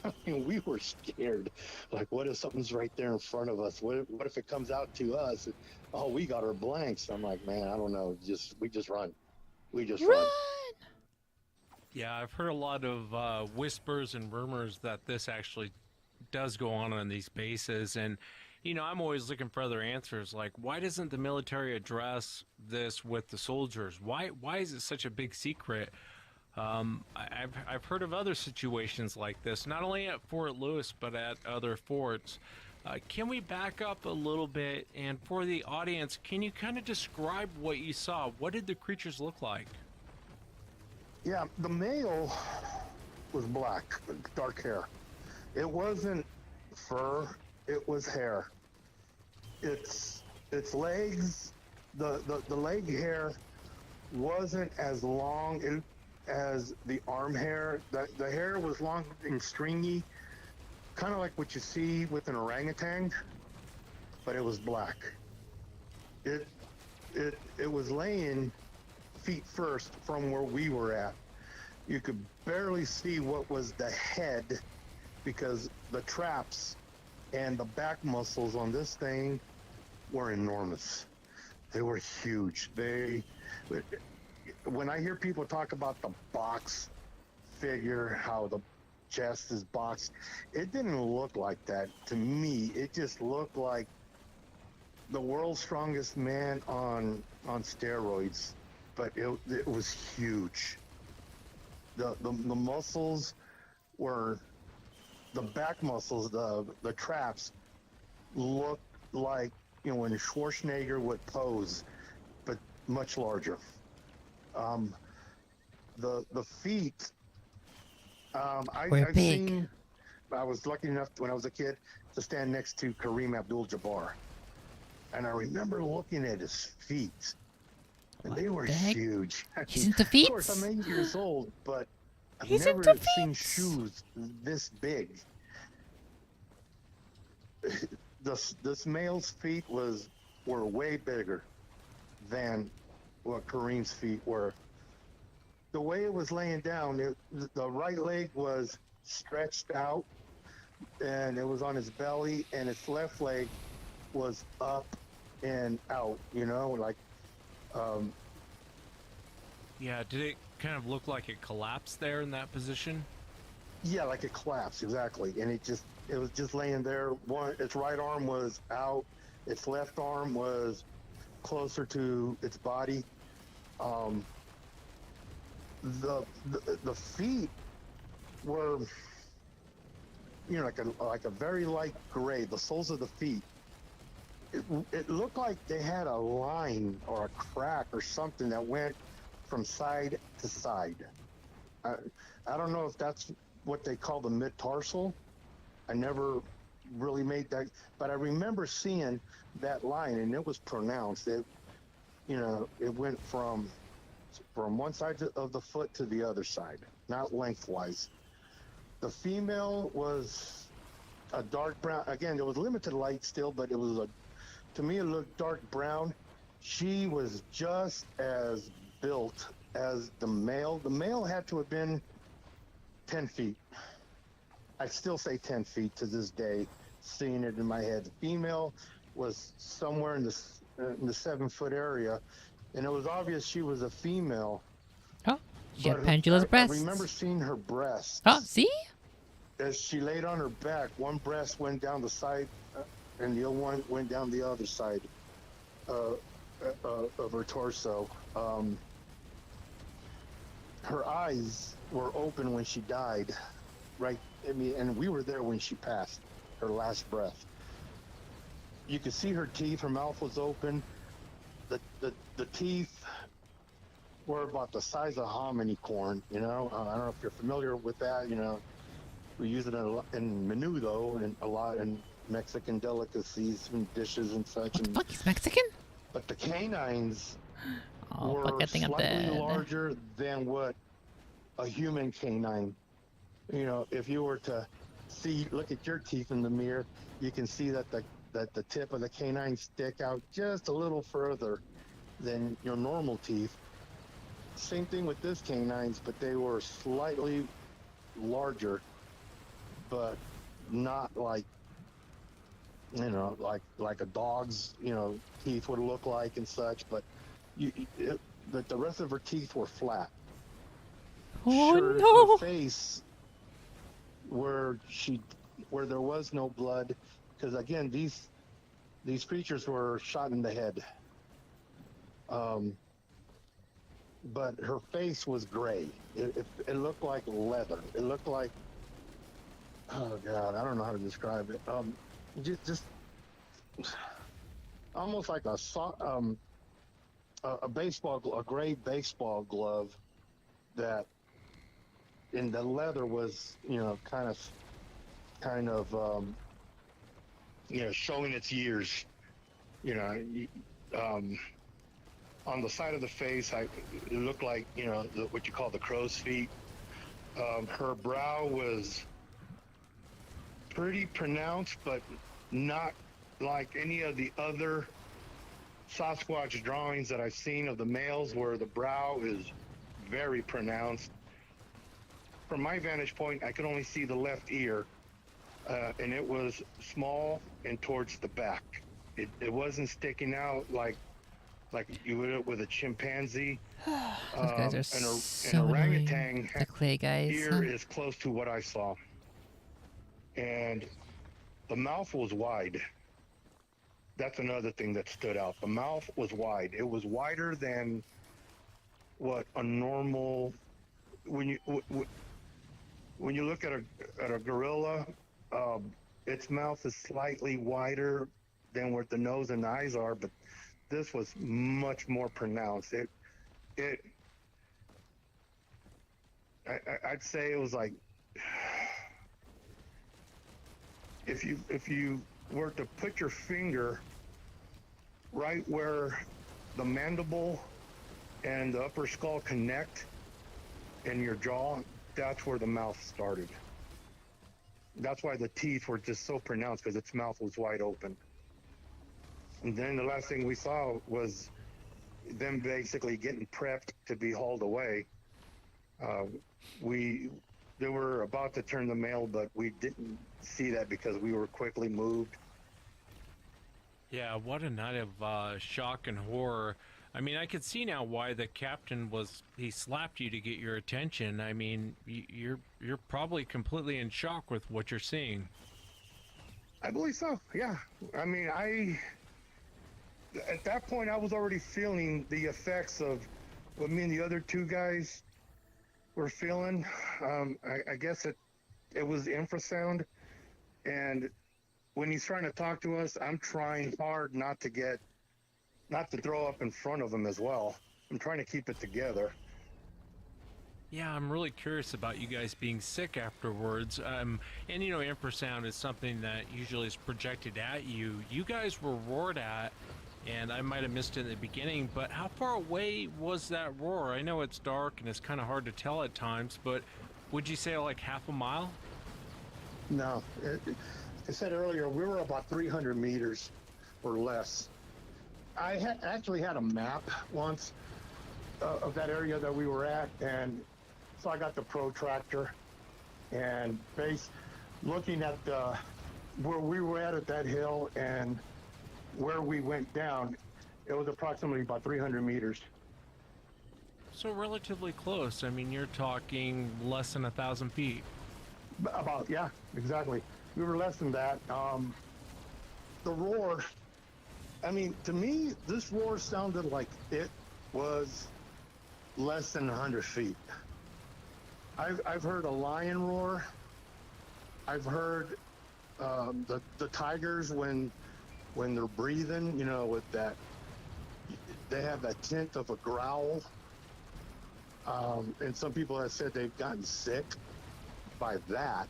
I mean, we were scared. Like, what if something's right there in front of us? What if it comes out to us? Oh, we got our blanks. I'm like, man, I don't know. We just run. We just run. Yeah, I've heard a lot of whispers and rumors that this actually does go on these bases. And, you know, I'm always looking for other answers. Like, why doesn't the military address this with the soldiers? Why is it such a big secret? I've heard of other situations like this, not only at Fort Lewis but at other forts. Can we back up a little bit, and for the audience, can you kind of describe what you saw? What did the creatures look like? Yeah, the male was black, dark hair. It wasn't fur; it was hair. Its legs, the leg hair wasn't as long as the arm hair. The hair was long and stringy, kind of like what you see with an orangutan, but it was black. It was laying feet first from where we were at. You could barely see what was the head because the traps and the back muscles on this thing were enormous. They were huge. When I hear people talk about the box figure, how the chest is boxed, it didn't look like that to me. It just looked like the world's strongest man on steroids, but it was huge. The muscles were, the back muscles, the traps looked like, you know, when Schwarzenegger would pose, but much larger. The feet, We're I've big. seen. I was lucky enough when I was a kid to stand next to Kareem Abdul-Jabbar, and I remember looking at his feet, and they were huge. He's into feet? Of course, I'm 8 years old, but I've He's never into seen feet? shoes this big. This male's feet were way bigger than what Kareem's feet were. The way it was laying down, the right leg was stretched out, and it was on his belly, and its left leg was up and out. You know, like. Yeah, did it kind of look like it collapsed there in that position? Yeah, like it collapsed, exactly. And it was just laying there. Its right arm was out, its left arm was closer to its body. The feet were, you know, like a very light gray. The soles of the feet. It looked like they had a line or a crack or something that went from side to side. I don't know if that's what they call the mid-tarsal. I never really made that, but I remember seeing that line, and it was pronounced. It went from one side of the foot to the other side, not lengthwise. The female was a dark brown. Again, there was limited light still, but to me, it looked dark brown. She was just as built as the male. The male had to have been 10 feet. I still say 10 feet to this day, seeing it in my head. The female was somewhere in the 7-foot area, and it was obvious she was a female. Oh, she had pendulous breasts. I remember seeing her breasts. Oh, see? As she laid on her back, one breast went down the side, and the other one went down the other side of her torso. Her eyes were open when she died, right? I mean, and we were there when she passed, her last breath. You could see her teeth. Her mouth was open. The teeth were about the size of hominy corn. You know, I don't know if you're familiar with that. You know, we use it in menudo and a lot in Mexican delicacies and dishes and such. What the fuck? He's Mexican? But the canines fuck, were I think I'm slightly dead. larger than what a human canine. You know, if you were to look at your teeth in the mirror, you can see that the tip of the canine stick out just a little further than your normal teeth. Same thing with this canines, but they were slightly larger, but not like, you know, like a dog's, you know, teeth would look like and such. But the rest of her teeth were flat. Oh no! Her face, where there was no blood, because again, these creatures were shot in the head. but her face was gray. It looked like leather. It looked like, oh God, I don't know how to describe it. Just almost like a gray baseball glove that in the leather was, kind of, showing its years, you know, on the side of the face, it looked like, what you call the crow's feet. Her brow was pretty pronounced, but not like any of the other Sasquatch drawings that I've seen of the males where the brow is very pronounced. From my vantage point, I could only see the left ear, and it was small and towards the back. It wasn't sticking out like you would with a chimpanzee. Those guys are An so annoying. orangutan The clay guys. ear is close to what I saw. And the mouth was wide. That's another thing that stood out. The mouth was wide. It was wider than what a normal, when you look at a gorilla, its mouth is slightly wider than what the nose and eyes are, but this was much more pronounced. I'd say it was like, if you were to put your finger right where the mandible and the upper skull connect in your jaw, that's where the mouth started. That's why the teeth were just so pronounced, because its mouth was wide open. And then the last thing we saw was them basically getting prepped to be hauled away. They were about to turn the mail, but we didn't see that because we were quickly moved. Yeah, what a night of shock and horror. I mean, I could see now why the captain he slapped you to get your attention. I mean, you're probably completely in shock with what you're seeing. I believe so, yeah. I mean, at that point, I was already feeling the effects of what me and the other two guys were feeling. I guess it was infrasound, and when he's trying to talk to us, I'm trying hard not to throw up in front of him as well. I'm trying to keep it together. Yeah, I'm really curious about you guys being sick afterwards. And infrasound is something that usually is projected at you. You guys were roared at, and I might have missed it in the beginning, but how far away was that roar? I know it's dark and it's kind of hard to tell at times, but would you say like half a mile? No, I said earlier, we were about 300 meters or less. I actually had a map once of that area that we were at, and so I got the protractor and looking at where we were at that hill and where we went down, it was approximately about 300 meters. So relatively close. I mean, you're talking less than 1,000 feet. About, yeah, exactly. We were less than that. The roar, I mean, to me, this roar sounded like it was less than 100 feet. I've heard a lion roar. I've heard the tigers when they're breathing, with that, they have that tint of a growl. And some people have said they've gotten sick by that.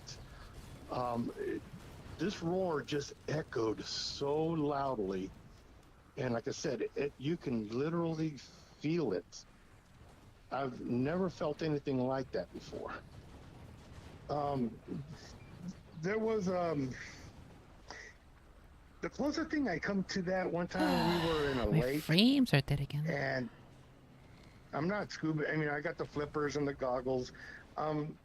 This roar just echoed so loudly, and like I said, you can literally feel it. I've never felt anything like that before. There was the closest thing I come to that one time, we were in a My lake. frames are dead again. And I'm not scuba. I mean, I got the flippers and the goggles. I'm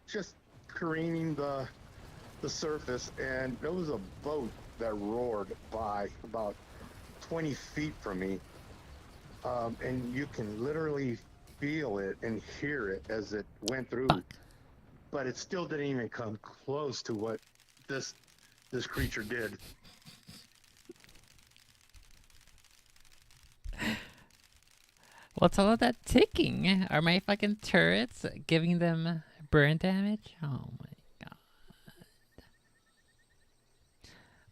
just careening the surface, and there was a boat that roared by about 20 feet from me, and you can literally feel it and hear it as it went through. But it still didn't even come close to what this creature did. What's all of that ticking? Are my fucking turrets giving them burn damage? Oh my god.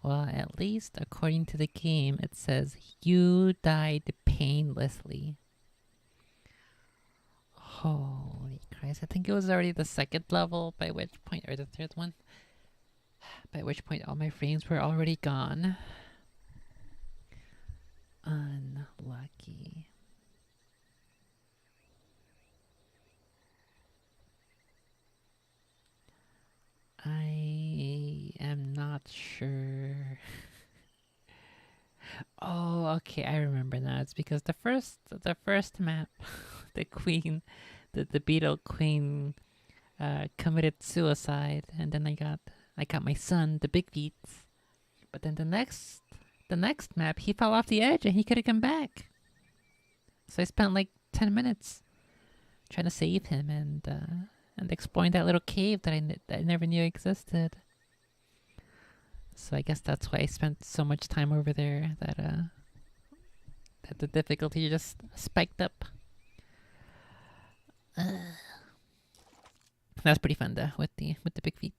Well, at least according to the game, it says you died painlessly. Holy Christ, I think it was already the second level, by which point, or the third one, by which point all my frames were already gone. Unlucky. I am not sure. Oh, okay, I remember now. It's because the first map, the queen, the beetle queen, committed suicide, and then I got my son, the big feet. But then the next map, he fell off the edge and he couldn't come back. So I spent like 10 minutes trying to save him and exploring that little cave that I never knew existed. So I guess that's why I spent so much time over there that the difficulty just spiked up. That's pretty fun though with the big feet.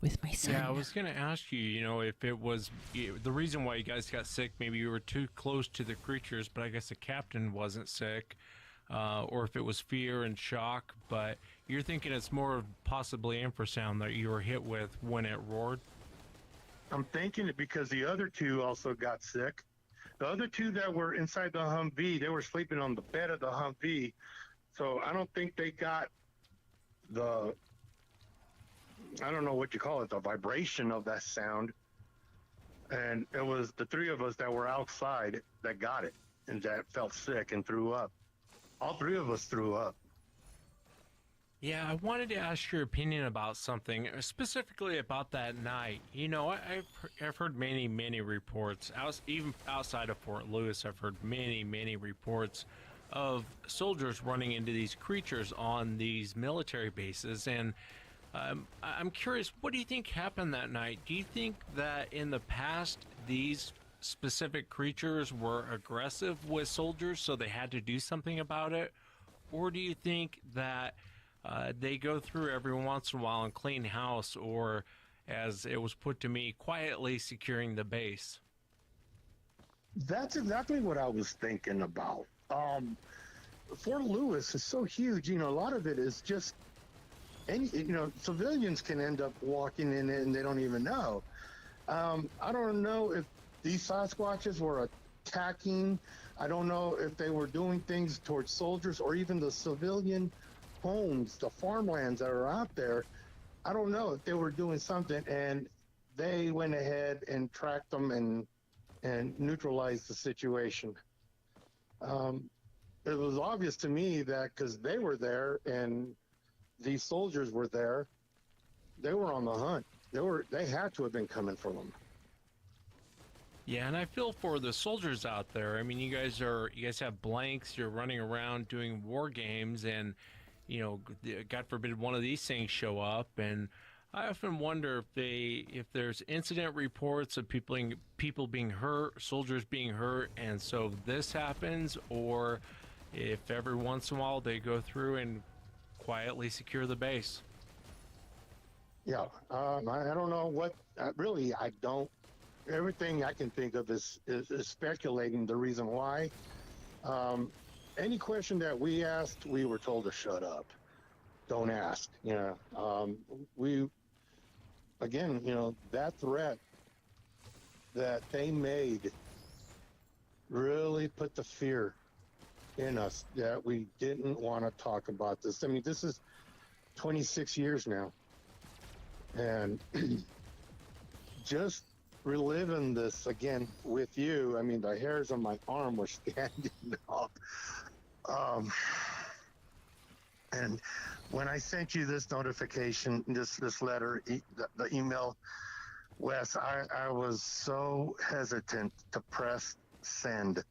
With my son. Yeah, I was gonna ask you, if it was the reason why you guys got sick. Maybe you were too close to the creatures, but I guess the captain wasn't sick, or if it was fear and shock. But you're thinking it's more of possibly infrasound that you were hit with when it roared. I'm thinking it because the other two also got sick. The other two that were inside the Humvee, they were sleeping on the bed of the Humvee. So I don't think they got I don't know what you call it, the vibration of that sound. And it was the three of us that were outside that got it and that felt sick and threw up. All three of us threw up. Yeah, I wanted to ask your opinion about something, specifically about that night. I've heard many reports, even outside of Fort Lewis. I've heard many reports of soldiers running into these creatures on these military bases, and I'm curious, what do you think happened that night? Do you think that in the past these specific creatures were aggressive with soldiers, so they had to do something about it? Or do you think that they go through every once in a while and clean house, or, as it was put to me, quietly securing the base? That's exactly what I was thinking about. Fort Lewis is so huge, a lot of it is just civilians can end up walking in it and they don't even know. I don't know if these Sasquatches were attacking. I don't know if they were doing things towards soldiers or even the civilian homes, the farmlands that are out there. I don't know if they were doing something, and they went ahead and tracked them and neutralized the situation. It was obvious to me that because they were there and these soldiers were there, they were on the hunt. They had to have been coming for them. Yeah, and I feel for the soldiers out there. I mean, you guys have blanks. You're running around doing war games, and God forbid one of these things show up. And I often wonder if there's incident reports of people being hurt, soldiers being hurt, and so this happens, or if every once in a while they go through and quietly secure the base. Yeah, I don't know what. Really, I don't. Everything I can think of is speculating the reason why. Any question that we asked, we were told to shut up. Don't ask. That threat that they made really put the fear in us that we didn't want to talk about this. I mean, this is 26 years now. And just reliving this again with you, I mean, the hairs on my arm were standing up. And when I sent you this notification, this letter, the email, Wes, I was so hesitant to press send.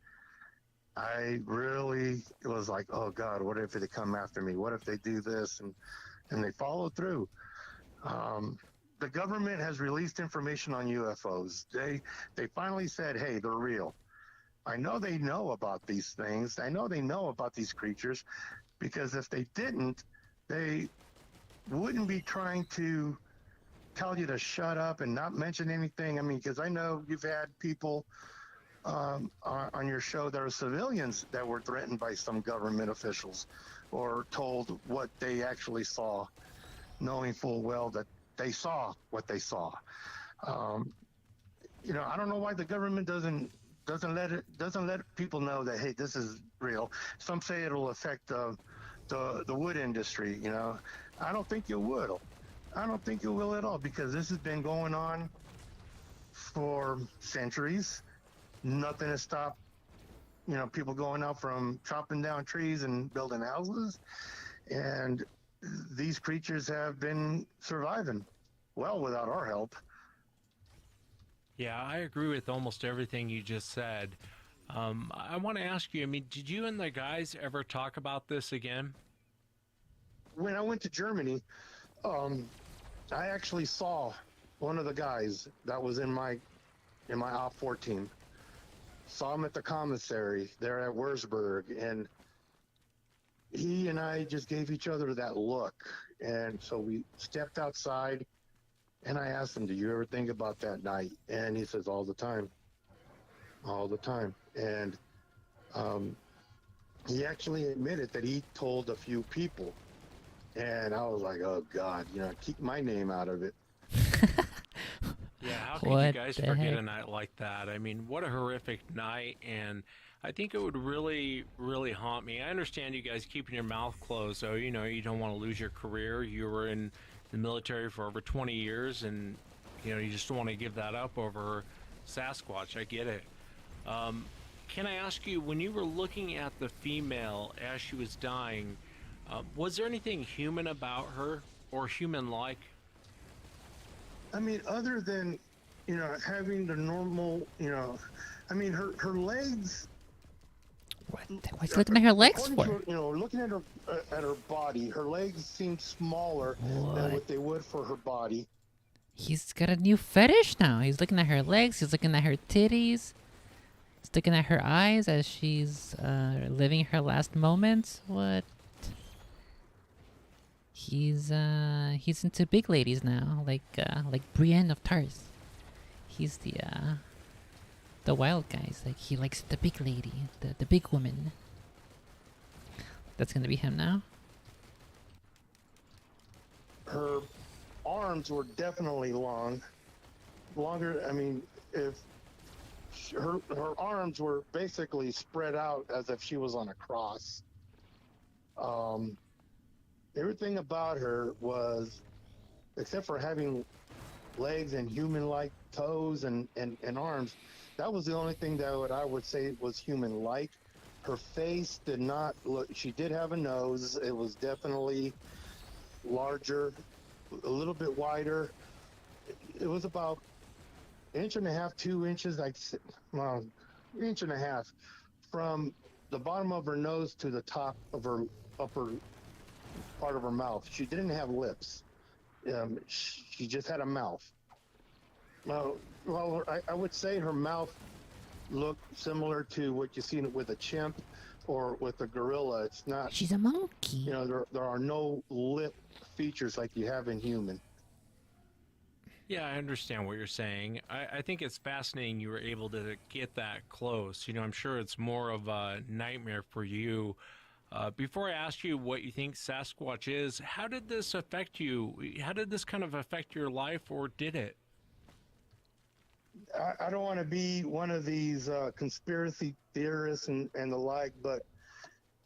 I really was like, oh God, what if they come after me? What if they do this? And they follow through. The government has released information on UFOs. They finally said, hey, they're real. I know they know about these things. I know they know about these creatures, because if they didn't, they wouldn't be trying to tell you to shut up and not mention anything. I mean, because I know you've had people on your show that are civilians that were threatened by some government officials or told what they actually saw, knowing full well that they saw what they saw. Um, I don't know why the government doesn't let people know that, hey, this is real. Some say it'll affect the wood industry. I don't think it will. I don't think it will at all, because this has been going on for centuries. Nothing has stopped, people going out from chopping down trees and building houses. And these creatures have been surviving well without our help. Yeah, I agree with almost everything you just said. I want to ask you, I mean, did you and the guys ever talk about this again? When I went to Germany, I actually saw one of the guys that was in my Op 4 team. Saw him at the commissary there at Wurzburg, and he and I just gave each other that look. And so we stepped outside, and I asked him, "Do you ever think about that night?" And he says, "All the time, all the time." And he actually admitted that he told a few people, and I was like, "Oh God, keep my name out of it." Yeah, how could you What guys the forget heck? a night like that? I mean, what a horrific night, and I think it would really, really haunt me. I understand you guys keeping your mouth closed, so you don't want to lose your career. You were in the military for over 20 years, and you just don't want to give that up over Sasquatch. I get it. Can I ask you, when you were looking at the female as she was dying, was there anything human about her or human-like? I mean, other than, having the normal, I mean, her legs. What's looking at her legs According for? to looking at her body, her legs seem smaller than what they would for her body. He's got a new fetish now. He's looking at her legs. He's looking at her titties. He's looking at her eyes as she's living her last moments. What? He's into big ladies now, like Brienne of Tarth. He's the wild guys. Like, he likes the big lady, the big woman. That's gonna be him now. Her arms were definitely longer. I mean, if her arms were basically spread out as if she was on a cross. Everything about her was, except for having legs and human-like toes and arms, that was the only thing that I would say was human-like. Her face did not look. She did have a nose. It was definitely larger, a little bit wider. It was about 1.5 to 2 inches, well, 1.5 from the bottom of her nose to the top of her upper part of her mouth. She didn't have lips. She just had a mouth. Well, I would say her mouth looked similar to what you see with a chimp or with a gorilla. It's not. She's a monkey. There are no lip features like you have in human. Yeah, I understand what you're saying. I think it's fascinating you were able to get that close. I'm sure it's more of a nightmare for you. Before I ask you what you think Sasquatch is, how did this affect you? How did this kind of affect your life, or did it? I don't want to be one of these conspiracy theorists and the like, but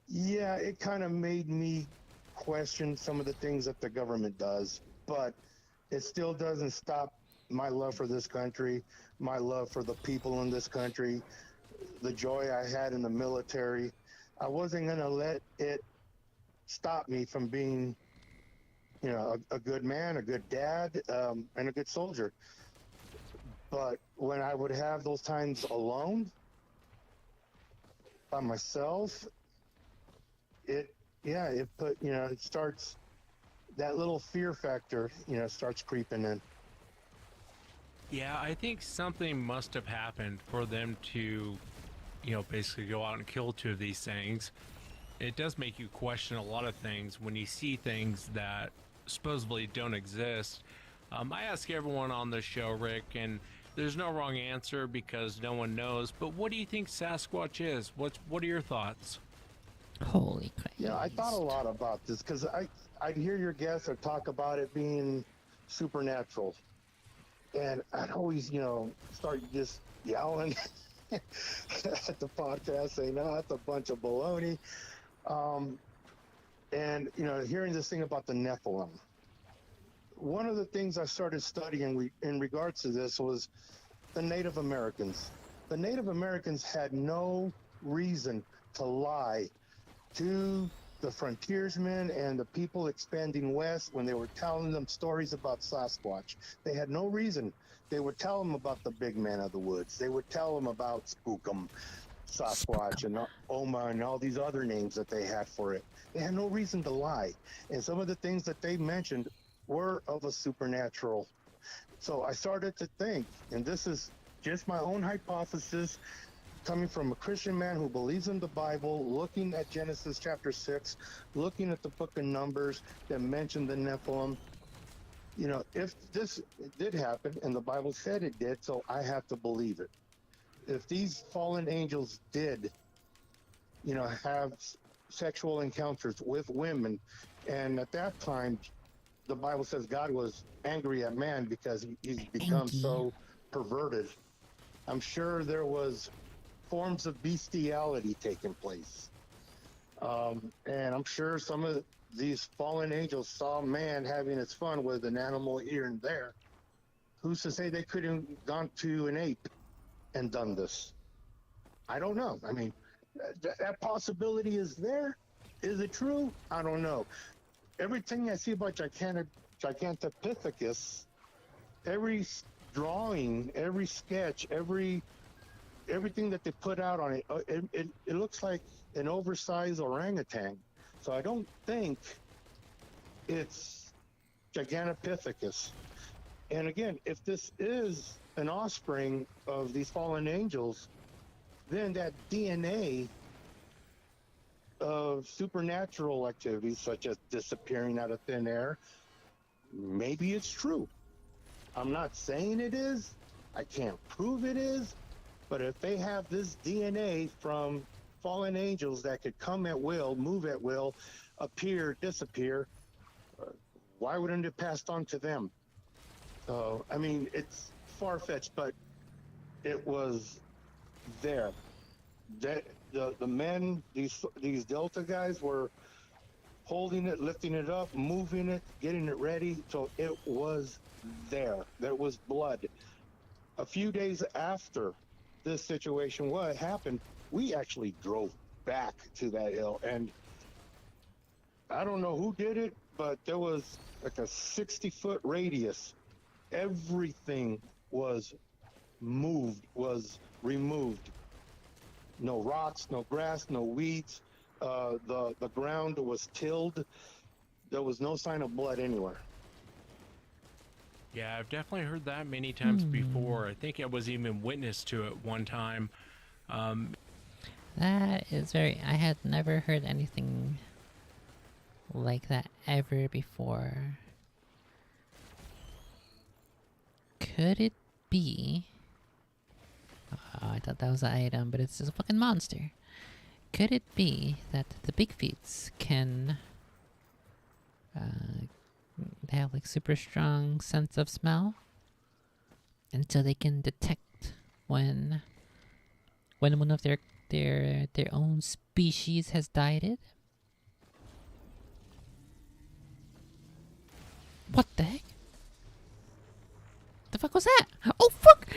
yeah, it kind of made me question some of the things that the government does. But it still doesn't stop my love for this country, my love for the people in this country, the joy I had in the military. I wasn't going to let it stop me from being, a good man, a good dad, and a good soldier. But when I would have those times alone, by myself, it put, it starts, that little fear factor, starts creeping in. Yeah, I think something must have happened for them to, basically go out and kill two of these things. It does make you question a lot of things when you see things that supposedly don't exist. I ask everyone on the show, Rick, and there's no wrong answer because no one knows. But what do you think Sasquatch is? What are your thoughts? Holy Christ. Yeah, I thought a lot about this because I'd hear your guests or talk about it being supernatural. And I'd always, start just yelling at the podcast saying, no, that's a bunch of baloney. And, hearing this thing about the Nephilim. One of the things I started studying in regards to this was the Native Americans. The Native Americans had no reason to lie to the frontiersmen and the people expanding west when they were telling them stories about Sasquatch. They had no reason. They would tell them about the big man of the woods. They would tell them about Spookum, Sasquatch, and Oma, and all these other names that they had for it. They had no reason to lie. And some of the things that they mentioned were of a supernatural. So I started to think, and this is just my own hypothesis, coming from a Christian man who believes in the Bible, looking at Genesis chapter 6, looking at the book of Numbers that mentioned the Nephilim. If this did happen, and the Bible said it did, so I have to believe it. If these fallen angels did, have sexual encounters with women, and at that time, the Bible says God was angry at man because he's become so perverted. I'm sure there was forms of bestiality taking place. And I'm sure some of these fallen angels saw man having his fun with an animal here and there. Who's to say they couldn't gone to an ape and done this? I don't know. I mean, that possibility is there. Is it true? I don't know. Everything I see about Gigantopithecus, every drawing, every sketch, everything that they put out on it, it looks like an oversized orangutan. So I don't think it's Gigantopithecus. And again, if this is an offspring of these fallen angels, then that DNA of supernatural activities, such as disappearing out of thin air, maybe it's true. I'm not saying it is. I can't prove it is. But if they have this DNA from fallen angels that could come at will, move at will, appear, disappear, why wouldn't it passed on to them? I mean, it's far-fetched, but it was there. That the men, these Delta guys were holding it, lifting it up, moving it, getting it ready. So it was there. There was blood. A few days after this situation happened, we actually drove back to that hill, and I don't know who did it, but there was like a 60-foot radius. Everything was removed. No rocks, no grass, no weeds. The ground was tilled. There was no sign of blood anywhere. Yeah, I've definitely heard that many times before. I think I was even witness to it one time. That is very... I had never heard anything like that ever before. Could it be... Oh, I thought that was an item, but it's just a fucking monster. Could it be that the big feets can... they have like super strong sense of smell? And so they can detect when one of their own species has died. What the heck? The fuck was that? Oh fuck!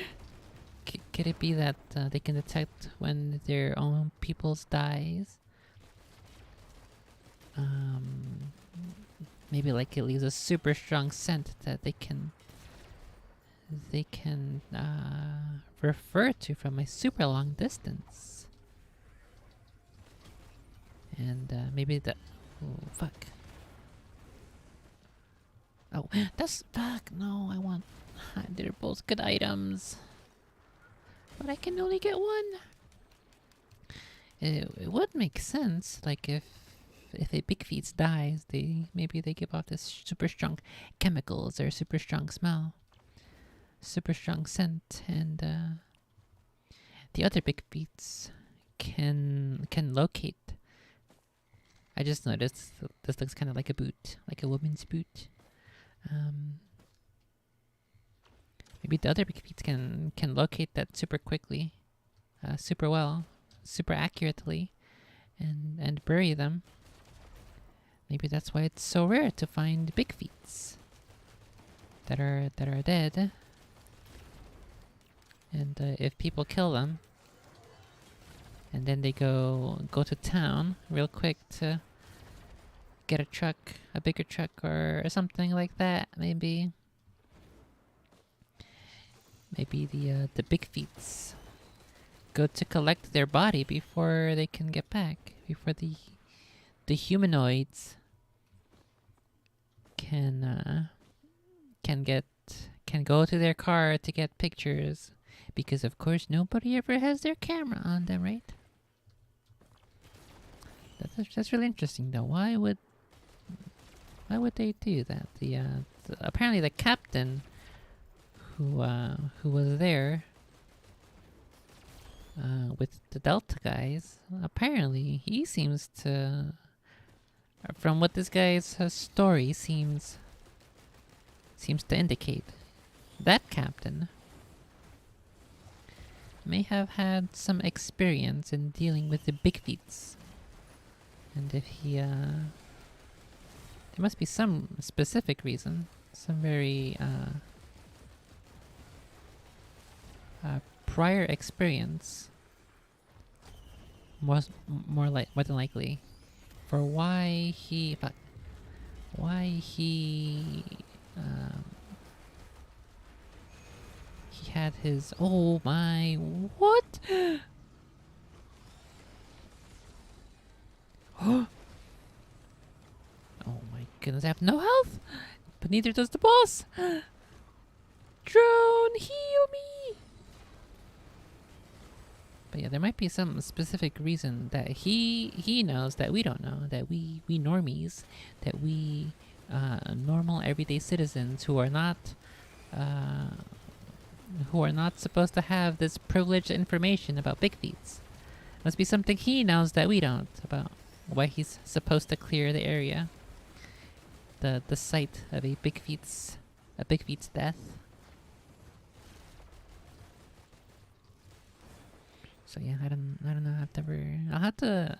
Could it be that they can detect when their own people's dies? Maybe like it leaves a super strong scent that they can refer to from a super long distance. And maybe the... Oh, fuck. Oh, that's... Fuck, no, I want... They're both good items. But I can only get one. it would make sense. Like if a big feet dies, maybe they give off this super strong chemicals or super strong smell, super strong scent, and the other big feet can locate. I just noticed this looks kind of like a boot, like a woman's boot. Maybe the other big feet can locate that super quickly, super well, super accurately, and bury them. Maybe that's why it's so rare to find big feet that are dead. And if people kill them, and then they go to town real quick to get a truck, a bigger truck or something like that, maybe the big feets go to collect their body before they can get back, before the humanoids can go to their car to get pictures, because of course nobody ever has their camera on them, right? That's really interesting though. Why would they do that? Apparently the captain who was there with the Delta guys, apparently he seems to, from what this guy's story seems to indicate, that captain may have had some experience in dealing with the big feets. And if he, there must be some specific reason, some very prior experience, more than likely, for why he he had his, oh my, what? Oh my goodness, I have no health, but neither does the boss. Drone, heal me. But yeah, there might be some specific reason that he knows that we don't know, that we normies, that we normal everyday citizens who are not supposed to have this privileged information about big feats. Must be something he knows that we don't, about why he's supposed to clear the area, the site of a big feat's death. So yeah, I don't know. I'll have to.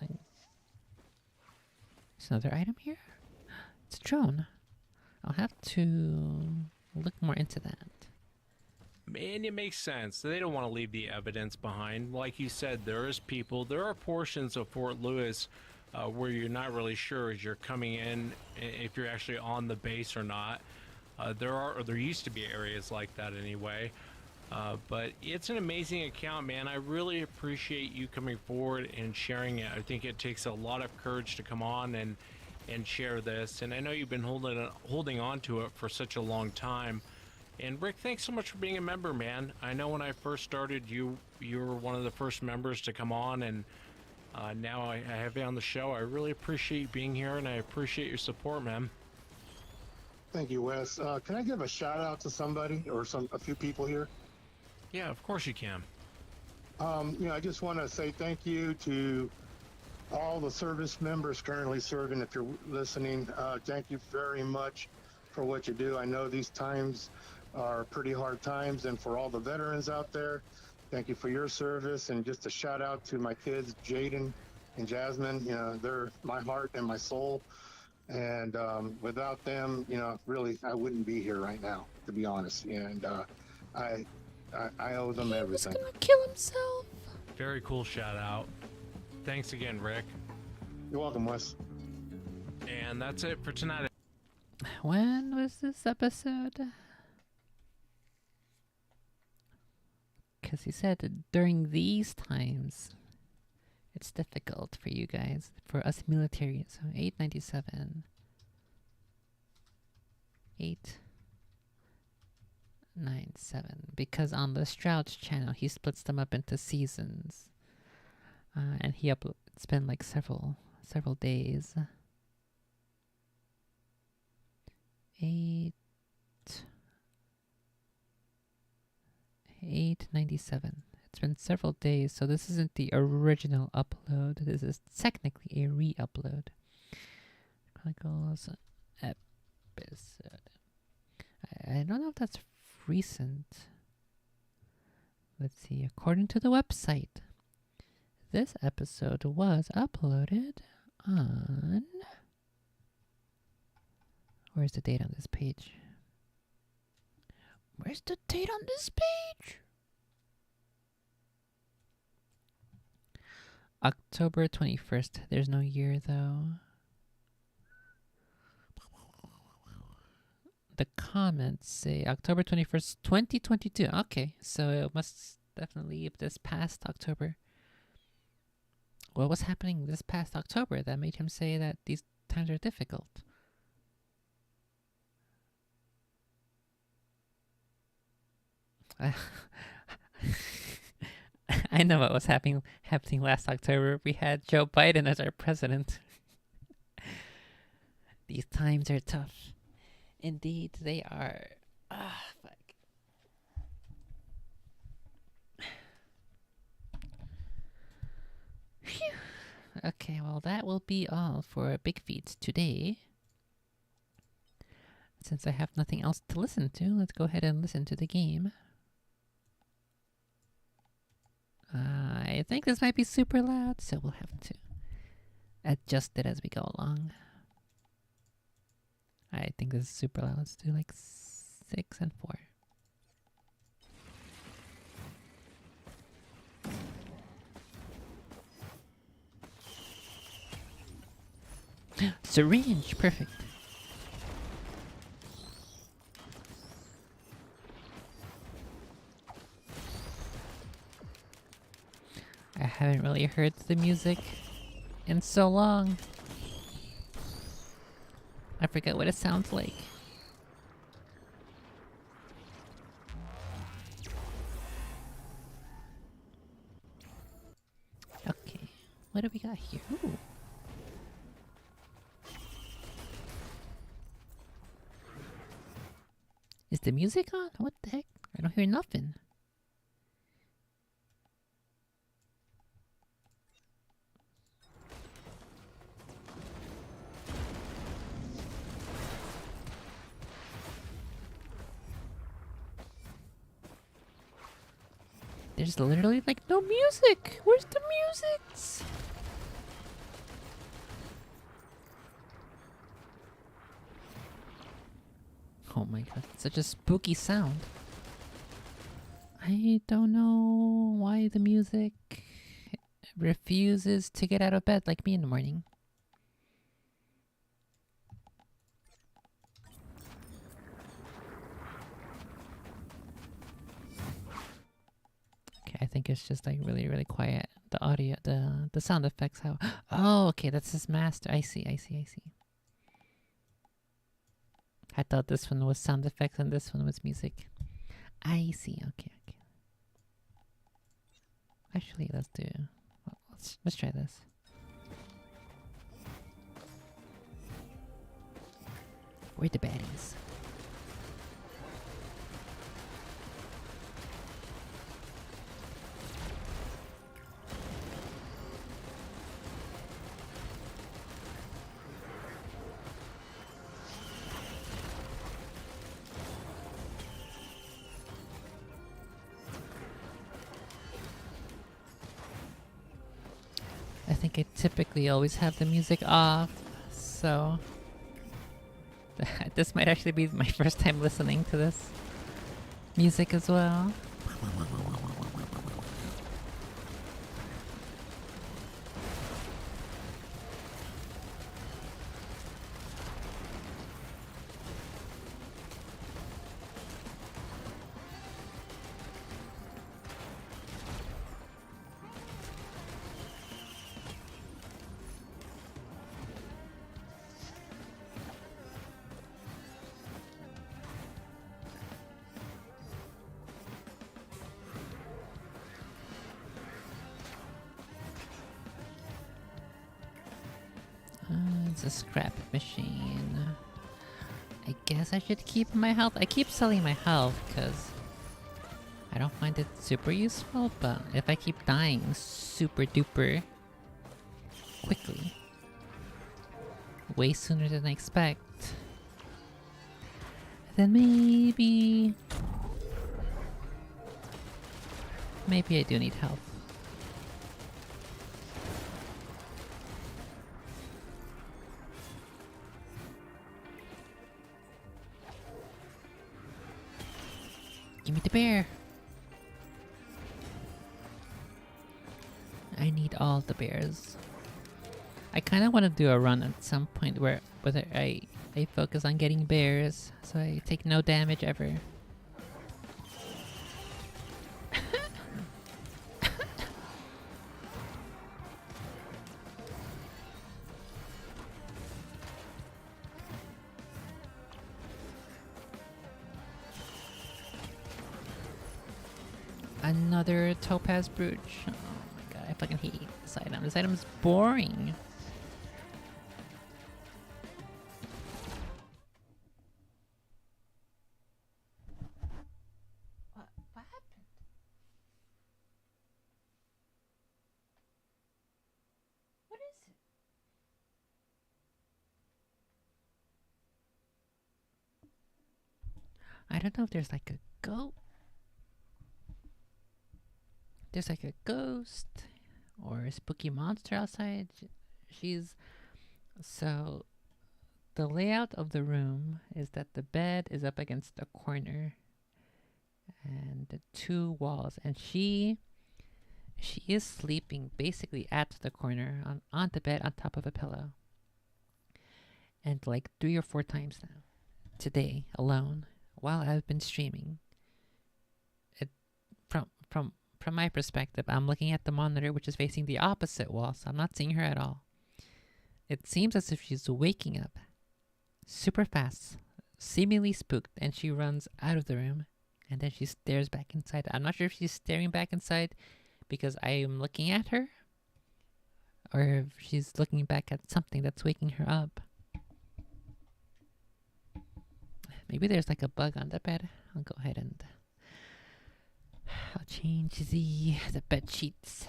There's another item here. It's a drone. I'll have to look more into that. And it makes sense. They don't want to leave the evidence behind. Like you said, there are portions of Fort Lewis where you're not really sure as you're coming in if you're actually on the base or not. There used to be areas like that anyway. But it's an amazing account, man. I really appreciate you coming forward and sharing it. I think it takes a lot of courage to come on and share this. And I know you've been holding on to it for such a long time. And Rick, thanks so much for being a member, man. I know when I first started, you were one of the first members to come on, and now I have you on the show. I really appreciate you being here, and I appreciate your support, man. Thank you, Wes. Can I give a shout out to somebody or a few people here? Yeah, of course you can. I just want to say thank you to all the service members currently serving. If you're listening, thank you very much for what you do. I know these times are pretty hard times, and for all the veterans out there, thank you for your service. And just a shout out to my kids, Jaden and Jasmine. They're my heart and my soul. And without them, really, I wouldn't be here right now, to be honest. And I owe them everything. He was gonna kill himself. Very cool shout out. Thanks again, Rick. You're welcome, Wes. And that's it for tonight. When was this episode? Because he said that during these times, it's difficult for you guys, for us military. So 897. 897. Because on the Stroud's channel, he splits them up into seasons. And it's been like several days. 897. It's been several days, so this isn't the original upload. This is technically a re-upload. Chronicles episode. I don't know if that's recent. Let's see. According to the website, this episode was uploaded on... Where's the date on this page? Where's the date on this page? October 21st. There's no year, though. The comments say October 21st, 2022. Okay, so it must definitely be this past October. What was happening this past October that made him say that these times are difficult? I know what was happening last October. We had Joe Biden as our president. These times are tough. Indeed, they are. Fuck. Phew. Okay, well, that will be all for Big Feet today. Since I have nothing else to listen to, let's go ahead and listen to the game. I think this might be super loud, so we'll have to adjust it as we go along. I think this is super loud. Let's do like 6 and 4. Syringe, perfect. I haven't really heard the music in so long. I forget what it sounds like. Okay, what do we got here? Ooh. Is the music on? What the heck? I don't hear nothing. There's literally like no music. Where's the music? Oh my god, such a spooky sound. I don't know why the music refuses to get out of bed like me in the morning. Okay, I think it's just like really, really quiet. The audio, the sound effects. How? Oh, okay, that's his master. I see. I thought this one was sound effects and this one was music. I see. Okay. Actually, let's try this. Where the baddies? I think I typically always have the music off, so this might actually be my first time listening to this music as well. It's a scrap machine. I guess I should keep my health. I keep selling my health because I don't find it super useful, but if I keep dying super duper quickly, way sooner than I expect, then maybe I do need help. Give me the bear. I need all the bears. I kind of want to do a run at some point where I focus on getting bears, so I take no damage ever. Another topaz brooch. Oh my god, I fucking hate this item. This item's boring. What happened? What is it? I don't know if there's like a goat. There's like a ghost or a spooky monster outside. She's so the layout of the room is that the bed is up against the corner and the two walls, and she is sleeping basically at the corner on the bed on top of a pillow. And like 3 or 4 times now today alone while I've been streaming, it from my perspective, I'm looking at the monitor, which is facing the opposite wall, so I'm not seeing her at all. It seems as if she's waking up super fast, seemingly spooked, and she runs out of the room, and then she stares back inside. I'm not sure if she's staring back inside because I am looking at her, or if she's looking back at something that's waking her up. Maybe there's like a bug on the bed. I'll go ahead and I'll change the bed sheets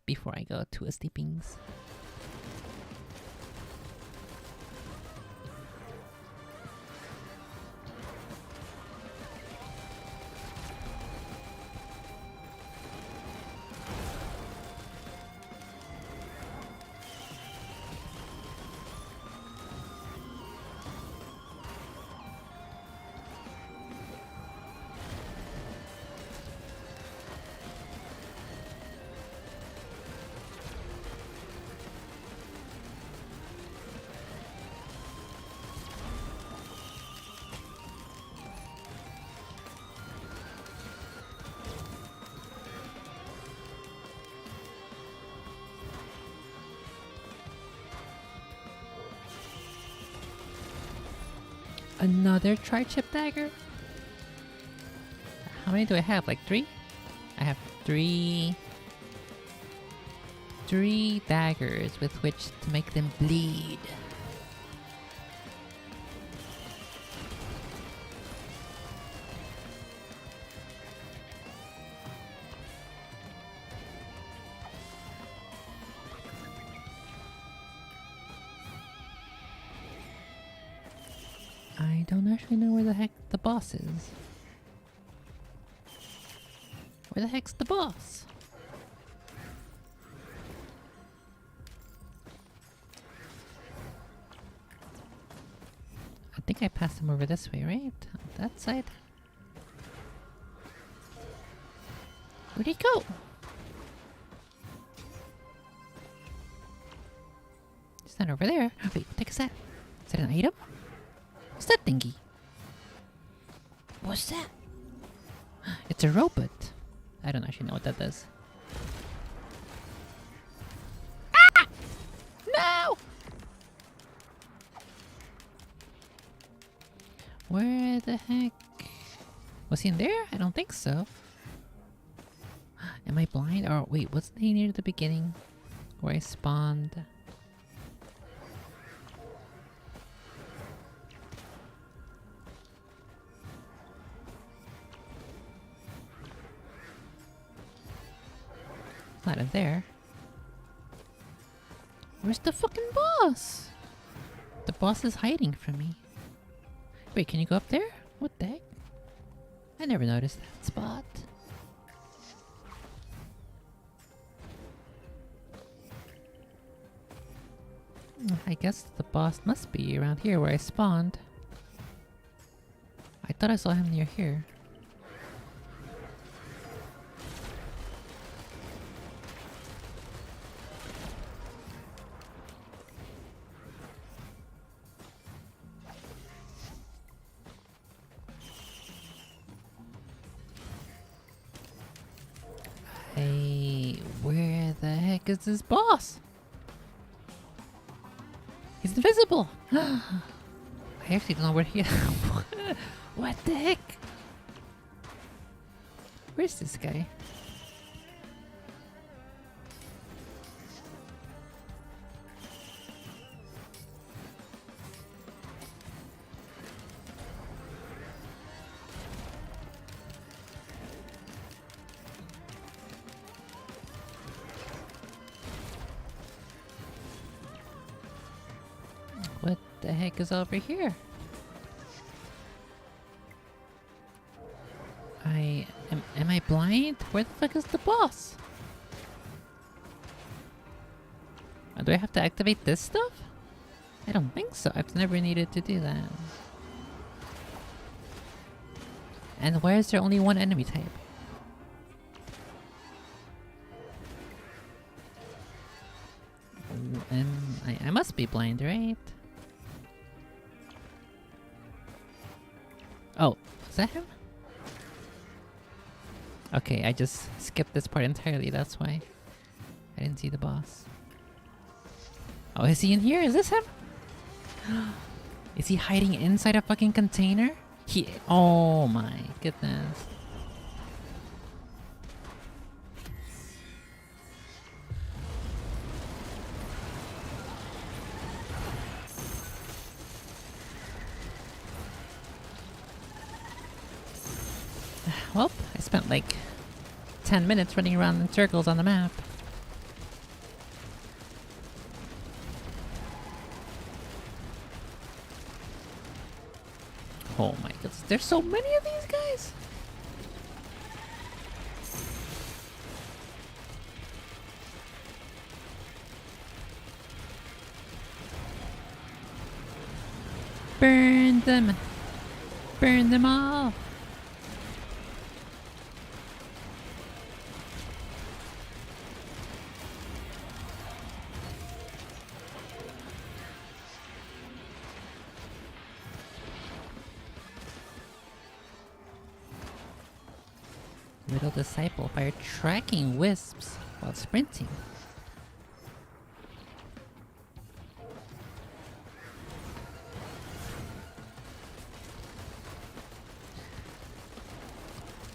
before I go to a sleepings. Another tri-chip dagger? How many do I have? Like 3? I have 3 daggers with which to make them bleed. I don't actually know where the heck the boss is. Where the heck's the boss? I think I passed him over this way, right? On that side? Where'd he go? He's not over there. Wait, what the heck is that? Is that an item? What's that thingy? What's that? It's a robot. I don't actually know what that does. Ah! No! Where the heck? Was he in there? I don't think so. Am I blind? Or wait, wasn't he near the beginning? Where I spawned? not in there. Where's the fucking boss? The boss is hiding from me. Wait, can you go up there? What the heck? I never noticed that spot. I guess the boss must be around here where I spawned. I thought I saw him near here. Hey, where the heck is this boss? He's invisible! I actually don't know where he is. What the heck? Where's this guy? What the heck is over here? Am I blind? Where the fuck is the boss? Do I have to activate this stuff? I don't think so. I've never needed to do that. And why is there only one enemy type? And I must be blind, right? Oh, is that him? Okay, I just skipped this part entirely, that's why. I didn't see the boss. Oh, is he in here? Is this him? Is he hiding inside a fucking container? Oh my goodness. Well, I spent like 10 minutes running around in circles on the map. Oh my goodness, there's so many of these guys! Burn them! Burn them all! Little disciple by tracking wisps while sprinting.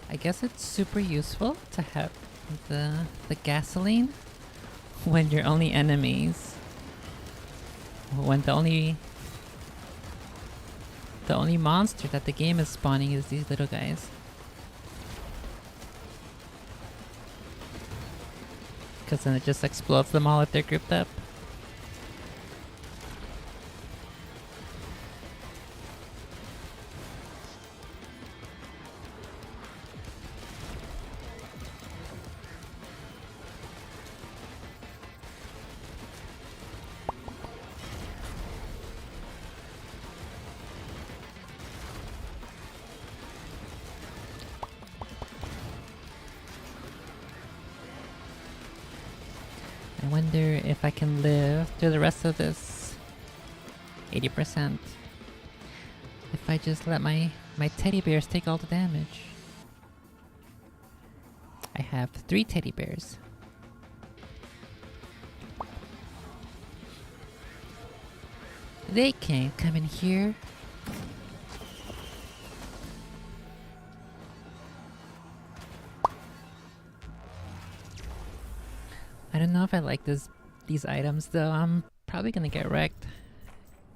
I guess it's super useful to have the gasoline when your only enemies, when the only monster that the game is spawning is these little guys. Because then it just explodes them all if they're grouped up. I wonder if I can live through the rest of this 80%. If I just let my teddy bears take all the damage. I have 3 teddy bears. They can't come in here. I don't know if I like these items though. I'm probably gonna get wrecked.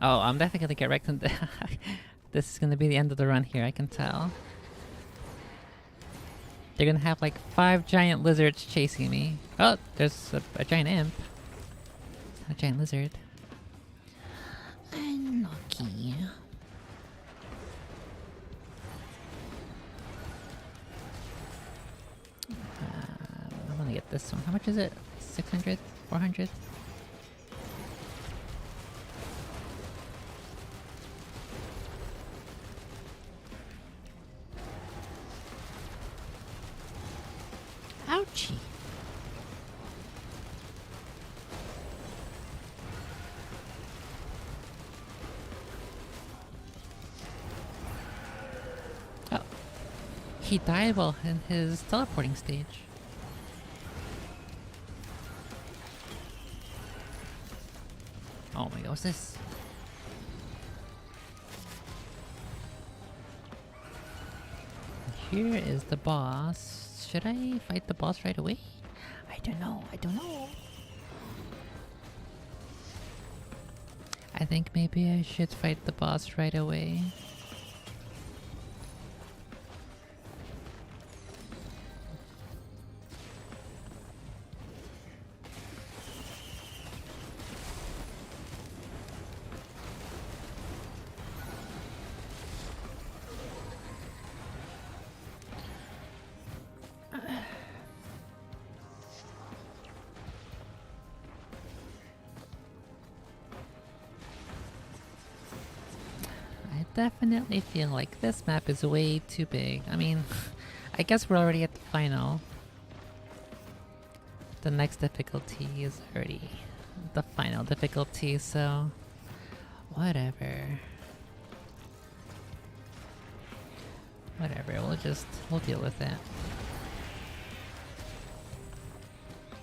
Oh, I'm definitely gonna get wrecked. This is gonna be the end of the run here, I can tell. They're gonna have like 5 giant lizards chasing me. Oh, there's a giant imp. A giant lizard. Unlucky. I'm gonna get this one. How much is it? 600? 400? Ouchie. Oh. He died while in his teleporting stage. Oh my god, what's this? Here is the boss. Should I fight the boss right away? I don't know. I don't know. I think maybe I should fight the boss right away. I definitely feel like this map is way too big. I mean, I guess we're already at the final. The next difficulty is already the final difficulty, so whatever. Whatever, we'll deal with it.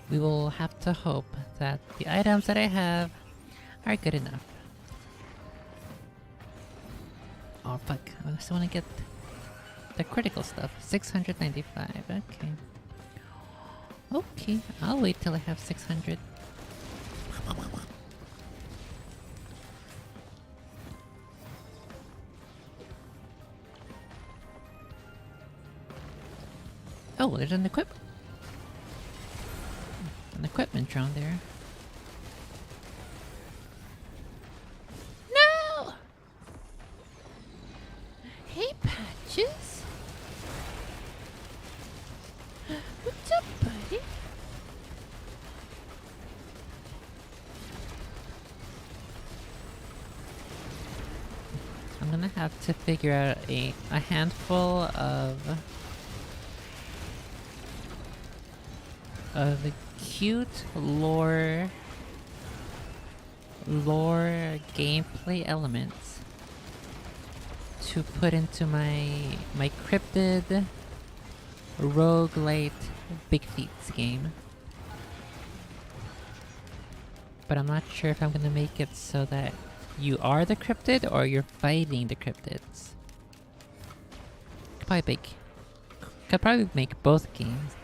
We will have to hope that the items that I have are good enough. Oh fuck, I just want to get the critical stuff. 695, okay. Okay, I'll wait till I have 600. Oh, there's an equipment drone there. No! Hey, Patches. What's up, buddy? I'm gonna have to figure out a handful of the cute lore gameplay elements to put into my cryptid roguelite Big Feats game. But I'm not sure if I'm gonna make it so that you are the cryptid or you're fighting the cryptids. Could probably make both games.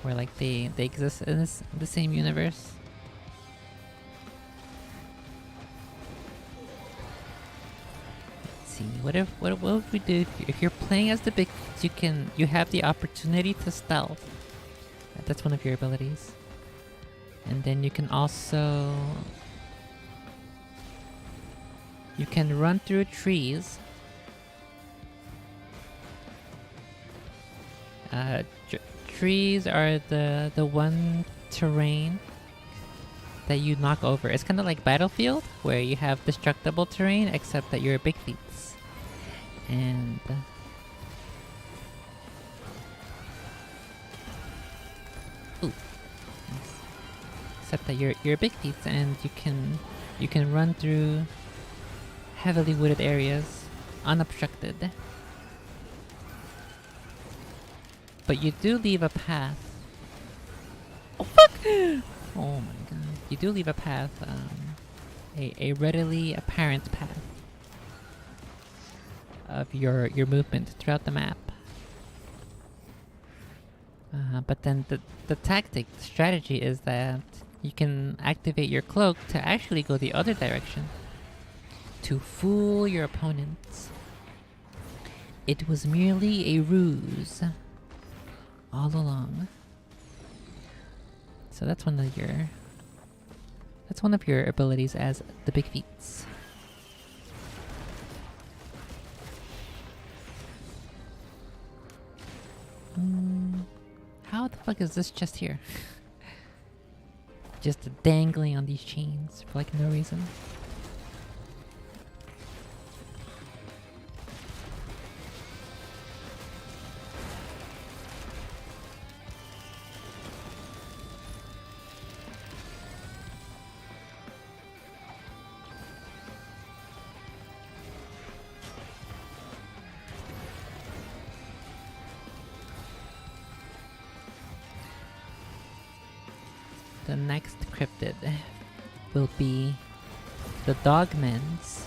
Where like they exist in the same universe. Let's see, what if we do if you're playing as the big, you have the opportunity to stealth. That's one of your abilities. And then you can also run through trees. Trees are the one terrain that you knock over. It's kind of like Battlefield, where you have destructible terrain, except that you're big feats. And ooh, except that you're big feats, and you can run through heavily wooded areas unobstructed. But you do leave a path. Oh fuck! Oh my god. You do leave a path, a readily apparent path of your movement throughout the map. But then the strategy is that you can activate your cloak to actually go the other direction. To fool your opponents. It was merely a ruse all along. So that's one of your abilities as the Big Feats. How the fuck is this just here? Just dangling on these chains for like no reason. The next cryptid will be the Dogmens.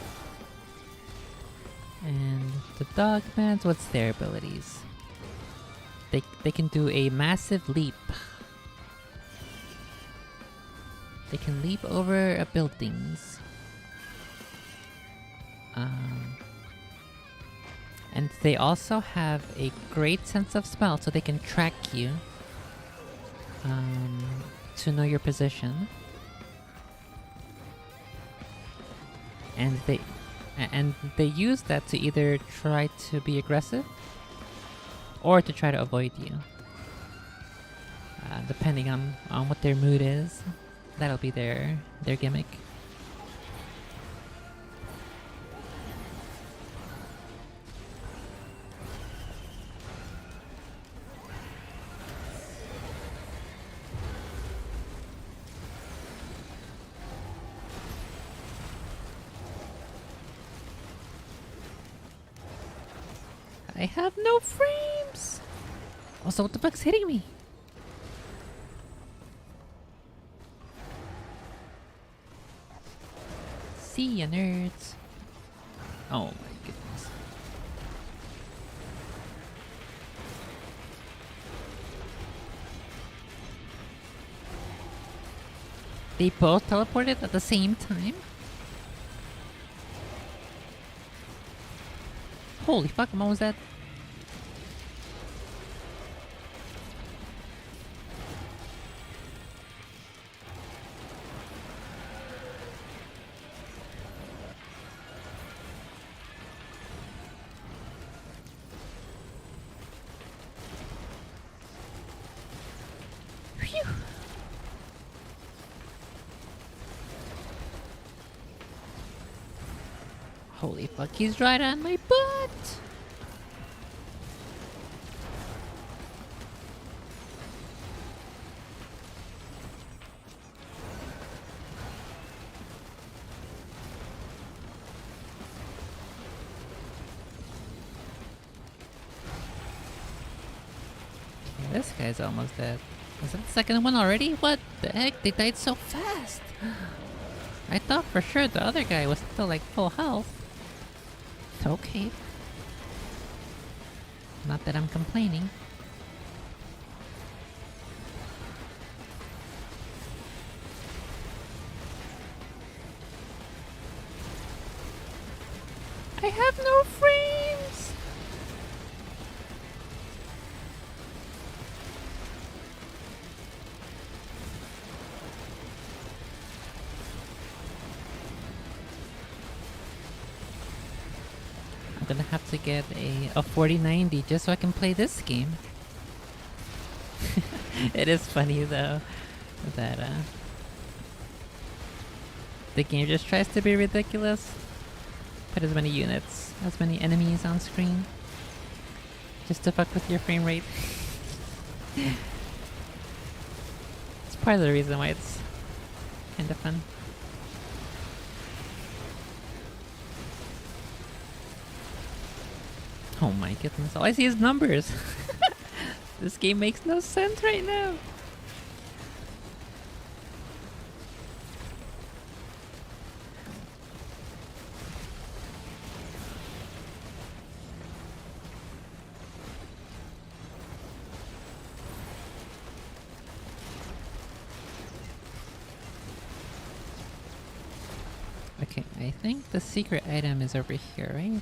And the Dogmens, what's their abilities? They can do a massive leap. They can leap over buildings. And they also have a great sense of smell, so they can track you. To know your position, and they use that to either try to be aggressive or to try to avoid you, depending on what their mood is. That'll be their gimmick. I have no frames! Also, what the fuck's hitting me? See ya, nerds. Oh my goodness. They both teleported at the same time? Holy fuck, what was that? Phew. Holy fuck, he's right on my butt! This guy's almost dead. Is that the second one already? What the heck? They died so fast! I thought for sure the other guy was still like full health. Okay. Not that I'm complaining. I have no frames! I'm gonna have to get a 4090 just so I can play this game. It is funny though that the game just tries to be ridiculous. Put as many units, as many enemies on screen, just to fuck with your frame rate. It's part of the reason why it's kind of fun. Oh my goodness, all I see is numbers. This game makes no sense right now. Okay, I think the secret item is over here, right?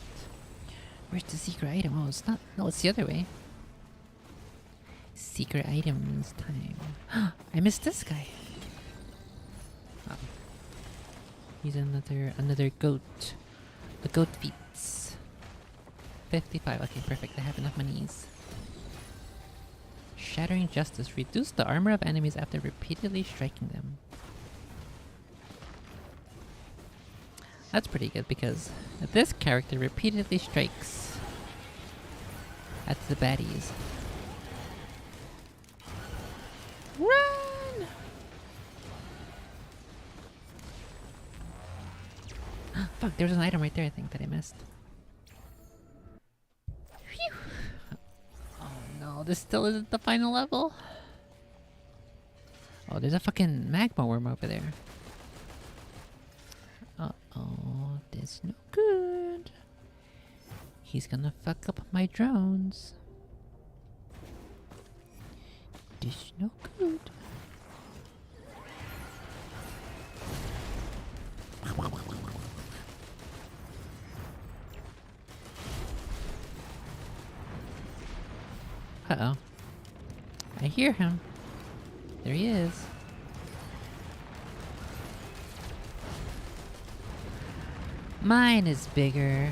Where's the secret item? Oh, it's not. No, it's the other way. Secret items time. I missed this guy. Oh. He's another goat. The goat feats. 55. Okay, perfect. I have enough monies. Shattering Justice. Reduce the armor of enemies after repeatedly striking them. That's pretty good because this character repeatedly strikes at the baddies. Run! Fuck, there's an item right there I think that I missed. Phew. Oh no, this still isn't the final level. Oh, there's a fucking magma worm over there. Uh-oh, this no good. He's gonna fuck up my drones. This no good. Uh-oh. I hear him. There he is. Mine is bigger.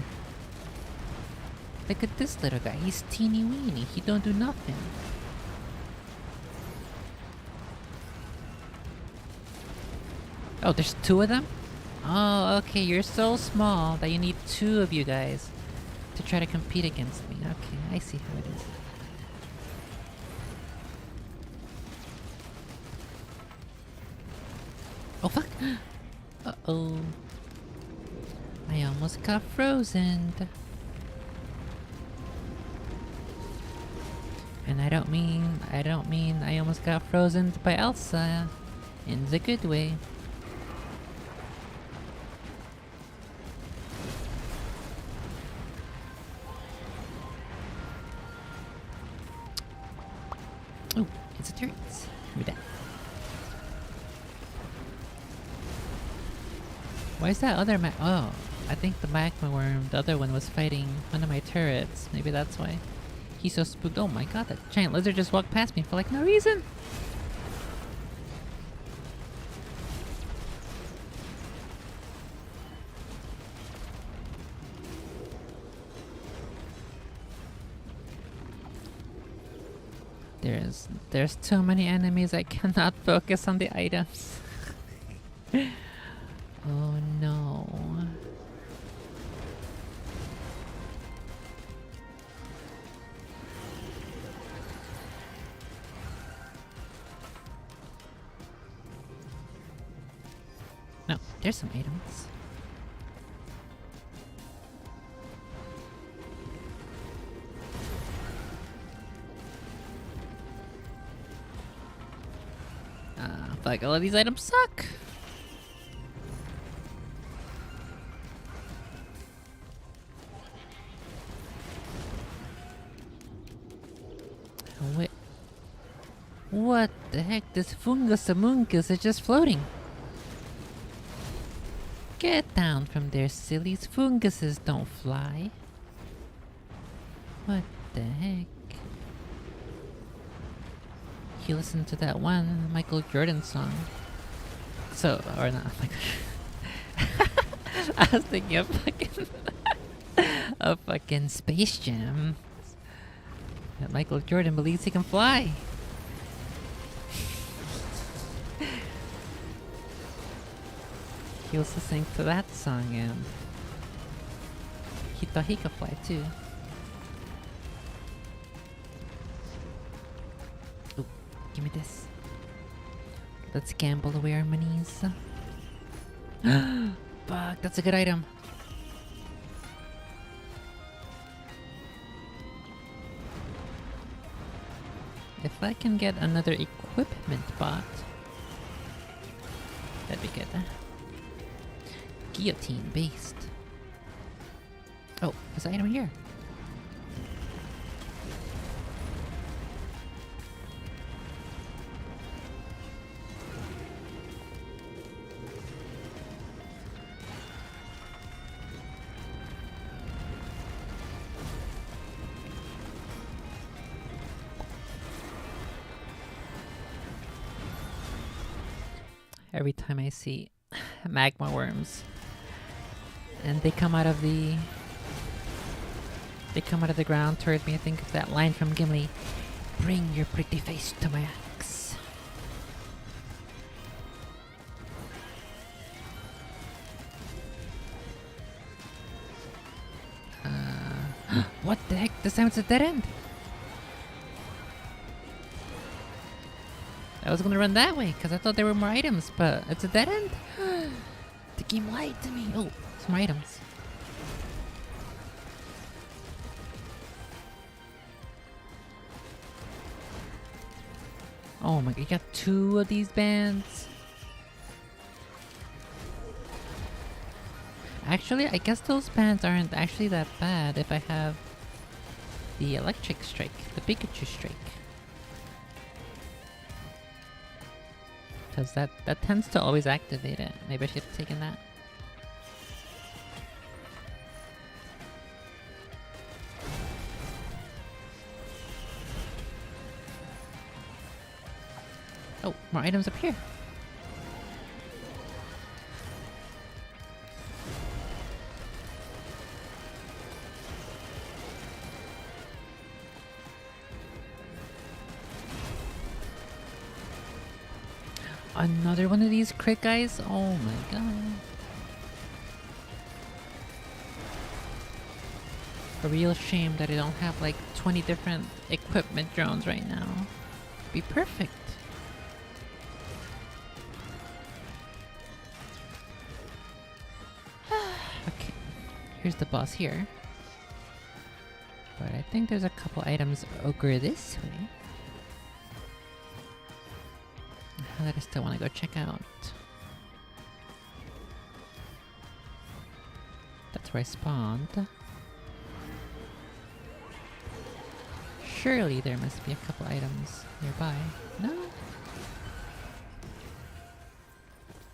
Look at this little guy. He's teeny weeny. He don't do nothing. Oh, there's two of them? Oh, okay. You're so small that you need two of you guys to try to compete against me. Okay, I see how it is. Oh, fuck! Uh-oh. I almost got frozen. And I don't mean I almost got frozen by Elsa in the good way. Oh, it's a turret. Give me that. Why is that other oh, I think the magma worm, the other one was fighting one of my turrets. Maybe that's why. He's so spooked. Oh my god, that giant lizard just walked past me for like no reason. There's too many enemies, I cannot focus on the items. Oh no. No, there's some items. Fuck, all of these items suck. Wait. What the heck? This fungus amungus is just floating. Get down from there, sillies. Funguses don't fly. What the heck? You listen to that one Michael Jordan song. So, or not Michael. I was thinking of fucking a fucking Space Jam. That Michael Jordan believes he can fly. He was listening to that song and he thought he could fly too. Oh, give me this. Let's gamble away our monies. Fuck, that's a good item. If I can get another equipment bot, that'd be good. Guillotine based. Oh, there's an item here. every time I see magma worms. And they come out of the ground toward me. I think of that line from Gimli. Bring your pretty face to my axe. What the heck? This sounds a dead end. I was gonna run that way because I thought there were more items, but it's a dead end. The game lied to me. Oh, some more items. Oh my god, you got 2 of these bands. Actually, I guess those bands aren't actually that bad if I have the electric strike, the Pikachu strike. Because that tends to always activate it. Maybe I should have taken that. Oh, more items up here. Another one of these crit guys? Oh my god. A real shame that I don't have like 20 different equipment drones right now. Be perfect. Okay, here's the boss here. But I think there's a couple items over this way that I still want to go check out. That's where I spawned. Surely there must be a couple items nearby. No?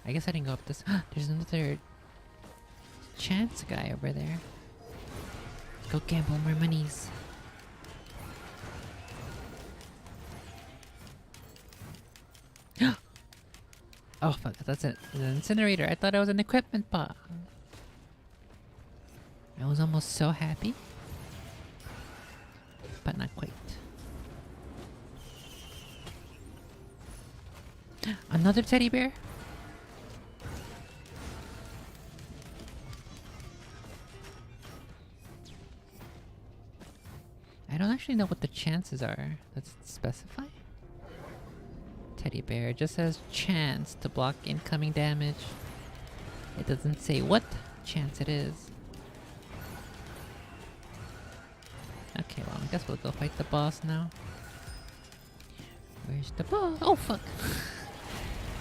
I guess I didn't go up this. There's another chance guy over there. Let's go gamble more monies. Oh fuck, that's it. It's an incinerator. I thought it was an equipment bot. I was almost so happy. But not quite. Another teddy bear? I don't actually know what the chances are. Let's specify. Teddy bear just says chance to block incoming damage. It doesn't say what chance it is. Okay, well, I guess we'll go fight the boss now. Where's the boss? Oh, fuck!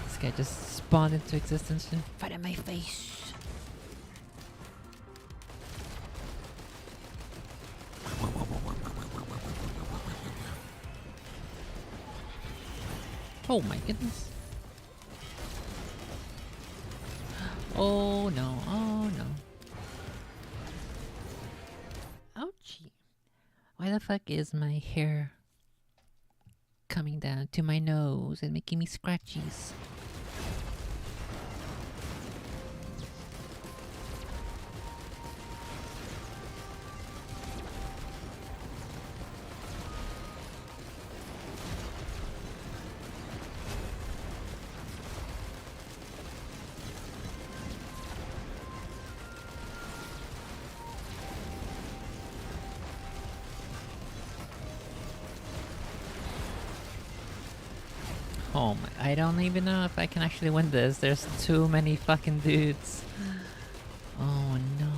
This guy just spawned into existence and fight in my face. Oh my goodness. Oh no, oh no. Ouchie. Why the fuck is my hair coming down to my nose and making me scratchies? Oh my, I don't even know if I can actually win this. There's too many fucking dudes. Oh no.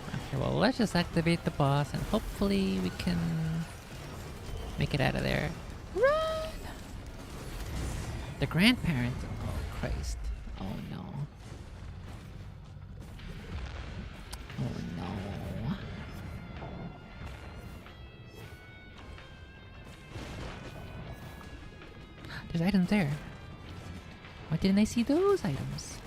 Okay, well let's just activate the boss and hopefully we can make it out of there. Run! The grandparent. Oh Christ. Oh no. Oh no. There's items there. Why didn't I see those items?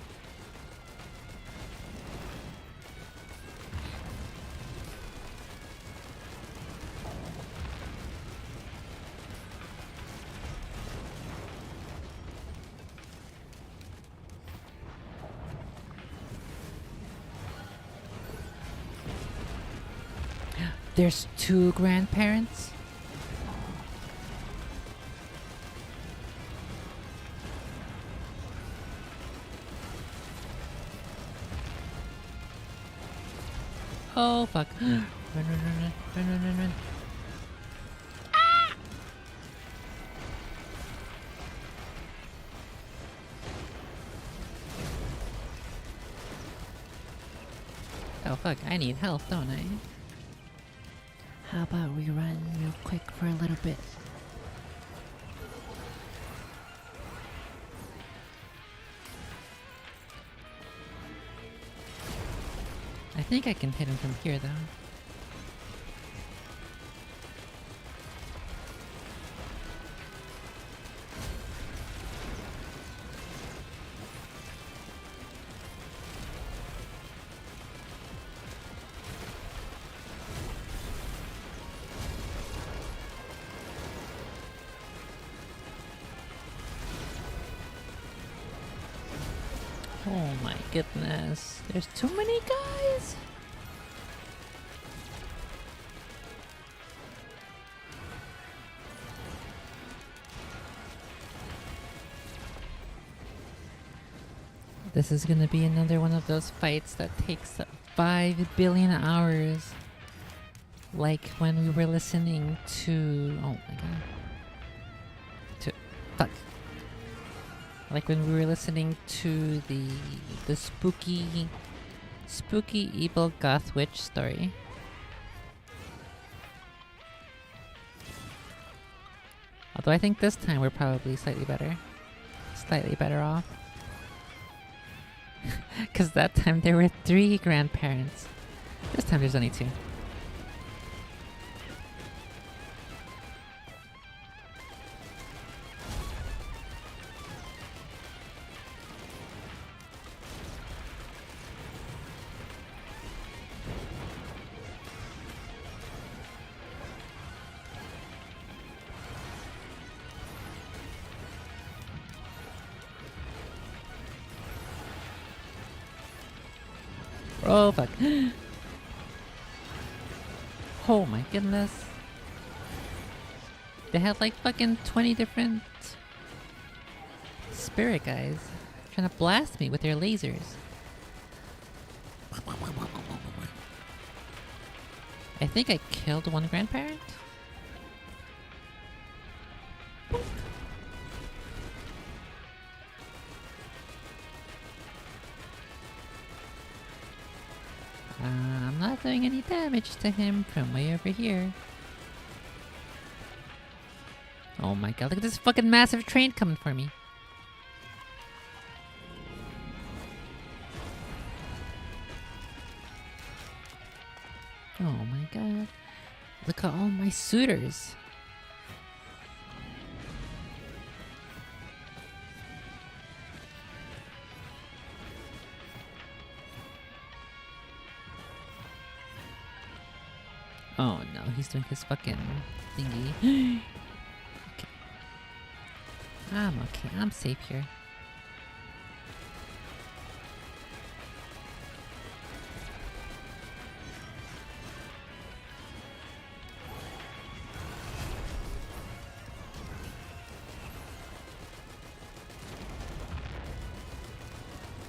There's 2 grandparents? Oh fuck. Run, run, run, run, run, run, run, run. Oh fuck, I need health, don't I? How about we run real quick for a little bit? I think I can hit him from here though. Oh my goodness, there's too many guys! This is gonna be another one of those fights that takes 5 billion hours. Like when we were listening to... oh my god. Fuck. Like when we were listening to the spooky evil goth witch story. Although I think this time we're probably slightly better. Slightly better off. Because that time there were 3 grandparents. This time there's only 2. Oh fuck. Oh my goodness. They had like fucking 20 different spirit guys trying to blast me with their lasers. I think I killed one grandparent. I'm not doing any damage to him from way over here. Oh my god, look at this fucking massive train coming for me. Oh my god. Look at all my suitors. Oh no, he's doing his fucking thingy. Okay. I'm okay, I'm safe here.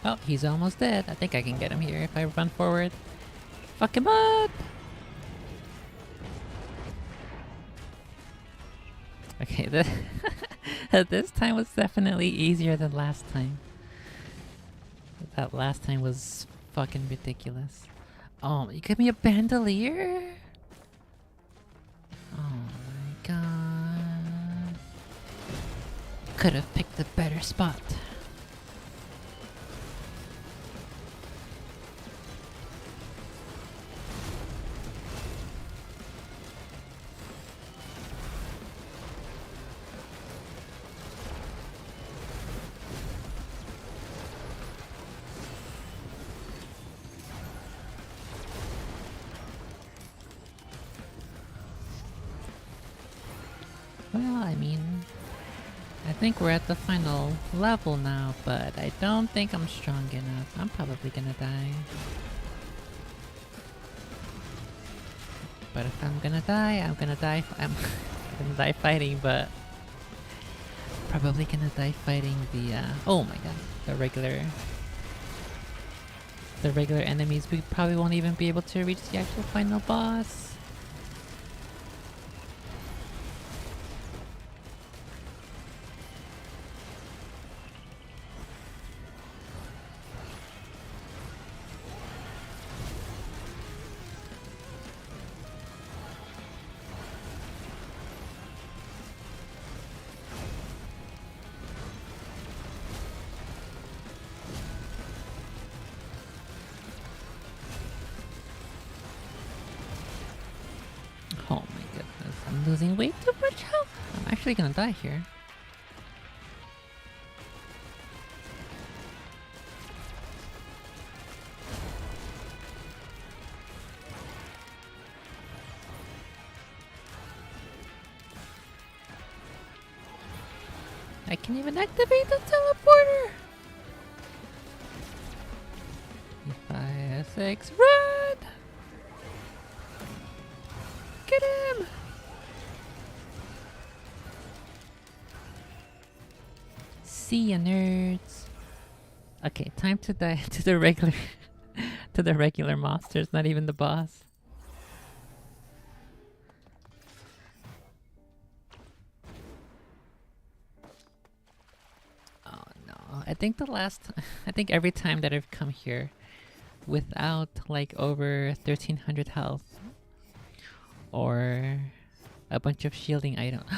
Oh, he's almost dead. I think I can get him here if I run forward. Fuck him up! Okay, this time was definitely easier than last time. That last time was fucking ridiculous. Oh, you give me a bandolier? Oh my god. Could have picked a better spot. Well, I mean, I think we're at the final level now, but I don't think I'm strong enough. I'm probably gonna die. But if I'm gonna die, I'm gonna die. I'm gonna die fighting, but probably gonna die fighting the. Oh my god, the regular enemies. We probably won't even be able to reach the actual final boss. Oh my goodness, I'm losing way too much health. I'm actually gonna die here. I can't even activate the teleporter! 5, 6, run! Get him! See ya, nerds. Okay, time to die to the regular to the regular monsters, not even the boss. Oh no, I think I think every time that I've come here without like over 1300 health or a bunch of shielding items.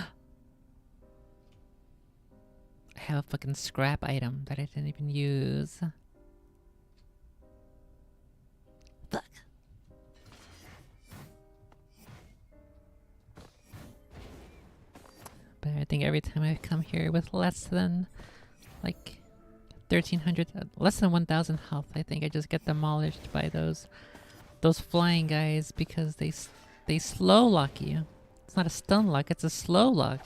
I have a fucking scrap item that I didn't even use. Fuck. But I think every time I've come here with less than like 1300, less than 1000 health, I think I just get demolished by those flying guys because they slow lock you. It's not a stun lock, it's a slow lock.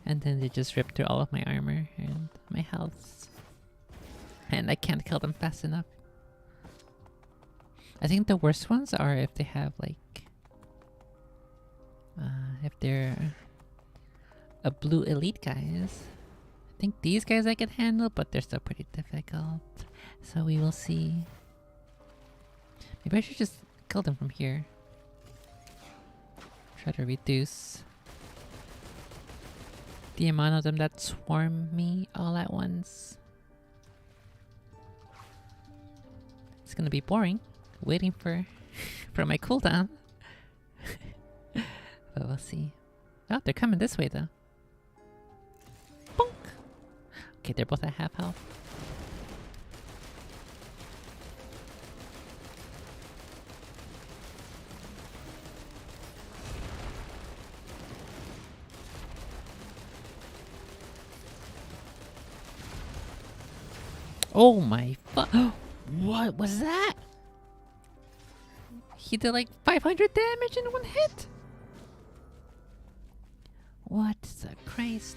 And then they just rip through all of my armor and my health. And I can't kill them fast enough. I think the worst ones are if they have like... if they're a blue elite guys. I think these guys I can handle, but they're still pretty difficult. So we will see. Maybe I should just kill them from here. Try to reduce the amount of them that swarm me all at once. It's gonna be boring waiting for my cooldown. But we'll see. Oh, they're coming this way though. Bonk! Okay, they're both at half health. Oh my fuck! What was that? He did like 500 damage in one hit! What the Christ?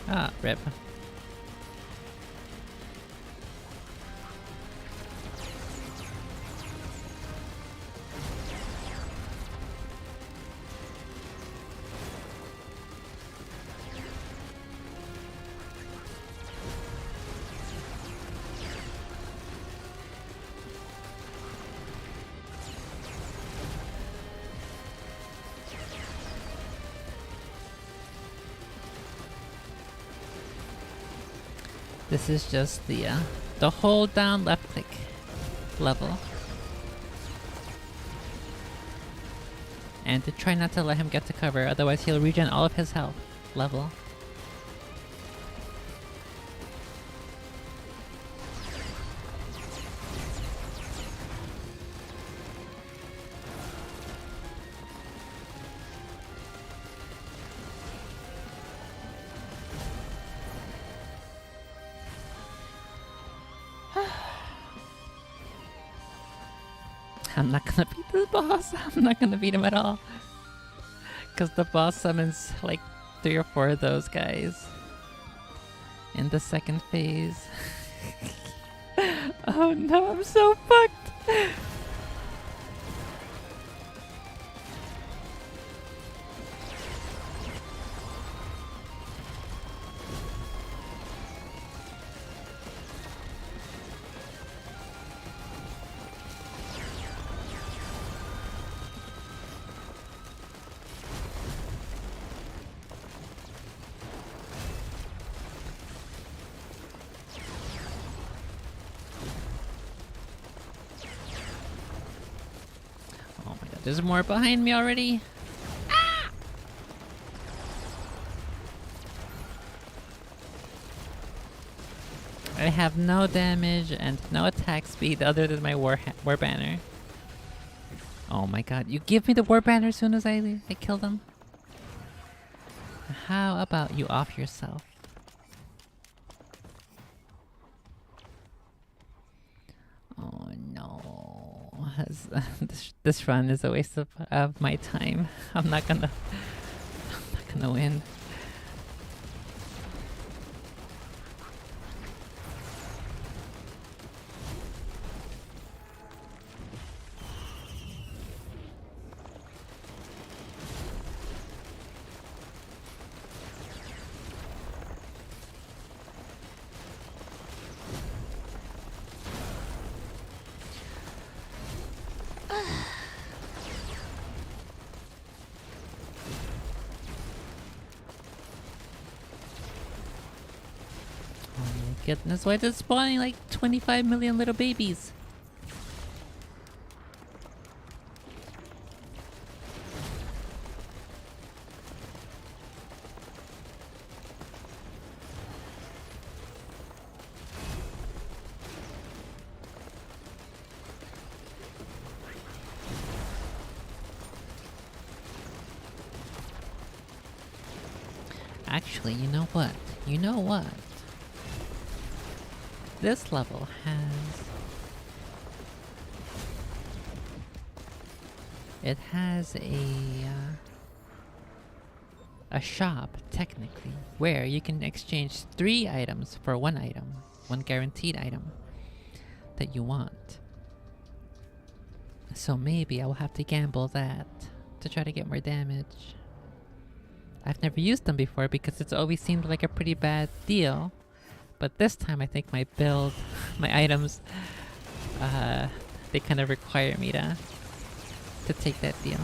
Ah, rip. This is just the hold down left click level. And to try not to let him get to cover, otherwise he'll regen all of his health level. I'm not gonna beat this boss. I'm not gonna beat him at all. Because the boss summons like 3 or 4 of those guys in the second phase. Oh no, I'm so fucked. Oh my god, there's more behind me already. Ah! I have no damage and no attack speed other than my war banner. Oh my god, you give me the war banner as soon as I kill them? How about you off yourself? Oh no. This run is a waste of my time. I'm not gonna win. Goodness, why is it spawning like 25 million little babies? Actually, you know what? You know what? This level has... It has a shop, technically, where you can exchange 3 items for 1 item. 1 guaranteed item that you want. So maybe I will have to gamble that to try to get more damage. I've never used them before because it's always seemed like a pretty bad deal. But this time I think my build, my items, they kind of require me to take that deal.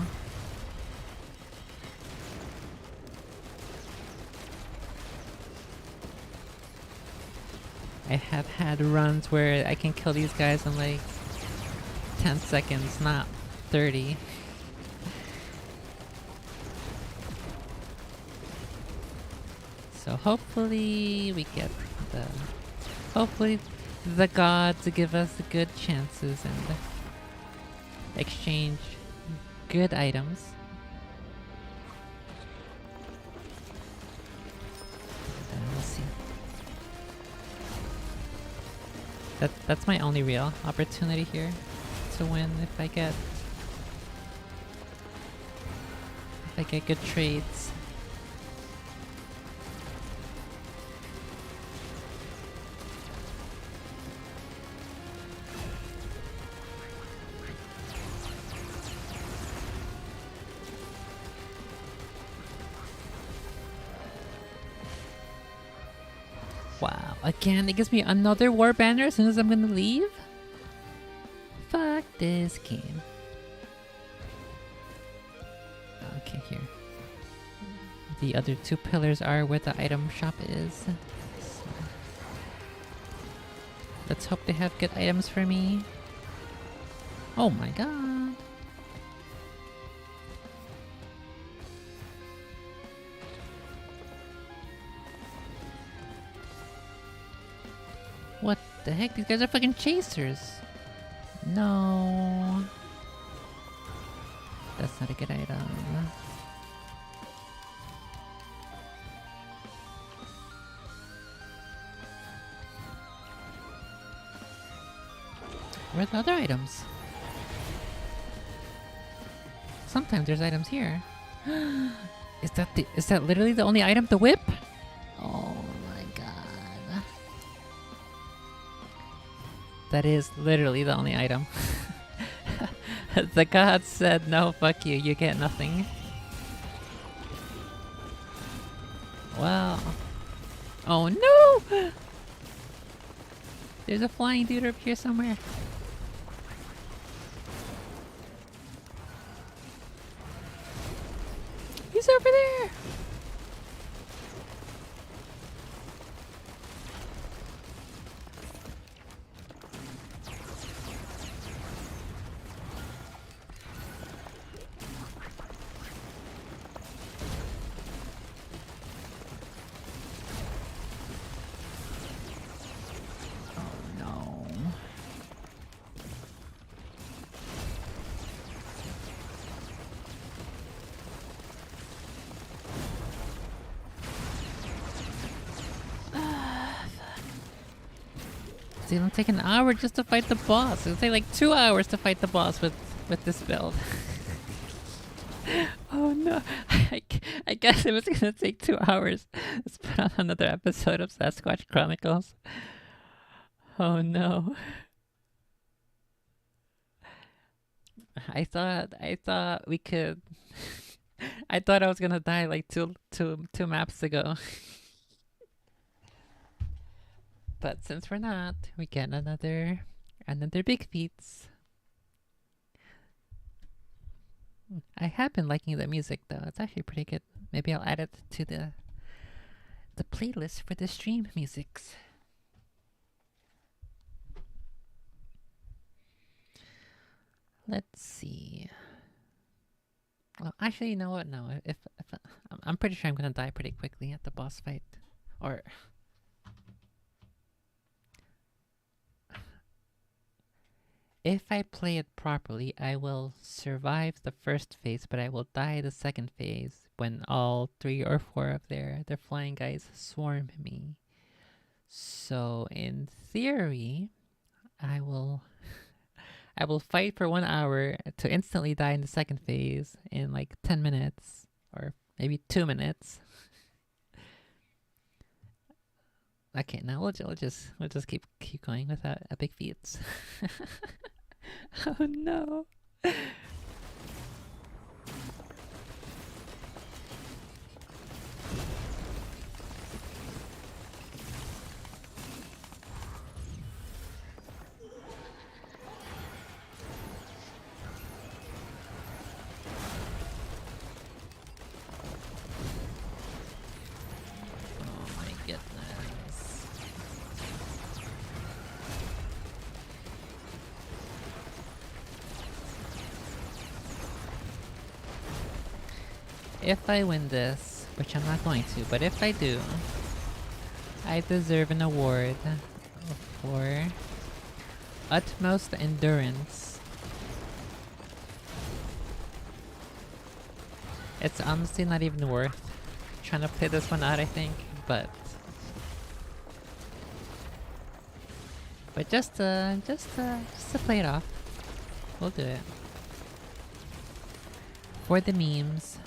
I have had runs where I can kill these guys in like 10 seconds, not 30. So hopefully we get the... Hopefully the gods give us good chances and exchange good items. We'll see. That's my only real opportunity here to win if I get good trades. Wow, again, it gives me another war banner as soon as I'm gonna leave? Fuck this game. Okay, here. The other 2 pillars are where the item shop is. So let's hope they have good items for me. Oh my god. What the heck? These guys are fucking chasers. No. That's not a good item. Where are the other items? sometimes there's items here. Is that literally the only item? The whip? Oh my god. That is literally the only item. The god said, no, fuck you, you get nothing. Wow. Oh no! There's a flying dude up here somewhere. He's over there! It's gonna take an hour just to fight the boss. It'll take like 2 hours to fight the boss with this build. Oh no. I guess it was gonna take 2 hours. Let's put on another episode of Sasquatch Chronicles. Oh no. I thought we could. I thought I was gonna die like two maps ago. But since we're not, we get another big feats. I have been liking the music though. It's actually pretty good. Maybe I'll add it to the playlist for the stream musics. Let's see. Well, actually, you know what? No, if I'm pretty sure I'm gonna die pretty quickly at the boss fight, or if I play it properly, I will survive the first phase, but I will die the second phase when all 3 or 4 of their flying guys swarm me. So in theory, I will fight for 1 hour to instantly die in the second phase in like 10 minutes or maybe 2 minutes. Okay, now we'll just keep going without epic feats. Oh no. If I win this, which I'm not going to, but if I do, I deserve an award for utmost endurance. It's honestly not even worth trying to play this one out, I think, but just to play it off, we'll do it. For the memes.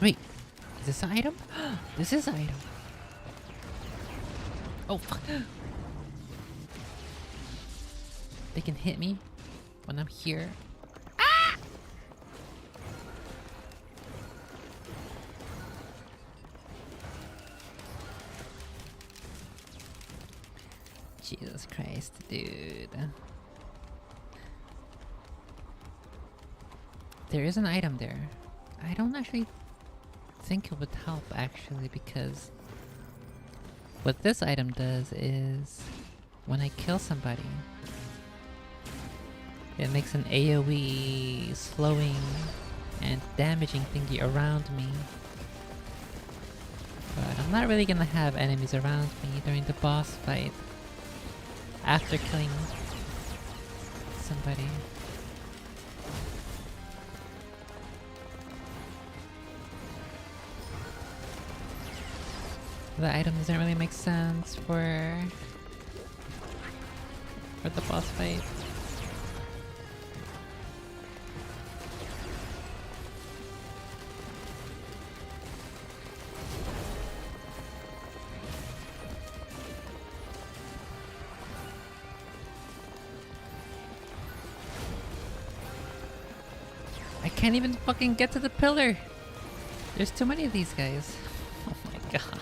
Wait, is this an item? This is an item. Oh fuck. They can hit me when I'm here. Ah! Jesus Christ, dude. There is an item there. I don't actually think it would help actually, because what this item does is when I kill somebody, it makes an AoE slowing and damaging thingy around me. But I'm not really gonna have enemies around me during the boss fight after killing somebody. The item doesn't really make sense for the boss fight. I can't even fucking get to the pillar. There's too many of these guys. Oh my god.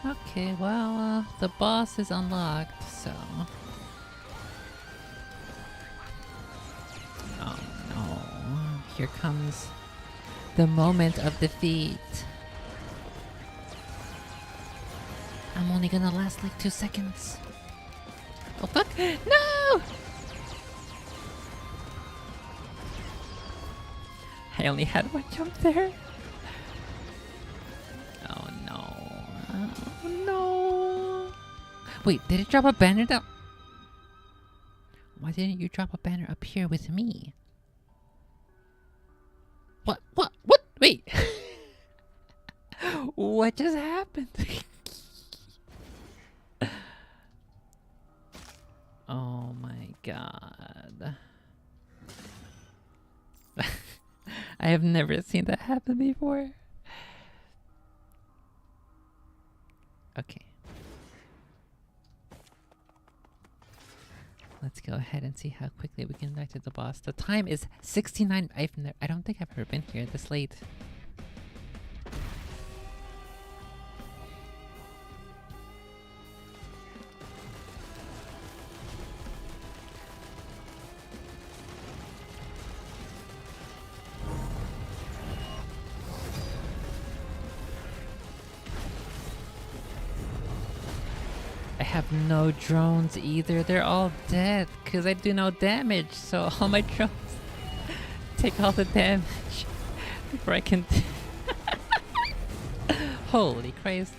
Okay, well, the boss is unlocked, so... Oh no. Here comes the moment of defeat. I'm only gonna last like 2 seconds. Oh fuck! No! I only had one jump there. Oh no. Oh no. Wait, did it drop a banner down? Why didn't you drop a banner up here with me? What? Wait! What just happened? Oh my god. I have never seen that happen before. Okay. Let's go ahead and see how quickly we can back to the boss. The time is 69. I don't think I've ever been here this late. I have no drones either. They're all dead because I do no damage. So all my drones take all the damage before I can. Holy Christ.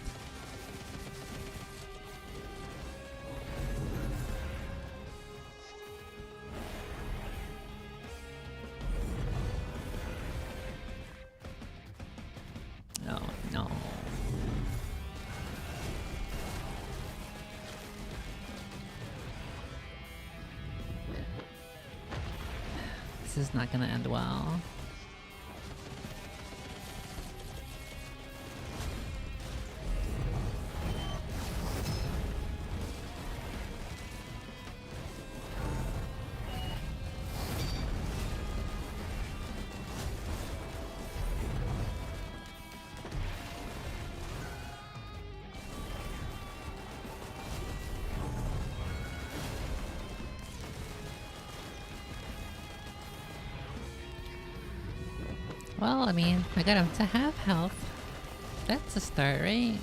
Oh no. This is not gonna end well. Well, I mean, I got him to half health. That's a start, right?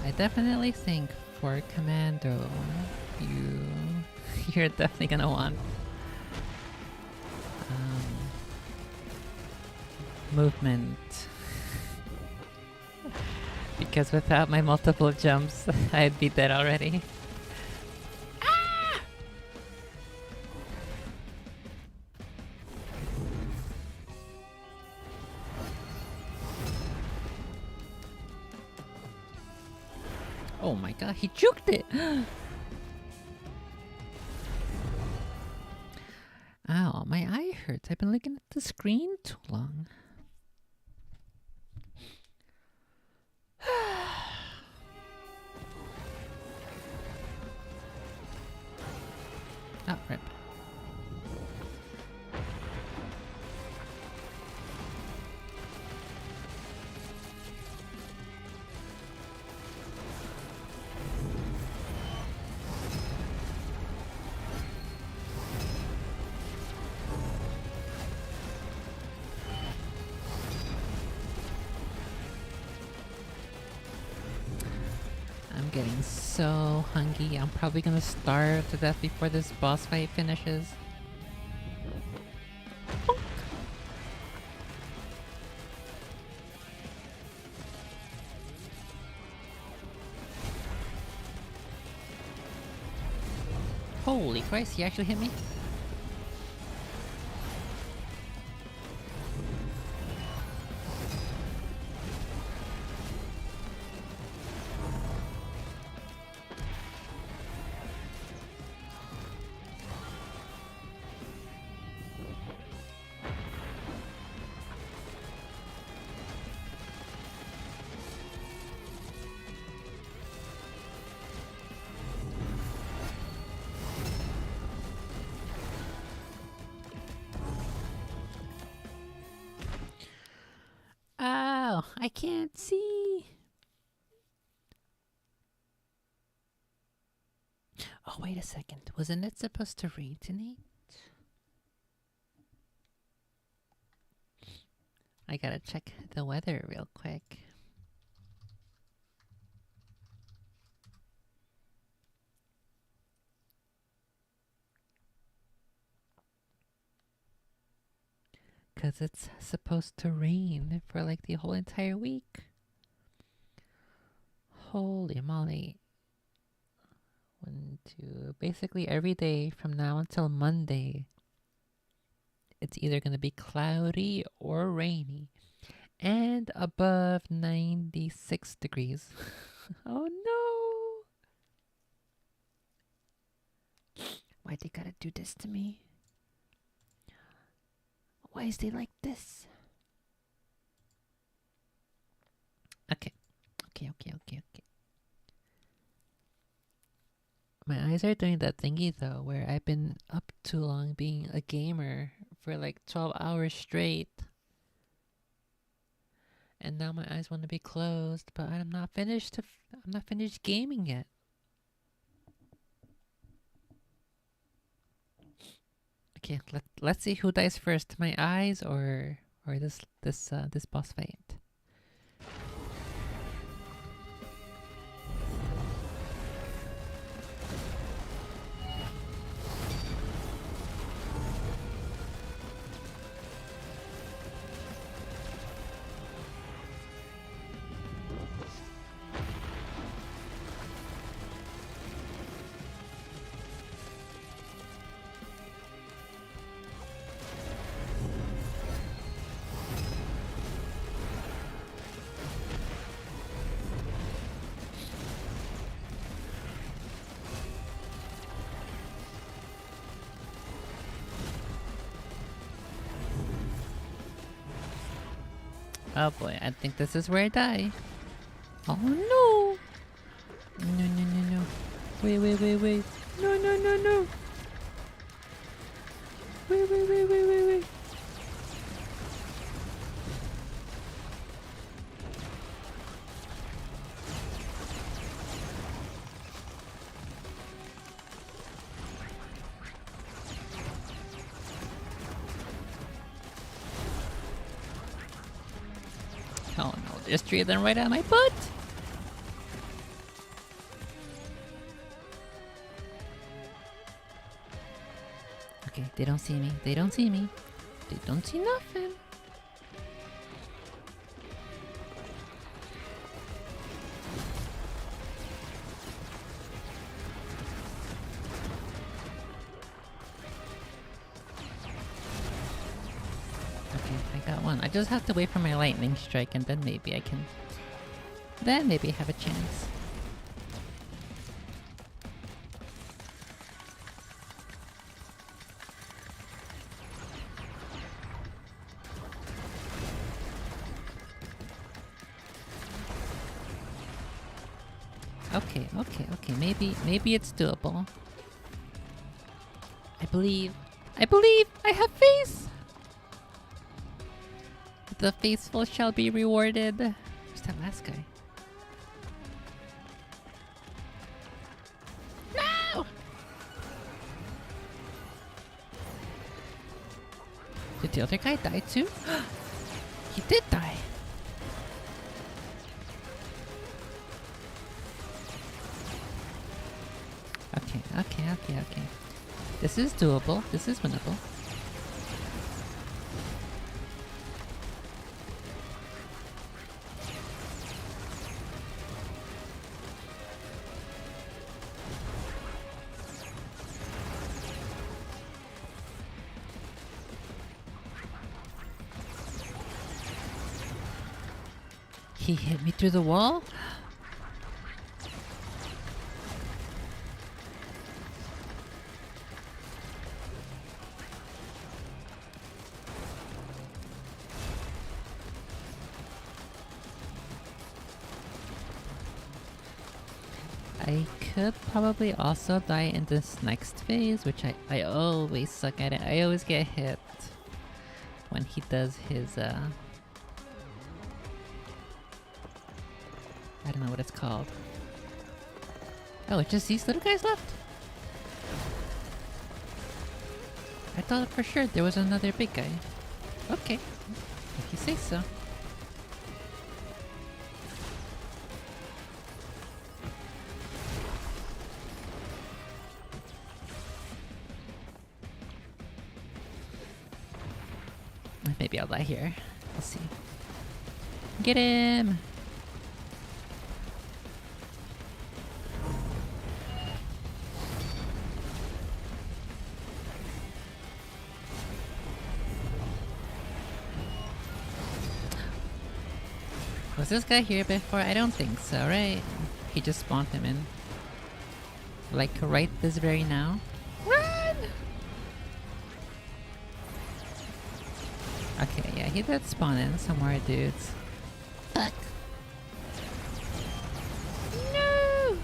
I definitely think for Commando, you're definitely gonna want movement. Because without my multiple jumps, I'd be dead already. Ah! Oh my god, he juked it! Ow, my eye hurts. I've been looking at the screen too long. Oh, rip. getting so hungry. I'm probably gonna starve to death before this boss fight finishes. Holy Christ, he actually hit me? Oh, I can't see. Oh, wait a second. Wasn't it supposed to rain tonight? I gotta check the weather real quick. Because it's supposed to rain for like the whole entire week. Holy moly. 1, 2. Basically every day from now until Monday, it's either going to be cloudy or rainy. And above 96 degrees. Oh no! Why'd they gotta do this to me? Why is they like this? Okay. Okay. My eyes are doing that thingy though, where I've been up too long being a gamer for like 12 hours straight. And now my eyes want to be closed, but I'm not finished gaming yet. Okay, let's see who dies first, my eyes or this boss fight. Oh boy, I think this is where I die. Oh no! No. Wait. No. Wait. Oh no, there's 3 of them right at my butt! Okay, they don't see me. They don't see nothing. Okay, I got one. I just have to wait for my lightning strike and then maybe I can... Then maybe I have a chance. Okay. Maybe it's doable. I believe. I have faith! The faithful shall be rewarded. Who's that last guy? No! Did the other guy die too? He did die. Okay, okay. This is doable. This is winnable. He hit me through the wall? I could probably also die in this next phase, which I always suck at it. I always get hit when he does his, I don't know what it's called. Oh, it's just these little guys left? I thought for sure there was another big guy. Okay, if you say so. Maybe I'll die here. Let's see. Get him! Was this guy here before? I don't think so, right? He just spawned him in. Like right this very now. Run! Okay, yeah, he did spawn in somewhere, dudes. Fuck! No!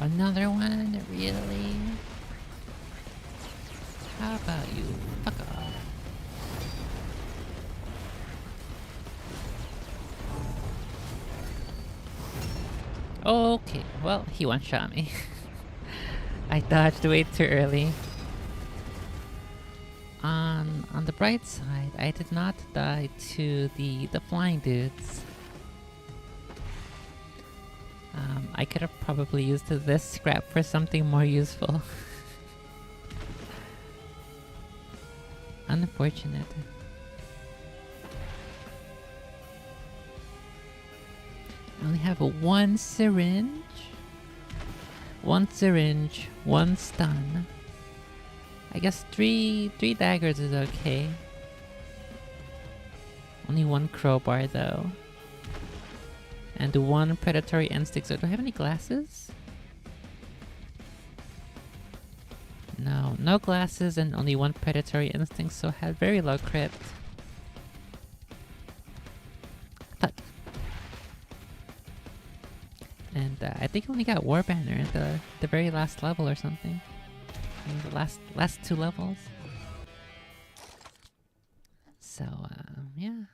Another one? Really? How about you? Fuck off. Okay, well, he one-shot me. I dodged way too early. On the bright side, I did not die to the flying dudes. I could have probably used this scrap for something more useful. Unfortunate. I only have one syringe. One syringe, one stun. I guess three daggers is okay. Only one crowbar though. And one predatory instinct. So do I have any glasses? No, no glasses and only one predatory instinct, so had very low crit. Fuck. And I think I only got War Banner at the very last level or something. I mean, the last two levels. So yeah,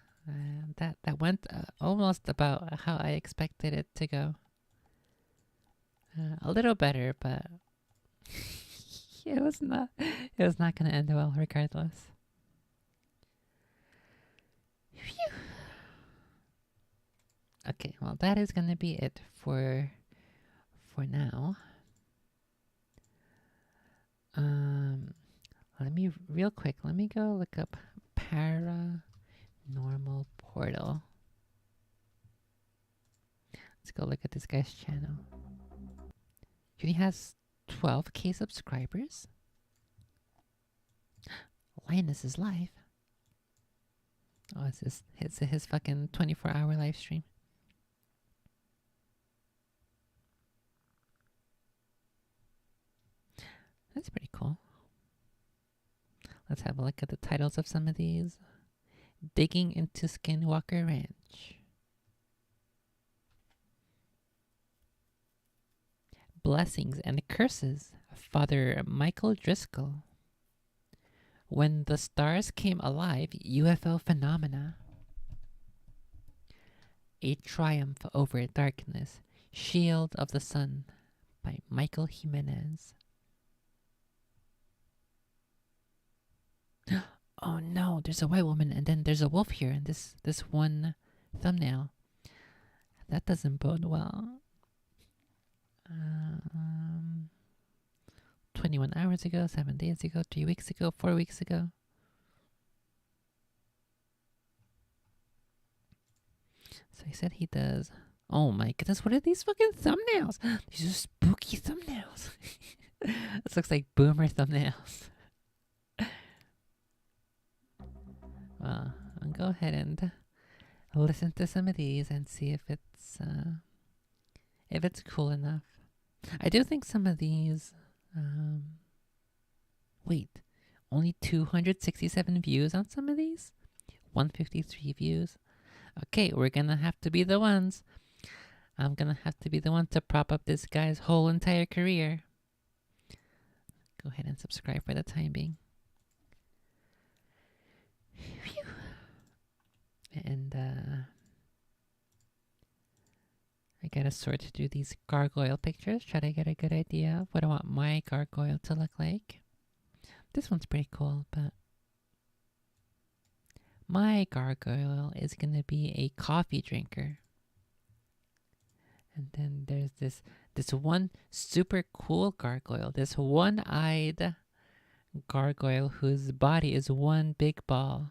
that went almost about how I expected it to go. A little better, but it was not. It was not gonna end well, regardless. Phew. Okay, well that is gonna be it for now. Let me real quick. Let me go look up paranormal portal. Let's go look at this guy's channel. He has 12K subscribers. Linus is live. Oh, it's his fucking 24-hour live stream. That's pretty cool. Let's have a look at the titles of some of these. Digging into Skinwalker Ranch. Blessings and Curses, Father Michael Driscoll. When the Stars Came Alive, UFO Phenomena. A Triumph Over Darkness, Shield of the Sun, by Michael Jimenez. Oh no, there's a white woman and then there's a wolf here in this one thumbnail. That doesn't bode well. 21 hours ago, 7 days ago, 3 weeks ago, 4 weeks ago. So he said he does. Oh my goodness, what are these fucking thumbnails? These are spooky thumbnails. This looks like boomer thumbnails. Well, I'll go ahead and listen to some of these and see if it's cool enough. I do think some of these. Wait, only 267 views on some of these? 153 views? Okay, we're gonna have to be the ones. I'm gonna have to be the one to prop up this guy's whole entire career. Go ahead and subscribe for the time being. Phew. And I gotta sort through these gargoyle pictures, try to get a good idea of what I want my gargoyle to look like. This one's pretty cool, but my gargoyle is gonna be a coffee drinker. And then there's this one super cool gargoyle, this one-eyed gargoyle whose body is one big ball.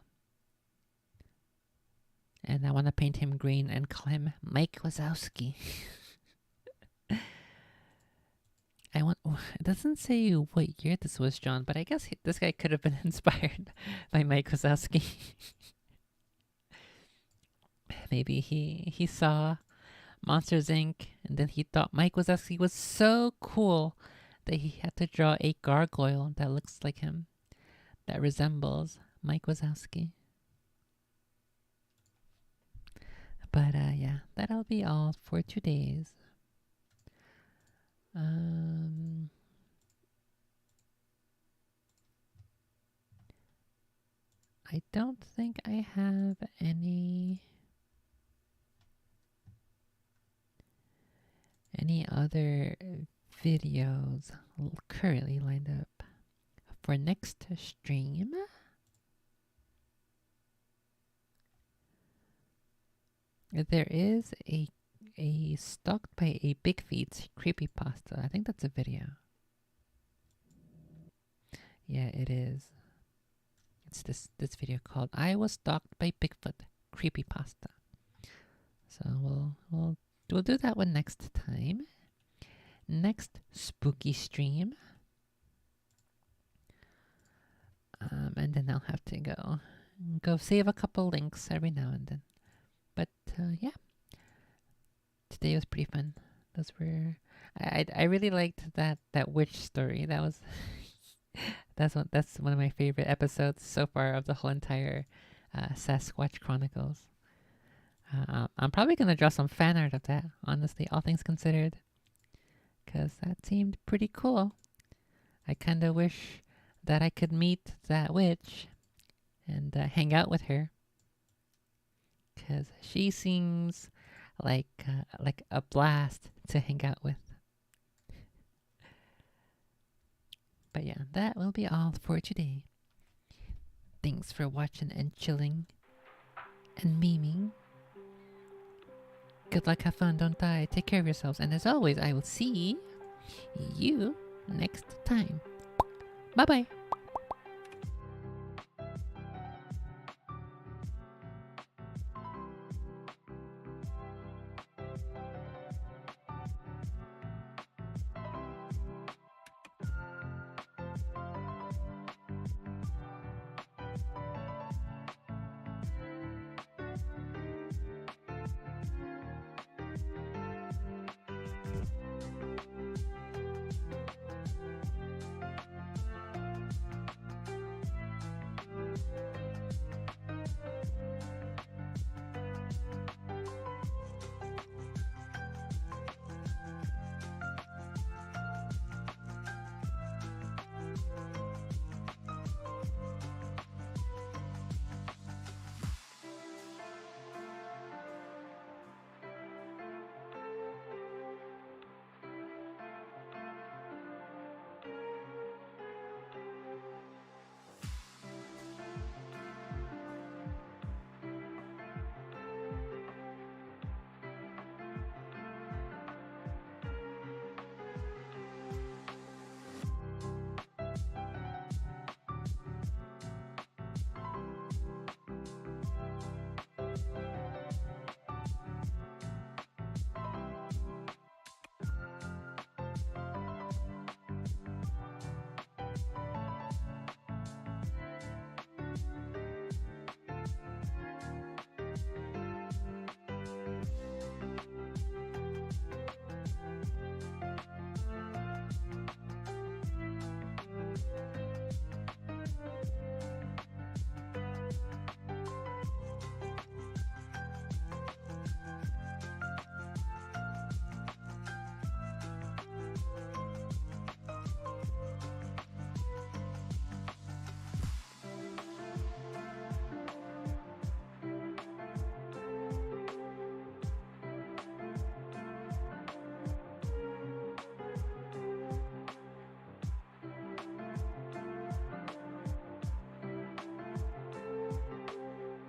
And I want to paint him green and call him Mike Wazowski. It doesn't say what year this was, John, but I guess this guy could have been inspired by Mike Wazowski. Maybe he saw Monsters Inc. and then he thought Mike Wazowski was so cool that he had to draw a gargoyle that looks like him, that resembles Mike Wazowski. But yeah, that'll be all for today's. I don't think I have any other videos currently lined up for next stream. There is a stalked by a big feet creepypasta. I think that's a video. Yeah, it is. It's this video called "I Was Stalked by Bigfoot" creepypasta. So we'll do that one next time. Next spooky stream. And then I'll have to go save a couple links every now and then. But yeah, today was pretty fun. Those were I really liked that witch story. That was that's one of my favorite episodes so far of the whole entire Sasquatch Chronicles. I'm probably gonna draw some fan art of that, honestly, all things considered, because that seemed pretty cool. I kind of wish that I could meet that witch and hang out with her, because she seems like a blast to hang out with. But yeah, that will be all for today. Thanks for watching and chilling and memeing. Good luck, have fun, don't die, take care of yourselves, and as always, I will see you next time. Bye-bye.